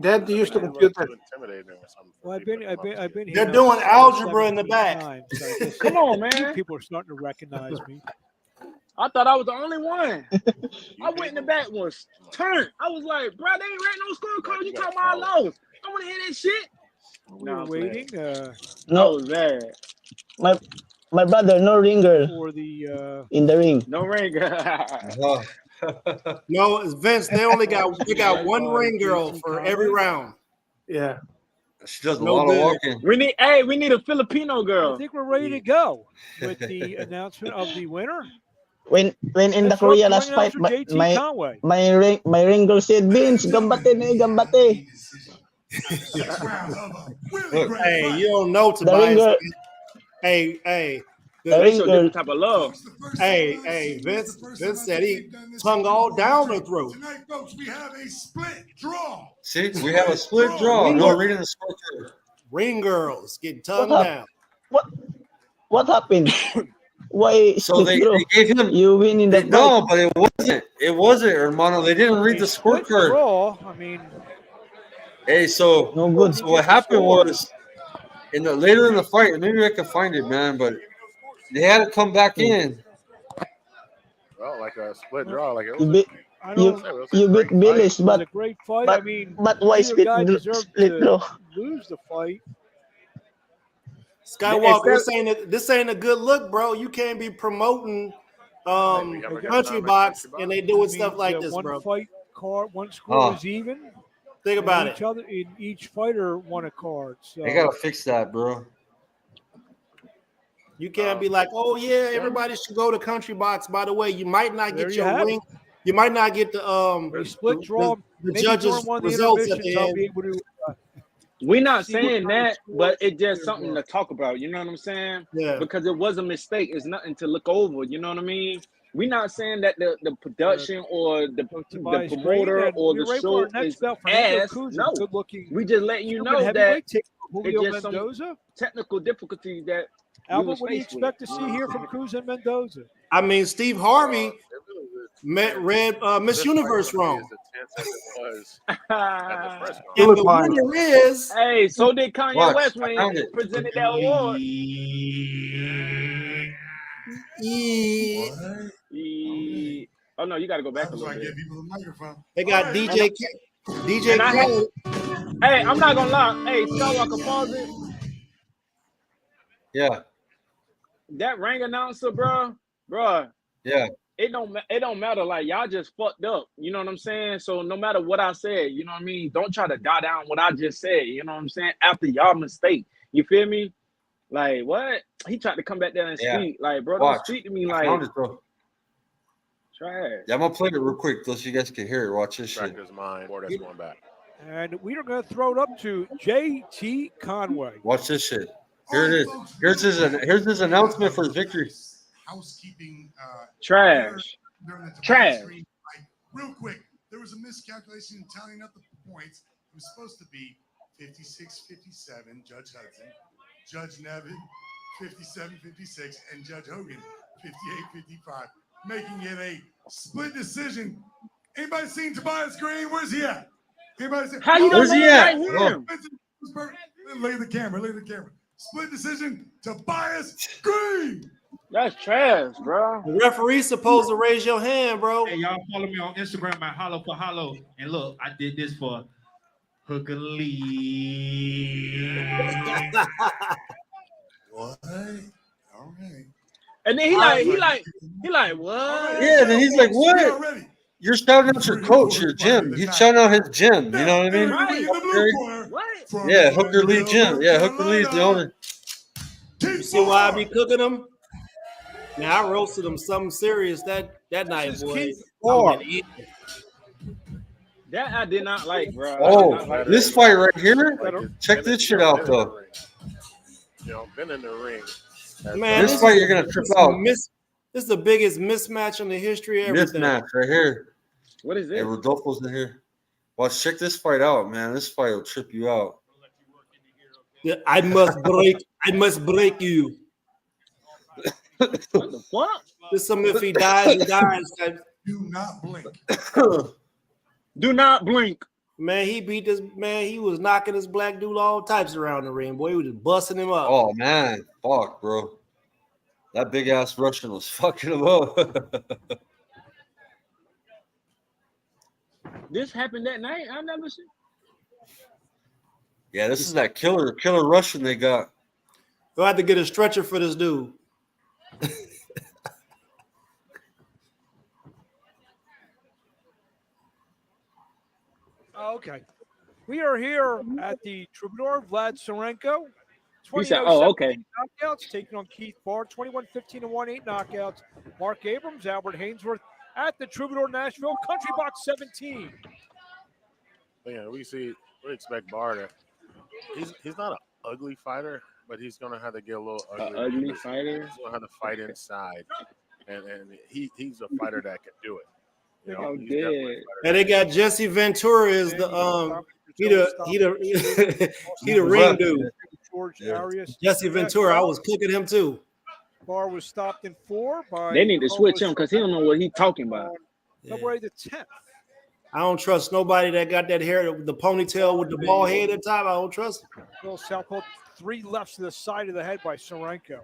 [SPEAKER 8] Dad used to computer.
[SPEAKER 10] Well, I've been here.
[SPEAKER 2] They're doing algebra in the back.
[SPEAKER 10] So
[SPEAKER 5] Come on, man.
[SPEAKER 10] People are starting to recognize me.
[SPEAKER 5] I thought I was the only one. I went in the back once, turned. I was like, bro, they ain't writing no scorecard. You talking about I lost? I want to hear that shit.
[SPEAKER 10] We were waiting.
[SPEAKER 9] No, my brother, no ring girl
[SPEAKER 10] for the
[SPEAKER 9] in the ring.
[SPEAKER 5] No ring girl.
[SPEAKER 2] No, Vince. They got one ring girl for every round.
[SPEAKER 8] Yeah.
[SPEAKER 3] She does a lot of walking.
[SPEAKER 5] We need a Filipino girl.
[SPEAKER 10] I think we're ready to go with the announcement of the winner.
[SPEAKER 9] When in the Korea last fight, my ring girl said, Vince, gambate.
[SPEAKER 2] Hey, you don't know Tobias. Hey,
[SPEAKER 5] They show different type of love.
[SPEAKER 2] Hey, Vince said he tongue all down her throat.
[SPEAKER 12] Tonight, folks, we have a split draw.
[SPEAKER 3] See, we have a split draw. No reading the scorecard.
[SPEAKER 2] Ring girls getting tongue down.
[SPEAKER 9] What happened? Why?
[SPEAKER 3] So they gave him.
[SPEAKER 9] You win in the
[SPEAKER 3] no, but it wasn't. It wasn't, hermano. They didn't read the scorecard.
[SPEAKER 10] I mean,
[SPEAKER 3] hey, so
[SPEAKER 9] no good.
[SPEAKER 3] So what happened was later in the fight, and maybe I can find it, man. But they had to come back in.
[SPEAKER 11] Well, like a split draw, like it
[SPEAKER 9] You
[SPEAKER 11] was.
[SPEAKER 9] beat you beat Billis,
[SPEAKER 10] it was a great fight.
[SPEAKER 9] but
[SPEAKER 10] I mean,
[SPEAKER 9] but why
[SPEAKER 10] neither guy
[SPEAKER 9] split
[SPEAKER 10] deserved
[SPEAKER 9] draw?
[SPEAKER 10] to lose the fight.
[SPEAKER 2] Skywalker, this ain't a good look, bro. You can't be promoting country box and they doing stuff like this, bro.
[SPEAKER 10] One fight card, one score is even.
[SPEAKER 2] Think about it.
[SPEAKER 10] Each fighter won a card. So
[SPEAKER 3] They gotta fix that, bro.
[SPEAKER 2] You can't be like, oh yeah, everybody should go to country box. By the way, you might not get your ring. You might not get the
[SPEAKER 10] split draw.
[SPEAKER 2] The judges' results at the end.
[SPEAKER 10] I'll be able to.
[SPEAKER 5] We're not saying that, but it's just something to talk about. You know what I'm saying?
[SPEAKER 2] Yeah.
[SPEAKER 5] Because it was a mistake. It's nothing to look over. You know what I mean? We're not saying that the production or the promoter or the show is ass. No, we just letting you know that it's just some technical difficulties that.
[SPEAKER 10] Albert, what do you expect to see here from Cruz and Mendoza?
[SPEAKER 2] I mean, Steve Harvey read Miss Universe wrong. And the winner is.
[SPEAKER 5] Hey, so did Kanye West when he presented that award. Oh no, you got to go back a little bit.
[SPEAKER 2] They got DJ Khaled.
[SPEAKER 5] Hey, I'm not gonna lie. Hey, Skywalker, pause it.
[SPEAKER 3] Yeah.
[SPEAKER 5] That ring announcer, bro.
[SPEAKER 3] Yeah.
[SPEAKER 5] It don't matter. Like y'all just fucked up. You know what I'm saying? So no matter what I said, you know what I mean? Don't try to die down what I just said. You know what I'm saying? After y'all mistake. You feel me? Like what? He tried to come back there and speak. Like, bro, don't speak to me like trash.
[SPEAKER 3] Yeah, I'm gonna play it real quick so you guys can hear it. Watch this shit.
[SPEAKER 11] That's going back.
[SPEAKER 10] And we are going to throw it up to JT Conway.
[SPEAKER 3] Watch this shit. Here it is. Here's his announcement for his victory.
[SPEAKER 12] Housekeeping.
[SPEAKER 5] Trash.
[SPEAKER 12] Real quick, there was a miscalculation in tallying up the points. It was supposed to be 56-57, Judge Hudson, Judge Nevin, 57-56, and Judge Hogan, 58-55, making it a split decision. Anybody seen Tobias Green? Where's he at? Anybody seen?
[SPEAKER 3] Where's he at?
[SPEAKER 12] Look at the camera. Split decision, Tobias Green.
[SPEAKER 5] That's trash, bro.
[SPEAKER 2] The referee's supposed to raise your hand, bro.
[SPEAKER 13] Hey, y'all follow me on Instagram at Hollow for Hollow. And look, I did this for Hooker Lee.
[SPEAKER 12] What? All right.
[SPEAKER 5] And then he like, what?
[SPEAKER 3] Yeah, then he's like, what? You're shouting out your coach, your gym. He's shouting out his gym. You know what I mean?
[SPEAKER 5] Right. What?
[SPEAKER 3] Yeah, Hooker Lee Gym. Yeah, Hooker Lee's the owner.
[SPEAKER 2] You see why I be cooking them? Now I roasted them something serious that night, boy.
[SPEAKER 5] That I did not like, bro.
[SPEAKER 3] Oh, this fight right here. Check this shit out, though.
[SPEAKER 11] You know, been in the ring.
[SPEAKER 2] Man,
[SPEAKER 3] this fight you're gonna trip out.
[SPEAKER 2] This is the biggest mismatch in the history of everything.
[SPEAKER 3] Mismatch right here.
[SPEAKER 5] What is it?
[SPEAKER 3] Hey, Rodolfo's in here. Watch, check this fight out, man. This fight will trip you out.
[SPEAKER 2] Yeah, I must break you.
[SPEAKER 5] What the fuck?
[SPEAKER 2] There's some if he dies, he dies.
[SPEAKER 12] Do not blink.
[SPEAKER 5] Do not blink.
[SPEAKER 2] Man, he beat this man. He was knocking this black dude all types around the ring. Boy, he was just busting him up.
[SPEAKER 3] Oh man, fuck, bro. That big ass Russian was fucking him up.
[SPEAKER 5] This happened that night? I've never seen.
[SPEAKER 3] Yeah, this is that killer Russian they got.
[SPEAKER 2] They'll have to get a stretcher for this dude.
[SPEAKER 10] Okay. We are here at the Troubadour, Vlad Sarenko.
[SPEAKER 5] He said, oh, okay.
[SPEAKER 10] Knockouts taking on Keith Barr, 21-15 and 1-8 knockouts. Mark Abrams, Albert Hainsworth at the Troubadour Nashville Country Box 17.
[SPEAKER 11] Yeah, we expect Barr to. He's not ugly fighter, but he's gonna have to get a little ugly.
[SPEAKER 5] Ugly fighter.
[SPEAKER 11] He's gonna have to fight inside, and he's a fighter that can do it. You know,
[SPEAKER 5] Oh,
[SPEAKER 11] he's definitely a fighter
[SPEAKER 2] And they got Jesse Ventura is the he the ring dude.
[SPEAKER 10] George Arias.
[SPEAKER 2] Jesse Ventura, I was cooking him too.
[SPEAKER 10] Barr was stopped in 4 by.
[SPEAKER 5] They need to switch him because he don't know what he's talking about.
[SPEAKER 10] February the 10th.
[SPEAKER 2] I don't trust nobody that got that hair, the ponytail with the bald head at the top. I don't trust him.
[SPEAKER 10] Bill Southpaw, 3 lefts to the side of the head by Sorenko.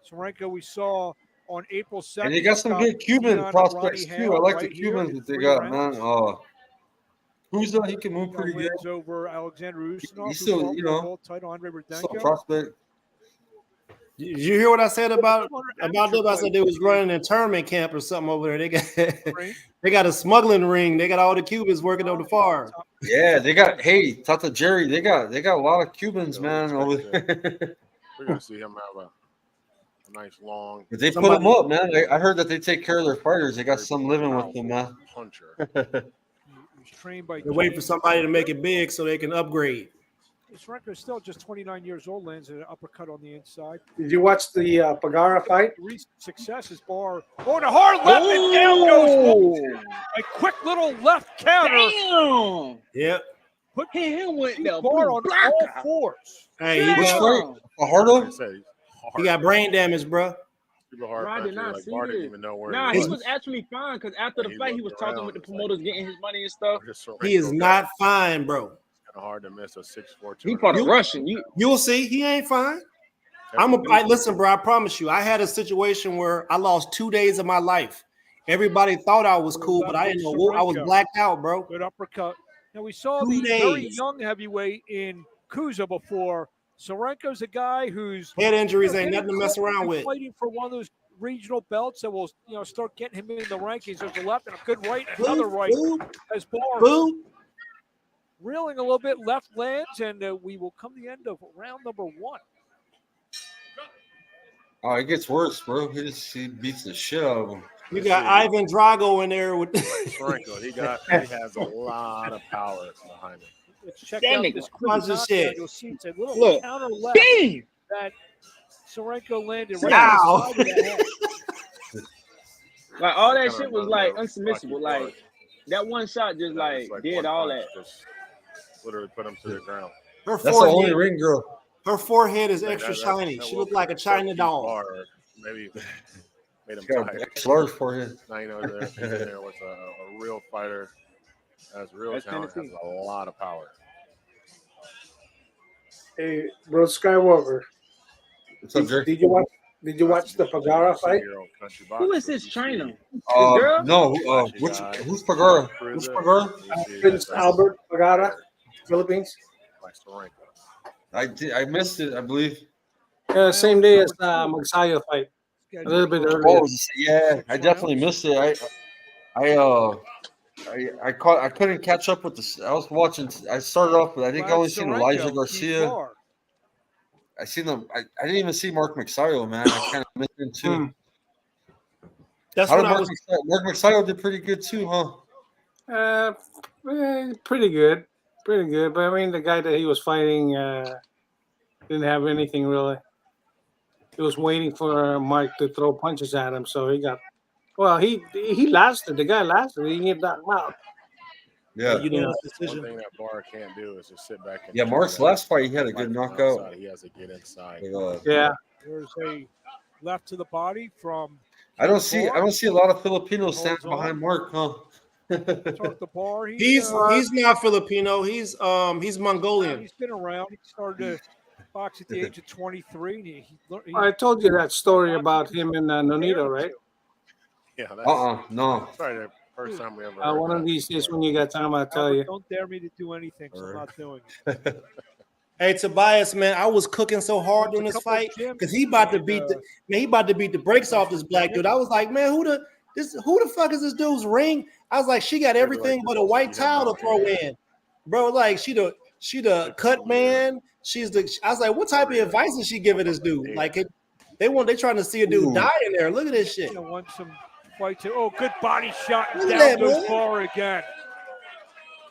[SPEAKER 10] Sorenko, we saw on April 2nd.
[SPEAKER 3] And they got some good Cuban prospects too. I like the Cubans that they got, man. Who's he can move pretty good.
[SPEAKER 10] Over Alexander Ustinov.
[SPEAKER 3] He's still, you know,
[SPEAKER 10] title Andre
[SPEAKER 3] still
[SPEAKER 10] Rudenko.
[SPEAKER 3] a prospect.
[SPEAKER 2] Did you hear what I said about them? I said they was running a tournament camp or something over there. They got a smuggling ring. They got all the Cubans working on the farm.
[SPEAKER 3] Yeah, they got Tata Jerry. They got a lot of Cubans, man, over there.
[SPEAKER 11] We're gonna see him have a nice long.
[SPEAKER 3] But they put them up, man. I heard that they take care of their fighters. They got some living with them, man.
[SPEAKER 11] Puncher.
[SPEAKER 10] Trained by
[SPEAKER 2] They're waiting for somebody to make it big so they can upgrade.
[SPEAKER 10] Sorenko is still just 29 years old, lands an uppercut on the inside.
[SPEAKER 8] Did you watch the Pagara fight?
[SPEAKER 10] Recent success is Barr. Oh, and a hard left, and down goes. A quick little left counter.
[SPEAKER 5] Damn.
[SPEAKER 2] Yep.
[SPEAKER 10] Put
[SPEAKER 5] him with the
[SPEAKER 10] Barr on all 4s.
[SPEAKER 2] Hey, he got brain damage, bro.
[SPEAKER 11] Super hard.
[SPEAKER 5] I did not see
[SPEAKER 11] Barr didn't
[SPEAKER 5] it.
[SPEAKER 11] even know where
[SPEAKER 5] Nah,
[SPEAKER 11] he
[SPEAKER 5] he was actually fine because after the fight, he was talking with the promoters, getting his money and stuff.
[SPEAKER 2] He is not fine, bro.
[SPEAKER 11] Hard to miss a 6'4".
[SPEAKER 5] He part of Russian.
[SPEAKER 2] You'll see. He ain't fine. Listen, bro. I promise you. I had a situation where I lost 2 days of my life. Everybody thought I was cool, but I didn't know. I was blacked out, bro.
[SPEAKER 10] Good uppercut. Now we saw
[SPEAKER 2] 2
[SPEAKER 10] the very
[SPEAKER 2] days.
[SPEAKER 10] young heavyweight in Kuza before. Sorenko's a guy who's
[SPEAKER 2] head injuries ain't nothing to mess around with.
[SPEAKER 10] Fighting for one of those regional belts that will, start getting him in the rankings. There's a left and a good right, and another right as Barr. Reeling a little bit, left lands, and we will come to the end of round number 1.
[SPEAKER 3] Oh, it gets worse, bro. He beats the shit out of him.
[SPEAKER 2] You got Ivan Drago in there with
[SPEAKER 11] Sorenko. He has a lot of power behind him.
[SPEAKER 10] Let's check out this quick
[SPEAKER 2] shit.
[SPEAKER 10] You'll see it's a little counter left that Sorenko landed right
[SPEAKER 2] Ow.
[SPEAKER 10] on the side of the head.
[SPEAKER 5] Like all that shit was like unsubmissible. Like that one shot just like did all that.
[SPEAKER 11] Just literally put him to the ground.
[SPEAKER 2] Her
[SPEAKER 3] That's the only
[SPEAKER 2] forehead,
[SPEAKER 3] ring girl.
[SPEAKER 2] her forehead is extra shiny. She looked like a China doll.
[SPEAKER 11] Maybe made him
[SPEAKER 3] She got
[SPEAKER 11] tired.
[SPEAKER 3] a large forehead.
[SPEAKER 11] Now you know he's in there with a real fighter, has real talent, has a lot of power.
[SPEAKER 8] Hey, bro, Skywalker.
[SPEAKER 3] What's up, Jerry?
[SPEAKER 8] Did you watch the Pagara fight?
[SPEAKER 5] Who is this China?
[SPEAKER 3] No. Who's Pagara? Who's Pagara?
[SPEAKER 8] Prince Albert Pagara, Philippines.
[SPEAKER 3] I missed it, I believe.
[SPEAKER 8] Same day as Magsayo fight. A little bit earlier.
[SPEAKER 3] Oh, yeah, I definitely missed it. I couldn't catch up with this. I was watching. I started off, but I think I only seen Elijah Garcia. I seen them. I didn't even see Mark Magsayo, man. I kind of missed him too.
[SPEAKER 2] That's
[SPEAKER 3] How
[SPEAKER 2] what
[SPEAKER 3] did Mark Magsayo did pretty good too, huh?
[SPEAKER 8] Pretty good. But I mean, the guy that he was fighting didn't have anything really. He was waiting for Mark to throw punches at him, so he got. Well, he lasted. The guy lasted. He get knocked out.
[SPEAKER 3] Yeah.
[SPEAKER 11] One thing that Barr can't do is just sit back and.
[SPEAKER 3] Yeah, Mark's last fight, he had a good knockout.
[SPEAKER 11] He has to get inside.
[SPEAKER 8] Yeah.
[SPEAKER 10] There's a left to the body from.
[SPEAKER 3] I don't see a lot of Filipinos standing behind Mark, huh?
[SPEAKER 10] The bar.
[SPEAKER 2] He's not Filipino. He's Mongolian.
[SPEAKER 10] He's been around. He started to box at the age of 23. And he
[SPEAKER 8] I told you that story about him in Nonito, right?
[SPEAKER 11] Yeah.
[SPEAKER 3] No.
[SPEAKER 11] Sorry, the first time we ever.
[SPEAKER 8] One of these days when you got time, I'll tell you.
[SPEAKER 10] Don't dare me to do anything, so I'm not doing it.
[SPEAKER 2] Hey, Tobias, man, I was cooking so hard during this fight because he about to beat the brakes off this black dude. I was like, man, who the fuck is this dude's ring? I was like, she got everything but a white towel to throw in, bro. Like she the cut man. I was like, what type of advice is she giving this dude? Like they trying to see a dude die in there. Look at this shit.
[SPEAKER 10] Want some fight too? Oh, good body shot.
[SPEAKER 2] Look
[SPEAKER 10] Down
[SPEAKER 2] at that,
[SPEAKER 10] goes
[SPEAKER 2] man.
[SPEAKER 10] Barr again.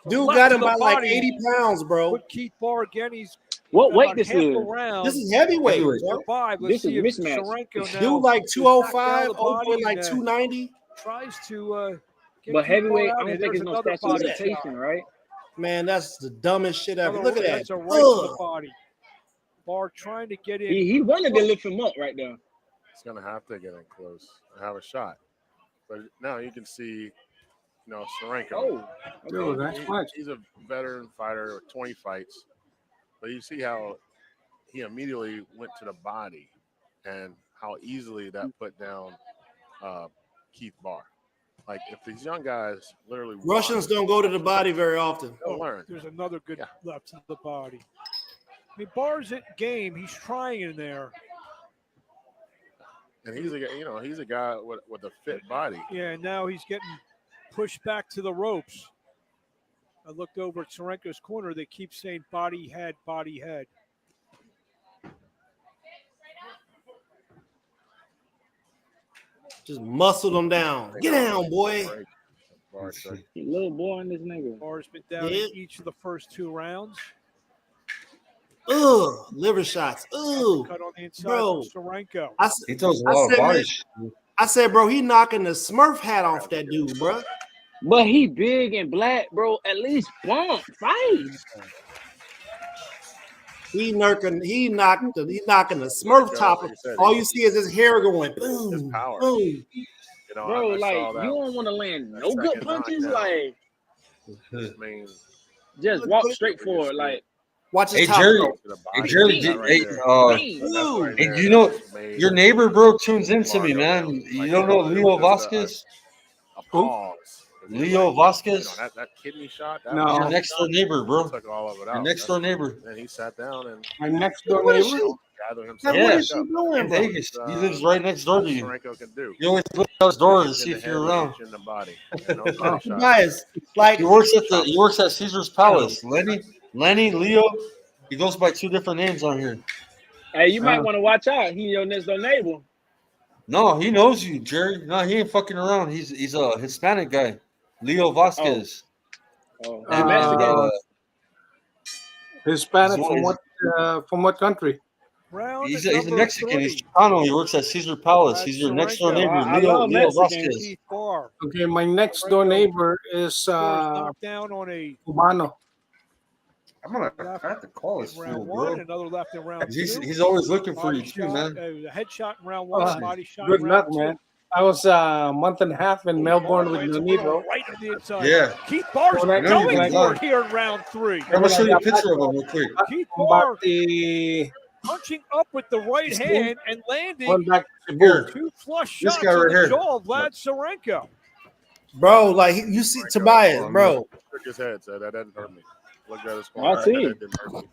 [SPEAKER 2] Dude got him by like 80 pounds, bro.
[SPEAKER 10] Put Keith Barr again. He's
[SPEAKER 5] What
[SPEAKER 10] Got
[SPEAKER 5] weight
[SPEAKER 10] about
[SPEAKER 5] this
[SPEAKER 10] half
[SPEAKER 5] is?
[SPEAKER 10] a round.
[SPEAKER 2] This is heavyweight,
[SPEAKER 3] Heavyweight.
[SPEAKER 2] bro.
[SPEAKER 10] Survive. Let's
[SPEAKER 5] This is
[SPEAKER 10] see if
[SPEAKER 5] mismatch.
[SPEAKER 10] Sorenko now
[SPEAKER 2] Dude like
[SPEAKER 10] is
[SPEAKER 2] 205,
[SPEAKER 10] knocked down the
[SPEAKER 2] old boy
[SPEAKER 10] body
[SPEAKER 2] like
[SPEAKER 10] and,
[SPEAKER 2] 290.
[SPEAKER 10] tries to get
[SPEAKER 5] But
[SPEAKER 10] Keith Bar
[SPEAKER 5] heavyweight,
[SPEAKER 10] out
[SPEAKER 5] I
[SPEAKER 10] of here.
[SPEAKER 5] don't think
[SPEAKER 10] There's
[SPEAKER 5] it's no
[SPEAKER 10] another
[SPEAKER 5] statute of
[SPEAKER 10] body
[SPEAKER 2] that.
[SPEAKER 5] limitation,
[SPEAKER 10] shot.
[SPEAKER 5] right?
[SPEAKER 2] Man, that's the dumbest shit ever.
[SPEAKER 10] Another,
[SPEAKER 2] Look at that.
[SPEAKER 10] that's a right to the
[SPEAKER 2] Ugh.
[SPEAKER 10] body. Bar trying to get in.
[SPEAKER 5] He wanted to lift him up right there.
[SPEAKER 11] He's gonna have to get in close and have a shot. But now you can see, Sorenko.
[SPEAKER 5] Oh,
[SPEAKER 8] Dude, that's much.
[SPEAKER 11] He's a veteran fighter with 20 fights, but you see how he immediately went to the body and how easily that put down Keith Bar. Like if these young guys literally
[SPEAKER 2] Russians don't go to the body very often.
[SPEAKER 11] they'll learn.
[SPEAKER 10] There's another good left to the body. I mean, Bar's at game. He's trying in there.
[SPEAKER 11] And he's a guy with a fit body.
[SPEAKER 10] Yeah, and now he's getting pushed back to the ropes. I looked over at Sorenko's corner. They keep saying body head, body head.
[SPEAKER 2] Just muscle them down. Get down, boy.
[SPEAKER 5] Little boy in this nigga.
[SPEAKER 10] Bar's been down in each of the first 2 rounds.
[SPEAKER 2] Ugh, liver shots. Ugh,
[SPEAKER 10] Cut on the inside
[SPEAKER 2] bro.
[SPEAKER 10] from Sorenko.
[SPEAKER 3] He throws a lot of bodies.
[SPEAKER 2] I said, bro, he knocking the Smurf hat off that dude, bro.
[SPEAKER 5] But he big and black, bro. At least bump, fight.
[SPEAKER 2] He knocking the Smurf top. All you see is his hair going boom,
[SPEAKER 11] His power.
[SPEAKER 2] boom.
[SPEAKER 5] Bro, like you don't want to land no good punches. Like just walk straight forward. Like
[SPEAKER 2] watch his
[SPEAKER 3] Hey
[SPEAKER 2] top.
[SPEAKER 3] Jerry,
[SPEAKER 2] go.
[SPEAKER 3] hey Jerry, your your neighbor bro tunes into me, man. You don't know Leo Vasquez? Leo Vasquez?
[SPEAKER 11] That kidney shot.
[SPEAKER 7] No.
[SPEAKER 3] Your next door neighbor, bro.
[SPEAKER 11] Took all of it out.
[SPEAKER 3] Your next door neighbor.
[SPEAKER 11] And he sat down and
[SPEAKER 7] My next door
[SPEAKER 2] What is
[SPEAKER 7] neighbor.
[SPEAKER 2] she?
[SPEAKER 11] gathered himself.
[SPEAKER 3] Yeah.
[SPEAKER 2] What is she doing,
[SPEAKER 3] In
[SPEAKER 2] bro?
[SPEAKER 3] Vegas. He lives right next door to you.
[SPEAKER 11] Sorenko can do.
[SPEAKER 3] You always look out his door to
[SPEAKER 11] Hits
[SPEAKER 3] see
[SPEAKER 11] in
[SPEAKER 3] if
[SPEAKER 11] the
[SPEAKER 3] you're
[SPEAKER 11] head,
[SPEAKER 3] around.
[SPEAKER 11] hits in the body. No shot.
[SPEAKER 2] Tobias, like
[SPEAKER 3] He works at Caesar's Palace. Lenny, Leo. He goes by 2 different names on here.
[SPEAKER 5] hey, you might want to watch out. He your next door neighbor.
[SPEAKER 3] No, he knows you, Jerry. No, he ain't fucking around. He's a Hispanic guy, Leo Vasquez.
[SPEAKER 5] Oh,
[SPEAKER 3] And,
[SPEAKER 5] Mexican.
[SPEAKER 7] Hispanic
[SPEAKER 3] he's-
[SPEAKER 7] from what country?
[SPEAKER 10] Round
[SPEAKER 3] He's a
[SPEAKER 10] number
[SPEAKER 3] Mexican.
[SPEAKER 10] 3.
[SPEAKER 3] He's Chicano. He works at Caesar Palace.
[SPEAKER 10] That's
[SPEAKER 3] He's your next door
[SPEAKER 10] Sorenko.
[SPEAKER 3] neighbor,
[SPEAKER 5] I
[SPEAKER 3] Leo
[SPEAKER 5] love Mexicans.
[SPEAKER 3] Vasquez.
[SPEAKER 10] Keith Bar.
[SPEAKER 7] Okay, my next door neighbor is
[SPEAKER 10] Bar's knocked down on a
[SPEAKER 7] Cubano.
[SPEAKER 3] I have to call this
[SPEAKER 10] in round
[SPEAKER 3] fool,
[SPEAKER 10] 1,
[SPEAKER 3] bro.
[SPEAKER 10] another left in round 2.
[SPEAKER 3] He's always looking for
[SPEAKER 10] Body
[SPEAKER 3] you too,
[SPEAKER 10] shot,
[SPEAKER 3] man.
[SPEAKER 10] a headshot in round 1, body shot
[SPEAKER 7] Good
[SPEAKER 10] in
[SPEAKER 7] luck,
[SPEAKER 10] round 2.
[SPEAKER 7] man. I was a month and a half in Melbourne with Nonito.
[SPEAKER 10] Right on the inside.
[SPEAKER 3] Yeah.
[SPEAKER 10] Keith Bar's
[SPEAKER 7] Oh, that
[SPEAKER 10] going
[SPEAKER 3] is
[SPEAKER 10] for
[SPEAKER 3] good.
[SPEAKER 10] it here in round 3.
[SPEAKER 3] I'm gonna show you a picture of him real quick.
[SPEAKER 10] Keith Bar
[SPEAKER 7] The
[SPEAKER 10] punching up with the right hand and landing
[SPEAKER 7] one back to
[SPEAKER 3] Here.
[SPEAKER 10] 2 flush
[SPEAKER 3] This
[SPEAKER 10] shots
[SPEAKER 3] guy
[SPEAKER 10] in
[SPEAKER 3] right
[SPEAKER 10] the
[SPEAKER 3] here.
[SPEAKER 10] jaw of Vlad Sorenko.
[SPEAKER 2] bro, like you see Tobias, bro.
[SPEAKER 11] Shook his head, said that didn't hurt me. Looked at his
[SPEAKER 5] I see.
[SPEAKER 11] That didn't hurt me.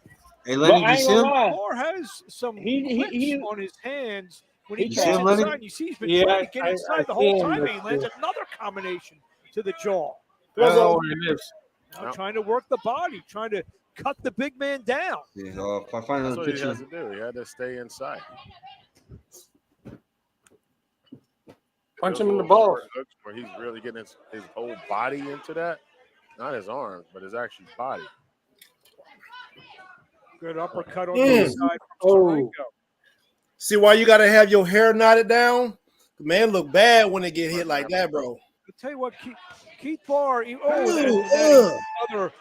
[SPEAKER 3] Hey,
[SPEAKER 5] But
[SPEAKER 3] Lenny,
[SPEAKER 5] I
[SPEAKER 3] you
[SPEAKER 5] ain't
[SPEAKER 3] see
[SPEAKER 5] gonna
[SPEAKER 3] him?
[SPEAKER 5] lie.
[SPEAKER 10] Bar has some
[SPEAKER 5] He-
[SPEAKER 10] clicks on his hands when he
[SPEAKER 5] You
[SPEAKER 10] gets
[SPEAKER 3] see him, Lenny?
[SPEAKER 10] inside. You see he's been
[SPEAKER 7] Yeah,
[SPEAKER 10] trying to get
[SPEAKER 7] I
[SPEAKER 10] inside the
[SPEAKER 7] see
[SPEAKER 10] whole
[SPEAKER 7] him,
[SPEAKER 10] time,
[SPEAKER 7] but
[SPEAKER 10] and he lands another combination to the jaw.
[SPEAKER 7] I don't know where it is.
[SPEAKER 10] Now
[SPEAKER 11] No.
[SPEAKER 10] trying to work the body, trying to cut the big man down.
[SPEAKER 3] Yeah, if I find
[SPEAKER 11] That's
[SPEAKER 3] another
[SPEAKER 11] what he
[SPEAKER 3] picture.
[SPEAKER 11] has to do. He had to stay inside.
[SPEAKER 7] Punch
[SPEAKER 11] Those
[SPEAKER 7] him in the
[SPEAKER 11] little
[SPEAKER 7] balls.
[SPEAKER 11] short hooks Where he's really getting his whole body into that. Not his arms, but his actual body.
[SPEAKER 10] Good uppercut on
[SPEAKER 2] Mm.
[SPEAKER 10] the inside from Sorenko.
[SPEAKER 2] See why you gotta have your hair knotted down? Man, look bad when they get hit like that, bro.
[SPEAKER 10] I'll tell you what, Keith Bar,
[SPEAKER 2] Ooh,
[SPEAKER 10] another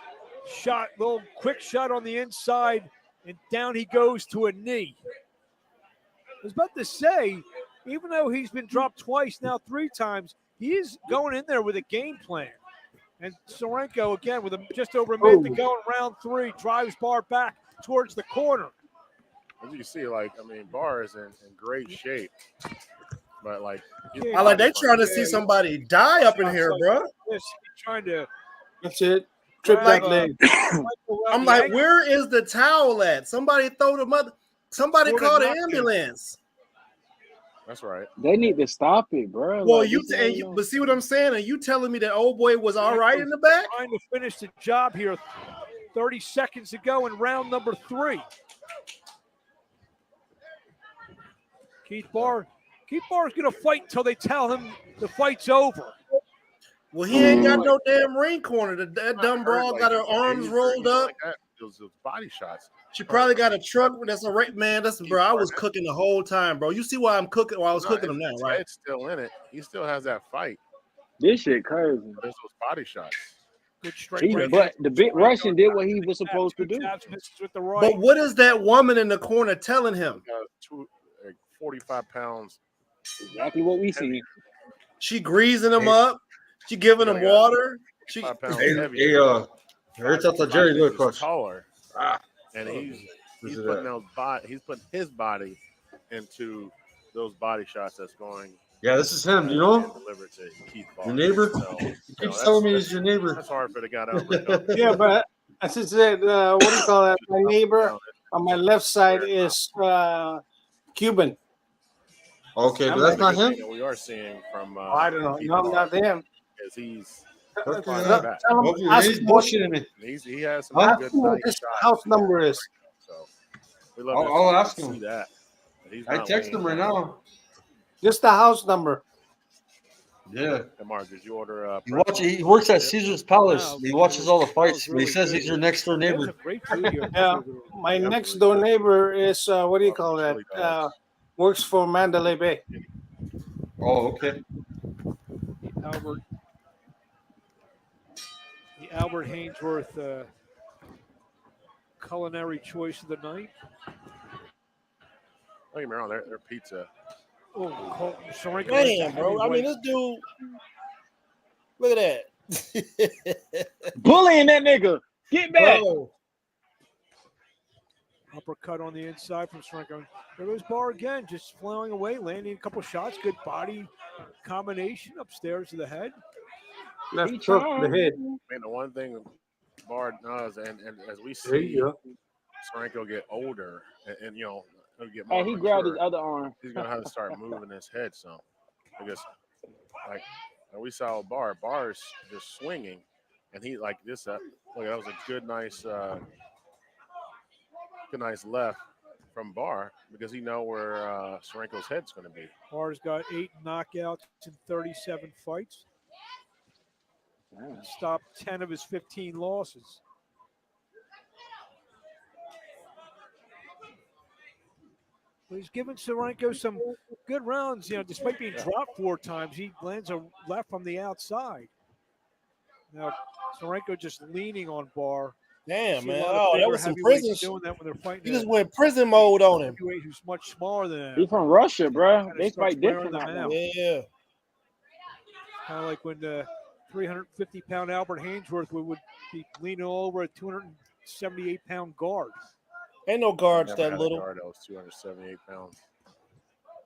[SPEAKER 10] shot, little quick shot on the inside, and down he goes to a knee. I was about to say, even though he's been dropped twice, now 3 times, he is going in there with a game plan. And Sorenko, again, with just over a minute to go in round 3, drives Bar back towards the corner.
[SPEAKER 11] As you can see, Barr is in great shape. But,
[SPEAKER 2] I like they trying to see somebody die up in here, bro.
[SPEAKER 10] He's trying to.
[SPEAKER 7] That's it. Trip that leg.
[SPEAKER 2] I'm like, where is the towel at? Somebody throw the mother. Somebody call the ambulance.
[SPEAKER 11] That's right.
[SPEAKER 5] They need to stop it, bro.
[SPEAKER 2] Well,
[SPEAKER 5] Like,
[SPEAKER 2] but see what I'm saying? And you telling me that old boy was all right in the back?
[SPEAKER 10] Trying to finish the job here. 30 seconds to go in round number 3. Keith Barr's going to fight until they tell him the fight's over.
[SPEAKER 2] Well, he ain't got no damn ring corner. That dumb broad got her arms rolled up.
[SPEAKER 11] those body shots.
[SPEAKER 2] She probably got a truck that's a right man. Listen, bro, I was cooking the whole time, bro. You see why I'm cooking? Why I was cooking them now,
[SPEAKER 11] His
[SPEAKER 2] right?
[SPEAKER 11] head's still in it. He still has that fight.
[SPEAKER 5] This shit crazy.
[SPEAKER 11] There's those body shots.
[SPEAKER 10] Good straight.
[SPEAKER 5] But the big Russian did what he was supposed to do.
[SPEAKER 10] With the right.
[SPEAKER 2] But what is that woman in the corner telling him?
[SPEAKER 11] 45 pounds.
[SPEAKER 5] Exactly what we see.
[SPEAKER 2] She greasing him up. She giving him water. She
[SPEAKER 3] Hurts out the Jerry Lewis coach.
[SPEAKER 11] Taller, and he's putting his body into those body shots that's going.
[SPEAKER 3] Yeah, this is him. You know,
[SPEAKER 11] delivered to Keith Ball.
[SPEAKER 3] Your neighbor.
[SPEAKER 11] So,
[SPEAKER 3] He keeps telling me he's your neighbor.
[SPEAKER 11] That's hard for the guy to
[SPEAKER 8] Yeah, but as I said, what do you call that? My neighbor on my left side is Cuban.
[SPEAKER 3] Okay, but that's not him.
[SPEAKER 11] We are seeing from.
[SPEAKER 8] I don't know. No, not him.
[SPEAKER 11] Because he's.
[SPEAKER 3] He's bullshitting me.
[SPEAKER 11] He has some good
[SPEAKER 8] what his house number is.
[SPEAKER 11] So we love
[SPEAKER 3] I'll ask
[SPEAKER 11] see
[SPEAKER 3] him.
[SPEAKER 11] that.
[SPEAKER 3] I text him right now.
[SPEAKER 8] Just the house number.
[SPEAKER 3] Yeah.
[SPEAKER 11] Hey, Mark, did you order?
[SPEAKER 3] He works at Caesar's Palace. He watches all the fights. But he says he's your next door neighbor.
[SPEAKER 8] Yeah, my next door neighbor is what do you call that? Works for Mandalay Bay.
[SPEAKER 3] Oh, okay.
[SPEAKER 10] The Albert Hainsworth culinary choice of the night.
[SPEAKER 11] Don't get me wrong, their pizza.
[SPEAKER 10] Oh, sorry.
[SPEAKER 2] Damn, bro. I mean, this dude. Look at that.
[SPEAKER 5] Bullying that nigga. Get back.
[SPEAKER 2] Bro.
[SPEAKER 10] Uppercut on the inside from Sorenko. There goes Barr again, just flailing away, landing a couple shots. Good body combination upstairs to the head.
[SPEAKER 8] Left hook the head.
[SPEAKER 11] I mean, the one thing Barr does, and as we
[SPEAKER 8] There
[SPEAKER 11] see
[SPEAKER 8] you go.
[SPEAKER 11] Sorenko get older, and you know, he'll get more
[SPEAKER 5] He grabbed his
[SPEAKER 11] mature,
[SPEAKER 5] other arm.
[SPEAKER 11] he's gonna have to start moving his head some, because like we saw Barr's just swinging, and he like this. Look, that was a good, nice left from Barr, because he know where Sorenko's head's going to be.
[SPEAKER 10] Barr's got 8 knockouts in 37 fights. Stopped 10 of his 15 losses. But he's given Sorenko some good rounds. You know, despite being dropped 4 times, he lands a left from the outside. Now, Sorenko just leaning on Barr.
[SPEAKER 2] Damn, man. Oh, that was some prison shit.
[SPEAKER 10] Doing that when they're fighting.
[SPEAKER 2] He just went prison mode on him.
[SPEAKER 10] Who's much smaller than him.
[SPEAKER 5] He's from Russia, bro.
[SPEAKER 10] Kinda
[SPEAKER 5] They
[SPEAKER 10] starts
[SPEAKER 5] fight different
[SPEAKER 10] wearing them
[SPEAKER 5] now.
[SPEAKER 10] out.
[SPEAKER 2] Yeah.
[SPEAKER 10] Kind of like when the 350-pound Albert Hainsworth would be leaning all over a 278-pound guard.
[SPEAKER 2] Ain't no guards
[SPEAKER 11] Never
[SPEAKER 2] that
[SPEAKER 11] had a
[SPEAKER 2] little.
[SPEAKER 11] guard that was 278 pounds.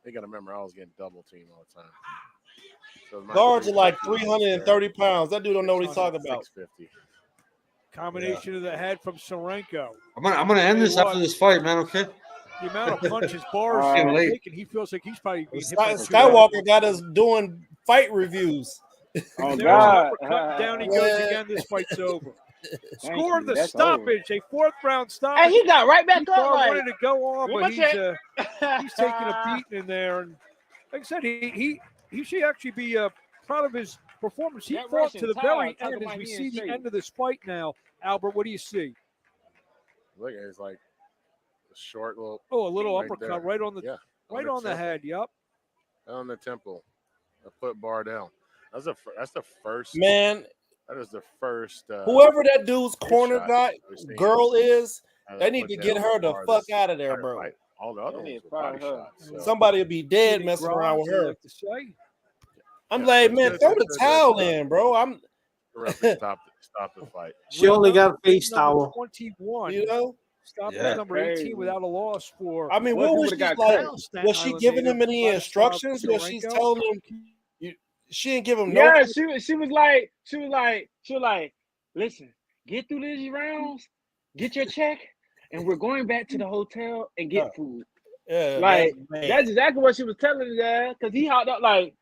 [SPEAKER 11] They got to remember I was getting double teamed all the time. So
[SPEAKER 2] Guards are like 330 pounds. That dude don't know what he's talking about.
[SPEAKER 11] 650.
[SPEAKER 10] Combination of the head from Sorenko.
[SPEAKER 3] I'm gonna end this after this fight, man. Okay.
[SPEAKER 10] The amount of punches Barr's taking, he feels like he's probably being hit by two
[SPEAKER 2] Skywalker got us doing fight reviews.
[SPEAKER 5] Oh,
[SPEAKER 10] There's
[SPEAKER 5] God.
[SPEAKER 10] uppercut, down he goes again. This fight's over. Scored
[SPEAKER 5] you.
[SPEAKER 10] the
[SPEAKER 5] That's
[SPEAKER 10] stoppage, a 4th round stoppage.
[SPEAKER 5] Hey, he got right back up.
[SPEAKER 10] Barr
[SPEAKER 5] Like,
[SPEAKER 10] wanted to go on,
[SPEAKER 5] What
[SPEAKER 10] but
[SPEAKER 5] was it?
[SPEAKER 10] he's taking a beating in there. And like I said, he should actually be proud of his performance. He
[SPEAKER 5] That
[SPEAKER 10] fought
[SPEAKER 5] Russian
[SPEAKER 10] to the
[SPEAKER 5] towel
[SPEAKER 10] very
[SPEAKER 5] talking
[SPEAKER 10] end. As
[SPEAKER 5] about
[SPEAKER 10] we
[SPEAKER 5] he
[SPEAKER 10] see
[SPEAKER 5] ain't
[SPEAKER 10] the
[SPEAKER 5] straight.
[SPEAKER 10] end of this fight now, Albert, what do you see?
[SPEAKER 11] Look, it's like a short little.
[SPEAKER 10] Oh, a little
[SPEAKER 11] right
[SPEAKER 10] uppercut
[SPEAKER 11] there.
[SPEAKER 10] right on the
[SPEAKER 11] Yeah,
[SPEAKER 10] on the
[SPEAKER 11] temple.
[SPEAKER 10] head. Yep.
[SPEAKER 11] On the temple. I put Barr down. That's the first.
[SPEAKER 2] Man,
[SPEAKER 11] that is the first.
[SPEAKER 2] whoever that dude's corner
[SPEAKER 11] shot
[SPEAKER 2] guy
[SPEAKER 11] we've seen.
[SPEAKER 2] girl is,
[SPEAKER 11] I
[SPEAKER 2] they need
[SPEAKER 11] put
[SPEAKER 2] to
[SPEAKER 11] down
[SPEAKER 2] get her the
[SPEAKER 11] Barr
[SPEAKER 2] fuck
[SPEAKER 11] this
[SPEAKER 2] out of there,
[SPEAKER 11] entire
[SPEAKER 2] bro.
[SPEAKER 11] fight. All the other
[SPEAKER 5] They need
[SPEAKER 11] ones
[SPEAKER 5] to
[SPEAKER 11] were
[SPEAKER 5] fire
[SPEAKER 11] body
[SPEAKER 5] her.
[SPEAKER 11] shots. So.
[SPEAKER 2] Somebody will be dead
[SPEAKER 10] Any
[SPEAKER 2] messing around with
[SPEAKER 10] grinds, you
[SPEAKER 2] her.
[SPEAKER 10] like to say?
[SPEAKER 2] I'm
[SPEAKER 11] Yeah,
[SPEAKER 2] like,
[SPEAKER 11] it's
[SPEAKER 2] man,
[SPEAKER 11] good-
[SPEAKER 2] throw
[SPEAKER 11] it's
[SPEAKER 2] the
[SPEAKER 11] good
[SPEAKER 2] towel
[SPEAKER 11] that,
[SPEAKER 2] in, bro. I'm,
[SPEAKER 11] The referee stopped the fight.
[SPEAKER 8] She only got a face
[SPEAKER 10] Number
[SPEAKER 8] towel.
[SPEAKER 10] 21.
[SPEAKER 2] you know.
[SPEAKER 10] Stoppage
[SPEAKER 3] Yeah.
[SPEAKER 10] number 18 without a loss for.
[SPEAKER 2] I mean,
[SPEAKER 5] What if
[SPEAKER 2] what
[SPEAKER 5] he
[SPEAKER 2] was
[SPEAKER 5] would've
[SPEAKER 2] she
[SPEAKER 5] got
[SPEAKER 2] like?
[SPEAKER 5] crowned?
[SPEAKER 10] Staten
[SPEAKER 2] Was she
[SPEAKER 10] Island
[SPEAKER 2] giving him
[SPEAKER 10] native
[SPEAKER 2] any
[SPEAKER 10] Vladislav
[SPEAKER 2] instructions? Was she
[SPEAKER 10] Sorenko.
[SPEAKER 2] telling him? She didn't give him no.
[SPEAKER 5] Yeah, she was like, listen, get through these rounds, get your check, and we're going back to the hotel and get food.
[SPEAKER 2] Yeah,
[SPEAKER 5] Like,
[SPEAKER 2] man.
[SPEAKER 5] that's exactly what she was telling his ass, because he hopped up like,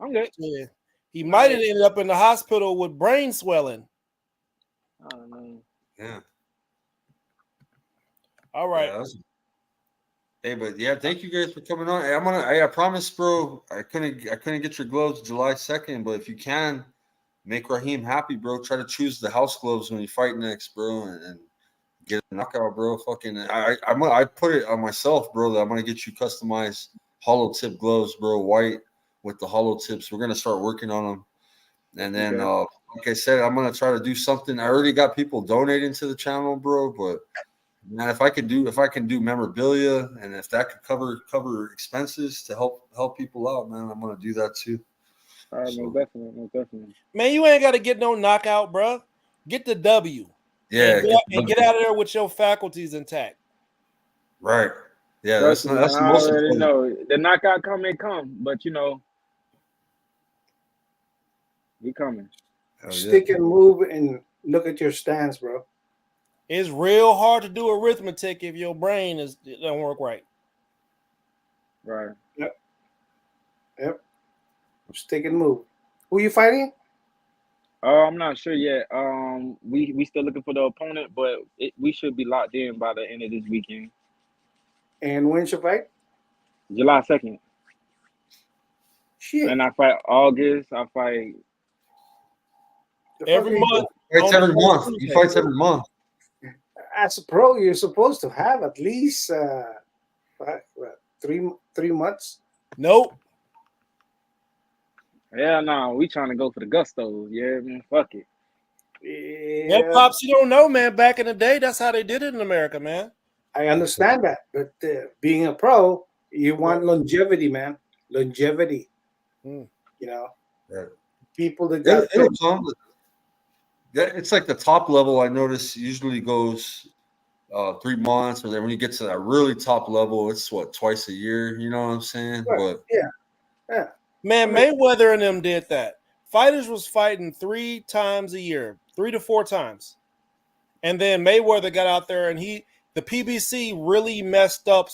[SPEAKER 5] I'm good.
[SPEAKER 2] Yeah. He might have ended up in the hospital with brain swelling.
[SPEAKER 5] I don't know.
[SPEAKER 3] Yeah.
[SPEAKER 2] All right.
[SPEAKER 3] Yeah, hey, but yeah, thank you guys for coming on. Hey, I promise, bro. I couldn't get your gloves July 2nd, but if you can, make Rahim happy, bro. Try to choose the house gloves when you fight next, bro, and get a knockout, bro. Fucking, I put it on myself, bro. That I'm gonna get you customized HollowTip gloves, bro, white with the HollowTips. We're gonna start working on them, and then, like I said, I'm gonna try to do something. I already got people donating to the channel, bro. But man, if I can do memorabilia, and if that could cover expenses to help people out, man, I'm gonna do that too.
[SPEAKER 5] All right, most definitely.
[SPEAKER 2] Man, you ain't got to get no knockout, bro. Get the W.
[SPEAKER 3] Yeah,
[SPEAKER 2] and get out of there with your faculties intact.
[SPEAKER 3] Right. Yeah,
[SPEAKER 5] Trust
[SPEAKER 3] that's
[SPEAKER 5] me,
[SPEAKER 3] the
[SPEAKER 5] I
[SPEAKER 3] most
[SPEAKER 5] already
[SPEAKER 3] important.
[SPEAKER 5] know the knockout come, but you know, we coming.
[SPEAKER 8] Stick and move and look at your stance, bro.
[SPEAKER 2] It's real hard to do arithmetic if your brain don't work right.
[SPEAKER 5] Right.
[SPEAKER 8] Yep. Stick and move. Who you fighting?
[SPEAKER 5] I'm not sure yet. We still looking for the opponent, but we should be locked in by the end of this weekend.
[SPEAKER 8] And when's your fight?
[SPEAKER 5] July 2nd.
[SPEAKER 8] Shit.
[SPEAKER 5] And I fight August. I fight
[SPEAKER 2] every month.
[SPEAKER 3] Fights every month. He fights every month.
[SPEAKER 8] As a pro, you're supposed to have at least 3 months.
[SPEAKER 2] Nope.
[SPEAKER 5] Yeah, no, we trying to go for the gustos. Yeah, man, fuck it.
[SPEAKER 2] Yeah, Pops, you don't know, man. Back in the day, that's how they did it in America, man.
[SPEAKER 8] I understand that, but being a pro, you want longevity, man. Longevity. You know, people that got
[SPEAKER 3] It'll come. It's like the top level. I notice usually goes 3 months, or then when you get to that really top level, it's twice a year. You know what I'm saying?
[SPEAKER 8] Right.
[SPEAKER 3] But
[SPEAKER 8] yeah.
[SPEAKER 2] Man, Mayweather and them did that. Fighters was fighting 3 times a year, 3 to 4 times. And then Mayweather got out there and the PBC really messed up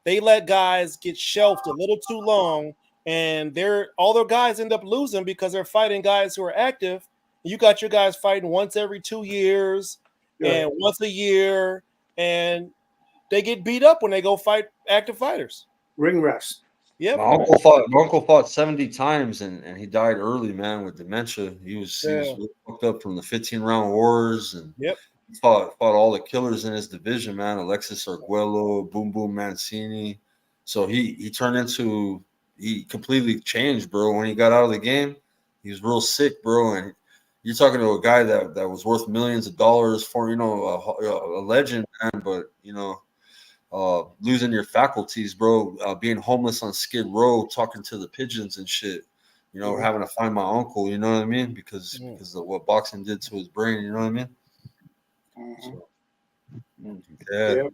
[SPEAKER 2] they let guys get shelved a little too long, and all their guys end up losing because they're fighting guys who are active. You got your guys fighting once every 2 years and once a year, and they get beat up when they go fight active fighters.
[SPEAKER 8] Ring rust.
[SPEAKER 2] Yep.
[SPEAKER 3] My uncle fought 70 times and he died early, man, with dementia. He was fucked up from the 15-round wars, and fought all the killers in his division, man. Alexis Arguello, Boom Boom Mancini. So he completely changed, bro. When he got out of the game, he was real sick, bro. And you're talking to a guy that was worth millions of dollars for, a legend, man. But losing your faculties, bro, being homeless on Skid Row, talking to the pigeons and shit, having to find my uncle, you know what I mean? Because of what boxing did to his brain, you know what I mean? So, yeah.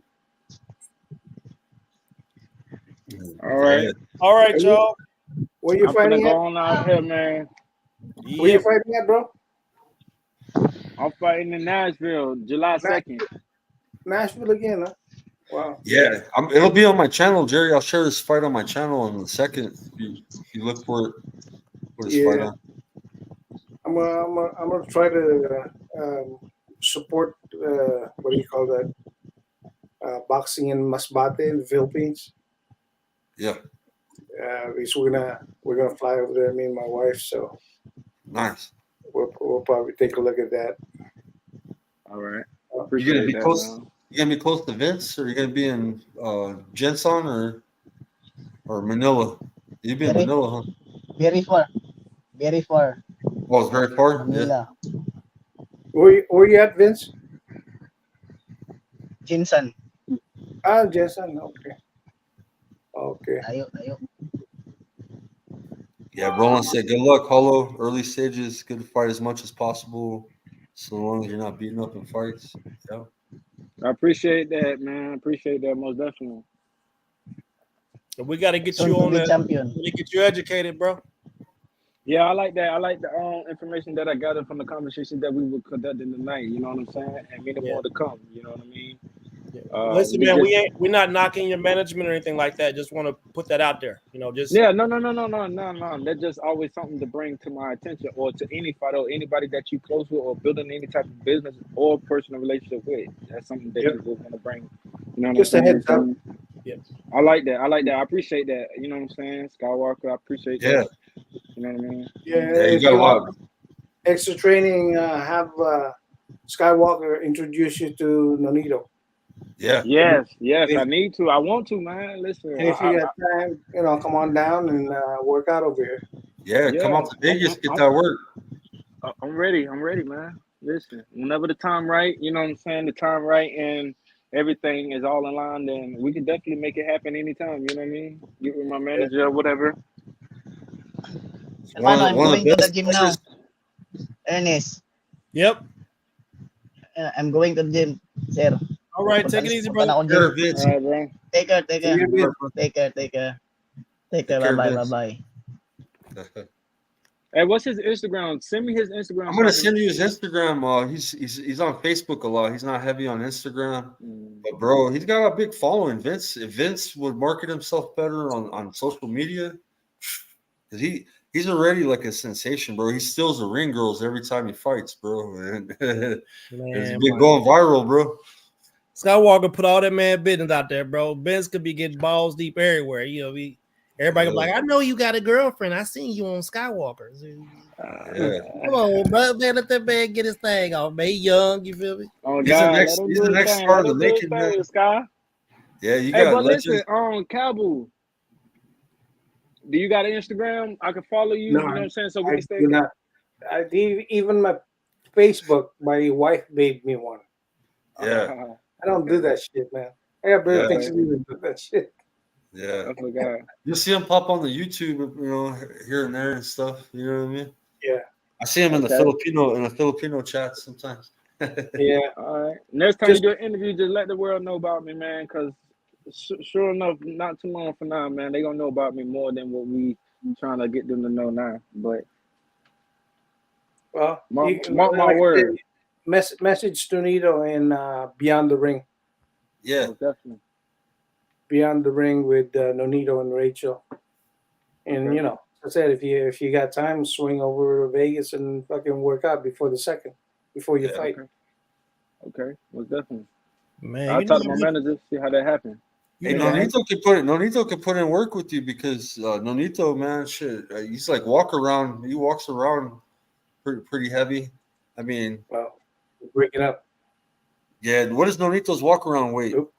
[SPEAKER 5] All right,
[SPEAKER 8] y'all. Where you fighting at?
[SPEAKER 5] Going out here, man.
[SPEAKER 8] Where you fighting at, bro?
[SPEAKER 5] I'm fighting in Nashville, July 2nd.
[SPEAKER 8] Nashville again, huh? Wow.
[SPEAKER 3] Yeah, it'll be on my channel, Jerry. I'll share this fight on my channel in a second. If you look for it, put this fight on.
[SPEAKER 8] I'm gonna try to support what do you call that? Boxing in Masbate in the Philippines.
[SPEAKER 3] Yeah.
[SPEAKER 8] At least we're gonna fly over there, me and my wife. So
[SPEAKER 3] nice.
[SPEAKER 8] We'll probably take a look at that.
[SPEAKER 5] All right.
[SPEAKER 3] You're gonna be close. You gonna be close to Vince, or you gonna be in Jenson or Manila? You be in Manila, huh?
[SPEAKER 9] Very far. Very far.
[SPEAKER 3] Oh, it's very far.
[SPEAKER 9] Manila.
[SPEAKER 8] Yeah. Where you at, Vince?
[SPEAKER 9] Jenson.
[SPEAKER 8] Ah, Jenson. Okay.
[SPEAKER 9] Ayo.
[SPEAKER 3] Yeah, Roland said, "Good luck, Hollow. Early stages, good to fight as much as possible, so long as you're not beating up in fights." Yeah.
[SPEAKER 5] I appreciate that, man. I appreciate that most definitely.
[SPEAKER 2] So we got to get you on that. Champion. We get you educated, bro.
[SPEAKER 5] Yeah, I like that. I like the information that I gathered from the conversation that we were conducting tonight. You know what I'm saying? And many more to come. You know what I mean?
[SPEAKER 2] Listen, man, we're not knocking your management or anything like that. Just want to put that out there. No.
[SPEAKER 5] That's just always something to bring to my attention, or to any fighter, or anybody that you close with, or building any type of business or personal relationship with. That's something that you just want to bring. You know what
[SPEAKER 8] just
[SPEAKER 5] I'm saying?
[SPEAKER 8] a heads up.
[SPEAKER 2] Yes.
[SPEAKER 5] I like that. I appreciate that. You know what I'm saying? Skywalker, I appreciate that. You know what I mean?
[SPEAKER 8] Yeah, you got a lot. Extra training, have Skywalker introduce you to Nonito.
[SPEAKER 3] Yeah.
[SPEAKER 5] Yes, yes,
[SPEAKER 8] If-
[SPEAKER 5] I need to. I want to, man. Listen,
[SPEAKER 8] And if you got time, come on down and work out over here.
[SPEAKER 3] Yeah, come out to Vegas, get that work.
[SPEAKER 5] I'm ready. I'm ready, man. Listen, whenever the time right, you know what I'm saying, the time right, and everything is all in line, then we can definitely make it happen anytime. You know what I mean? Get with my manager or whatever.
[SPEAKER 9] Hermano, I'm going to the gym now. Ernest.
[SPEAKER 2] Yep.
[SPEAKER 9] I'm going to the gym, sir.
[SPEAKER 2] All right, take it easy, bro.
[SPEAKER 5] All right, bro.
[SPEAKER 9] Take care, take care.
[SPEAKER 2] See you,
[SPEAKER 9] Take care, take care. Take care,
[SPEAKER 3] care,
[SPEAKER 9] bye-bye,
[SPEAKER 3] Vince.
[SPEAKER 9] bye-bye.
[SPEAKER 5] Hey, what's his Instagram? Send me his Instagram.
[SPEAKER 3] I'm gonna send you his Instagram. He's on Facebook a lot. He's not heavy on Instagram, but bro, he's got a big following. Vince, if Vince would market himself better on social media, because he's already like a sensation, bro. He steals the ring girls every time he fights, bro. And it's been going viral, bro.
[SPEAKER 2] Skywalker put all that man business out there, bro. Vince could be getting balls deep everywhere. Everybody be like, I know you got a girlfriend. I seen you on Skywalker. Come on, bro. Man, let that man get his thing off, man. He young, you feel me?
[SPEAKER 5] Oh,
[SPEAKER 3] He's
[SPEAKER 5] God,
[SPEAKER 3] the next star of the making, man.
[SPEAKER 5] Sky.
[SPEAKER 3] Yeah, you
[SPEAKER 5] Hey,
[SPEAKER 3] got
[SPEAKER 5] but
[SPEAKER 3] legends.
[SPEAKER 5] listen, Cabu, do you got an Instagram? I can follow you.
[SPEAKER 8] No,
[SPEAKER 5] you know what I'm saying? So we
[SPEAKER 8] I
[SPEAKER 5] can stay.
[SPEAKER 8] do not. Even my Facebook, my wife made me one.
[SPEAKER 3] Yeah.
[SPEAKER 8] I don't do that shit, man. I got better
[SPEAKER 3] Yeah.
[SPEAKER 8] things to do than do that shit.
[SPEAKER 3] Yeah.
[SPEAKER 5] I forgot.
[SPEAKER 3] You see him pop on the YouTube, here and there and stuff. You know what I mean?
[SPEAKER 8] Yeah.
[SPEAKER 3] I see him in the
[SPEAKER 5] Okay.
[SPEAKER 3] Filipino chat sometimes.
[SPEAKER 8] Yeah.
[SPEAKER 5] All right. Next time you do an interview, just let the world know about me, man. Because sure enough, not too long from now, man, they gonna know about me more than what we trying to get them to know now. But
[SPEAKER 8] Well,
[SPEAKER 5] mark my
[SPEAKER 8] I
[SPEAKER 5] word.
[SPEAKER 8] said, message Tonito in Beyond the Ring.
[SPEAKER 3] Yeah.
[SPEAKER 5] Most definitely.
[SPEAKER 8] Beyond the Ring with Nonito and Rachel. And
[SPEAKER 5] Okay.
[SPEAKER 8] as I said, if you got time, swing over to Vegas and fucking work out before you fight.
[SPEAKER 5] Okay. Most definitely.
[SPEAKER 2] Man,
[SPEAKER 5] I'll talk to my manager, see how that happened.
[SPEAKER 3] Hey, Nonito can put in work with you because Nonito, man, shit, he's like he walks around pretty heavy. I mean,
[SPEAKER 8] well, break it up.
[SPEAKER 3] Yeah, what is Nonito's walk around weight?
[SPEAKER 8] Nope.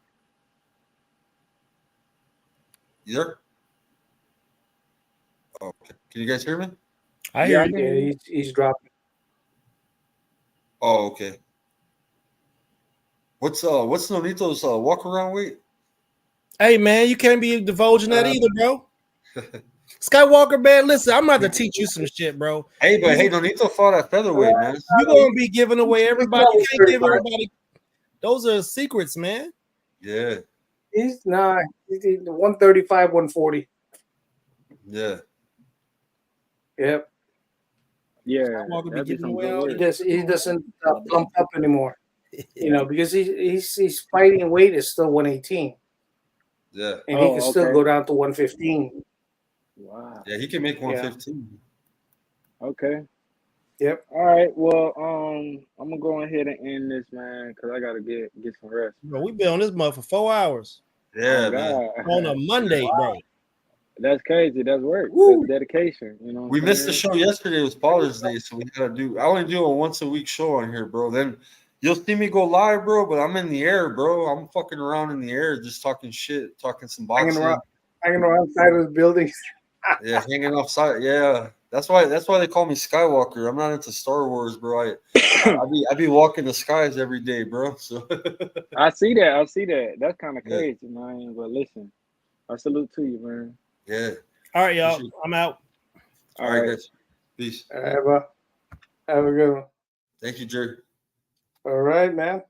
[SPEAKER 3] You there? Oh, okay. Can you guys hear me?
[SPEAKER 2] I hear you.
[SPEAKER 8] Yeah, he's dropping.
[SPEAKER 3] Oh, okay. What's Nonito's walk around weight?
[SPEAKER 2] Hey, man, you can't be divulging that either, bro. Skywalker, man, listen, I'm about to teach you some shit, bro.
[SPEAKER 3] Hey, but Nonito fought at featherweight, man.
[SPEAKER 2] You're going to be giving away everybody. You can't give everybody. Those are secrets, man.
[SPEAKER 3] Yeah.
[SPEAKER 8] He's 135, 140.
[SPEAKER 3] Yeah.
[SPEAKER 8] Yep.
[SPEAKER 5] Yeah.
[SPEAKER 2] Be giving away all
[SPEAKER 8] He doesn't plump up anymore. Because he's fighting weight is still 118.
[SPEAKER 3] Yeah.
[SPEAKER 8] And he can still go down to 115.
[SPEAKER 5] Wow.
[SPEAKER 3] Yeah, he can make 115.
[SPEAKER 5] Okay.
[SPEAKER 8] Yep.
[SPEAKER 5] All right. Well, I'm gonna go ahead and end this, man, because I gotta get some rest.
[SPEAKER 2] Bro, we've been on this month for 4 hours.
[SPEAKER 3] Yeah,
[SPEAKER 5] man.
[SPEAKER 2] On a Monday, bro.
[SPEAKER 5] That's crazy. That's work. That's dedication.
[SPEAKER 3] We missed the show yesterday. It was Father's Day, so we gotta do. I only do a once a week show on here, bro. Then you'll see me go live, bro. But I'm in the air, bro. I'm fucking around in the air, just talking shit, talking some boxing.
[SPEAKER 8] Hanging around side of the building.
[SPEAKER 3] Yeah, hanging offside. Yeah, that's why they call me Skywalker. I'm not into Star Wars, bro. I be walking the skies every day, bro. So
[SPEAKER 5] I see that. That's kind of crazy, man. But listen, I salute to you, man.
[SPEAKER 3] Yeah.
[SPEAKER 2] All right, y'all. I'm out.
[SPEAKER 3] All right, guys. Peace.
[SPEAKER 8] All right, bro. Have a good one.
[SPEAKER 3] Thank you, Jerry.
[SPEAKER 8] All right, man.